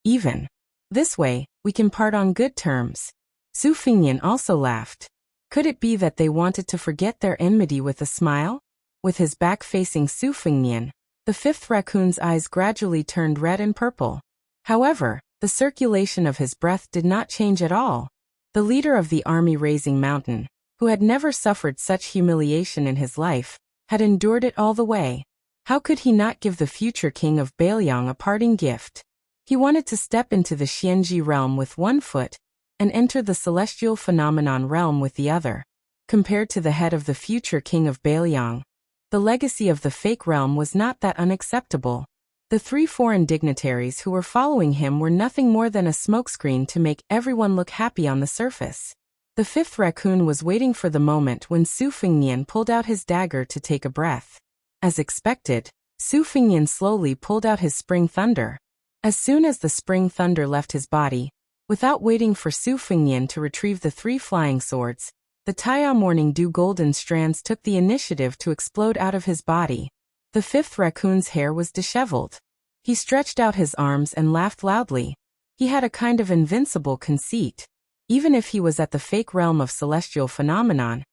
Even this way, we can part on good terms. Su Fingyan also laughed. Could it be that they wanted to forget their enmity with a smile? With his back facing Su Fingyan, the 5th raccoon's eyes gradually turned red and purple. However, the circulation of his breath did not change at all. The leader of the army raising mountain, who had never suffered such humiliation in his life, had endured it all the way. How could he not give the future king of Bailiang a parting gift? He wanted to step into the Xianji realm with one foot and enter the celestial phenomenon realm with the other. Compared to the head of the future king of Bailiang, the legacy of the fake realm was not that unacceptable. The 3 foreign dignitaries who were following him were nothing more than a smokescreen to make everyone look happy on the surface. The 5th raccoon was waiting for the moment when Su Fingyan pulled out his dagger to take a breath. As expected, Su Fingyan slowly pulled out his spring thunder. As soon as the spring thunder left his body, without waiting for Su Fingyan to retrieve the 3 flying swords, the Taya Morning Dew golden strands took the initiative to explode out of his body. The 5th raccoon's hair was disheveled. He stretched out his arms and laughed loudly. He had a kind of invincible conceit. Even if he was at the fake realm of celestial phenomenon,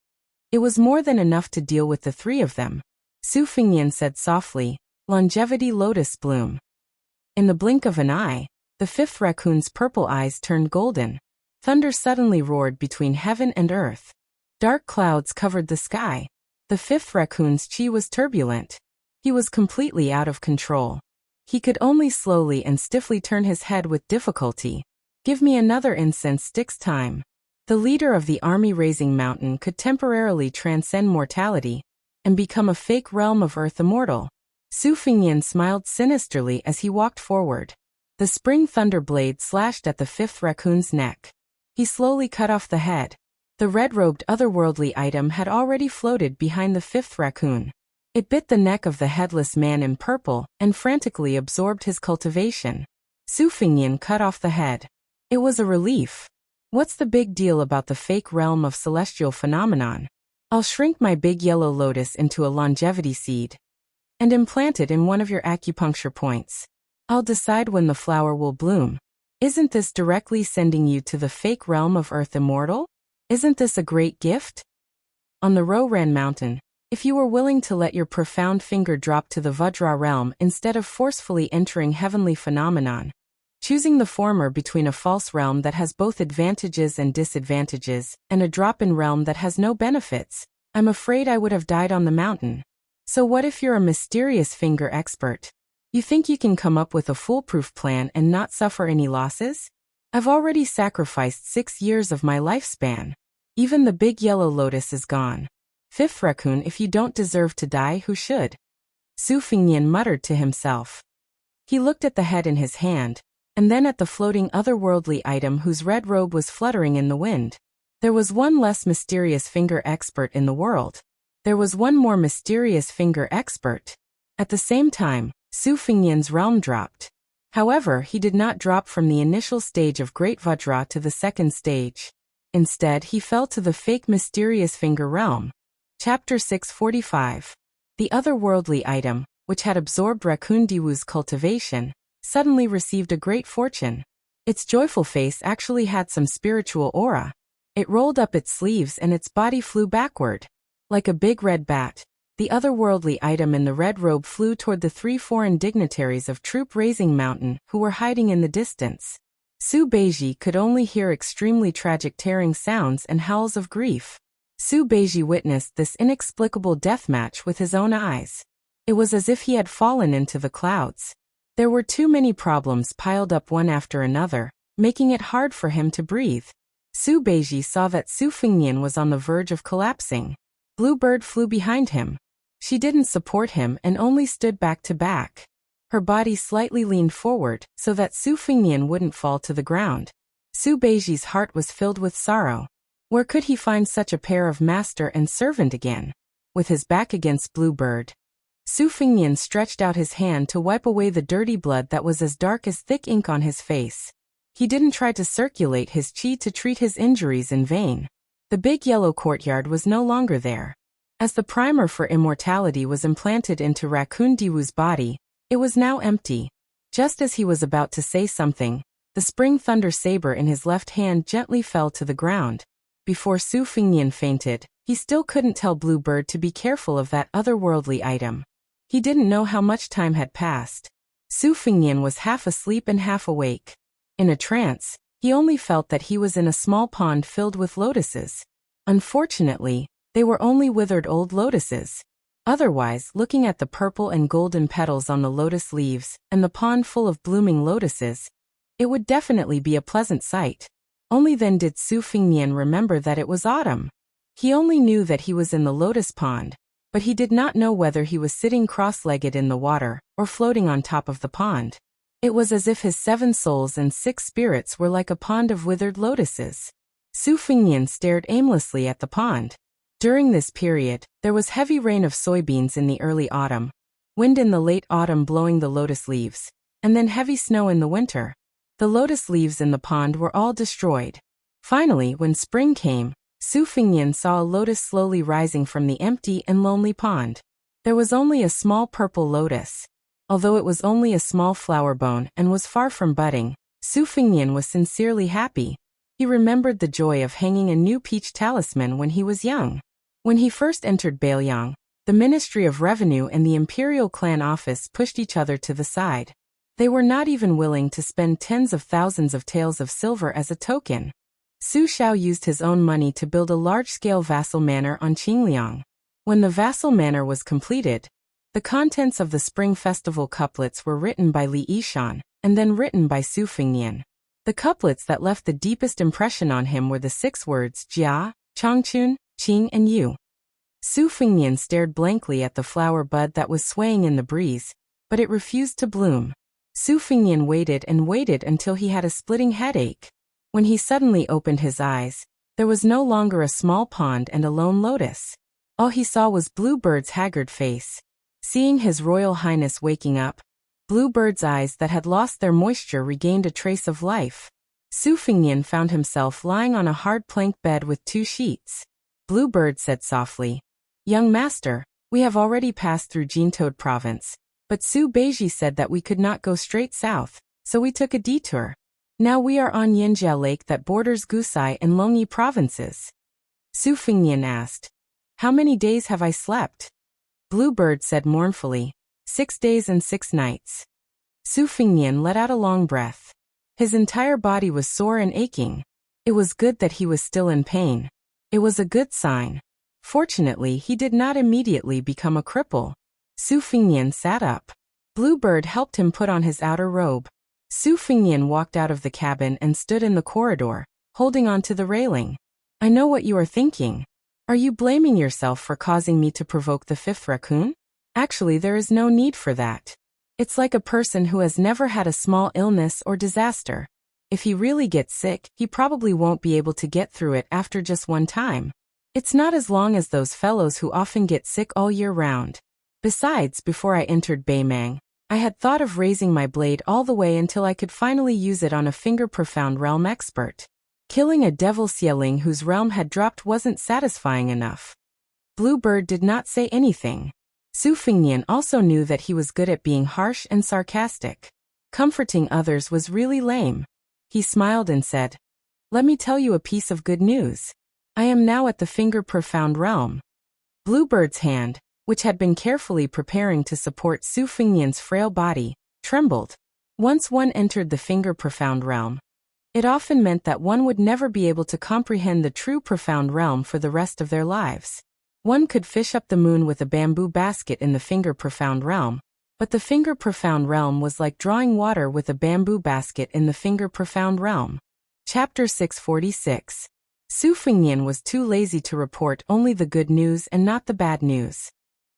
it was more than enough to deal with the 3 of them. Su Fingyan said softly, "Longevity lotus bloom." In the blink of an eye, the 5th raccoon's purple eyes turned golden. Thunder suddenly roared between heaven and earth. Dark clouds covered the sky. The 5th raccoon's chi was turbulent. He was completely out of control. He could only slowly and stiffly turn his head with difficulty. "Give me another incense stick's time." The leader of the army raising mountain could temporarily transcend mortality and become a fake realm of earth immortal. Su Fingyan smiled sinisterly as he walked forward. The spring thunder blade slashed at the 5th raccoon's neck. He slowly cut off the head. The red-robed otherworldly item had already floated behind the 5th raccoon. It bit the neck of the headless man in purple and frantically absorbed his cultivation. Su Fingyan cut off the head. It was a relief. What's the big deal about the fake realm of celestial phenomenon? I'll shrink my big yellow lotus into a longevity seed and implant it in one of your acupuncture points. I'll decide when the flower will bloom. Isn't this directly sending you to the fake realm of earth immortal? Isn't this a great gift? On the Roran mountain, if you were willing to let your profound finger drop to the Vajra realm instead of forcefully entering heavenly phenomenon, choosing the former between a false realm that has both advantages and disadvantages, and a drop-in realm that has no benefits, I'm afraid I would have died on the mountain. So what if you're a mysterious finger expert? You think you can come up with a foolproof plan and not suffer any losses? I've already sacrificed 6 years of my lifespan. Even the big yellow lotus is gone. 5th raccoon, if you don't deserve to die, who should? Su Fingyan muttered to himself. He looked at the head in his hand, and then at the floating otherworldly item whose red robe was fluttering in the wind. There was one less mysterious finger expert in the world. There was one more mysterious finger expert. At the same time, Su Fingyan's realm dropped. However, he did not drop from the initial stage of Great Vajra to the second stage. Instead, he fell to the fake mysterious finger realm. Chapter 645. The otherworldly item, which had absorbed Raccoon Diwu's cultivation, suddenly received a great fortune. Its joyful face actually had some spiritual aura. It rolled up its sleeves and its body flew backward. Like a big red bat, the otherworldly item in the red robe flew toward the 3 foreign dignitaries of Troop Raising Mountain who were hiding in the distance. Su Beiji could only hear extremely tragic tearing sounds and howls of grief. Su Beiji witnessed this inexplicable deathmatch with his own eyes. It was as if he had fallen into the clouds. There were too many problems piled up one after another, making it hard for him to breathe. Su Beiji saw that Su Fingyan was on the verge of collapsing. Bluebird flew behind him. She didn't support him and only stood back to back. Her body slightly leaned forward so that Su Fingyan wouldn't fall to the ground. Su Beiji's heart was filled with sorrow. Where could he find such a pair of master and servant again? With his back against Bluebird, Su Fengnian stretched out his hand to wipe away the dirty blood that was as dark as thick ink on his face. He didn't try to circulate his qi to treat his injuries in vain. The big yellow courtyard was no longer there. As the primer for immortality was implanted into Raccoon Diwu's body, it was now empty. Just as he was about to say something, the spring thunder saber in his left hand gently fell to the ground. Before Su Fengnian fainted, he still couldn't tell Bluebird to be careful of that otherworldly item. He didn't know how much time had passed. Su Fengnian was half asleep and half awake. In a trance, he only felt that he was in a small pond filled with lotuses. Unfortunately, they were only withered old lotuses. Otherwise, looking at the purple and golden petals on the lotus leaves, and the pond full of blooming lotuses, it would definitely be a pleasant sight. Only then did Su Fengnian remember that it was autumn. He only knew that he was in the lotus pond, but he did not know whether he was sitting cross-legged in the water, or floating on top of the pond. It was as if his 7 souls and 6 spirits were like a pond of withered lotuses. Su Fengnian stared aimlessly at the pond. During this period, there was heavy rain of soybeans in the early autumn, wind in the late autumn blowing the lotus leaves, and then heavy snow in the winter. The lotus leaves in the pond were all destroyed. Finally, when spring came, Su Fengnian saw a lotus slowly rising from the empty and lonely pond. There was only a small purple lotus. Although it was only a small flower bone and was far from budding, Su Fengnian was sincerely happy. He remembered the joy of hanging a new peach talisman when he was young. When he first entered Bailiang, the Ministry of Revenue and the Imperial Clan Office pushed each other to the side. They were not even willing to spend tens of thousands of taels of silver as a token. Su Xiao used his own money to build a large-scale vassal manor on Qingliang. When the vassal manor was completed, the contents of the Spring Festival couplets were written by Li Yishan, and then written by Su Fengnian. The couplets that left the deepest impression on him were the 6 words Jia, Changchun, Qing and Yu. Su Fengnian stared blankly at the flower bud that was swaying in the breeze, but it refused to bloom. Su Fengnian waited and waited until he had a splitting headache. When he suddenly opened his eyes, there was no longer a small pond and a lone lotus. All he saw was Bluebird's haggard face. Seeing His Royal Highness waking up, Bluebird's eyes that had lost their moisture regained a trace of life. Su Fengnian found himself lying on a hard plank bed with 2 sheets. Bluebird said softly, "Young master, we have already passed through Jintoad province, but Su Beiji said that we could not go straight south, so we took a detour. Now we are on Yinjia Lake that borders Gusai and Longyi provinces." Su Fengnian asked, "How many days have I slept?" Bluebird said mournfully, 6 days and 6 nights. Su Fengnian let out a long breath. His entire body was sore and aching. It was good that he was still in pain. It was a good sign. Fortunately, he did not immediately become a cripple. Su Fengnian sat up. Bluebird helped him put on his outer robe. Su Fengnian walked out of the cabin and stood in the corridor, holding on to the railing. "I know what you are thinking. Are you blaming yourself for causing me to provoke the 5th raccoon? Actually, there is no need for that. It's like a person who has never had a small illness or disaster. If he really gets sick, he probably won't be able to get through it after just one time. It's not as long as those fellows who often get sick all year round. Besides, before I entered Baimang, I had thought of raising my blade all the way until I could finally use it on a finger-profound realm expert. Killing a devil Xieling whose realm had dropped wasn't satisfying enough." Bluebird did not say anything. Su Fengnian also knew that he was good at being harsh and sarcastic. Comforting others was really lame. He smiled and said, "Let me tell you a piece of good news. I am now at the finger-profound realm." Bluebird's hand, which had been carefully preparing to support Su Fengnian's frail body, trembled. Once one entered the finger-profound realm, it often meant that one would never be able to comprehend the true profound realm for the rest of their lives. One could fish up the moon with a bamboo basket in the finger-profound realm, but the finger-profound realm was like drawing water with a bamboo basket in the finger-profound realm. Chapter 646. Su Fengnian was too lazy to report only the good news and not the bad news.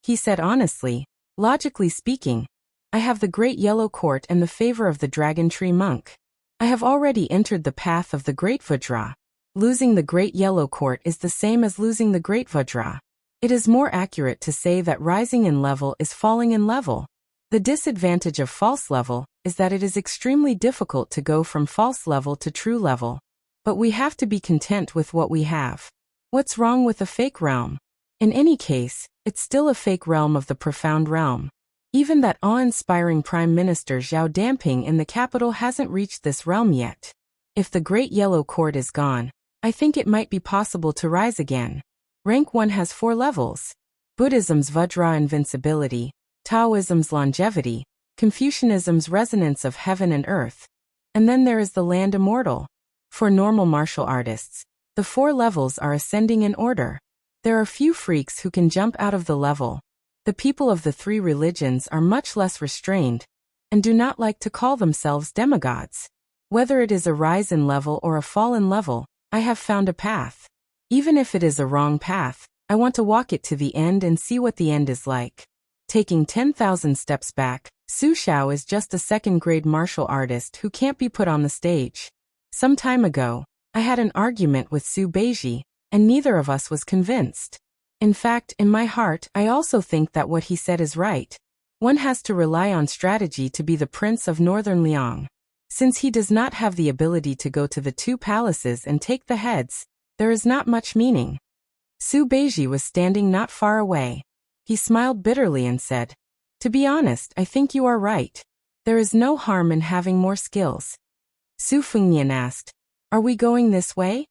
He said honestly, "Logically speaking, I have the Great Yellow Court and the favor of the Dragon Tree Monk. I have already entered the path of the Great Vajra. Losing the Great Yellow Court is the same as losing the Great Vajra. It is more accurate to say that rising in level is falling in level. The disadvantage of false level is that it is extremely difficult to go from false level to true level. But we have to be content with what we have. What's wrong with a fake realm? In any case, it's still a fake realm of the profound realm. Even that awe-inspiring Prime Minister Zhao Damping in the capital hasn't reached this realm yet. If the Great Yellow Cord is gone, I think it might be possible to rise again. Rank 1 has 4 levels. Buddhism's Vajra invincibility, Taoism's longevity, Confucianism's resonance of heaven and earth. And then there is the land immortal. For normal martial artists, the 4 levels are ascending in order. There are few freaks who can jump out of the level. The people of the 3 religions are much less restrained, and do not like to call themselves demigods. Whether it is a rise in level or a fall in level, I have found a path. Even if it is a wrong path, I want to walk it to the end and see what the end is like. Taking 10,000 steps back, Su Xiao is just a second-grade martial artist who can't be put on the stage. Some time ago, I had an argument with Su Beiji, and neither of us was convinced. In fact, in my heart, I also think that what he said is right. One has to rely on strategy to be the Prince of Northern Liang. Since he does not have the ability to go to the 2 palaces and take the heads, there is not much meaning. Su Beiji was standing not far away. He smiled bitterly and said, "To be honest, I think you are right. There is no harm in having more skills." Su Fengnian asked, "Are we going this way?"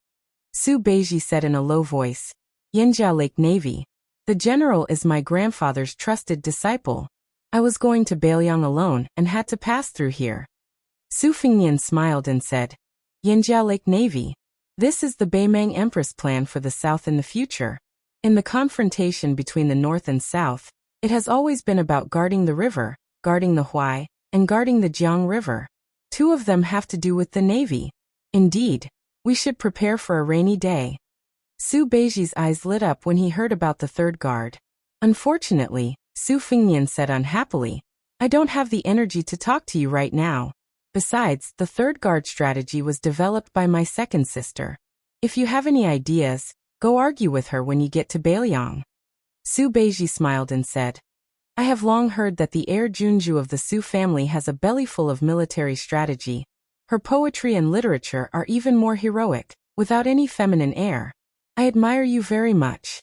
Su Beiji said in a low voice, "Yanjia Lake Navy. The general is my grandfather's trusted disciple. I was going to Beiliang alone and had to pass through here." Su Fengnian smiled and said, "Yanjia Lake Navy. This is the Beimang Empress plan for the South in the future. In the confrontation between the North and South, it has always been about guarding the river, guarding the Huai, and guarding the Jiang River. 2 of them have to do with the Navy. Indeed, we should prepare for a rainy day." Su Beiji's eyes lit up when he heard about the 3rd guard. "Unfortunately," Su Fengnian said unhappily, "I don't have the energy to talk to you right now. Besides, the 3rd guard strategy was developed by my second sister. If you have any ideas, go argue with her when you get to Beiliang." Su Beiji smiled and said, "I have long heard that the heir Junju of the Su family has a bellyful of military strategy. Her poetry and literature are even more heroic, without any feminine air. I admire you very much."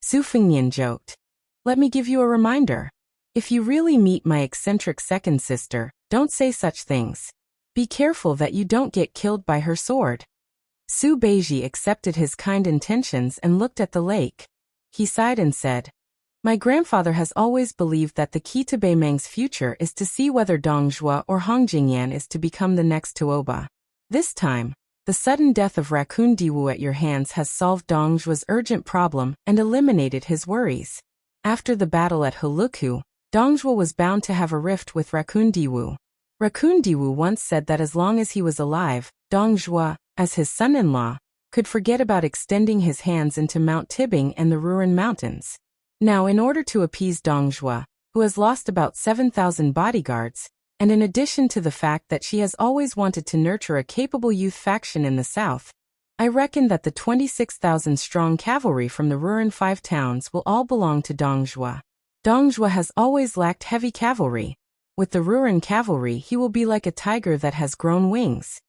Su Fengnian joked, "Let me give you a reminder. If you really meet my eccentric second sister, don't say such things. Be careful that you don't get killed by her sword." Su Beiji accepted his kind intentions and looked at the lake. He sighed and said, "My grandfather has always believed that the key to Beimang's future is to see whether Dongzhuo or Hongjingyan is to become the next Tuoba. This time, the sudden death of Raccoon Diwu at your hands has solved Dongzhuo's urgent problem and eliminated his worries. After the battle at Huluku, Dongzhuo was bound to have a rift with Raccoon Diwu. Raccoon Diwu once said that as long as he was alive, Dongzhuo, as his son-in-law, could forget about extending his hands into Mount Tibing and the Ruren Mountains. Now, in order to appease Dongzhuo, who has lost about 7,000 bodyguards, and in addition to the fact that she has always wanted to nurture a capable youth faction in the south, I reckon that the 26,000-strong cavalry from the Ruren 5 towns will all belong to Dongzhuo. Dongzhuo has always lacked heavy cavalry. With the Ruren cavalry, he will be like a tiger that has grown wings."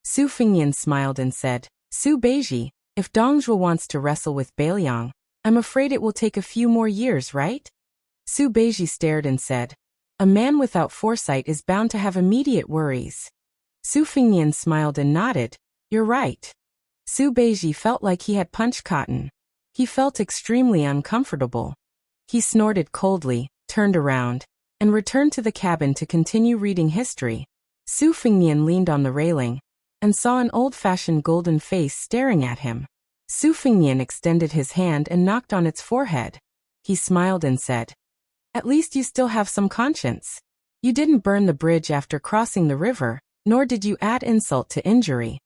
Su Fengnian smiled and said, "Su Beiji, if Dongzhuo wants to wrestle with Beiliang, I'm afraid it will take a few more years, right?" Su Beiji stared and said, "A man without foresight is bound to have immediate worries." Su Fengnian smiled and nodded, "You're right." Su Beiji felt like he had punched cotton. He felt extremely uncomfortable. He snorted coldly, turned around, and returned to the cabin to continue reading history. Su Fengnian leaned on the railing, and saw an old-fashioned golden face staring at him. Su Fengnian extended his hand and knocked on its forehead. He smiled and said, "At least you still have some conscience. You didn't burn the bridge after crossing the river, nor did you add insult to injury."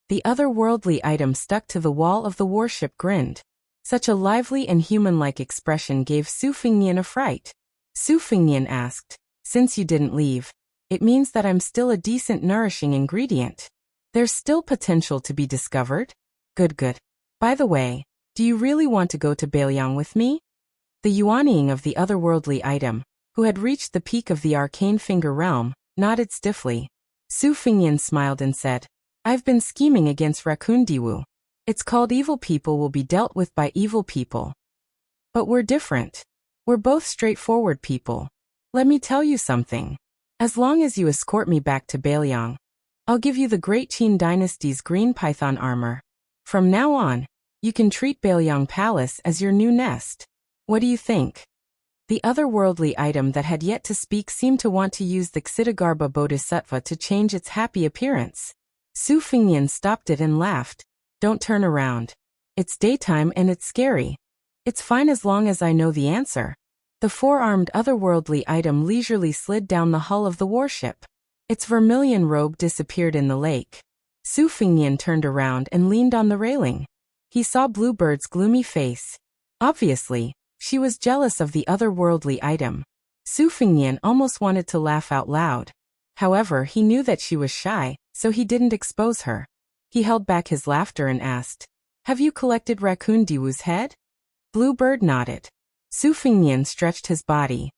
The otherworldly item stuck to the wall of the warship grinned. Such a lively and human-like expression gave Su Fengnian a fright. Su Fengnian asked, "Since you didn't leave, it means that I'm still a decent nourishing ingredient. There's still potential to be discovered? Good. By the way, Do you really want to go to Bailiang with me? The Yuanying of the otherworldly item, who had reached the peak of the arcane finger realm, nodded stiffly. Su Fingyan smiled and said, I've been scheming against Raccoon Diwu. It's called evil people will be dealt with by evil people. But we're different. We're both straightforward people. Let me tell you something. As long as you escort me back to Bailiang, I'll give you the Great Qin Dynasty's green python armor. From now on, you can treat Bailiang Palace as your new nest. What do you think? The otherworldly item that had yet to speak seemed to want to use the Ksitigarbha Bodhisattva to change its happy appearance. Su Fingyan stopped it and laughed. Don't turn around. It's daytime and it's scary. It's fine as long as I know the answer. The four-armed otherworldly item leisurely slid down the hull of the warship. Its vermilion robe disappeared in the lake. Su Fingyan turned around and leaned on the railing. He saw Bluebird's gloomy face. Obviously, she was jealous of the otherworldly item. Su Fingyan almost wanted to laugh out loud. However, he knew that she was shy, so he didn't expose her. He held back his laughter and asked, Have you collected Raccoon Diwu's head? Bluebird nodded. Su Fingyan stretched his body.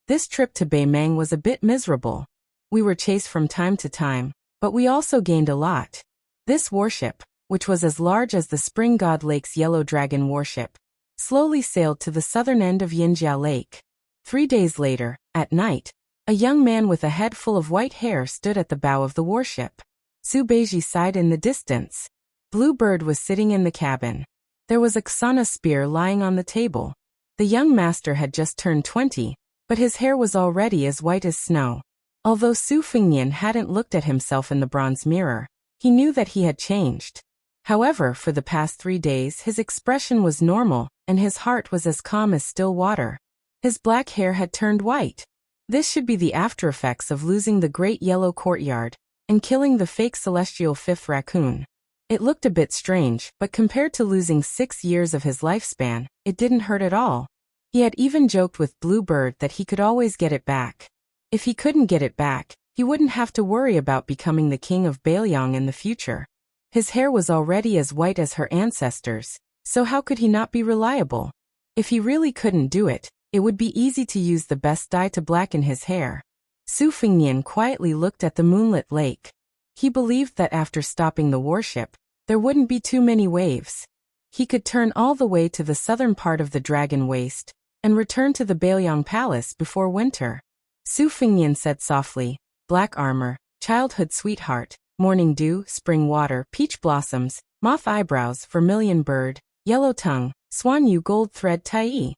This trip to Baimang was a bit miserable. We were chased from time to time, but we also gained a lot. This warship, which was as large as the Spring God Lake's Yellow Dragon warship, slowly sailed to the southern end of Yinjiao Lake. 3 days later, at night, a young man with a head full of white hair stood at the bow of the warship. Su Beiji sighed in the distance. Bluebird was sitting in the cabin. There was a Xana spear lying on the table. The young master had just turned 20, but his hair was already as white as snow. Although Su Fingyan hadn't looked at himself in the bronze mirror, he knew that he had changed. However, for the past 3 days his expression was normal, and his heart was as calm as still water. His black hair had turned white. This should be the aftereffects of losing the Great Yellow Courtyard and killing the fake celestial fifth raccoon. It looked a bit strange, but compared to losing 6 years of his lifespan, it didn't hurt at all. He had even joked with Bluebird that he could always get it back. If he couldn't get it back, he wouldn't have to worry about becoming the king of Bailiang in the future. His hair was already as white as her ancestors, so how could he not be reliable? If he really couldn't do it, it would be easy to use the best dye to blacken his hair. Su Fingyan quietly looked at the moonlit lake. He believed that after stopping the warship, there wouldn't be too many waves. He could turn all the way to the southern part of the Dragon Waste and return to the Bailiang Palace before winter. Su Fingyan said softly, Black armor, childhood sweetheart, morning dew, spring water, peach blossoms, moth eyebrows, vermilion bird, yellow tongue, swan yu gold thread tai.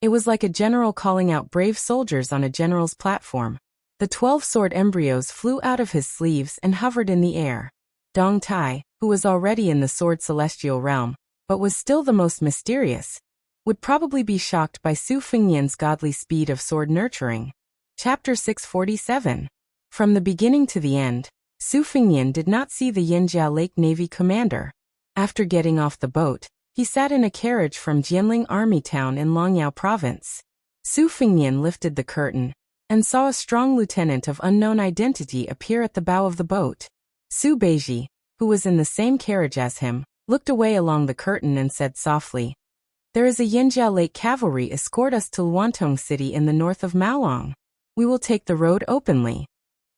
It was like a general calling out brave soldiers on a general's platform. The 12 sword embryos flew out of his sleeves and hovered in the air. Dong Tai, who was already in the sword celestial realm, but was still the most mysterious, would probably be shocked by Su Fingyan's godly speed of sword nurturing. Chapter 647. From the beginning to the end, Su Fingyan did not see the Yinjiao Lake Navy commander. After getting off the boat, he sat in a carriage from Jianling Army Town in Longyao Province. Su Fingyan lifted the curtain and saw a strong lieutenant of unknown identity appear at the bow of the boat. Su Beiji, who was in the same carriage as him, looked away along the curtain and said softly, There is a Yinjiao Lake cavalry escort us to Luantong City in the north of Maolong. We will take the road openly.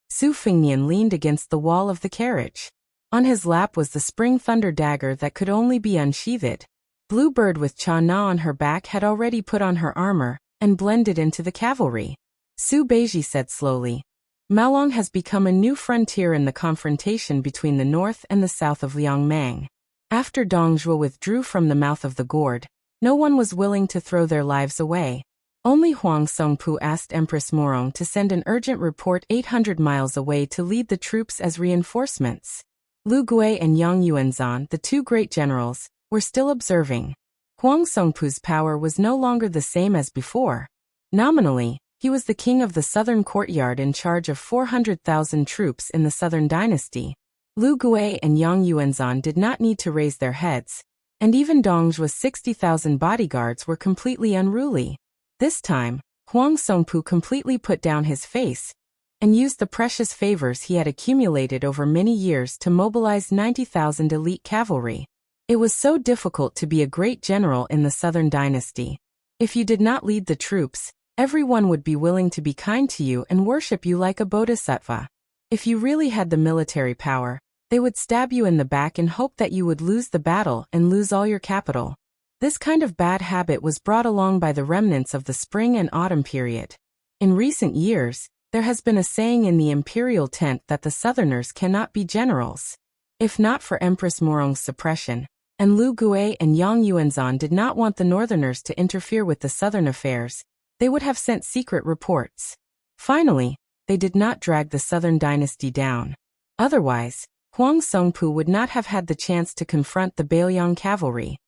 Su Fingyan leaned against the wall of the carriage. On his lap was the spring thunder dagger that could only be unsheathed. Bluebird with Cha Na on her back had already put on her armor and blended into the cavalry. Su Beiji said slowly, Maolong has become a new frontier in the confrontation between the north and the south of Liangmang. After Dongzhuo withdrew from the mouth of the gourd, no one was willing to throw their lives away. Only Huang Songpu asked Empress Morong to send an urgent report 800 miles away to lead the troops as reinforcements. Lu Gui and Yang Yuanzhan, the 2 great generals, were still observing. Huang Songpu's power was no longer the same as before. Nominally, he was the king of the southern courtyard in charge of 400,000 troops in the southern dynasty. Lu Gui and Yang Yuanzhan did not need to raise their heads, and even Dongzhuo's 60,000 bodyguards were completely unruly. This time, Huang Songpu completely put down his face and used the precious favors he had accumulated over many years to mobilize 90,000 elite cavalry. It was so difficult to be a great general in the Southern dynasty. If you did not lead the troops, everyone would be willing to be kind to you and worship you like a bodhisattva. If you really had the military power, they would stab you in the back and hope that you would lose the battle and lose all your capital. This kind of bad habit was brought along by the remnants of the spring and autumn period. In recent years, there has been a saying in the imperial tent that the Southerners cannot be generals. If not for Empress Morong's suppression, and Lu Gui and Yang Yuanzhan did not want the Northerners to interfere with the Southern affairs, they would have sent secret reports. Finally, they did not drag the Southern dynasty down. Otherwise, Huang Songpu would not have had the chance to confront the Bailiang cavalry.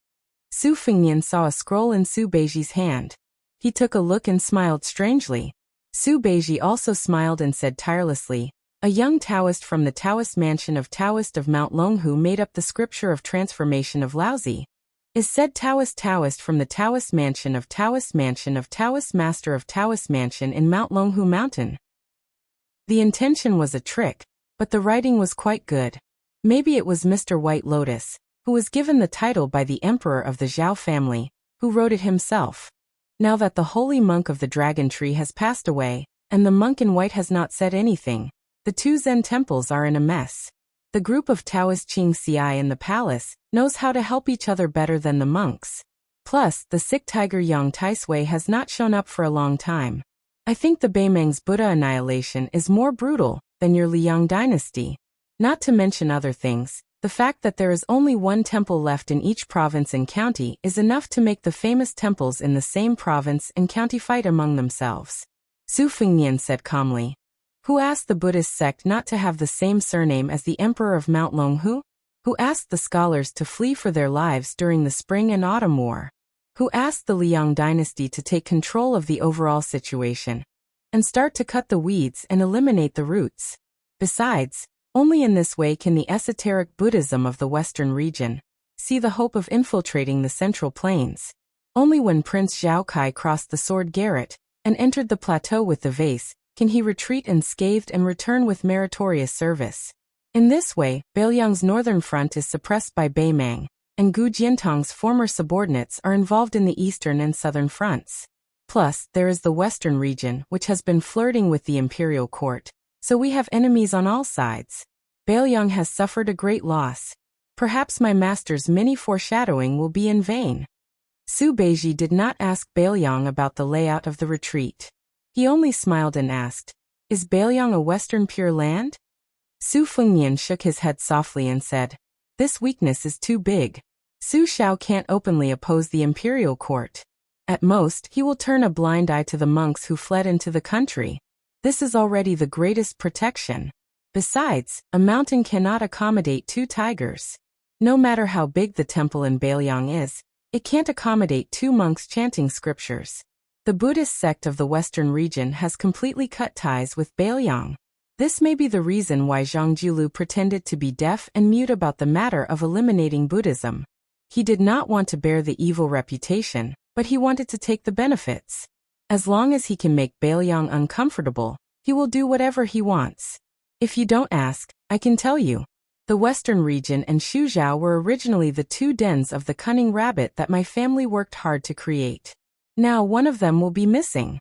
Su Fengnian saw a scroll in Su Beiji's hand. He took a look and smiled strangely. Su Beiji also smiled and said tirelessly, "A young Taoist from the Taoist mansion of Taoist of Mount Longhu made up the scripture of transformation of Laozi. Is said Taoist from the Taoist mansion of Taoist master of Taoist mansion in Mount Longhu mountain." The intention was a trick, but the writing was quite good. Maybe it was Mr. White Lotus, who was given the title by the emperor of the Zhao family, who wrote it himself. Now that the holy monk of the dragon tree has passed away, and the monk in white has not said anything, the two Zen temples are in a mess. The group of Taoist Qing Ci in the palace knows how to help each other better than the monks. Plus, the sick tiger Yang Taisui has not shown up for a long time. I think the Beimang's Buddha annihilation is more brutal than your Liang dynasty. Not to mention other things, the fact that there is only one temple left in each province and county is enough to make the famous temples in the same province and county fight among themselves. Su Fengnian said calmly. Who asked the Buddhist sect not to have the same surname as the emperor of Mount Longhu? Who asked the scholars to flee for their lives during the Spring and Autumn War? Who asked the Liang dynasty to take control of the overall situation and start to cut the weeds and eliminate the roots? Besides, only in this way can the esoteric Buddhism of the Western region see the hope of infiltrating the Central Plains. Only when Prince Zhao Kai crossed the Sword Garret and entered the plateau with the vase can he retreat unscathed and return with meritorious service. In this way, Bailiang's northern front is suppressed by Beimang, and Gu Jiantong's former subordinates are involved in the eastern and southern fronts. Plus, there is the western region which has been flirting with the imperial court, so we have enemies on all sides. Bailiang has suffered a great loss. Perhaps my master's many foreshadowing will be in vain. Su Beiji did not ask Bailiang about the layout of the retreat. He only smiled and asked, "Is Bailiang a western Pure Land?" Su Fengnian shook his head softly and said, "This weakness is too big. Su Xiao can't openly oppose the imperial court. At most, he will turn a blind eye to the monks who fled into the country. This is already the greatest protection. Besides, a mountain cannot accommodate two tigers. No matter how big the temple in Bailiang is, it can't accommodate two monks chanting scriptures. The Buddhist sect of the western region has completely cut ties with Bailiang. This may be the reason why Zhang Jiulu pretended to be deaf and mute about the matter of eliminating Buddhism. He did not want to bear the evil reputation, but he wanted to take the benefits. As long as he can make Bailiang uncomfortable, he will do whatever he wants. If you don't ask, I can tell you. The western region and Shuzhou were originally the two dens of the cunning rabbit that my family worked hard to create. Now one of them will be missing."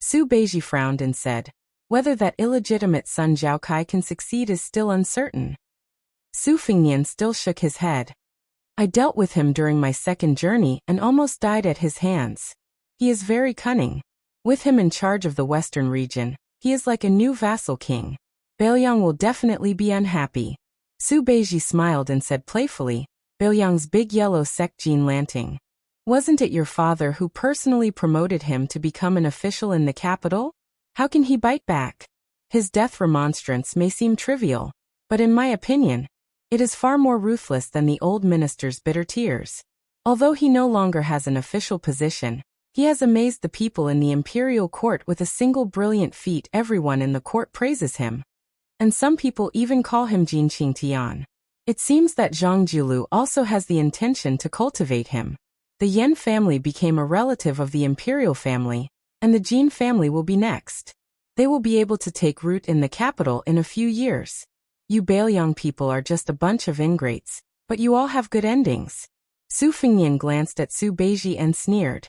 Su Beiji frowned and said, "Whether that illegitimate son Zhao Kai can succeed is still uncertain." Su Fengnian still shook his head. "I dealt with him during my second journey and almost died at his hands. He is very cunning. With him in charge of the western region, he is like a new vassal king. Bailiang will definitely be unhappy." Su Beiji smiled and said playfully, "Bailiang's big yellow sect Jean Lanting. Wasn't it your father who personally promoted him to become an official in the capital? How can he bite back? His death remonstrance may seem trivial, but in my opinion, it is far more ruthless than the old minister's bitter tears. Although he no longer has an official position, he has amazed the people in the imperial court with a single brilliant feat. Everyone in the court praises him. And some people even call him Jin Qingtian. It seems that Zhang Jiulu also has the intention to cultivate him. The Yan family became a relative of the imperial family, and the Jin family will be next. They will be able to take root in the capital in a few years. You Bailiang people are just a bunch of ingrates. But you all have good endings. Su Fengnian glanced at Su Beiji and sneered.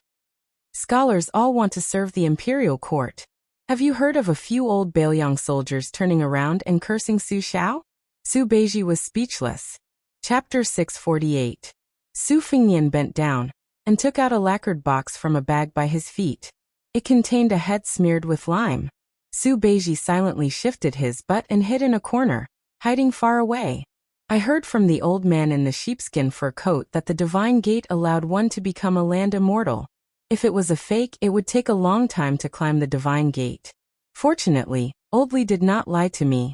Scholars all want to serve the imperial court. Have you heard of a few old Bailiang soldiers turning around and cursing Su Xiao? Su Beiji was speechless. Chapter 648. Su Fengnian bent down and took out a lacquered box from a bag by his feet. It contained a head smeared with lime. Su Beiji silently shifted his butt and hid in a corner, hiding far away. I heard from the old man in the sheepskin fur coat that the divine gate allowed one to become a land immortal. If it was a fake, it would take a long time to climb the divine gate. Fortunately, Old Li did not lie to me.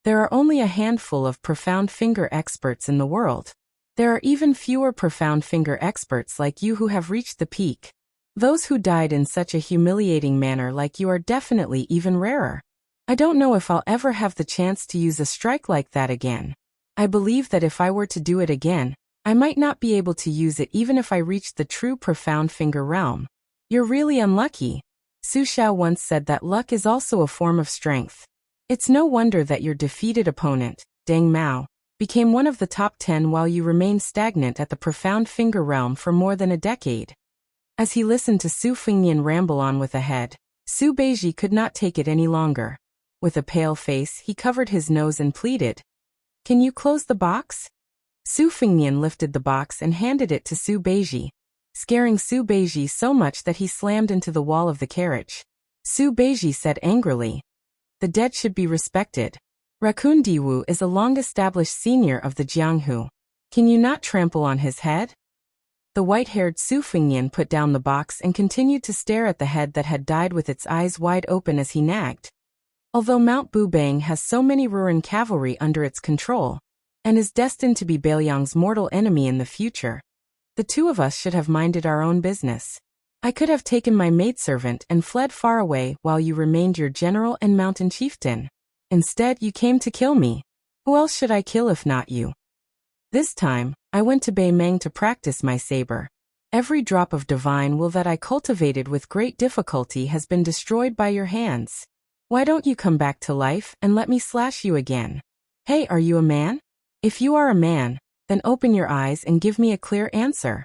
There are only a handful of profound finger experts in the world. There are even fewer profound finger experts like you who have reached the peak. Those who died in such a humiliating manner like you are definitely even rarer. I don't know if I'll ever have the chance to use a strike like that again. I believe that if I were to do it again, I might not be able to use it even if I reached the true profound finger realm. You're really unlucky. Su Xiao once said that luck is also a form of strength. It's no wonder that your defeated opponent, Deng Mao, became one of the top 10 while you remained stagnant at the profound finger realm for more than a decade. As he listened to Su Fengnian ramble on with a head, Su Beiji could not take it any longer. With a pale face, he covered his nose and pleaded, "Can you close the box?" Su Fengnian lifted the box and handed it to Su Beiji, scaring Su Beiji so much that he slammed into the wall of the carriage. Su Beiji said angrily, "The dead should be respected. Raccoon Diwu is a long-established senior of the Jianghu. Can you not trample on his head?" The white-haired Su Fengnian put down the box and continued to stare at the head that had died with its eyes wide open as he nagged. Although Mount Bubang has so many Ruran cavalry under its control, and is destined to be Bailiang's mortal enemy in the future, the two of us should have minded our own business. I could have taken my maidservant and fled far away while you remained your general and mountain chieftain. Instead, you came to kill me. Who else should I kill if not you? This time, I went to Beimeng to practice my saber. Every drop of divine will that I cultivated with great difficulty has been destroyed by your hands. Why don't you come back to life and let me slash you again? Hey, are you a man? If you are a man, then open your eyes and give me a clear answer.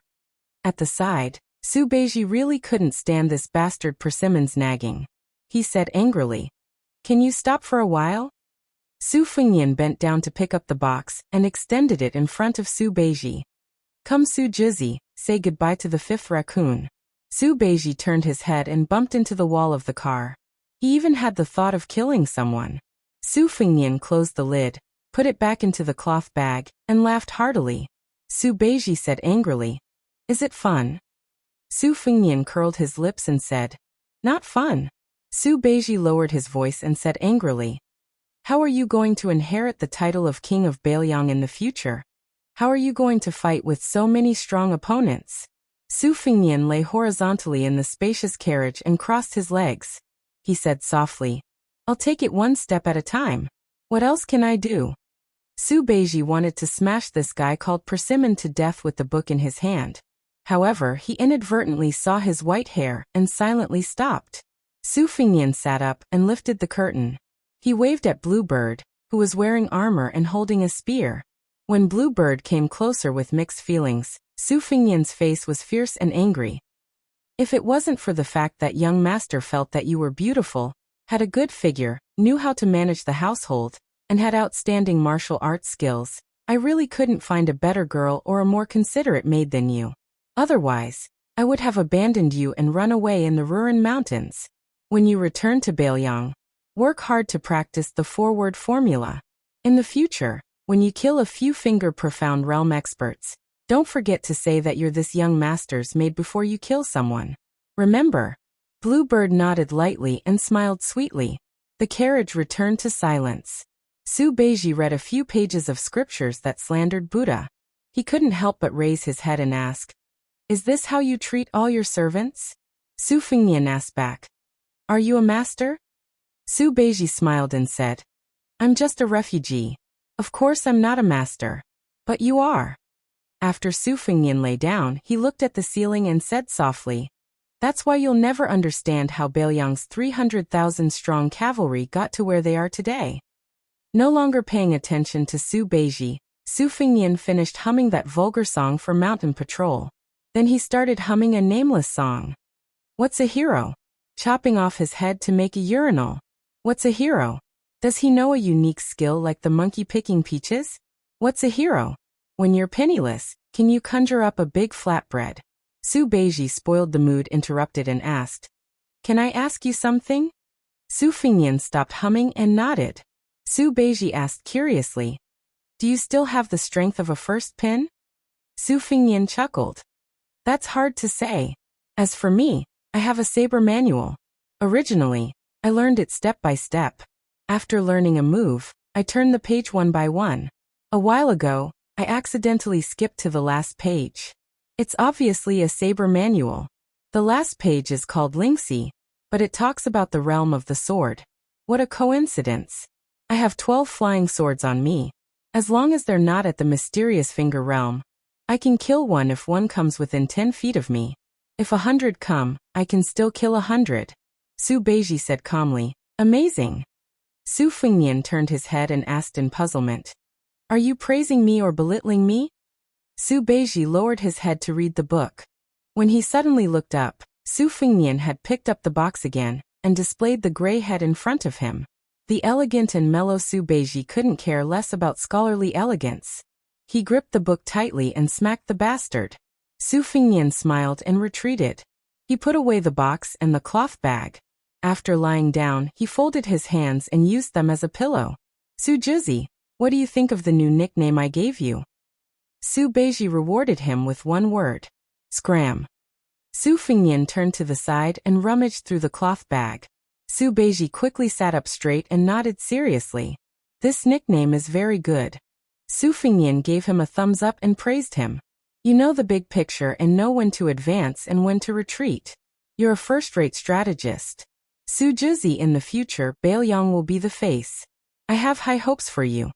At the side, Su Beiji really couldn't stand this bastard Persimmon's nagging. He said angrily, "Can you stop for a while?" Su Fengnian bent down to pick up the box and extended it in front of Su Beiji. "Come Su Jizi, say goodbye to the fifth raccoon." Su Beiji turned his head and bumped into the wall of the car. He even had the thought of killing someone. Su Fengnian closed the lid, put it back into the cloth bag, and laughed heartily. Su Beiji said angrily, "Is it fun?" Su Fengnian curled his lips and said, "Not fun." Su Beiji lowered his voice and said angrily, "How are you going to inherit the title of King of Bailiang in the future? How are you going to fight with so many strong opponents?" Su Fengnian lay horizontally in the spacious carriage and crossed his legs. He said softly, "I'll take it one step at a time. What else can I do?" Su Beiji wanted to smash this guy called Persimmon to death with the book in his hand. However, he inadvertently saw his white hair and silently stopped. Su Fengnian sat up and lifted the curtain. He waved at Bluebird, who was wearing armor and holding a spear. When Bluebird came closer with mixed feelings, Su Fengnian's face was fierce and angry. "If it wasn't for the fact that young master felt that you were beautiful, had a good figure, knew how to manage the household, and had outstanding martial arts skills, I really couldn't find a better girl or a more considerate maid than you. Otherwise, I would have abandoned you and run away in the Ruran Mountains. When you return to Bailiang, work hard to practice the four-word formula. In the future, when you kill a few finger profound realm experts, don't forget to say that you're this young master's maid before you kill someone. Remember?" Bluebird nodded lightly and smiled sweetly. The carriage returned to silence. Su Beiji read a few pages of scriptures that slandered Buddha. He couldn't help but raise his head and ask, "Is this how you treat all your servants?" Su Fengnian asked back, "Are you a master?" Su Beiji smiled and said, "I'm just a refugee. Of course I'm not a master. But you are." After Su Fengnian lay down, he looked at the ceiling and said softly, "That's why you'll never understand how Bailiang's 300,000 strong cavalry got to where they are today." No longer paying attention to Su Beiji, Su Fingnian finished humming that vulgar song for mountain patrol. Then he started humming a nameless song. What's a hero? Chopping off his head to make a urinal. What's a hero? Does he know a unique skill like the monkey picking peaches? What's a hero? When you're penniless, can you conjure up a big flatbread? Su Beiji spoiled the mood, interrupted and asked, Can I ask you something? Su Fingnian stopped humming and nodded. Su Beiji asked curiously, Do you still have the strength of a first pin? Su Fingnian chuckled. That's hard to say. As for me, I have a saber manual. Originally, I learned it step by step. After learning a move, I turned the page one by one. A while ago, I accidentally skipped to the last page. It's obviously a saber manual. The last page is called Lingxi, but it talks about the realm of the sword. What a coincidence. I have 12 flying swords on me. As long as they're not at the mysterious finger realm, I can kill one if one comes within 10 feet of me. If 100 come, I can still kill 100. Su Beiji said calmly, Amazing. Su Fingnian turned his head and asked in puzzlement, Are you praising me or belittling me? Su Beiji lowered his head to read the book. When he suddenly looked up, Su Fingnian had picked up the box again and displayed the gray head in front of him. The elegant and mellow Su Beiji couldn't care less about scholarly elegance. He gripped the book tightly and smacked the bastard. Su Fingnian smiled and retreated. He put away the box and the cloth bag. After lying down, he folded his hands and used them as a pillow. Su Juzi, what do you think of the new nickname I gave you? Su Beiji rewarded him with one word. Scram. Su Fingnian turned to the side and rummaged through the cloth bag. Su Beiji quickly sat up straight and nodded seriously. This nickname is very good. Su Fingnian gave him a thumbs up and praised him. You know the big picture and know when to advance and when to retreat. You're a first-rate strategist. Su Juzi, in the future, Bailiang will be the face. I have high hopes for you.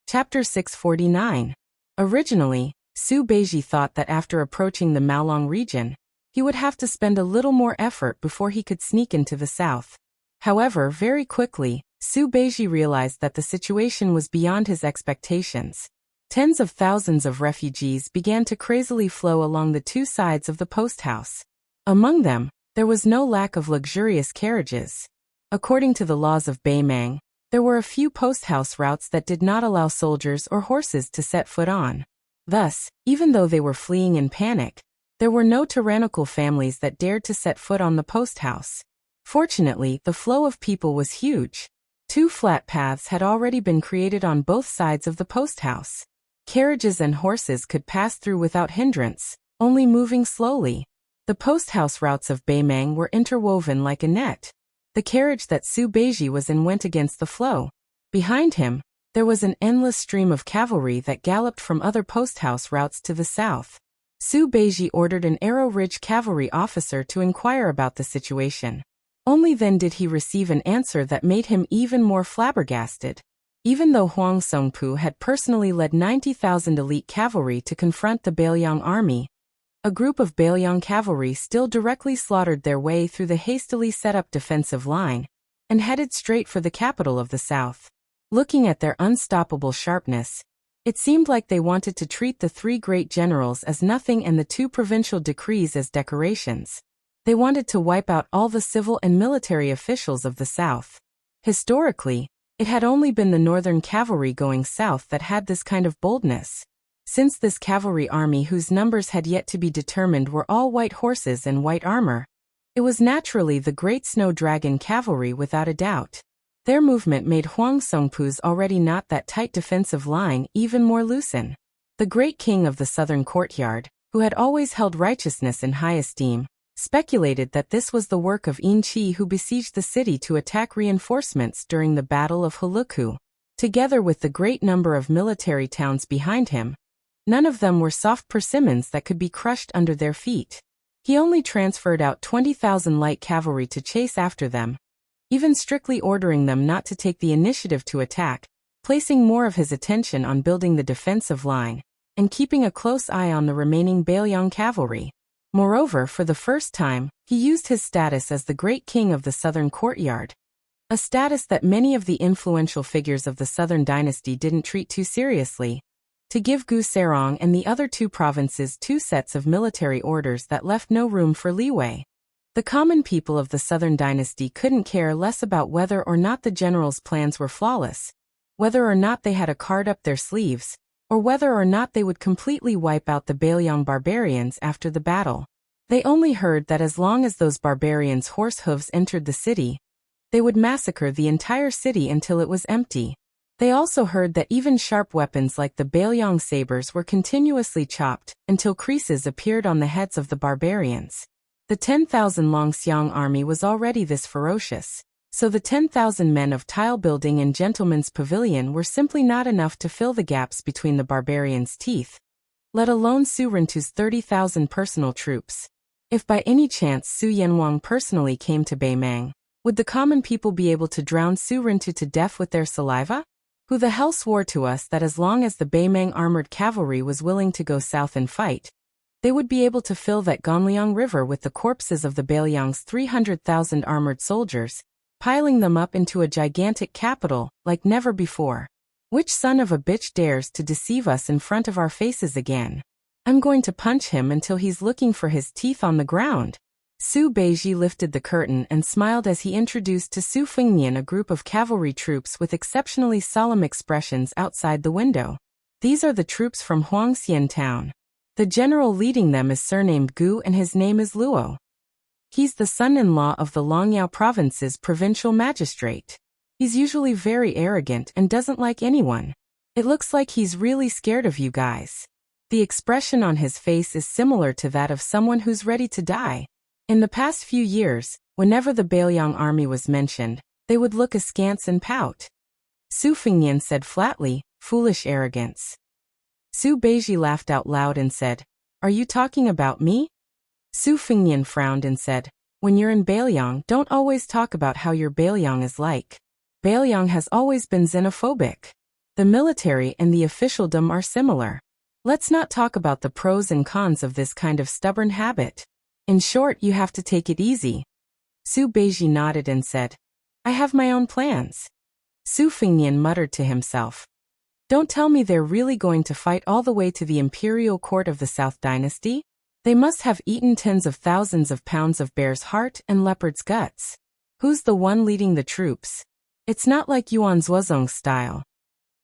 Chapter 649. Originally, Su Beiji thought that after approaching the Maolong region, he would have to spend a little more effort before he could sneak into the south. However, very quickly, Su Beiji realized that the situation was beyond his expectations. Tens of thousands of refugees began to crazily flow along the two sides of the post house. Among them, there was no lack of luxurious carriages. According to the laws of Beimang, there were a few post house routes that did not allow soldiers or horses to set foot on. Thus, even though they were fleeing in panic, there were no tyrannical families that dared to set foot on the post house. Fortunately, the flow of people was huge. 2 flat paths had already been created on both sides of the post house. Carriages and horses could pass through without hindrance, only moving slowly. The post house routes of Beimang were interwoven like a net. The carriage that Su Beiji was in went against the flow. Behind him, there was an endless stream of cavalry that galloped from other post house routes to the south. Su Beiji ordered an Arrow Ridge cavalry officer to inquire about the situation. Only then did he receive an answer that made him even more flabbergasted. Even though Huang Songpu had personally led 90,000 elite cavalry to confront the Bailiang army, a group of Bailiang cavalry still directly slaughtered their way through the hastily set-up defensive line and headed straight for the capital of the south. Looking at their unstoppable sharpness, it seemed like they wanted to treat the 3 great generals as nothing and the 2 provincial decrees as decorations. They wanted to wipe out all the civil and military officials of the south. Historically, it had only been the northern cavalry going south that had this kind of boldness. Since this cavalry army, whose numbers had yet to be determined, were all white horses and white armor, it was naturally the Great Snow Dragon cavalry without a doubt. Their movement made Huang Songpu's already not that tight defensive line even more loosen. The great king of the southern courtyard, who had always held righteousness in high esteem, speculated that this was the work of Yin Qi, who besieged the city to attack reinforcements during the Battle of Huluku. Together with the great number of military towns behind him, none of them were soft persimmons that could be crushed under their feet. He only transferred out 20,000 light cavalry to chase after them, even strictly ordering them not to take the initiative to attack, placing more of his attention on building the defensive line and keeping a close eye on the remaining Bailiang cavalry. Moreover, for the first time, he used his status as the great king of the southern courtyard, a status that many of the influential figures of the southern dynasty didn't treat too seriously. to give Gu Serong and the other two provinces two sets of military orders that left no room for leeway. The common people of the Southern Dynasty couldn't care less about whether or not the general's plans were flawless, whether or not they had a card up their sleeves, or whether or not they would completely wipe out the Bailiang barbarians after the battle. They only heard that as long as those barbarians' horse hooves entered the city, they would massacre the entire city until it was empty. They also heard that even sharp weapons like the Bailiang sabers were continuously chopped until creases appeared on the heads of the barbarians. The 10,000 Long Xiang army was already this ferocious, so the 10,000 men of tile building and gentleman's pavilion were simply not enough to fill the gaps between the barbarians' teeth, let alone Su Rentu's 30,000 personal troops. If by any chance Su Yanwang personally came to Beimang, would the common people be able to drown Su Rentu to death with their saliva? Who the hell swore to us that as long as the Beimang armored cavalry was willing to go south and fight, they would be able to fill that Gonliang River with the corpses of the Bailiang's 300,000 armored soldiers, piling them up into a gigantic capital like never before? Which son of a bitch dares to deceive us in front of our faces again? I'm going to punch him until he's looking for his teeth on the ground. Su Beiji lifted the curtain and smiled as he introduced to Su Fengnian a group of cavalry troops with exceptionally solemn expressions outside the window. These are the troops from Huangxian town. The general leading them is surnamed Gu and his name is Luo. He's the son-in-law of the Longyao province's provincial magistrate. He's usually very arrogant and doesn't like anyone. It looks like he's really scared of you guys. The expression on his face is similar to that of someone who's ready to die. In the past few years, whenever the Bailiang army was mentioned, they would look askance and pout. Su Fengnian said flatly, "Foolish arrogance." Su Beiji laughed out loud and said, "Are you talking about me?" Su Fengnian frowned and said, "When you're in Bailiang, don't always talk about how your Bailiang is like. Bailiang has always been xenophobic. The military and the officialdom are similar. Let's not talk about the pros and cons of this kind of stubborn habit. In short, you have to take it easy." Su Beiji nodded and said, "I have my own plans." Su Fengnian muttered to himself, "Don't tell me they're really going to fight all the way to the imperial court of the South Dynasty? They must have eaten tens of thousands of pounds of bear's heart and leopard's guts. Who's the one leading the troops? It's not like Yuan Zhuozong's style."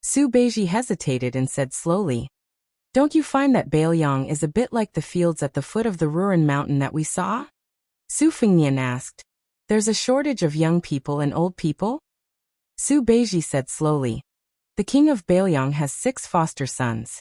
Su Beiji hesitated and said slowly, "Don't you find that Bailiang is a bit like the fields at the foot of the Ruren mountain that we saw?" Su Fengnian asked, "There's a shortage of young people and old people?" Su Beiji said slowly, "The king of Bailiang has 6 foster sons.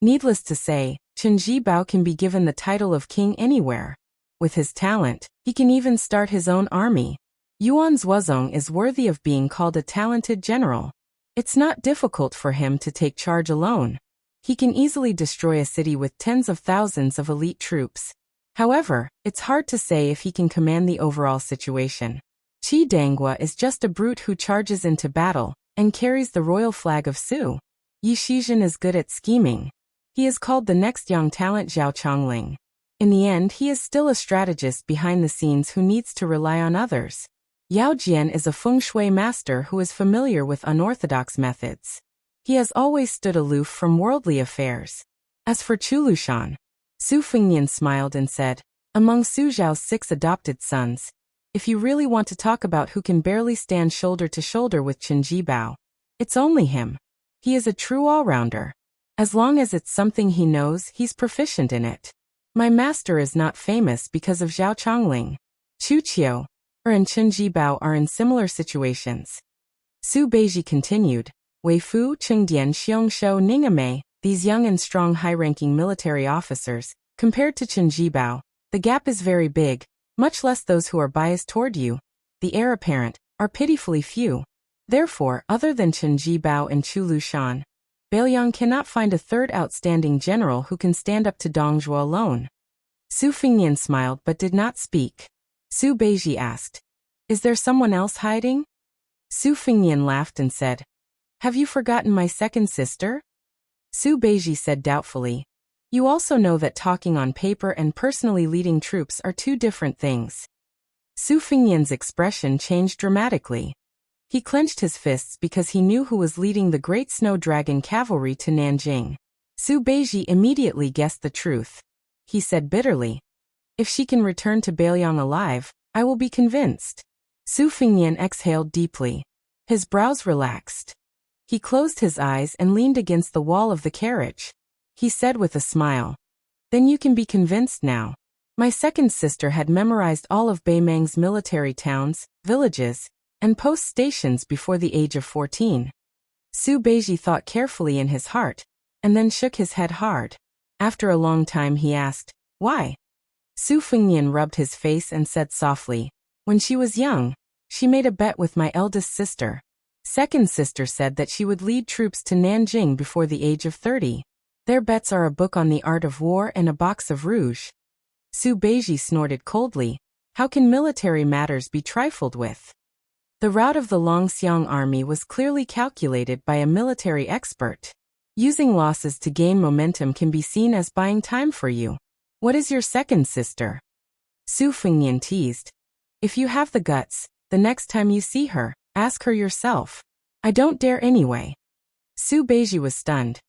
Needless to say, Chen Jibao can be given the title of king anywhere. With his talent, he can even start his own army. Yuan Zhuozong is worthy of being called a talented general. It's not difficult for him to take charge alone. He can easily destroy a city with tens of thousands of elite troops. However, it's hard to say if he can command the overall situation. Qi Danghua is just a brute who charges into battle and carries the royal flag of Su. Yi Shizhen is good at scheming. He is called the next young talent Zhao Chongling. In the end, he is still a strategist behind the scenes who needs to rely on others. Yao Jian is a feng shui master who is familiar with unorthodox methods. He has always stood aloof from worldly affairs. As for Chulushan," Su Fengnian smiled and said, "Among Su Zhao's 6 adopted sons, if you really want to talk about who can barely stand shoulder to shoulder with Chen Jibao, it's only him. He is a true all-rounder. As long as it's something he knows, he's proficient in it. My master is not famous because of Zhao Chongling. Chu Qiu and Chen Jibao are in similar situations." Su Beiji continued, "Wei Fu, Chengdian, Xiong Shou, Ningame, these young and strong high-ranking military officers, compared to Chen Jibao, the gap is very big, much less those who are biased toward you, the heir apparent, are pitifully few. Therefore, other than Chen Jibao and Chu Lushan, Bailiang cannot find a third outstanding general who can stand up to Dong Zhuo alone." Su Fengnian smiled but did not speak. Su Beiji asked, "Is there someone else hiding?" Su Fengnian laughed and said, "Have you forgotten my second sister?" Su Beiji said doubtfully, "You also know that talking on paper and personally leading troops are 2 different things." Su Fengnian's expression changed dramatically. He clenched his fists because he knew who was leading the Great Snow Dragon cavalry to Nanjing. Su Beiji immediately guessed the truth. He said bitterly, "If she can return to Beiliang alive, I will be convinced." Su Fengnian exhaled deeply. His brows relaxed. He closed his eyes and leaned against the wall of the carriage. He said with a smile, "Then you can be convinced now. My second sister had memorized all of Beimang's military towns, villages, and post stations before the age of 14. Su Beiji thought carefully in his heart, and then shook his head hard. After a long time he asked, "Why?" Su Fengnian rubbed his face and said softly, "When she was young, she made a bet with my eldest sister. Second sister said that she would lead troops to Nanjing before the age of 30. Their bets are a book on the art of war and a box of rouge." Su Beiji snorted coldly. How can military matters be trifled with? The rout of the Longxiang army was clearly calculated by a military expert. Using losses to gain momentum can be seen as buying time for you. What is your second sister? Su Fengnian teased. If you have the guts, the next time you see her, ask her yourself. I don't dare anyway. Su Beiji was stunned.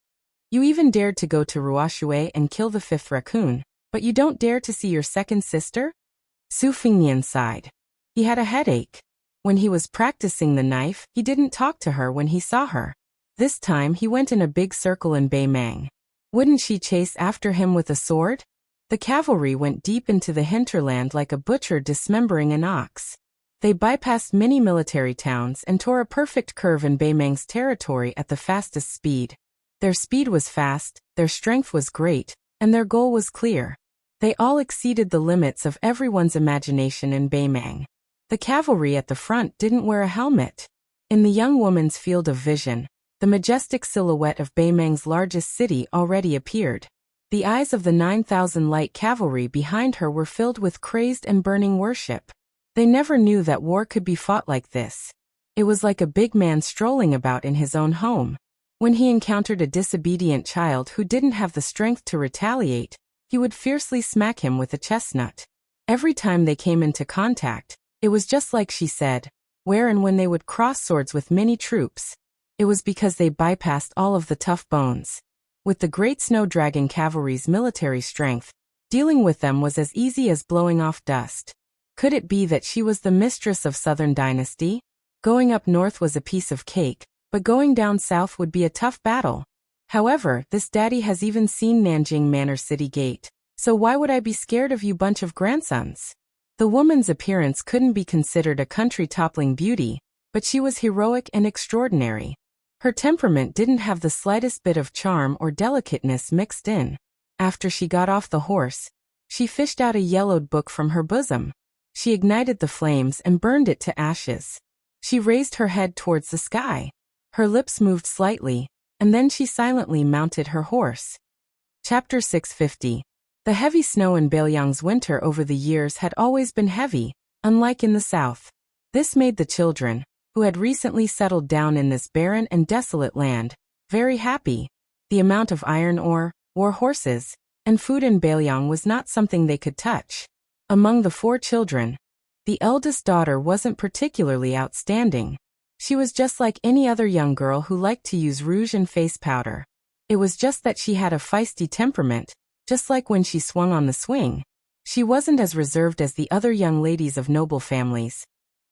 You even dared to go to Ruoshui and kill the fifth raccoon, but you don't dare to see your second sister? Su Fengnian sighed. He had a headache. When he was practicing the knife, he didn't talk to her when he saw her. This time he went in a big circle in Beimang. Wouldn't she chase after him with a sword? The cavalry went deep into the hinterland like a butcher dismembering an ox. They bypassed many military towns and tore a perfect curve in Beimang's territory at the fastest speed. Their speed was fast, their strength was great, and their goal was clear. They all exceeded the limits of everyone's imagination in Beimang. The cavalry at the front didn't wear a helmet. In the young woman's field of vision, the majestic silhouette of Beimang's largest city already appeared. The eyes of the 9,000 light cavalry behind her were filled with crazed and burning worship. They never knew that war could be fought like this. It was like a big man strolling about in his own home. When he encountered a disobedient child who didn't have the strength to retaliate, he would fiercely smack him with a chestnut. Every time they came into contact, it was just like she said, where and when they would cross swords with many troops. It was because they bypassed all of the tough bones. With the Great Snow Dragon cavalry's military strength, dealing with them was as easy as blowing off dust. Could it be that she was the mistress of Southern Dynasty? Going up north was a piece of cake, but going down south would be a tough battle. However, this daddy has even seen Nanjing Manor City Gate, so why would I be scared of you bunch of grandsons? The woman's appearance couldn't be considered a country-toppling beauty, but she was heroic and extraordinary. Her temperament didn't have the slightest bit of charm or delicateness mixed in. After she got off the horse, she fished out a yellowed book from her bosom. She ignited the flames and burned it to ashes. She raised her head towards the sky. Her lips moved slightly, and then she silently mounted her horse. Chapter 650. The heavy snow in Beiliang's winter over the years had always been heavy, unlike in the south. This made the children, who had recently settled down in this barren and desolate land, very happy. The amount of iron ore, war horses, and food in Beiliang was not something they could touch. Among the 4 children, the eldest daughter wasn't particularly outstanding. She was just like any other young girl who liked to use rouge and face powder. It was just that she had a feisty temperament, just like when she swung on the swing. She wasn't as reserved as the other young ladies of noble families,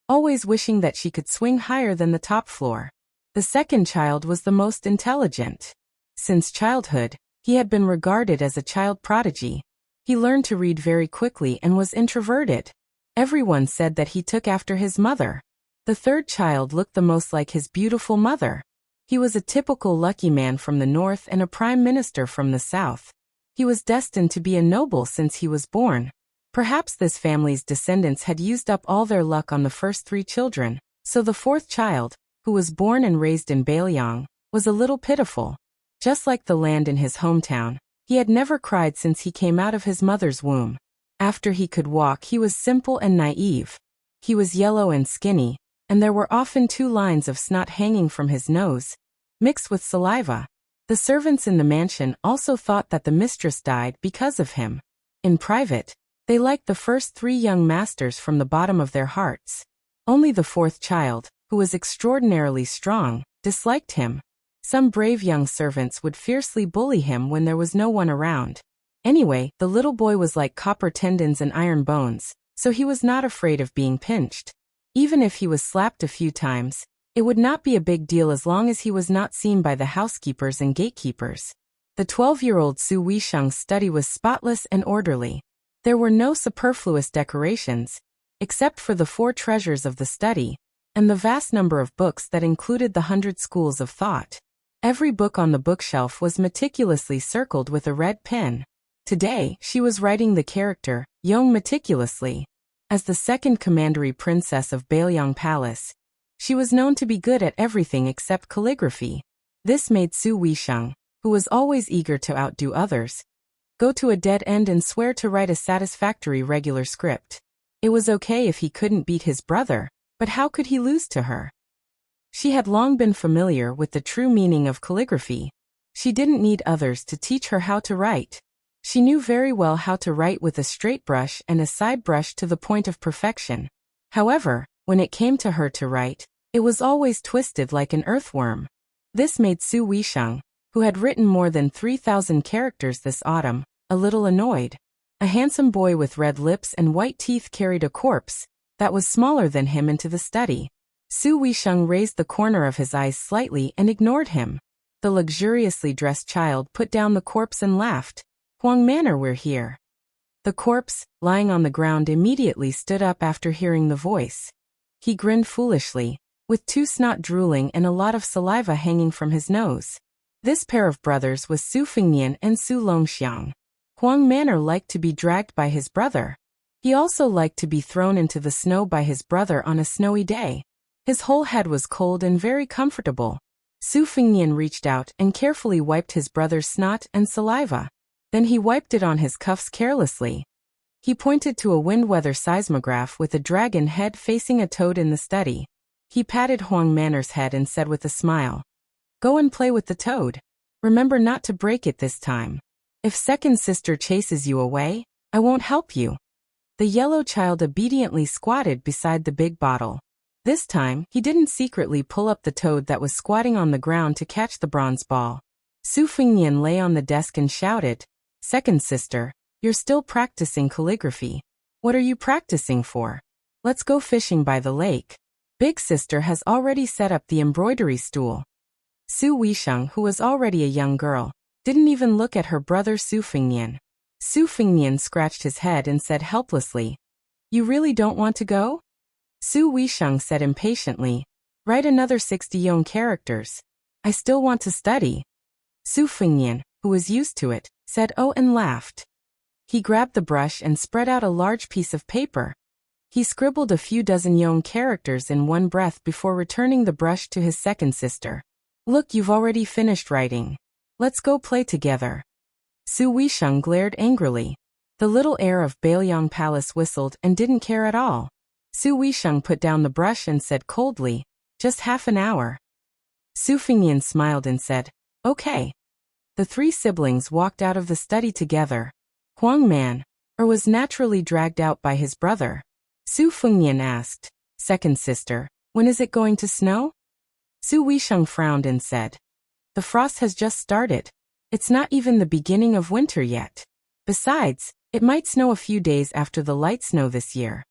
always wishing that she could swing higher than the top floor. The second child was the most intelligent. Since childhood, he had been regarded as a child prodigy. He learned to read very quickly and was introverted. Everyone said that he took after his mother. The third child looked the most like his beautiful mother. He was a typical lucky man from the north and a prime minister from the south. He was destined to be a noble since he was born. Perhaps this family's descendants had used up all their luck on the first 3 children, so the 4th child, who was born and raised in Beiliang, was a little pitiful. Just like the land in his hometown, he had never cried since he came out of his mother's womb. After he could walk, he was simple and naive. He was yellow and skinny, and there were often 2 lines of snot hanging from his nose, mixed with saliva. The servants in the mansion also thought that the mistress died because of him. In private, they liked the first 3 young masters from the bottom of their hearts. Only the 4th child, who was extraordinarily strong, disliked him. Some brave young servants would fiercely bully him when there was no one around. Anyway, the little boy was like copper tendons and iron bones, so he was not afraid of being pinched. Even if he was slapped a few times, it would not be a big deal as long as he was not seen by the housekeepers and gatekeepers. The 12-year-old Su Weisheng's study was spotless and orderly. There were no superfluous decorations, except for the 4 treasures of the study, and the vast number of books that included the 100 schools of thought. Every book on the bookshelf was meticulously circled with a red pen. Today, she was writing the character, Yong, meticulously. As the second commandery princess of Baelyang Palace, she was known to be good at everything except calligraphy. This made Su Weisheng, who was always eager to outdo others, go to a dead end and swear to write a satisfactory regular script. It was okay if he couldn't beat his brother, but how could he lose to her? She had long been familiar with the true meaning of calligraphy. She didn't need others to teach her how to write. She knew very well how to write with a straight brush and a side brush to the point of perfection. However, when it came to her to write, it was always twisted like an earthworm. This made Su Weisheng, who had written more than 3,000 characters this autumn, a little annoyed. A handsome boy with red lips and white teeth carried a corpse that was smaller than him into the study. Su Weisheng raised the corner of his eyes slightly and ignored him. The luxuriously dressed child put down the corpse and laughed. "Huang Manor, we're here." The corpse, lying on the ground, immediately stood up after hearing the voice. He grinned foolishly, with 2 snot drooling and a lot of saliva hanging from his nose. This pair of brothers was Su Fengnian and Su Longxiang. Huang Manor liked to be dragged by his brother. He also liked to be thrown into the snow by his brother on a snowy day. His whole head was cold and very comfortable. Su Fengnian reached out and carefully wiped his brother's snot and saliva. Then he wiped it on his cuffs carelessly. He pointed to a wind-weather seismograph with a dragon head facing a toad in the study. He patted Huang Manor's head and said with a smile, "Go and play with the toad. Remember not to break it this time. If second sister chases you away, I won't help you." The yellow child obediently squatted beside the big bottle. This time, he didn't secretly pull up the toad that was squatting on the ground to catch the bronze ball. Su Fengnian lay on the desk and shouted, "Second sister, you're still practicing calligraphy. What are you practicing for? Let's go fishing by the lake. Big sister has already set up the embroidery stool." Su Weisheng, who was already a young girl, didn't even look at her brother Su Fengnian. Su Fengnian scratched his head and said helplessly, "You really don't want to go?" Su Weisheng said impatiently, "Write another 60 Yong characters. I still want to study." Su Fengnian, who was used to it, said "Oh" and laughed. He grabbed the brush and spread out a large piece of paper. He scribbled a few dozen Yong characters in one breath before returning the brush to his second sister. "Look, you've already finished writing. Let's go play together." Su Weisheng glared angrily. The little heir of Baelyang Palace whistled and didn't care at all. Su Weisheng put down the brush and said coldly, "Just half an hour." Su Fengnian smiled and said, "Okay." The 3 siblings walked out of the study together. Huang Man, was naturally dragged out by his brother. Su Fengnian asked, "Second sister, when is it going to snow?" Su Weisheng frowned and said, "The frost has just started. It's not even the beginning of winter yet. Besides, it might snow a few days after the light snow this year."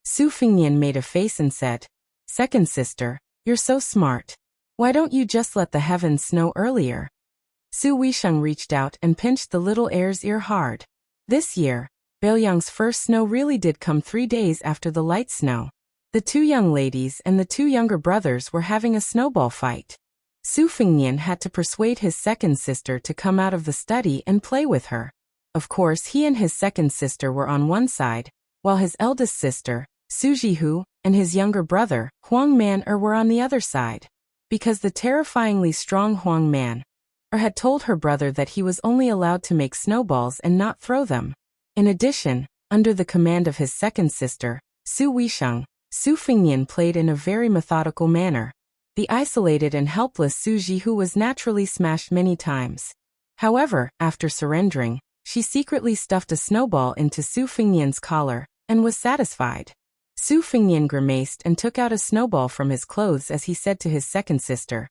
Su Fengnian made a face and said, "Second sister, you're so smart. Why don't you just let the heavens snow earlier?" Su Weisheng reached out and pinched the little heir's ear hard. This year, Baelyang's first snow really did come 3 days after the light snow. The 2 young ladies and the 2 younger brothers were having a snowball fight. Su Fengnian had to persuade his second sister to come out of the study and play with her. Of course, he and his second sister were on one side, while his eldest sister, Su Jihu, and his younger brother, Huang Man, were on the other side. Because the terrifyingly strong Huang Man had told her brother that he was only allowed to make snowballs and not throw them. In addition, under the command of his second sister, Su Weisheng, Su Fengnian played in a very methodical manner. The isolated and helpless Su Jihu was naturally smashed many times. However, after surrendering, she secretly stuffed a snowball into Su Fengnian's collar, and was satisfied. Su Fengnian grimaced and took out a snowball from his clothes as he said to his second sister,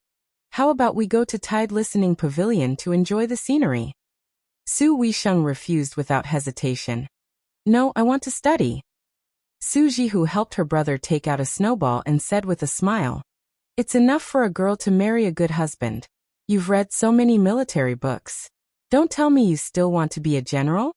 How about we go to Tide Listening Pavilion to enjoy the scenery? Su Weisheng refused without hesitation. No, I want to study. Su Jihu helped her brother take out a snowball and said with a smile, It's enough for a girl to marry a good husband. You've read so many military books. Don't tell me you still want to be a general?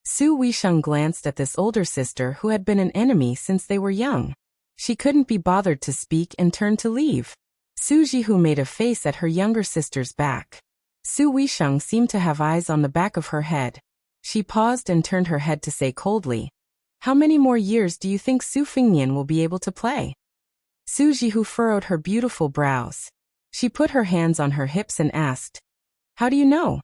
Su Weisheng glanced at this older sister who had been an enemy since they were young. She couldn't be bothered to speak and turned to leave. Su Jihu made a face at her younger sister's back. Su Weisheng seemed to have eyes on the back of her head. She paused and turned her head to say coldly, How many more years do you think Su Fengnian will be able to play? Su Jihu furrowed her beautiful brows. She put her hands on her hips and asked, How do you know?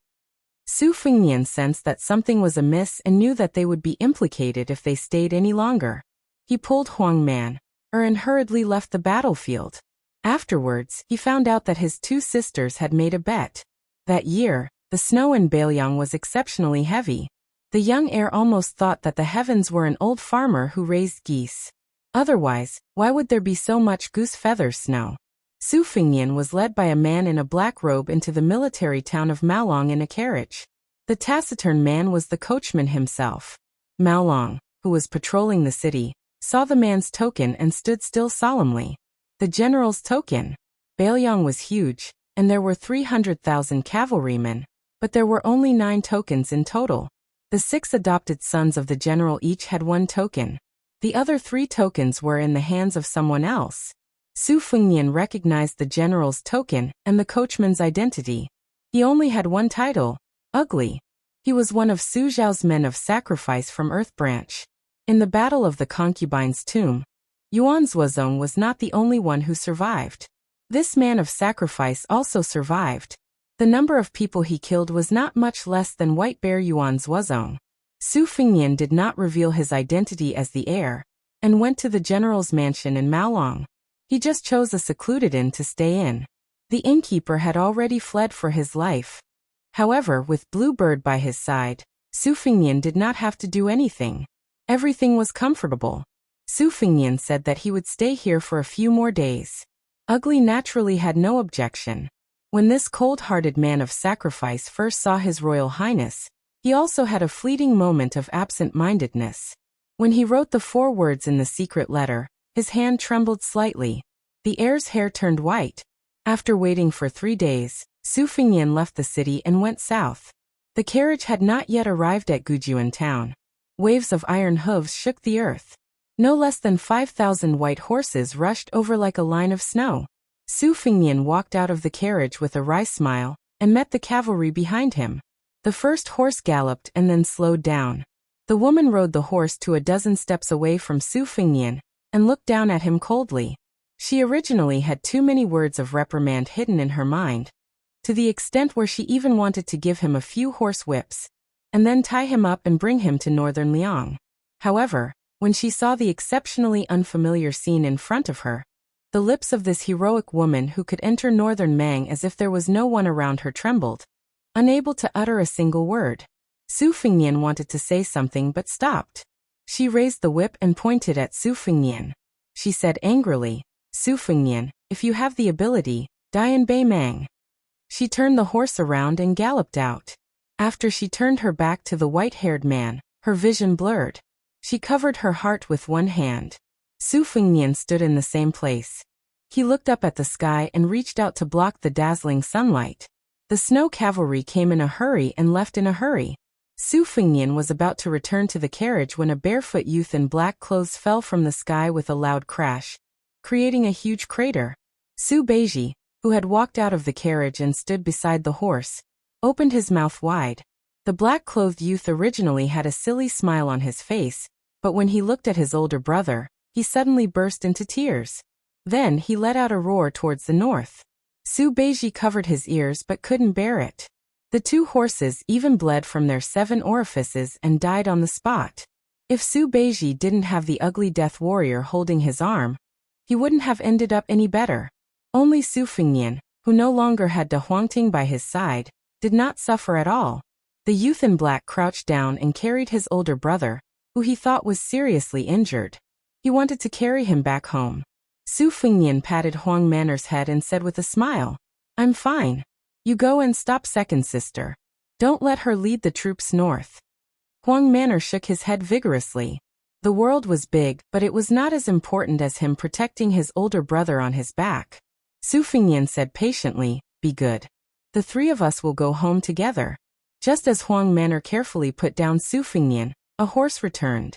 Su Fengnian sensed that something was amiss and knew that they would be implicated if they stayed any longer. He pulled Huang Man, and hurriedly left the battlefield. Afterwards, he found out that his two sisters had made a bet. That year, the snow in Bailiang was exceptionally heavy. The young heir almost thought that the heavens were an old farmer who raised geese. Otherwise, why would there be so much goose feather snow? Su Fengnian was led by a man in a black robe into the military town of Maolong in a carriage. The taciturn man was the coachman himself. Maolong, who was patrolling the city, saw the man's token and stood still solemnly. The general's token. Bailiang was huge, and there were 300,000 cavalrymen, but there were only 9 tokens in total. The 6 adopted sons of the general each had 1 token. The other 3 tokens were in the hands of someone else. Su Fengnian recognized the general's token and the coachman's identity. He only had 1 title, ugly. He was one of Su Zhao's men of sacrifice from Earth Branch. In the Battle of the Concubine's Tomb, Yuan Zuozong was not the only one who survived. This man of sacrifice also survived. The number of people he killed was not much less than White Bear Yuan Zuozong. Su Fengnian did not reveal his identity as the heir, and went to the general's mansion in Maolong. He just chose a secluded inn to stay in. The innkeeper had already fled for his life. However, with Bluebird by his side, Su Fengnian did not have to do anything. Everything was comfortable. Su Fengnian said that he would stay here for a few more days. Ugly naturally had no objection. When this cold-hearted man of sacrifice first saw His Royal Highness, he also had a fleeting moment of absent-mindedness. When he wrote the 4 words in the secret letter, his hand trembled slightly. The heir's hair turned white. After waiting for 3 days, Su Fengnian left the city and went south. The carriage had not yet arrived at Gujuan town. Waves of iron hooves shook the earth. No less than 5,000 white horses rushed over like a line of snow. Su Fengnian walked out of the carriage with a wry smile, and met the cavalry behind him. The first horse galloped and then slowed down. The woman rode the horse to a dozen steps away from Su Fengnian, and looked down at him coldly. She originally had too many words of reprimand hidden in her mind, to the extent where she even wanted to give him a few horse whips, and then tie him up and bring him to northern Liang. However, when she saw the exceptionally unfamiliar scene in front of her, the lips of this heroic woman who could enter northern Mang as if there was no one around her trembled, unable to utter a single word. Su Fengnian wanted to say something but stopped. She raised the whip and pointed at Su Fengnian. She said angrily, Su Fengnian, if you have the ability, die in Bei Mang. She turned the horse around and galloped out. After she turned her back to the white-haired man, her vision blurred. She covered her heart with one hand. Su Fengnian stood in the same place. He looked up at the sky and reached out to block the dazzling sunlight. The snow cavalry came in a hurry and left in a hurry. Su Fengnian was about to return to the carriage when a barefoot youth in black clothes fell from the sky with a loud crash, creating a huge crater. Su Beiji, who had walked out of the carriage and stood beside the horse, opened his mouth wide. The black-clothed youth originally had a silly smile on his face, but when he looked at his older brother, he suddenly burst into tears. Then he let out a roar towards the north. Su Beiji covered his ears but couldn't bear it. The 2 horses even bled from their 7 orifices and died on the spot. If Su Beiji didn't have the ugly death warrior holding his arm, he wouldn't have ended up any better. Only Su Fengnian, who no longer had De Huangting by his side, did not suffer at all. The youth in black crouched down and carried his older brother, who he thought was seriously injured. He wanted to carry him back home. Su Fengnian patted Huang Manor's head and said with a smile, I'm fine. You go and stop second sister. Don't let her lead the troops north. Huang Manor shook his head vigorously. The world was big, but it was not as important as him protecting his older brother on his back. Su Fingyan said patiently, be good. The three of us will go home together. Just as Huang Manor carefully put down Su Fingyan, a horse returned.